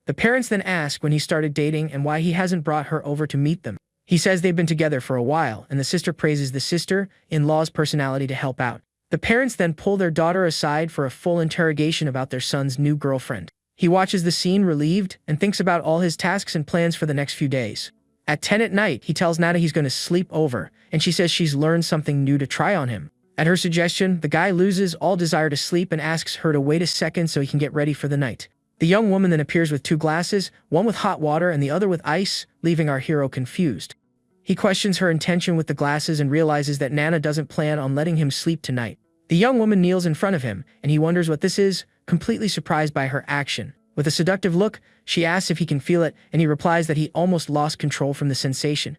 The parents then ask when he started dating and why he hasn't brought her over to meet them. He says they've been together for a while, and the sister praises the sister-in-law's personality to help out. The parents then pull their daughter aside for a full interrogation about their son's new girlfriend. He watches the scene relieved and thinks about all his tasks and plans for the next few days. At 10 at night, he tells Nana he's going to sleep over, and she says she's learned something new to try on him. At her suggestion, the guy loses all desire to sleep and asks her to wait a second so he can get ready for the night. The young woman then appears with two glasses, one with hot water and the other with ice, leaving our hero confused. He questions her intention with the glasses and realizes that Nana doesn't plan on letting him sleep tonight. The young woman kneels in front of him, and he wonders what this is, completely surprised by her action. With a seductive look, she asks if he can feel it, and he replies that he almost lost control from the sensation.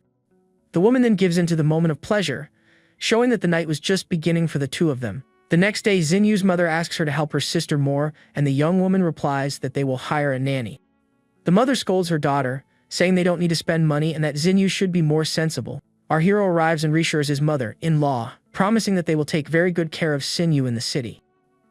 The woman then gives in to the moment of pleasure, showing that the night was just beginning for the two of them. The next day, Xinyu's mother asks her to help her sister more, and the young woman replies that they will hire a nanny. The mother scolds her daughter, saying they don't need to spend money and that Xinyu should be more sensible. Our hero arrives and reassures his mother-in-law, promising that they will take very good care of Xinyu in the city.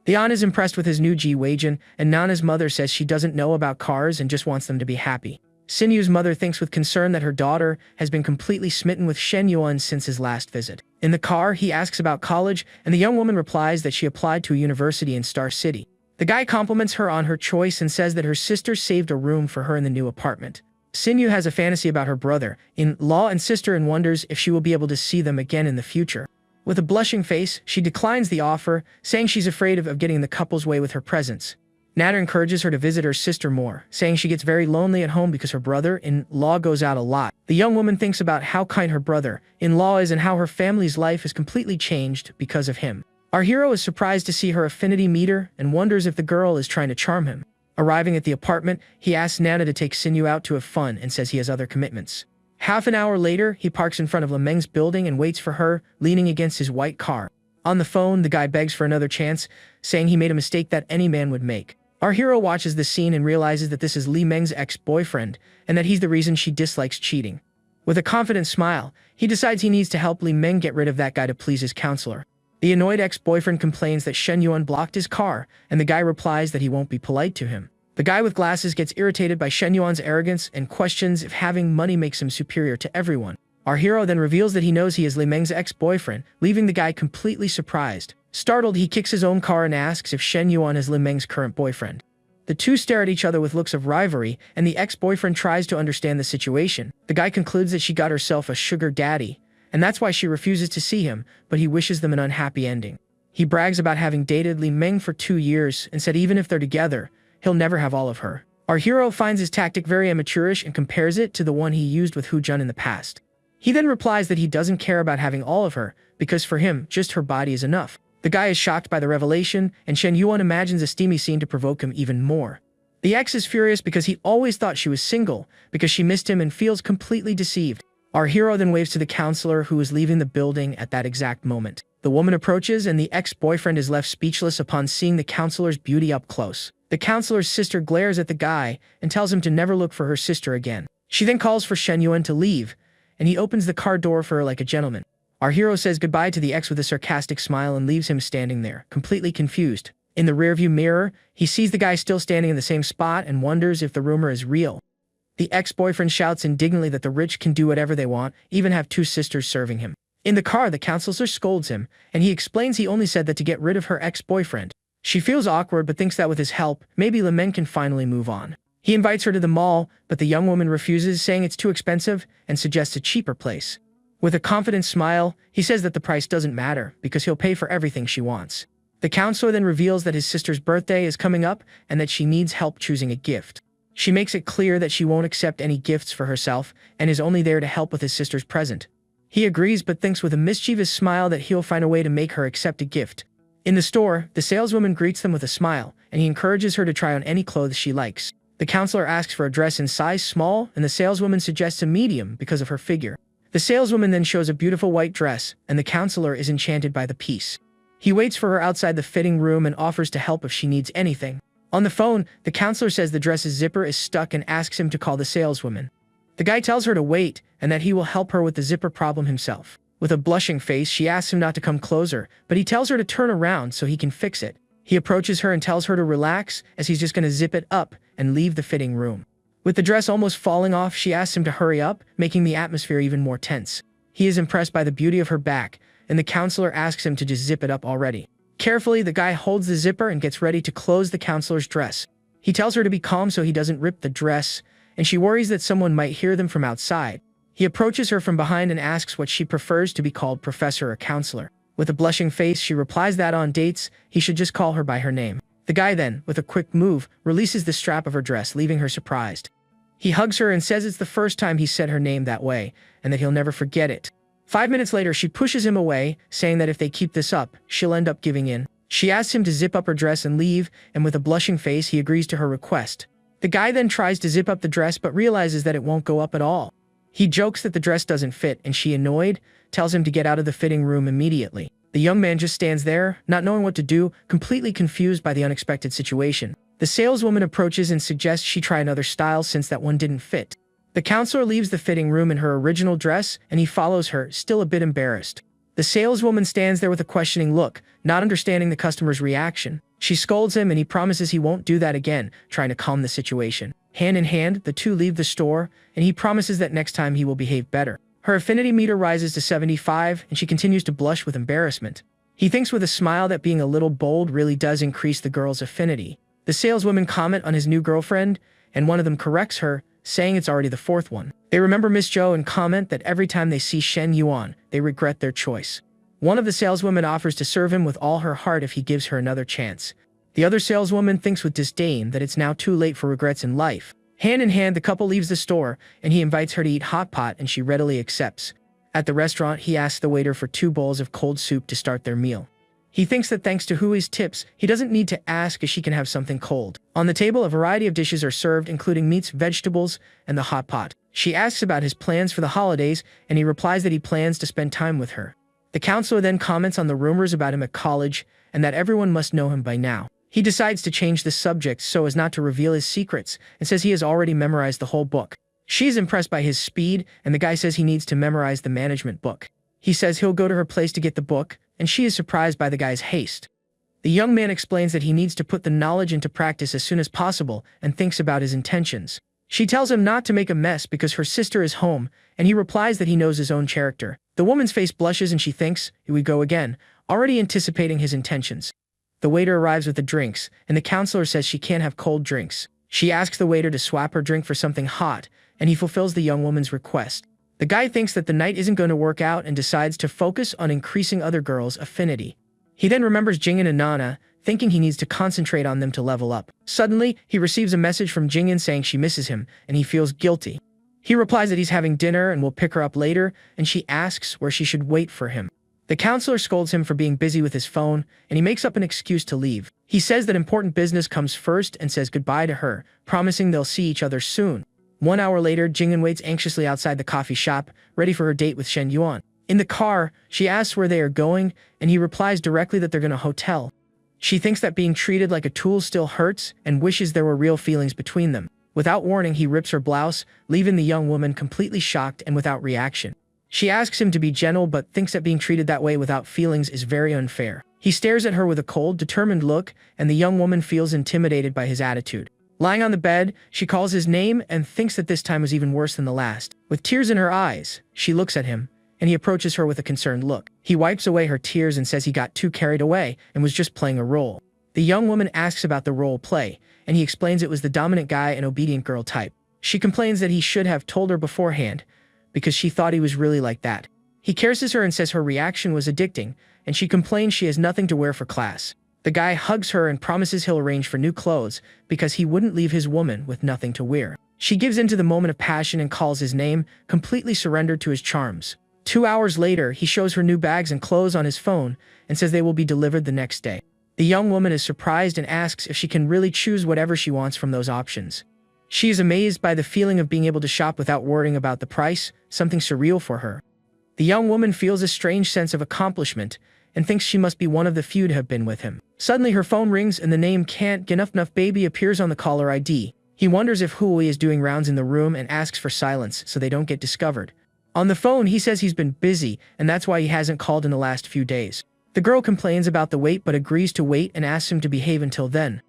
The aunt is impressed with his new Ji-Wagen, and Nana's mother says she doesn't know about cars and just wants them to be happy. Xinyu's mother thinks with concern that her daughter has been completely smitten with Shen Yuan since his last visit. In the car, he asks about college, and the young woman replies that she applied to a university in Star City. The guy compliments her on her choice and says that her sister saved a room for her in the new apartment. Xinyu has a fantasy about her brother-in-law and sister and wonders if she will be able to see them again in the future. With a blushing face, she declines the offer, saying she's afraid of getting in the couple's way with her presence. Nana encourages her to visit her sister more, saying she gets very lonely at home because her brother-in-law goes out a lot. The young woman thinks about how kind her brother-in-law is and how her family's life has completely changed because of him. Our hero is surprised to see her affinity meter and wonders if the girl is trying to charm him. Arriving at the apartment, he asks Nana to take Xinyu out to have fun and says he has other commitments. Half an hour later, he parks in front of Lemeng's building and waits for her, leaning against his white car. On the phone, the guy begs for another chance, saying he made a mistake that any man would make. Our hero watches the scene and realizes that this is Li Meng's ex-boyfriend, and that he's the reason she dislikes cheating. With a confident smile, he decides he needs to help Li Meng get rid of that guy to please his counselor. The annoyed ex-boyfriend complains that Shen Yuan blocked his car, and the guy replies that he won't be polite to him. The guy with glasses gets irritated by Shen Yuan's arrogance and questions if having money makes him superior to everyone. Our hero then reveals that he knows he is Li Meng's ex-boyfriend, leaving the guy completely surprised. Startled, he kicks his own car and asks if Shen Yuan is Li Meng's current boyfriend. The two stare at each other with looks of rivalry, and the ex-boyfriend tries to understand the situation. The guy concludes that she got herself a sugar daddy, and that's why she refuses to see him, but he wishes them an unhappy ending. He brags about having dated Li Meng for 2 years and said even if they're together, he'll never have all of her. Our hero finds his tactic very amateurish and compares it to the one he used with Hu Jun in the past. He then replies that he doesn't care about having all of her, because for him, just her body is enough. The guy is shocked by the revelation, and Shen Yuan imagines a steamy scene to provoke him even more. The ex is furious because he always thought she was single, because she missed him and feels completely deceived. Our hero then waves to the counselor who is leaving the building at that exact moment. The woman approaches and the ex-boyfriend is left speechless upon seeing the counselor's beauty up close. The counselor's sister glares at the guy and tells him to never look for her sister again. She then calls for Shen Yuan to leave, and he opens the car door for her like a gentleman. Our hero says goodbye to the ex with a sarcastic smile and leaves him standing there, completely confused. In the rearview mirror, he sees the guy still standing in the same spot and wonders if the rumor is real. The ex-boyfriend shouts indignantly that the rich can do whatever they want, even have 2 sisters serving him. In the car, the counselor scolds him, and he explains he only said that to get rid of her ex-boyfriend. She feels awkward but thinks that with his help, maybe the men can finally move on. He invites her to the mall, but the young woman refuses, saying it's too expensive, and suggests a cheaper place. With a confident smile, he says that the price doesn't matter because he'll pay for everything she wants. The counselor then reveals that his sister's birthday is coming up and that she needs help choosing a gift. She makes it clear that she won't accept any gifts for herself and is only there to help with his sister's present. He agrees but thinks with a mischievous smile that he'll find a way to make her accept a gift. In the store, the saleswoman greets them with a smile, and he encourages her to try on any clothes she likes. The counselor asks for a dress in size small, and the saleswoman suggests a medium because of her figure. The saleswoman then shows a beautiful white dress, and the counselor is enchanted by the piece. He waits for her outside the fitting room and offers to help if she needs anything. On the phone, the counselor says the dress's zipper is stuck and asks him to call the saleswoman. The guy tells her to wait and that he will help her with the zipper problem himself. With a blushing face, she asks him not to come closer, but he tells her to turn around so he can fix it. He approaches her and tells her to relax as he's just going to zip it up and leave the fitting room. With the dress almost falling off, she asks him to hurry up, making the atmosphere even more tense. He is impressed by the beauty of her back, and the counselor asks him to just zip it up already. Carefully, the guy holds the zipper and gets ready to close the counselor's dress. He tells her to be calm so he doesn't rip the dress, and she worries that someone might hear them from outside. He approaches her from behind and asks what she prefers to be called, professor or counselor. With a blushing face, she replies that on dates, he should just call her by her name. The guy then, with a quick move, releases the strap of her dress, leaving her surprised. He hugs her and says it's the first time he said her name that way, and that he'll never forget it. 5 minutes later, she pushes him away, saying that if they keep this up, she'll end up giving in. She asks him to zip up her dress and leave, and with a blushing face, he agrees to her request. The guy then tries to zip up the dress but realizes that it won't go up at all. He jokes that the dress doesn't fit, and she, annoyed, tells him to get out of the fitting room immediately. The young man just stands there, not knowing what to do, completely confused by the unexpected situation. The saleswoman approaches and suggests she try another style since that one didn't fit. The counselor leaves the fitting room in her original dress, and he follows her, still a bit embarrassed. The saleswoman stands there with a questioning look, not understanding the customer's reaction. She scolds him and he promises he won't do that again, trying to calm the situation. Hand in hand, the two leave the store, and he promises that next time he will behave better. Her affinity meter rises to 75, and she continues to blush with embarrassment. He thinks with a smile that being a little bold really does increase the girl's affinity. The saleswomen comment on his new girlfriend, and one of them corrects her, saying it's already the fourth one. They remember Miss Jo and comment that every time they see Shen Yuan, they regret their choice. One of the saleswomen offers to serve him with all her heart if he gives her another chance. The other saleswoman thinks with disdain that it's now too late for regrets in life. Hand in hand, the couple leaves the store, and he invites her to eat hot pot, and she readily accepts. At the restaurant, he asks the waiter for 2 bowls of cold soup to start their meal. He thinks that thanks to Hui's tips, he doesn't need to ask as she can have something cold. On the table, a variety of dishes are served, including meats, vegetables, and the hot pot. She asks about his plans for the holidays, and he replies that he plans to spend time with her. The counselor then comments on the rumors about him at college, and that everyone must know him by now. He decides to change the subject so as not to reveal his secrets, and says he has already memorized the whole book. She is impressed by his speed, and the guy says he needs to memorize the management book. He says he'll go to her place to get the book, and she is surprised by the guy's haste. The young man explains that he needs to put the knowledge into practice as soon as possible and thinks about his intentions. She tells him not to make a mess because her sister is home, and he replies that he knows his own character. The woman's face blushes and she thinks, here we go again, already anticipating his intentions. The waiter arrives with the drinks, and the counselor says she can't have cold drinks. She asks the waiter to swap her drink for something hot, and he fulfills the young woman's request. The guy thinks that the night isn't going to work out and decides to focus on increasing other girls' affinity. He then remembers Jingyan and Nana, thinking he needs to concentrate on them to level up. Suddenly, he receives a message from Jingyan saying she misses him, and he feels guilty. He replies that he's having dinner and will pick her up later, and she asks where she should wait for him. The counselor scolds him for being busy with his phone, and he makes up an excuse to leave. He says that important business comes first and says goodbye to her, promising they'll see each other soon. 1 hour later, Jingyan waits anxiously outside the coffee shop, ready for her date with Shen Yuan. In the car, she asks where they are going, and he replies directly that they're going to a hotel. She thinks that being treated like a tool still hurts and wishes there were real feelings between them. Without warning, he rips her blouse, leaving the young woman completely shocked and without reaction. She asks him to be gentle but thinks that being treated that way without feelings is very unfair. He stares at her with a cold, determined look, and the young woman feels intimidated by his attitude. Lying on the bed, she calls his name and thinks that this time was even worse than the last. With tears in her eyes, she looks at him, and he approaches her with a concerned look. He wipes away her tears and says he got too carried away and was just playing a role. The young woman asks about the role play, and he explains it was the dominant guy and obedient girl type. She complains that he should have told her beforehand, because she thought he was really like that. He curses her and says her reaction was addicting, and she complains she has nothing to wear for class. The guy hugs her and promises he'll arrange for new clothes because he wouldn't leave his woman with nothing to wear. She gives in to the moment of passion and calls his name, completely surrendered to his charms. 2 hours later, he shows her new bags and clothes on his phone and says they will be delivered the next day. The young woman is surprised and asks if she can really choose whatever she wants from those options. She is amazed by the feeling of being able to shop without worrying about the price, something surreal for her. The young woman feels a strange sense of accomplishment and thinks she must be one of the few to have been with him. Suddenly her phone rings and the name Can't Get Enough Baby appears on the caller ID. He wonders if Hui is doing rounds in the room and asks for silence so they don't get discovered. On the phone, he says he's been busy and that's why he hasn't called in the last few days. The girl complains about the wait but agrees to wait and asks him to behave until then.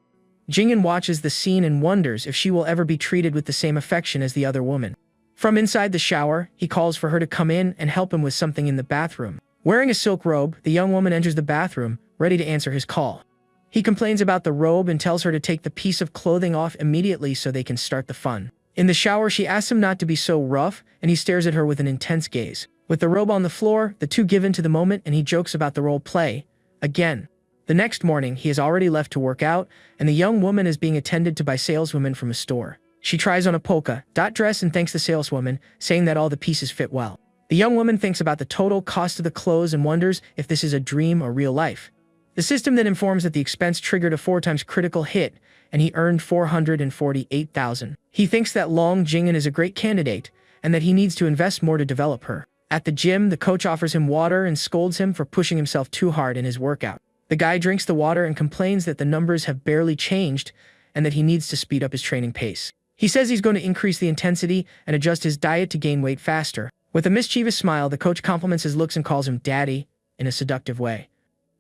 Jingyan watches the scene and wonders if she will ever be treated with the same affection as the other woman. From inside the shower, he calls for her to come in and help him with something in the bathroom. Wearing a silk robe, the young woman enters the bathroom, ready to answer his call. He complains about the robe and tells her to take the piece of clothing off immediately so they can start the fun. In the shower, she asks him not to be so rough, and he stares at her with an intense gaze. With the robe on the floor, the two give in to the moment and he jokes about the role play. Again. The next morning, he has already left to work out, and the young woman is being attended to by saleswomen from a store. She tries on a polka dot dress and thanks the saleswoman, saying that all the pieces fit well. The young woman thinks about the total cost of the clothes and wonders if this is a dream or real life. The system then informs that the expense triggered a 4 times critical hit, and he earned 448,000. He thinks that Long Jingyan is a great candidate, and that he needs to invest more to develop her. At the gym, the coach offers him water and scolds him for pushing himself too hard in his workout. The guy drinks the water and complains that the numbers have barely changed, and that he needs to speed up his training pace. He says he's going to increase the intensity and adjust his diet to gain weight faster. With a mischievous smile, the coach compliments his looks and calls him daddy in a seductive way.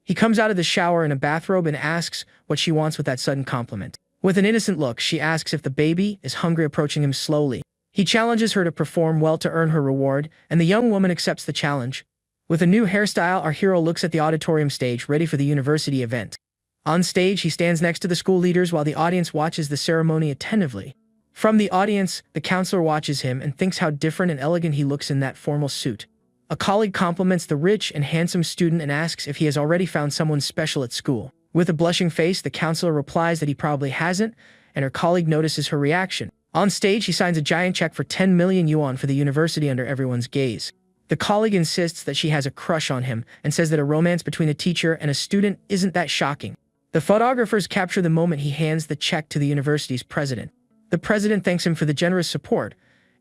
He comes out of the shower in a bathrobe and asks what she wants with that sudden compliment. With an innocent look, she asks if the baby is hungry, approaching him slowly. He challenges her to perform well to earn her reward, and the young woman accepts the challenge. With a new hairstyle, our hero looks at the auditorium stage, ready for the university event. On stage, he stands next to the school leaders while the audience watches the ceremony attentively. From the audience, the counselor watches him and thinks how different and elegant he looks in that formal suit. A colleague compliments the rich and handsome student and asks if he has already found someone special at school. With a blushing face, the counselor replies that he probably hasn't, and her colleague notices her reaction. On stage, he signs a giant check for 10 million yuan for the university under everyone's gaze. The colleague insists that she has a crush on him and says that a romance between a teacher and a student isn't that shocking. The photographers capture the moment he hands the check to the university's president. The president thanks him for the generous support,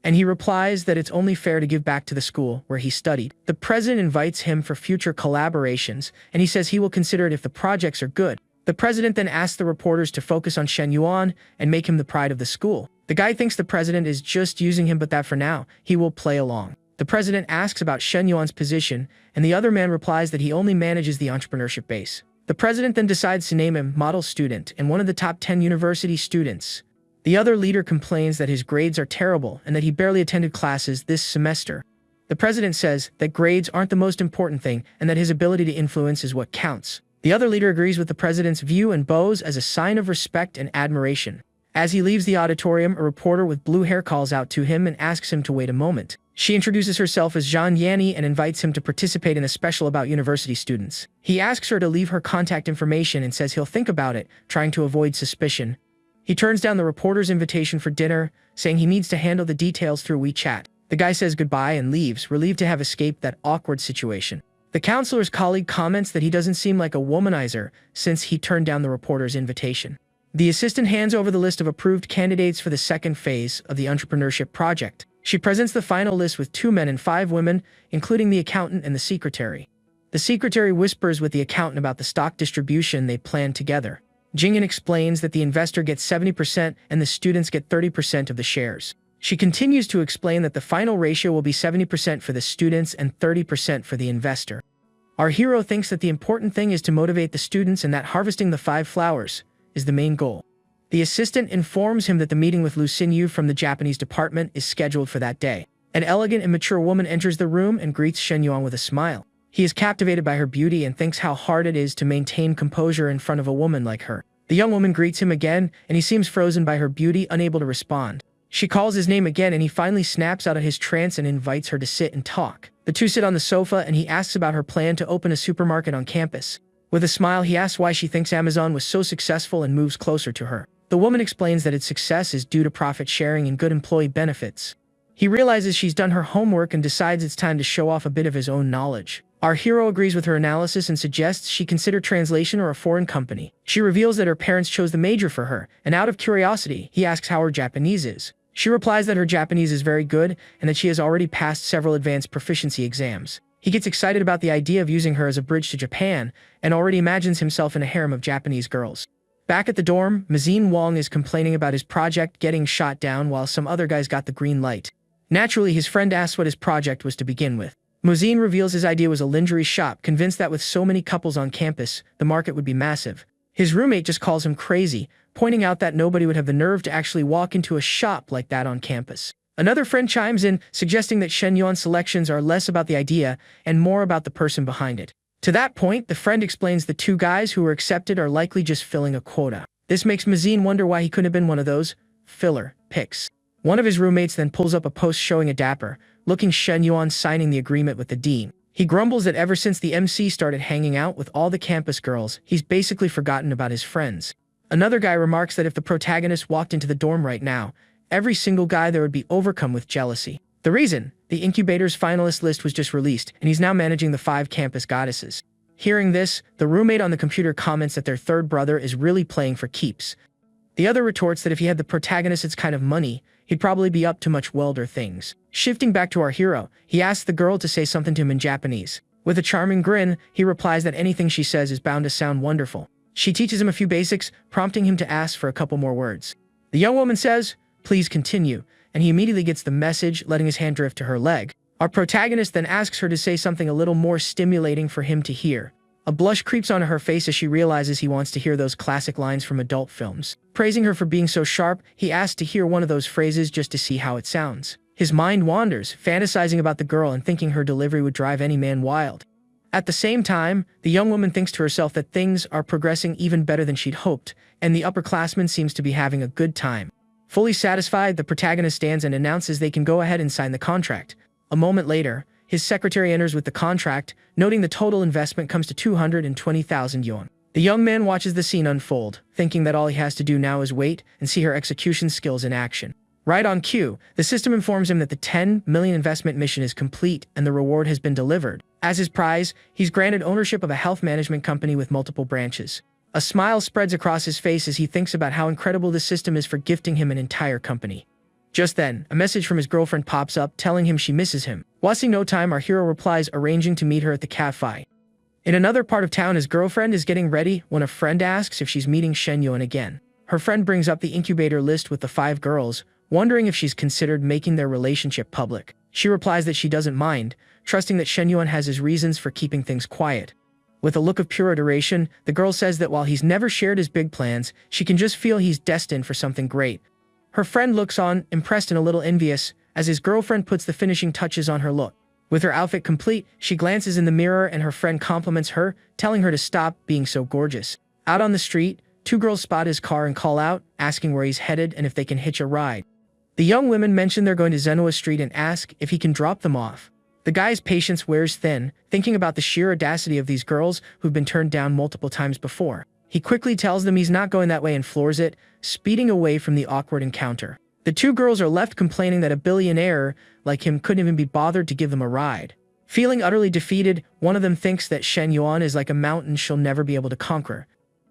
and he replies that it's only fair to give back to the school where he studied. The president invites him for future collaborations, and he says he will consider it if the projects are good. The president then asks the reporters to focus on Shen Yuan and make him the pride of the school. The guy thinks the president is just using him, but that for now, he will play along. The president asks about Shen Yuan's position, and the other man replies that he only manages the entrepreneurship base. The president then decides to name him model student and one of the top 10 university students. The other leader complains that his grades are terrible and that he barely attended classes this semester. The president says that grades aren't the most important thing and that his ability to influence is what counts. The other leader agrees with the president's view and bows as a sign of respect and admiration. As he leaves the auditorium, a reporter with blue hair calls out to him and asks him to wait a moment. She introduces herself as Zhang Yanni and invites him to participate in a special about university students. He asks her to leave her contact information and says he'll think about it, trying to avoid suspicion. He turns down the reporter's invitation for dinner, saying he needs to handle the details through WeChat. The guy says goodbye and leaves, relieved to have escaped that awkward situation. The counselor's colleague comments that he doesn't seem like a womanizer since he turned down the reporter's invitation. The assistant hands over the list of approved candidates for the second phase of the entrepreneurship project. She presents the final list with 2 men and 5 women, including the accountant and the secretary. The secretary whispers with the accountant about the stock distribution they planned together. Jingyan explains that the investor gets 70% and the students get 30% of the shares. She continues to explain that the final ratio will be 70% for the students and 30% for the investor. Our hero thinks that the important thing is to motivate the students and that harvesting the 5 flowers is the main goal. The assistant informs him that the meeting with Lu Xinyu from the Japanese department is scheduled for that day. An elegant and mature woman enters the room and greets Shen Yuan with a smile. He is captivated by her beauty and thinks how hard it is to maintain composure in front of a woman like her. The young woman greets him again, and he seems frozen by her beauty, unable to respond. She calls his name again, and he finally snaps out of his trance and invites her to sit and talk. The two sit on the sofa, and he asks about her plan to open a supermarket on campus. With a smile, he asks why she thinks Amazon was so successful and moves closer to her. The woman explains that its success is due to profit sharing and good employee benefits. He realizes she's done her homework and decides it's time to show off a bit of his own knowledge. Our hero agrees with her analysis and suggests she consider translation or a foreign company. She reveals that her parents chose the major for her, and out of curiosity, he asks how her Japanese is. She replies that her Japanese is very good and that she has already passed several advanced proficiency exams. He gets excited about the idea of using her as a bridge to Japan and already imagines himself in a harem of Japanese girls. Back at the dorm, Mazin Wong is complaining about his project getting shot down while some other guys got the green light. Naturally, his friend asks what his project was to begin with. Mazin reveals his idea was a lingerie shop, convinced that with so many couples on campus, the market would be massive. His roommate just calls him crazy, pointing out that nobody would have the nerve to actually walk into a shop like that on campus. Another friend chimes in, suggesting that Shen Yuan selections are less about the idea and more about the person behind it. To that point, the friend explains the two guys who were accepted are likely just filling a quota. This makes Mazin wonder why he couldn't have been one of those filler picks. One of his roommates then pulls up a post showing a dapper looking Shen Yuan signing the agreement with the dean. He grumbles that ever since the MC started hanging out with all the campus girls, he's basically forgotten about his friends. Another guy remarks that if the protagonist walked into the dorm right now, every single guy there would be overcome with jealousy. The reason? The incubator's finalist list was just released, and he's now managing the 5 campus goddesses. Hearing this, the roommate on the computer comments that their third brother is really playing for keeps. The other retorts that if he had the protagonist's kind of money, he'd probably be up to much wilder things. Shifting back to our hero, he asks the girl to say something to him in Japanese. With a charming grin, he replies that anything she says is bound to sound wonderful. She teaches him a few basics, prompting him to ask for a couple more words. The young woman says, "Please continue," and he immediately gets the message, letting his hand drift to her leg. Our protagonist then asks her to say something a little more stimulating for him to hear. A blush creeps onto her face as she realizes he wants to hear those classic lines from adult films. Praising her for being so sharp, he asks to hear one of those phrases just to see how it sounds. His mind wanders, fantasizing about the girl and thinking her delivery would drive any man wild. At the same time, the young woman thinks to herself that things are progressing even better than she'd hoped, and the upperclassman seems to be having a good time. Fully satisfied, the protagonist stands and announces they can go ahead and sign the contract. A moment later, his secretary enters with the contract, noting the total investment comes to 220,000 yuan. The young man watches the scene unfold, thinking that all he has to do now is wait and see her execution skills in action. Right on cue, the system informs him that the 10 million investment mission is complete and the reward has been delivered. As his prize, he's granted ownership of a health management company with multiple branches. A smile spreads across his face as he thinks about how incredible this system is for gifting him an entire company. Just then, a message from his girlfriend pops up telling him she misses him. Wasting no time, our hero replies, arranging to meet her at the cafe. In another part of town, his girlfriend is getting ready when a friend asks if she's meeting Shen Yuan again. Her friend brings up the incubator list with the 5 girls, wondering if she's considered making their relationship public. She replies that she doesn't mind, trusting that Shen Yuan has his reasons for keeping things quiet. With a look of pure adoration, the girl says that while he's never shared his big plans, she can just feel he's destined for something great. Her friend looks on, impressed and a little envious, as his girlfriend puts the finishing touches on her look. With her outfit complete, she glances in the mirror and her friend compliments her, telling her to stop being so gorgeous. Out on the street, 2 girls spot his car and call out, asking where he's headed and if they can hitch a ride. The young women mention they're going to Zenhua Street and ask if he can drop them off. The guy's patience wears thin, thinking about the sheer audacity of these girls who've been turned down multiple times before. He quickly tells them he's not going that way and floors it, speeding away from the awkward encounter. The 2 girls are left complaining that a billionaire like him couldn't even be bothered to give them a ride. Feeling utterly defeated, one of them thinks that Shen Yuan is like a mountain she'll never be able to conquer.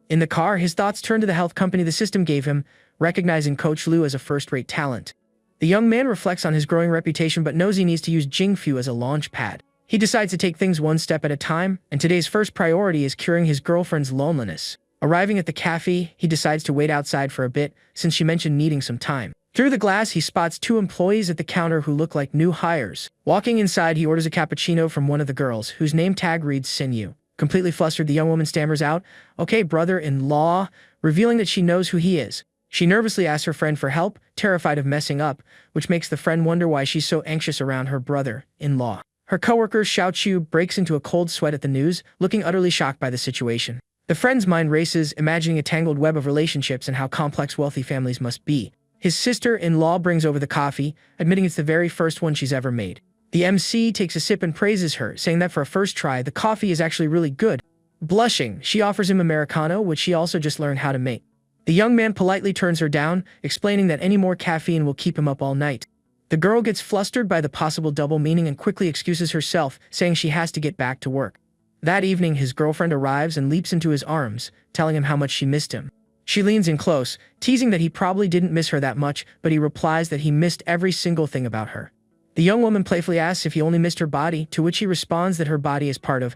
In the car, his thoughts turn to the health company the system gave him, recognizing Coach Liu as a first-rate talent. The young man reflects on his growing reputation but knows he needs to use Jingfu as a launch pad. He decides to take things one step at a time, and today's first priority is curing his girlfriend's loneliness. Arriving at the cafe, he decides to wait outside for a bit, since she mentioned needing some time. Through the glass, he spots 2 employees at the counter who look like new hires. Walking inside, he orders a cappuccino from one of the girls, whose name tag reads Xin. Completely flustered, the young woman stammers out, "Okay, brother-in-law," revealing that she knows who he is. She nervously asks her friend for help, terrified of messing up, which makes the friend wonder why she's so anxious around her brother-in-law. Her coworker Xiao Chu breaks into a cold sweat at the news, looking utterly shocked by the situation. The friend's mind races, imagining a tangled web of relationships and how complex wealthy families must be. His sister-in-law brings over the coffee, admitting it's the very first one she's ever made. The MC takes a sip and praises her, saying that for a first try, the coffee is actually really good. Blushing, she offers him Americano, which she also just learned how to make. The young man politely turns her down, explaining that any more caffeine will keep him up all night. The girl gets flustered by the possible double meaning and quickly excuses herself, saying she has to get back to work. That evening, his girlfriend arrives and leaps into his arms, telling him how much she missed him. She leans in close, teasing that he probably didn't miss her that much, but he replies that he missed every single thing about her. The young woman playfully asks if he only missed her body, to which he responds that her body is part of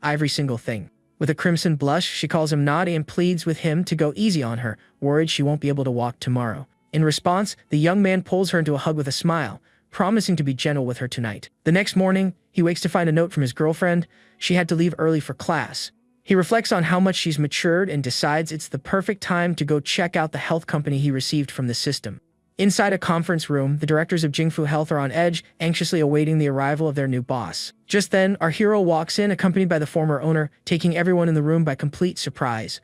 every single thing. With a crimson blush, she calls him naughty and pleads with him to go easy on her, worried she won't be able to walk tomorrow. In response, the young man pulls her into a hug with a smile, promising to be gentle with her tonight. The next morning, he wakes to find a note from his girlfriend. She had to leave early for class. He reflects on how much she's matured and decides it's the perfect time to go check out the health company he received from the system. Inside a conference room, the directors of Jingfu Health are on edge, anxiously awaiting the arrival of their new boss. Just then, our hero walks in, accompanied by the former owner, taking everyone in the room by complete surprise.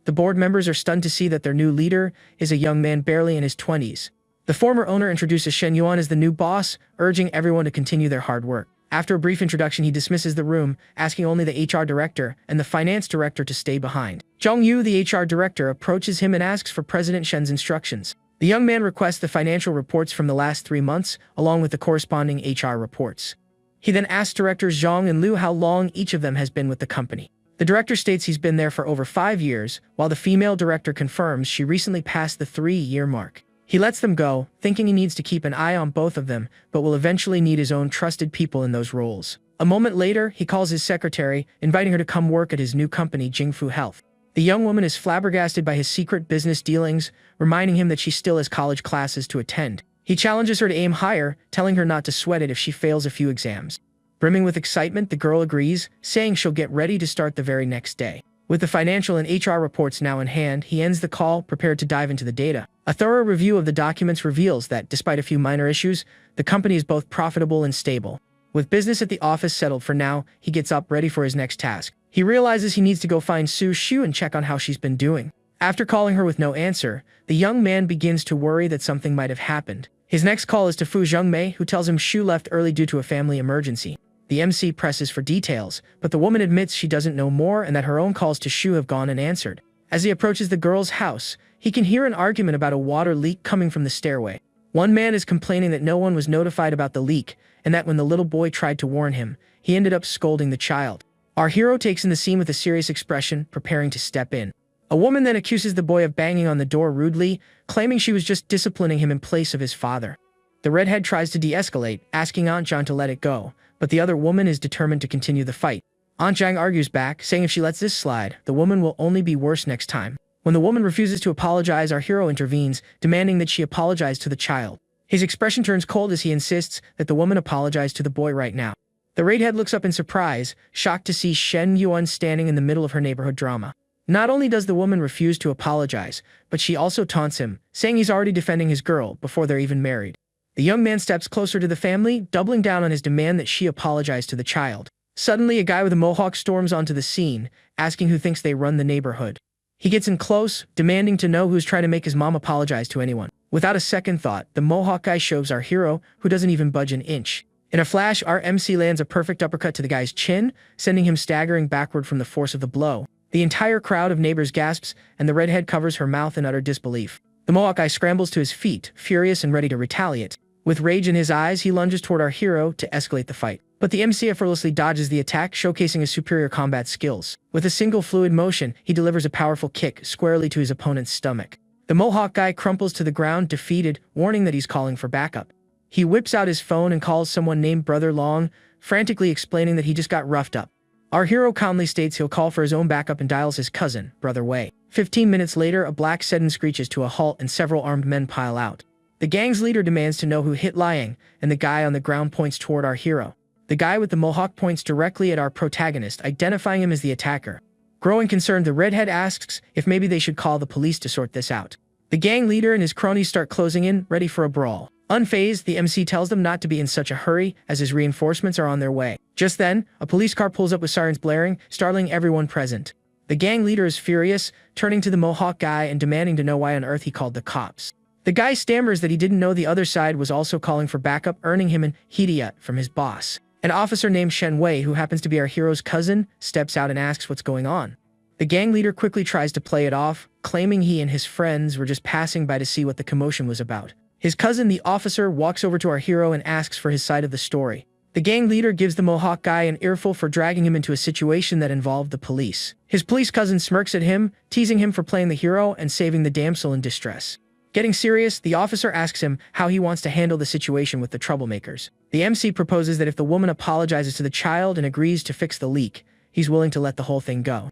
The board members are stunned to see that their new leader is a young man barely in his 20s. The former owner introduces Shen Yuan as the new boss, urging everyone to continue their hard work. After a brief introduction, he dismisses the room, asking only the HR director and the finance director to stay behind. Zhang Yu, the HR director, approaches him and asks for President Shen's instructions. The young man requests the financial reports from the last 3 months, along with the corresponding HR reports. He then asks directors Zhang and Liu how long each of them has been with the company. The director states he's been there for over 5 years, while the female director confirms she recently passed the 3-year mark. He lets them go, thinking he needs to keep an eye on both of them, but will eventually need his own trusted people in those roles. A moment later, he calls his secretary, inviting her to come work at his new company, Jingfu Health. The young woman is flabbergasted by his secret business dealings, reminding him that she still has college classes to attend. He challenges her to aim higher, telling her not to sweat it if she fails a few exams. Brimming with excitement, the girl agrees, saying she'll get ready to start the very next day. With the financial and HR reports now in hand, he ends the call, prepared to dive into the data. A thorough review of the documents reveals that, despite a few minor issues, the company is both profitable and stable. With business at the office settled for now, he gets up ready for his next task. He realizes he needs to go find Su Shu and check on how she's been doing. After calling her with no answer, the young man begins to worry that something might have happened. His next call is to Fu Zhengmei, who tells him Shu left early due to a family emergency. The MC presses for details, but the woman admits she doesn't know more and that her own calls to Shu have gone unanswered. As he approaches the girl's house, he can hear an argument about a water leak coming from the stairway. One man is complaining that no one was notified about the leak, and that when the little boy tried to warn him, he ended up scolding the child. Our hero takes in the scene with a serious expression, preparing to step in. A woman then accuses the boy of banging on the door rudely, claiming she was just disciplining him in place of his father. The redhead tries to de-escalate, asking Aunt Zhang to let it go, but the other woman is determined to continue the fight. Aunt Zhang argues back, saying if she lets this slide, the woman will only be worse next time. When the woman refuses to apologize, our hero intervenes, demanding that she apologize to the child. His expression turns cold as he insists that the woman apologize to the boy right now. The redhead looks up in surprise, shocked to see Shen Yuan standing in the middle of her neighborhood drama. Not only does the woman refuse to apologize, but she also taunts him, saying he's already defending his girl before they're even married. The young man steps closer to the family, doubling down on his demand that she apologize to the child. Suddenly, a guy with a mohawk storms onto the scene, asking who thinks they run the neighborhood. He gets in close, demanding to know who's trying to make his mom apologize to anyone. Without a second thought, the mohawk guy shoves our hero, who doesn't even budge an inch. In a flash, our MC lands a perfect uppercut to the guy's chin, sending him staggering backward from the force of the blow. The entire crowd of neighbors gasps, and the redhead covers her mouth in utter disbelief. The mohawk guy scrambles to his feet, furious and ready to retaliate. With rage in his eyes, he lunges toward our hero to escalate the fight. But the MC effortlessly dodges the attack, showcasing his superior combat skills. With a single fluid motion, he delivers a powerful kick squarely to his opponent's stomach. The mohawk guy crumples to the ground, defeated, warning that he's calling for backup. He whips out his phone and calls someone named Brother Long, frantically explaining that he just got roughed up. Our hero calmly states he'll call for his own backup and dials his cousin, Brother Wei. 15 minutes later, a black sedan screeches to a halt and several armed men pile out. The gang's leader demands to know who hit Liang, and the guy on the ground points toward our hero. The guy with the mohawk points directly at our protagonist, identifying him as the attacker. Growing concerned, the redhead asks if maybe they should call the police to sort this out. The gang leader and his cronies start closing in, ready for a brawl. Unfazed, the MC tells them not to be in such a hurry, as his reinforcements are on their way. Just then, a police car pulls up with sirens blaring, startling everyone present. The gang leader is furious, turning to the Mohawk guy and demanding to know why on earth he called the cops. The guy stammers that he didn't know the other side was also calling for backup, earning him an idiot from his boss. An officer named Shen Yuan, who happens to be our hero's cousin, steps out and asks what's going on. The gang leader quickly tries to play it off, claiming he and his friends were just passing by to see what the commotion was about. His cousin, the officer, walks over to our hero and asks for his side of the story. The gang leader gives the Mohawk guy an earful for dragging him into a situation that involved the police. His police cousin smirks at him, teasing him for playing the hero and saving the damsel in distress. Getting serious, the officer asks him how he wants to handle the situation with the troublemakers. The MC proposes that if the woman apologizes to the child and agrees to fix the leak, he's willing to let the whole thing go.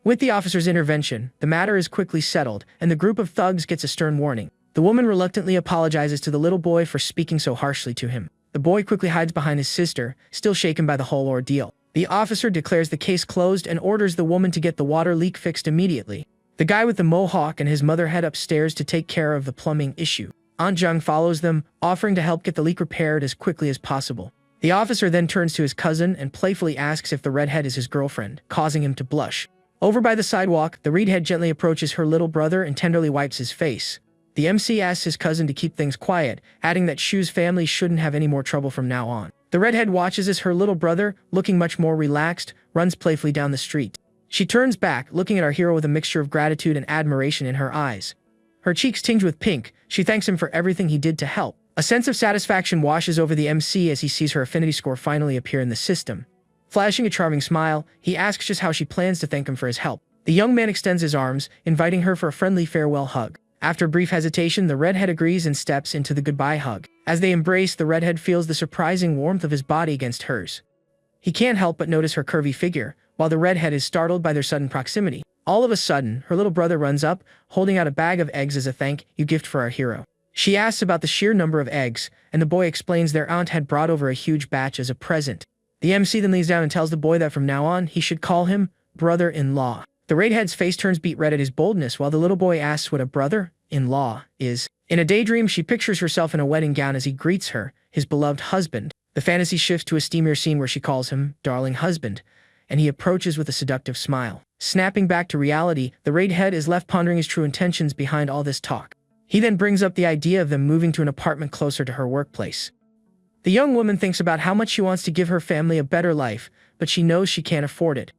With the officer's intervention, the matter is quickly settled, and the group of thugs gets a stern warning. The woman reluctantly apologizes to the little boy for speaking so harshly to him. The boy quickly hides behind his sister, still shaken by the whole ordeal. The officer declares the case closed and orders the woman to get the water leak fixed immediately. The guy with the mohawk and his mother head upstairs to take care of the plumbing issue. Aunt Jung follows them, offering to help get the leak repaired as quickly as possible. The officer then turns to his cousin and playfully asks if the redhead is his girlfriend, causing him to blush. Over by the sidewalk, the redhead gently approaches her little brother and tenderly wipes his face. The MC asks his cousin to keep things quiet, adding that Shu's family shouldn't have any more trouble from now on. The redhead watches as her little brother, looking much more relaxed, runs playfully down the street. She turns back, looking at our hero with a mixture of gratitude and admiration in her eyes. Her cheeks tinged with pink, she thanks him for everything he did to help. A sense of satisfaction washes over the MC as he sees her affinity score finally appear in the system. Flashing a charming smile, he asks just how she plans to thank him for his help. The young man extends his arms, inviting her for a friendly farewell hug. After a brief hesitation, the redhead agrees and steps into the goodbye hug. As they embrace, the redhead feels the surprising warmth of his body against hers. He can't help but notice her curvy figure, while the redhead is startled by their sudden proximity. All of a sudden, her little brother runs up, holding out a bag of eggs as a thank you gift for our hero. She asks about the sheer number of eggs, and the boy explains their aunt had brought over a huge batch as a present. The MC then leans down and tells the boy that from now on, he should call him brother-in-law. The redhead's face turns beet red at his boldness, while the little boy asks what a brother-in-law is. In a daydream, she pictures herself in a wedding gown as he greets her, his beloved husband. The fantasy shifts to a steamier scene where she calls him darling husband, and he approaches with a seductive smile. Snapping back to reality, the redhead is left pondering his true intentions behind all this talk. He then brings up the idea of them moving to an apartment closer to her workplace. The young woman thinks about how much she wants to give her family a better life, but she knows she can't afford it.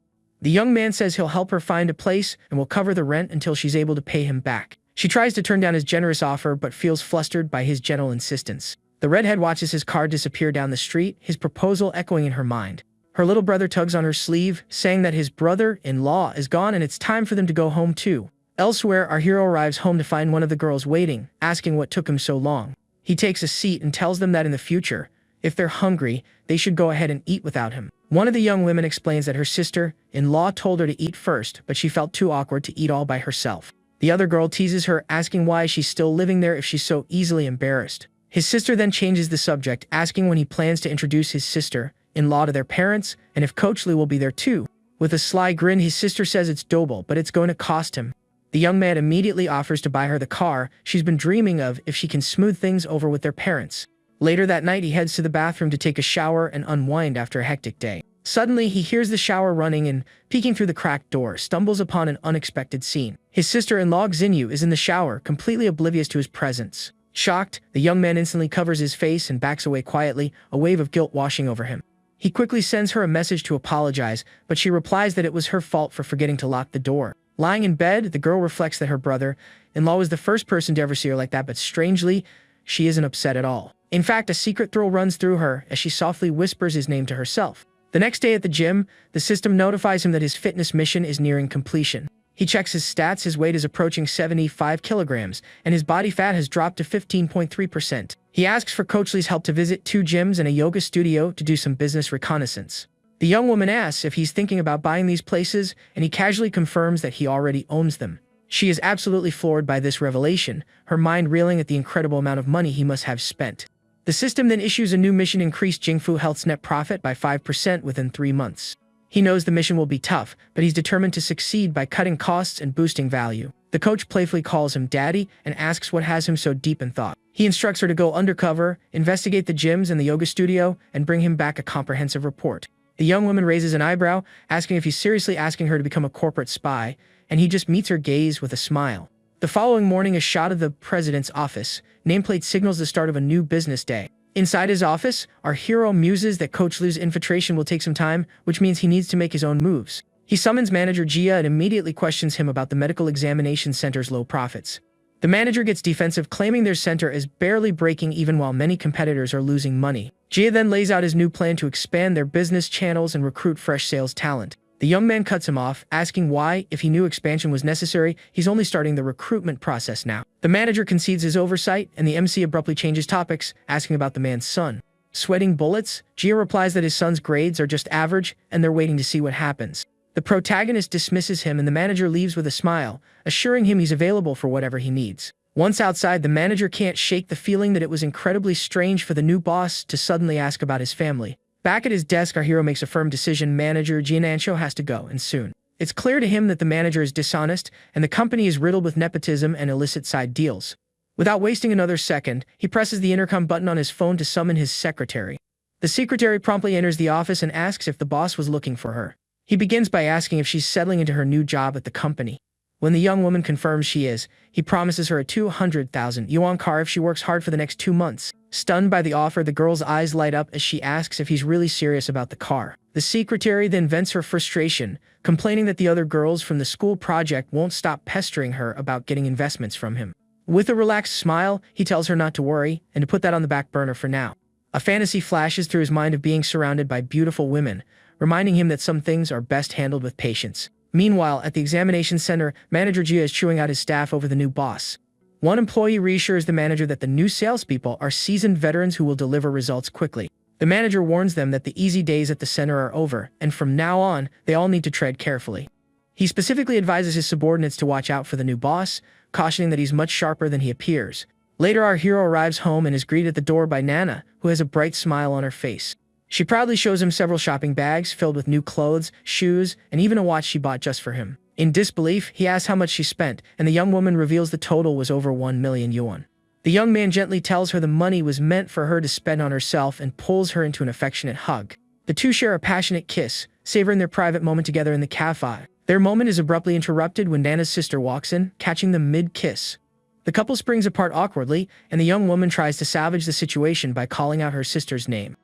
The young man says he'll help her find a place and will cover the rent until she's able to pay him back. She tries to turn down his generous offer but feels flustered by his gentle insistence. The redhead watches his car disappear down the street, his proposal echoing in her mind. Her little brother tugs on her sleeve, saying that his brother-in-law is gone and it's time for them to go home too. Elsewhere, our hero arrives home to find one of the girls waiting, asking what took him so long. He takes a seat and tells them that in the future, if they're hungry, they should go ahead and eat without him. One of the young women explains that her sister-in-law told her to eat first, but she felt too awkward to eat all by herself. The other girl teases her, asking why she's still living there if she's so easily embarrassed. His sister then changes the subject, asking when he plans to introduce his sister-in-law to their parents, and if Coach Lee will be there too. With a sly grin, his sister says it's doable, but it's going to cost him. The young man immediately offers to buy her the car she's been dreaming of if she can smooth things over with their parents. Later that night, he heads to the bathroom to take a shower and unwind after a hectic day. Suddenly, he hears the shower running and, peeking through the cracked door, stumbles upon an unexpected scene. His sister-in-law Xinyu is in the shower, completely oblivious to his presence. Shocked, the young man instantly covers his face and backs away quietly, a wave of guilt washing over him. He quickly sends her a message to apologize, but she replies that it was her fault for forgetting to lock the door. Lying in bed, the girl reflects that her brother-in-law was the first person to ever see her like that, but strangely, she isn't upset at all. In fact, a secret thrill runs through her as she softly whispers his name to herself. The next day at the gym, the system notifies him that his fitness mission is nearing completion. He checks his stats, his weight is approaching 75 kilograms, and his body fat has dropped to 15.3%. He asks for Coach Lee's help to visit 2 gyms and a yoga studio to do some business reconnaissance. The young woman asks if he's thinking about buying these places, and he casually confirms that he already owns them. She is absolutely floored by this revelation, her mind reeling at the incredible amount of money he must have spent. The system then issues a new mission: increase Jingfu Health's net profit by 5% within 3 months. He knows the mission will be tough, but he's determined to succeed by cutting costs and boosting value. The coach playfully calls him daddy and asks what has him so deep in thought. He instructs her to go undercover, investigate the gyms and the yoga studio, and bring him back a comprehensive report. The young woman raises an eyebrow, asking if he's seriously asking her to become a corporate spy, and he just meets her gaze with a smile. The following morning, a shot of the president's office. Nameplate signals the start of a new business day. Inside his office, our hero muses that Coach Liu's infiltration will take some time, which means he needs to make his own moves. He summons manager Jia and immediately questions him about the medical examination center's low profits. The manager gets defensive, claiming their center is barely breaking even while many competitors are losing money. Jia then lays out his new plan to expand their business channels and recruit fresh sales talent. The young man cuts him off, asking why, if he knew expansion was necessary, he's only starting the recruitment process now. The manager concedes his oversight, and the MC abruptly changes topics, asking about the man's son. Sweating bullets, Jia replies that his son's grades are just average, and they're waiting to see what happens. The protagonist dismisses him and the manager leaves with a smile, assuring him he's available for whatever he needs. Once outside, the manager can't shake the feeling that it was incredibly strange for the new boss to suddenly ask about his family. Back at his desk, our hero makes a firm decision. Manager Jianancho has to go, and soon. It's clear to him that the manager is dishonest, and the company is riddled with nepotism and illicit side deals. Without wasting another second, he presses the intercom button on his phone to summon his secretary. The secretary promptly enters the office and asks if the boss was looking for her. He begins by asking if she's settling into her new job at the company. When the young woman confirms she is, he promises her a 200,000 yuan car if she works hard for the next 2 months. Stunned by the offer, the girl's eyes light up as she asks if he's really serious about the car. The secretary then vents her frustration, complaining that the other girls from the school project won't stop pestering her about getting investments from him. With a relaxed smile, he tells her not to worry and to put that on the back burner for now. A fantasy flashes through his mind of being surrounded by beautiful women, reminding him that some things are best handled with patience. Meanwhile, at the examination center, manager Jia is chewing out his staff over the new boss. One employee reassures the manager that the new salespeople are seasoned veterans who will deliver results quickly. The manager warns them that the easy days at the center are over, and from now on, they all need to tread carefully. He specifically advises his subordinates to watch out for the new boss, cautioning that he's much sharper than he appears. Later, our hero arrives home and is greeted at the door by Nana, who has a bright smile on her face. She proudly shows him several shopping bags filled with new clothes, shoes, and even a watch she bought just for him. In disbelief, he asks how much she spent, and the young woman reveals the total was over 1 million yuan. The young man gently tells her the money was meant for her to spend on herself and pulls her into an affectionate hug. The two share a passionate kiss, savoring their private moment together in the cafe. Their moment is abruptly interrupted when Nana's sister walks in, catching them mid-kiss. The couple springs apart awkwardly, and the young woman tries to salvage the situation by calling out her sister's name.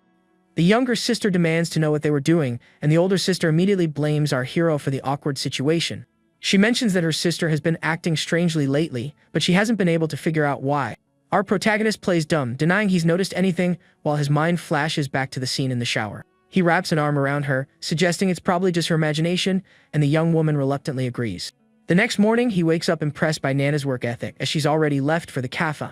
The younger sister demands to know what they were doing, and the older sister immediately blames our hero for the awkward situation. She mentions that her sister has been acting strangely lately, but she hasn't been able to figure out why. Our protagonist plays dumb, denying he's noticed anything, while his mind flashes back to the scene in the shower. He wraps an arm around her, suggesting it's probably just her imagination, and the young woman reluctantly agrees. The next morning, he wakes up impressed by Nana's work ethic, as she's already left for the cafe.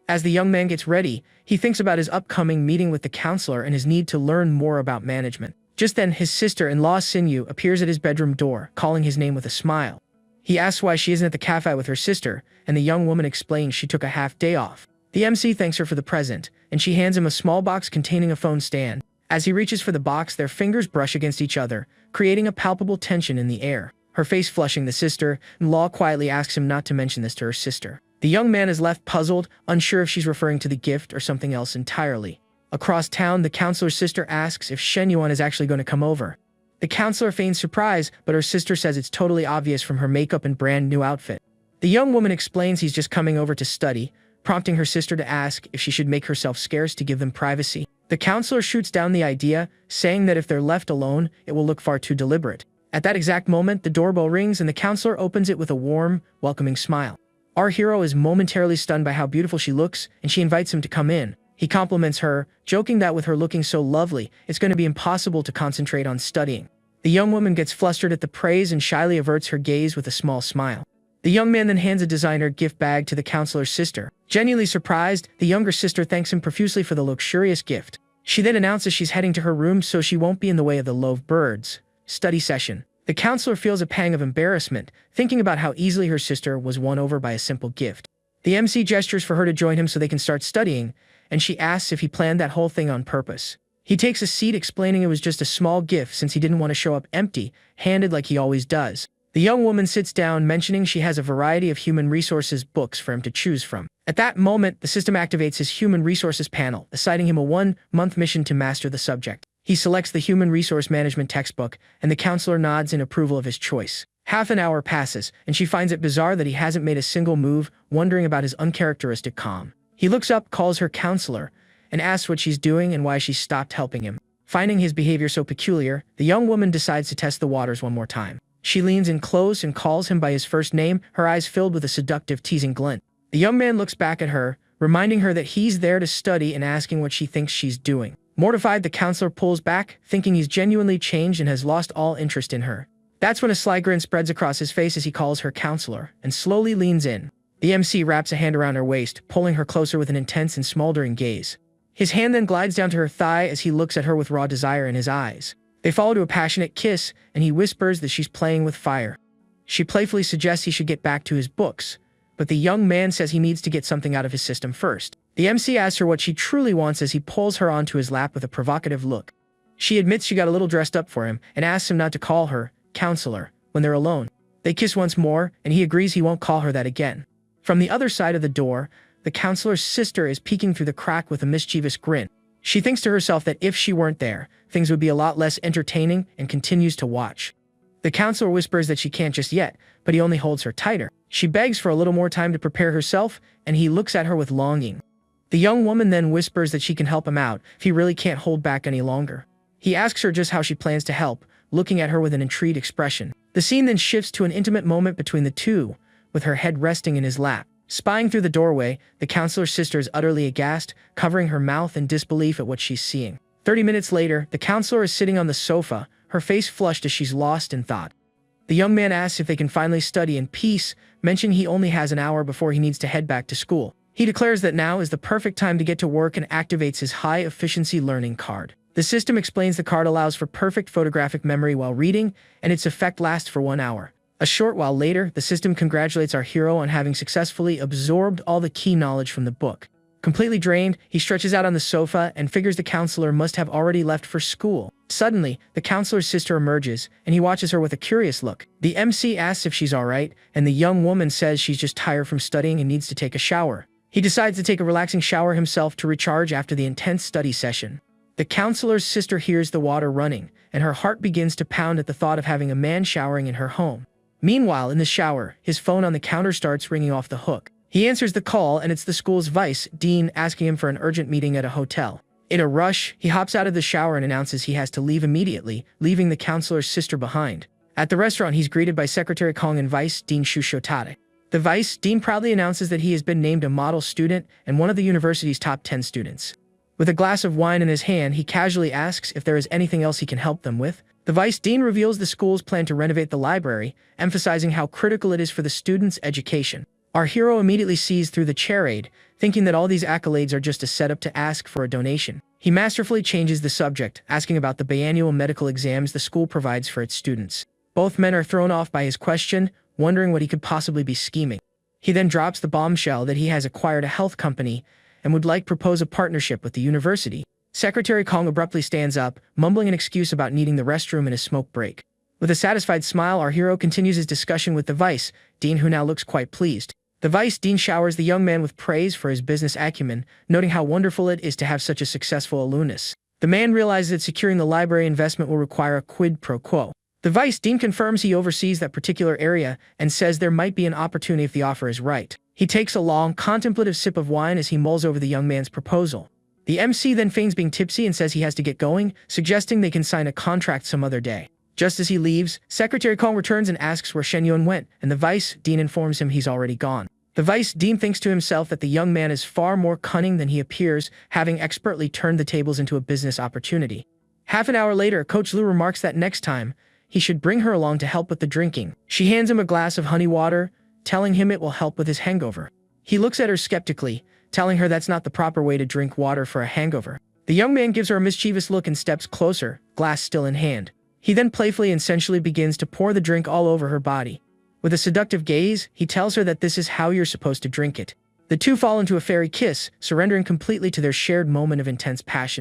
As the young man gets ready, he thinks about his upcoming meeting with the counselor and his need to learn more about management. Just then, his sister-in-law Shen Yuan appears at his bedroom door, calling his name with a smile. He asks why she isn't at the cafe with her sister, and the young woman explains she took a half-day off. The MC thanks her for the present, and she hands him a small box containing a phone stand. As he reaches for the box, their fingers brush against each other, creating a palpable tension in the air. Her face flushing the sister-in-law quietly asks him not to mention this to her sister. The young man is left puzzled, unsure if she's referring to the gift or something else entirely. Across town, the counselor's sister asks if Shen Yuan is actually going to come over. The counselor feigns surprise, but her sister says it's totally obvious from her makeup and brand new outfit. The young woman explains he's just coming over to study, prompting her sister to ask if she should make herself scarce to give them privacy. The counselor shoots down the idea, saying that if they're left alone, it will look far too deliberate. At that exact moment, the doorbell rings and the counselor opens it with a warm, welcoming smile. Our hero is momentarily stunned by how beautiful she looks, and she invites him to come in. He compliments her, joking that with her looking so lovely, it's going to be impossible to concentrate on studying. The young woman gets flustered at the praise and shyly averts her gaze with a small smile. The young man then hands a designer gift bag to the counselor's sister. Genuinely surprised, the younger sister thanks him profusely for the luxurious gift. She then announces she's heading to her room so she won't be in the way of the lovebirds' study session. The counselor feels a pang of embarrassment, thinking about how easily her sister was won over by a simple gift. The MC gestures for her to join him so they can start studying, and she asks if he planned that whole thing on purpose. He takes a seat, explaining it was just a small gift since he didn't want to show up empty-handed like he always does. The young woman sits down, mentioning she has a variety of human resources books for him to choose from. At that moment, the system activates his human resources panel, assigning him a 1-month mission to master the subject. He selects the human resource management textbook, and the counselor nods in approval of his choice. Half an hour passes, and she finds it bizarre that he hasn't made a single move, wondering about his uncharacteristic calm. He looks up, calls her counselor, and asks what she's doing and why she stopped helping him. Finding his behavior so peculiar, the young woman decides to test the waters one more time. She leans in close and calls him by his first name, her eyes filled with a seductive, teasing glint. The young man looks back at her, reminding her that he's there to study and asking what she thinks she's doing. Mortified, the counselor pulls back, thinking he's genuinely changed and has lost all interest in her. That's when a sly grin spreads across his face as he calls her counselor, and slowly leans in. The MC wraps a hand around her waist, pulling her closer with an intense and smoldering gaze. His hand then glides down to her thigh as he looks at her with raw desire in his eyes. They follow to a passionate kiss, and he whispers that she's playing with fire. She playfully suggests he should get back to his books, but the young man says he needs to get something out of his system first. The MC asks her what she truly wants as he pulls her onto his lap with a provocative look. She admits she got a little dressed up for him and asks him not to call her counselor when they're alone. They kiss once more, and he agrees he won't call her that again. From the other side of the door, the counselor's sister is peeking through the crack with a mischievous grin. She thinks to herself that if she weren't there, things would be a lot less entertaining, and continues to watch. The counselor whispers that she can't just yet, but he only holds her tighter. She begs for a little more time to prepare herself, and he looks at her with longing. The young woman then whispers that she can help him out if he really can't hold back any longer. He asks her just how she plans to help, looking at her with an intrigued expression. The scene then shifts to an intimate moment between the two, with her head resting in his lap. Spying through the doorway, the counselor's sister is utterly aghast, covering her mouth in disbelief at what she's seeing. 30 minutes later, the counselor is sitting on the sofa, her face flushed as she's lost in thought. The young man asks if they can finally study in peace, mentioning he only has an hour before he needs to head back to school. He declares that now is the perfect time to get to work and activates his high-efficiency learning card. The system explains the card allows for perfect photographic memory while reading, and its effect lasts for 1 hour. A short while later, the system congratulates our hero on having successfully absorbed all the key knowledge from the book. Completely drained, he stretches out on the sofa and figures the counselor must have already left for school. Suddenly, the counselor's sister emerges, and he watches her with a curious look. The MC asks if she's alright, and the young woman says she's just tired from studying and needs to take a shower. He decides to take a relaxing shower himself to recharge after the intense study session. The counselor's sister hears the water running, and her heart begins to pound at the thought of having a man showering in her home. Meanwhile, in the shower, his phone on the counter starts ringing off the hook. He answers the call, and it's the school's vice dean asking him for an urgent meeting at a hotel. In a rush, he hops out of the shower and announces he has to leave immediately, leaving the counselor's sister behind. At the restaurant, he's greeted by Secretary Kong and Vice Dean Shu Shotade. The vice dean proudly announces that he has been named a model student and one of the university's top 10 students. With a glass of wine in his hand, he casually asks if there is anything else he can help them with. The vice dean reveals the school's plan to renovate the library, emphasizing how critical it is for the students' education. Our hero immediately sees through the charade, thinking that all these accolades are just a setup to ask for a donation. He masterfully changes the subject, asking about the biannual medical exams the school provides for its students. Both men are thrown off by his question, wondering what he could possibly be scheming. He then drops the bombshell that he has acquired a health company and would like to propose a partnership with the university. Secretary Kong abruptly stands up, mumbling an excuse about needing the restroom and a smoke break. With a satisfied smile, our hero continues his discussion with the vice dean, who now looks quite pleased. The vice dean showers the young man with praise for his business acumen, noting how wonderful it is to have such a successful alumnus. The man realizes that securing the library investment will require a quid pro quo. The vice dean confirms he oversees that particular area and says there might be an opportunity if the offer is right. He takes a long, contemplative sip of wine as he mulls over the young man's proposal. The MC then feigns being tipsy and says he has to get going, suggesting they can sign a contract some other day. Just as he leaves, Secretary Kong returns and asks where Shen Yuan went, and the vice dean informs him he's already gone. The vice dean thinks to himself that the young man is far more cunning than he appears, having expertly turned the tables into a business opportunity. Half an hour later, Coach Liu remarks that next time, he should bring her along to help with the drinking. She hands him a glass of honey water, telling him it will help with his hangover. He looks at her skeptically, telling her that's not the proper way to drink water for a hangover. The young man gives her a mischievous look and steps closer, glass still in hand. He then playfully and sensually begins to pour the drink all over her body. With a seductive gaze, he tells her that this is how you're supposed to drink it. The two fall into a fairy kiss, surrendering completely to their shared moment of intense passion.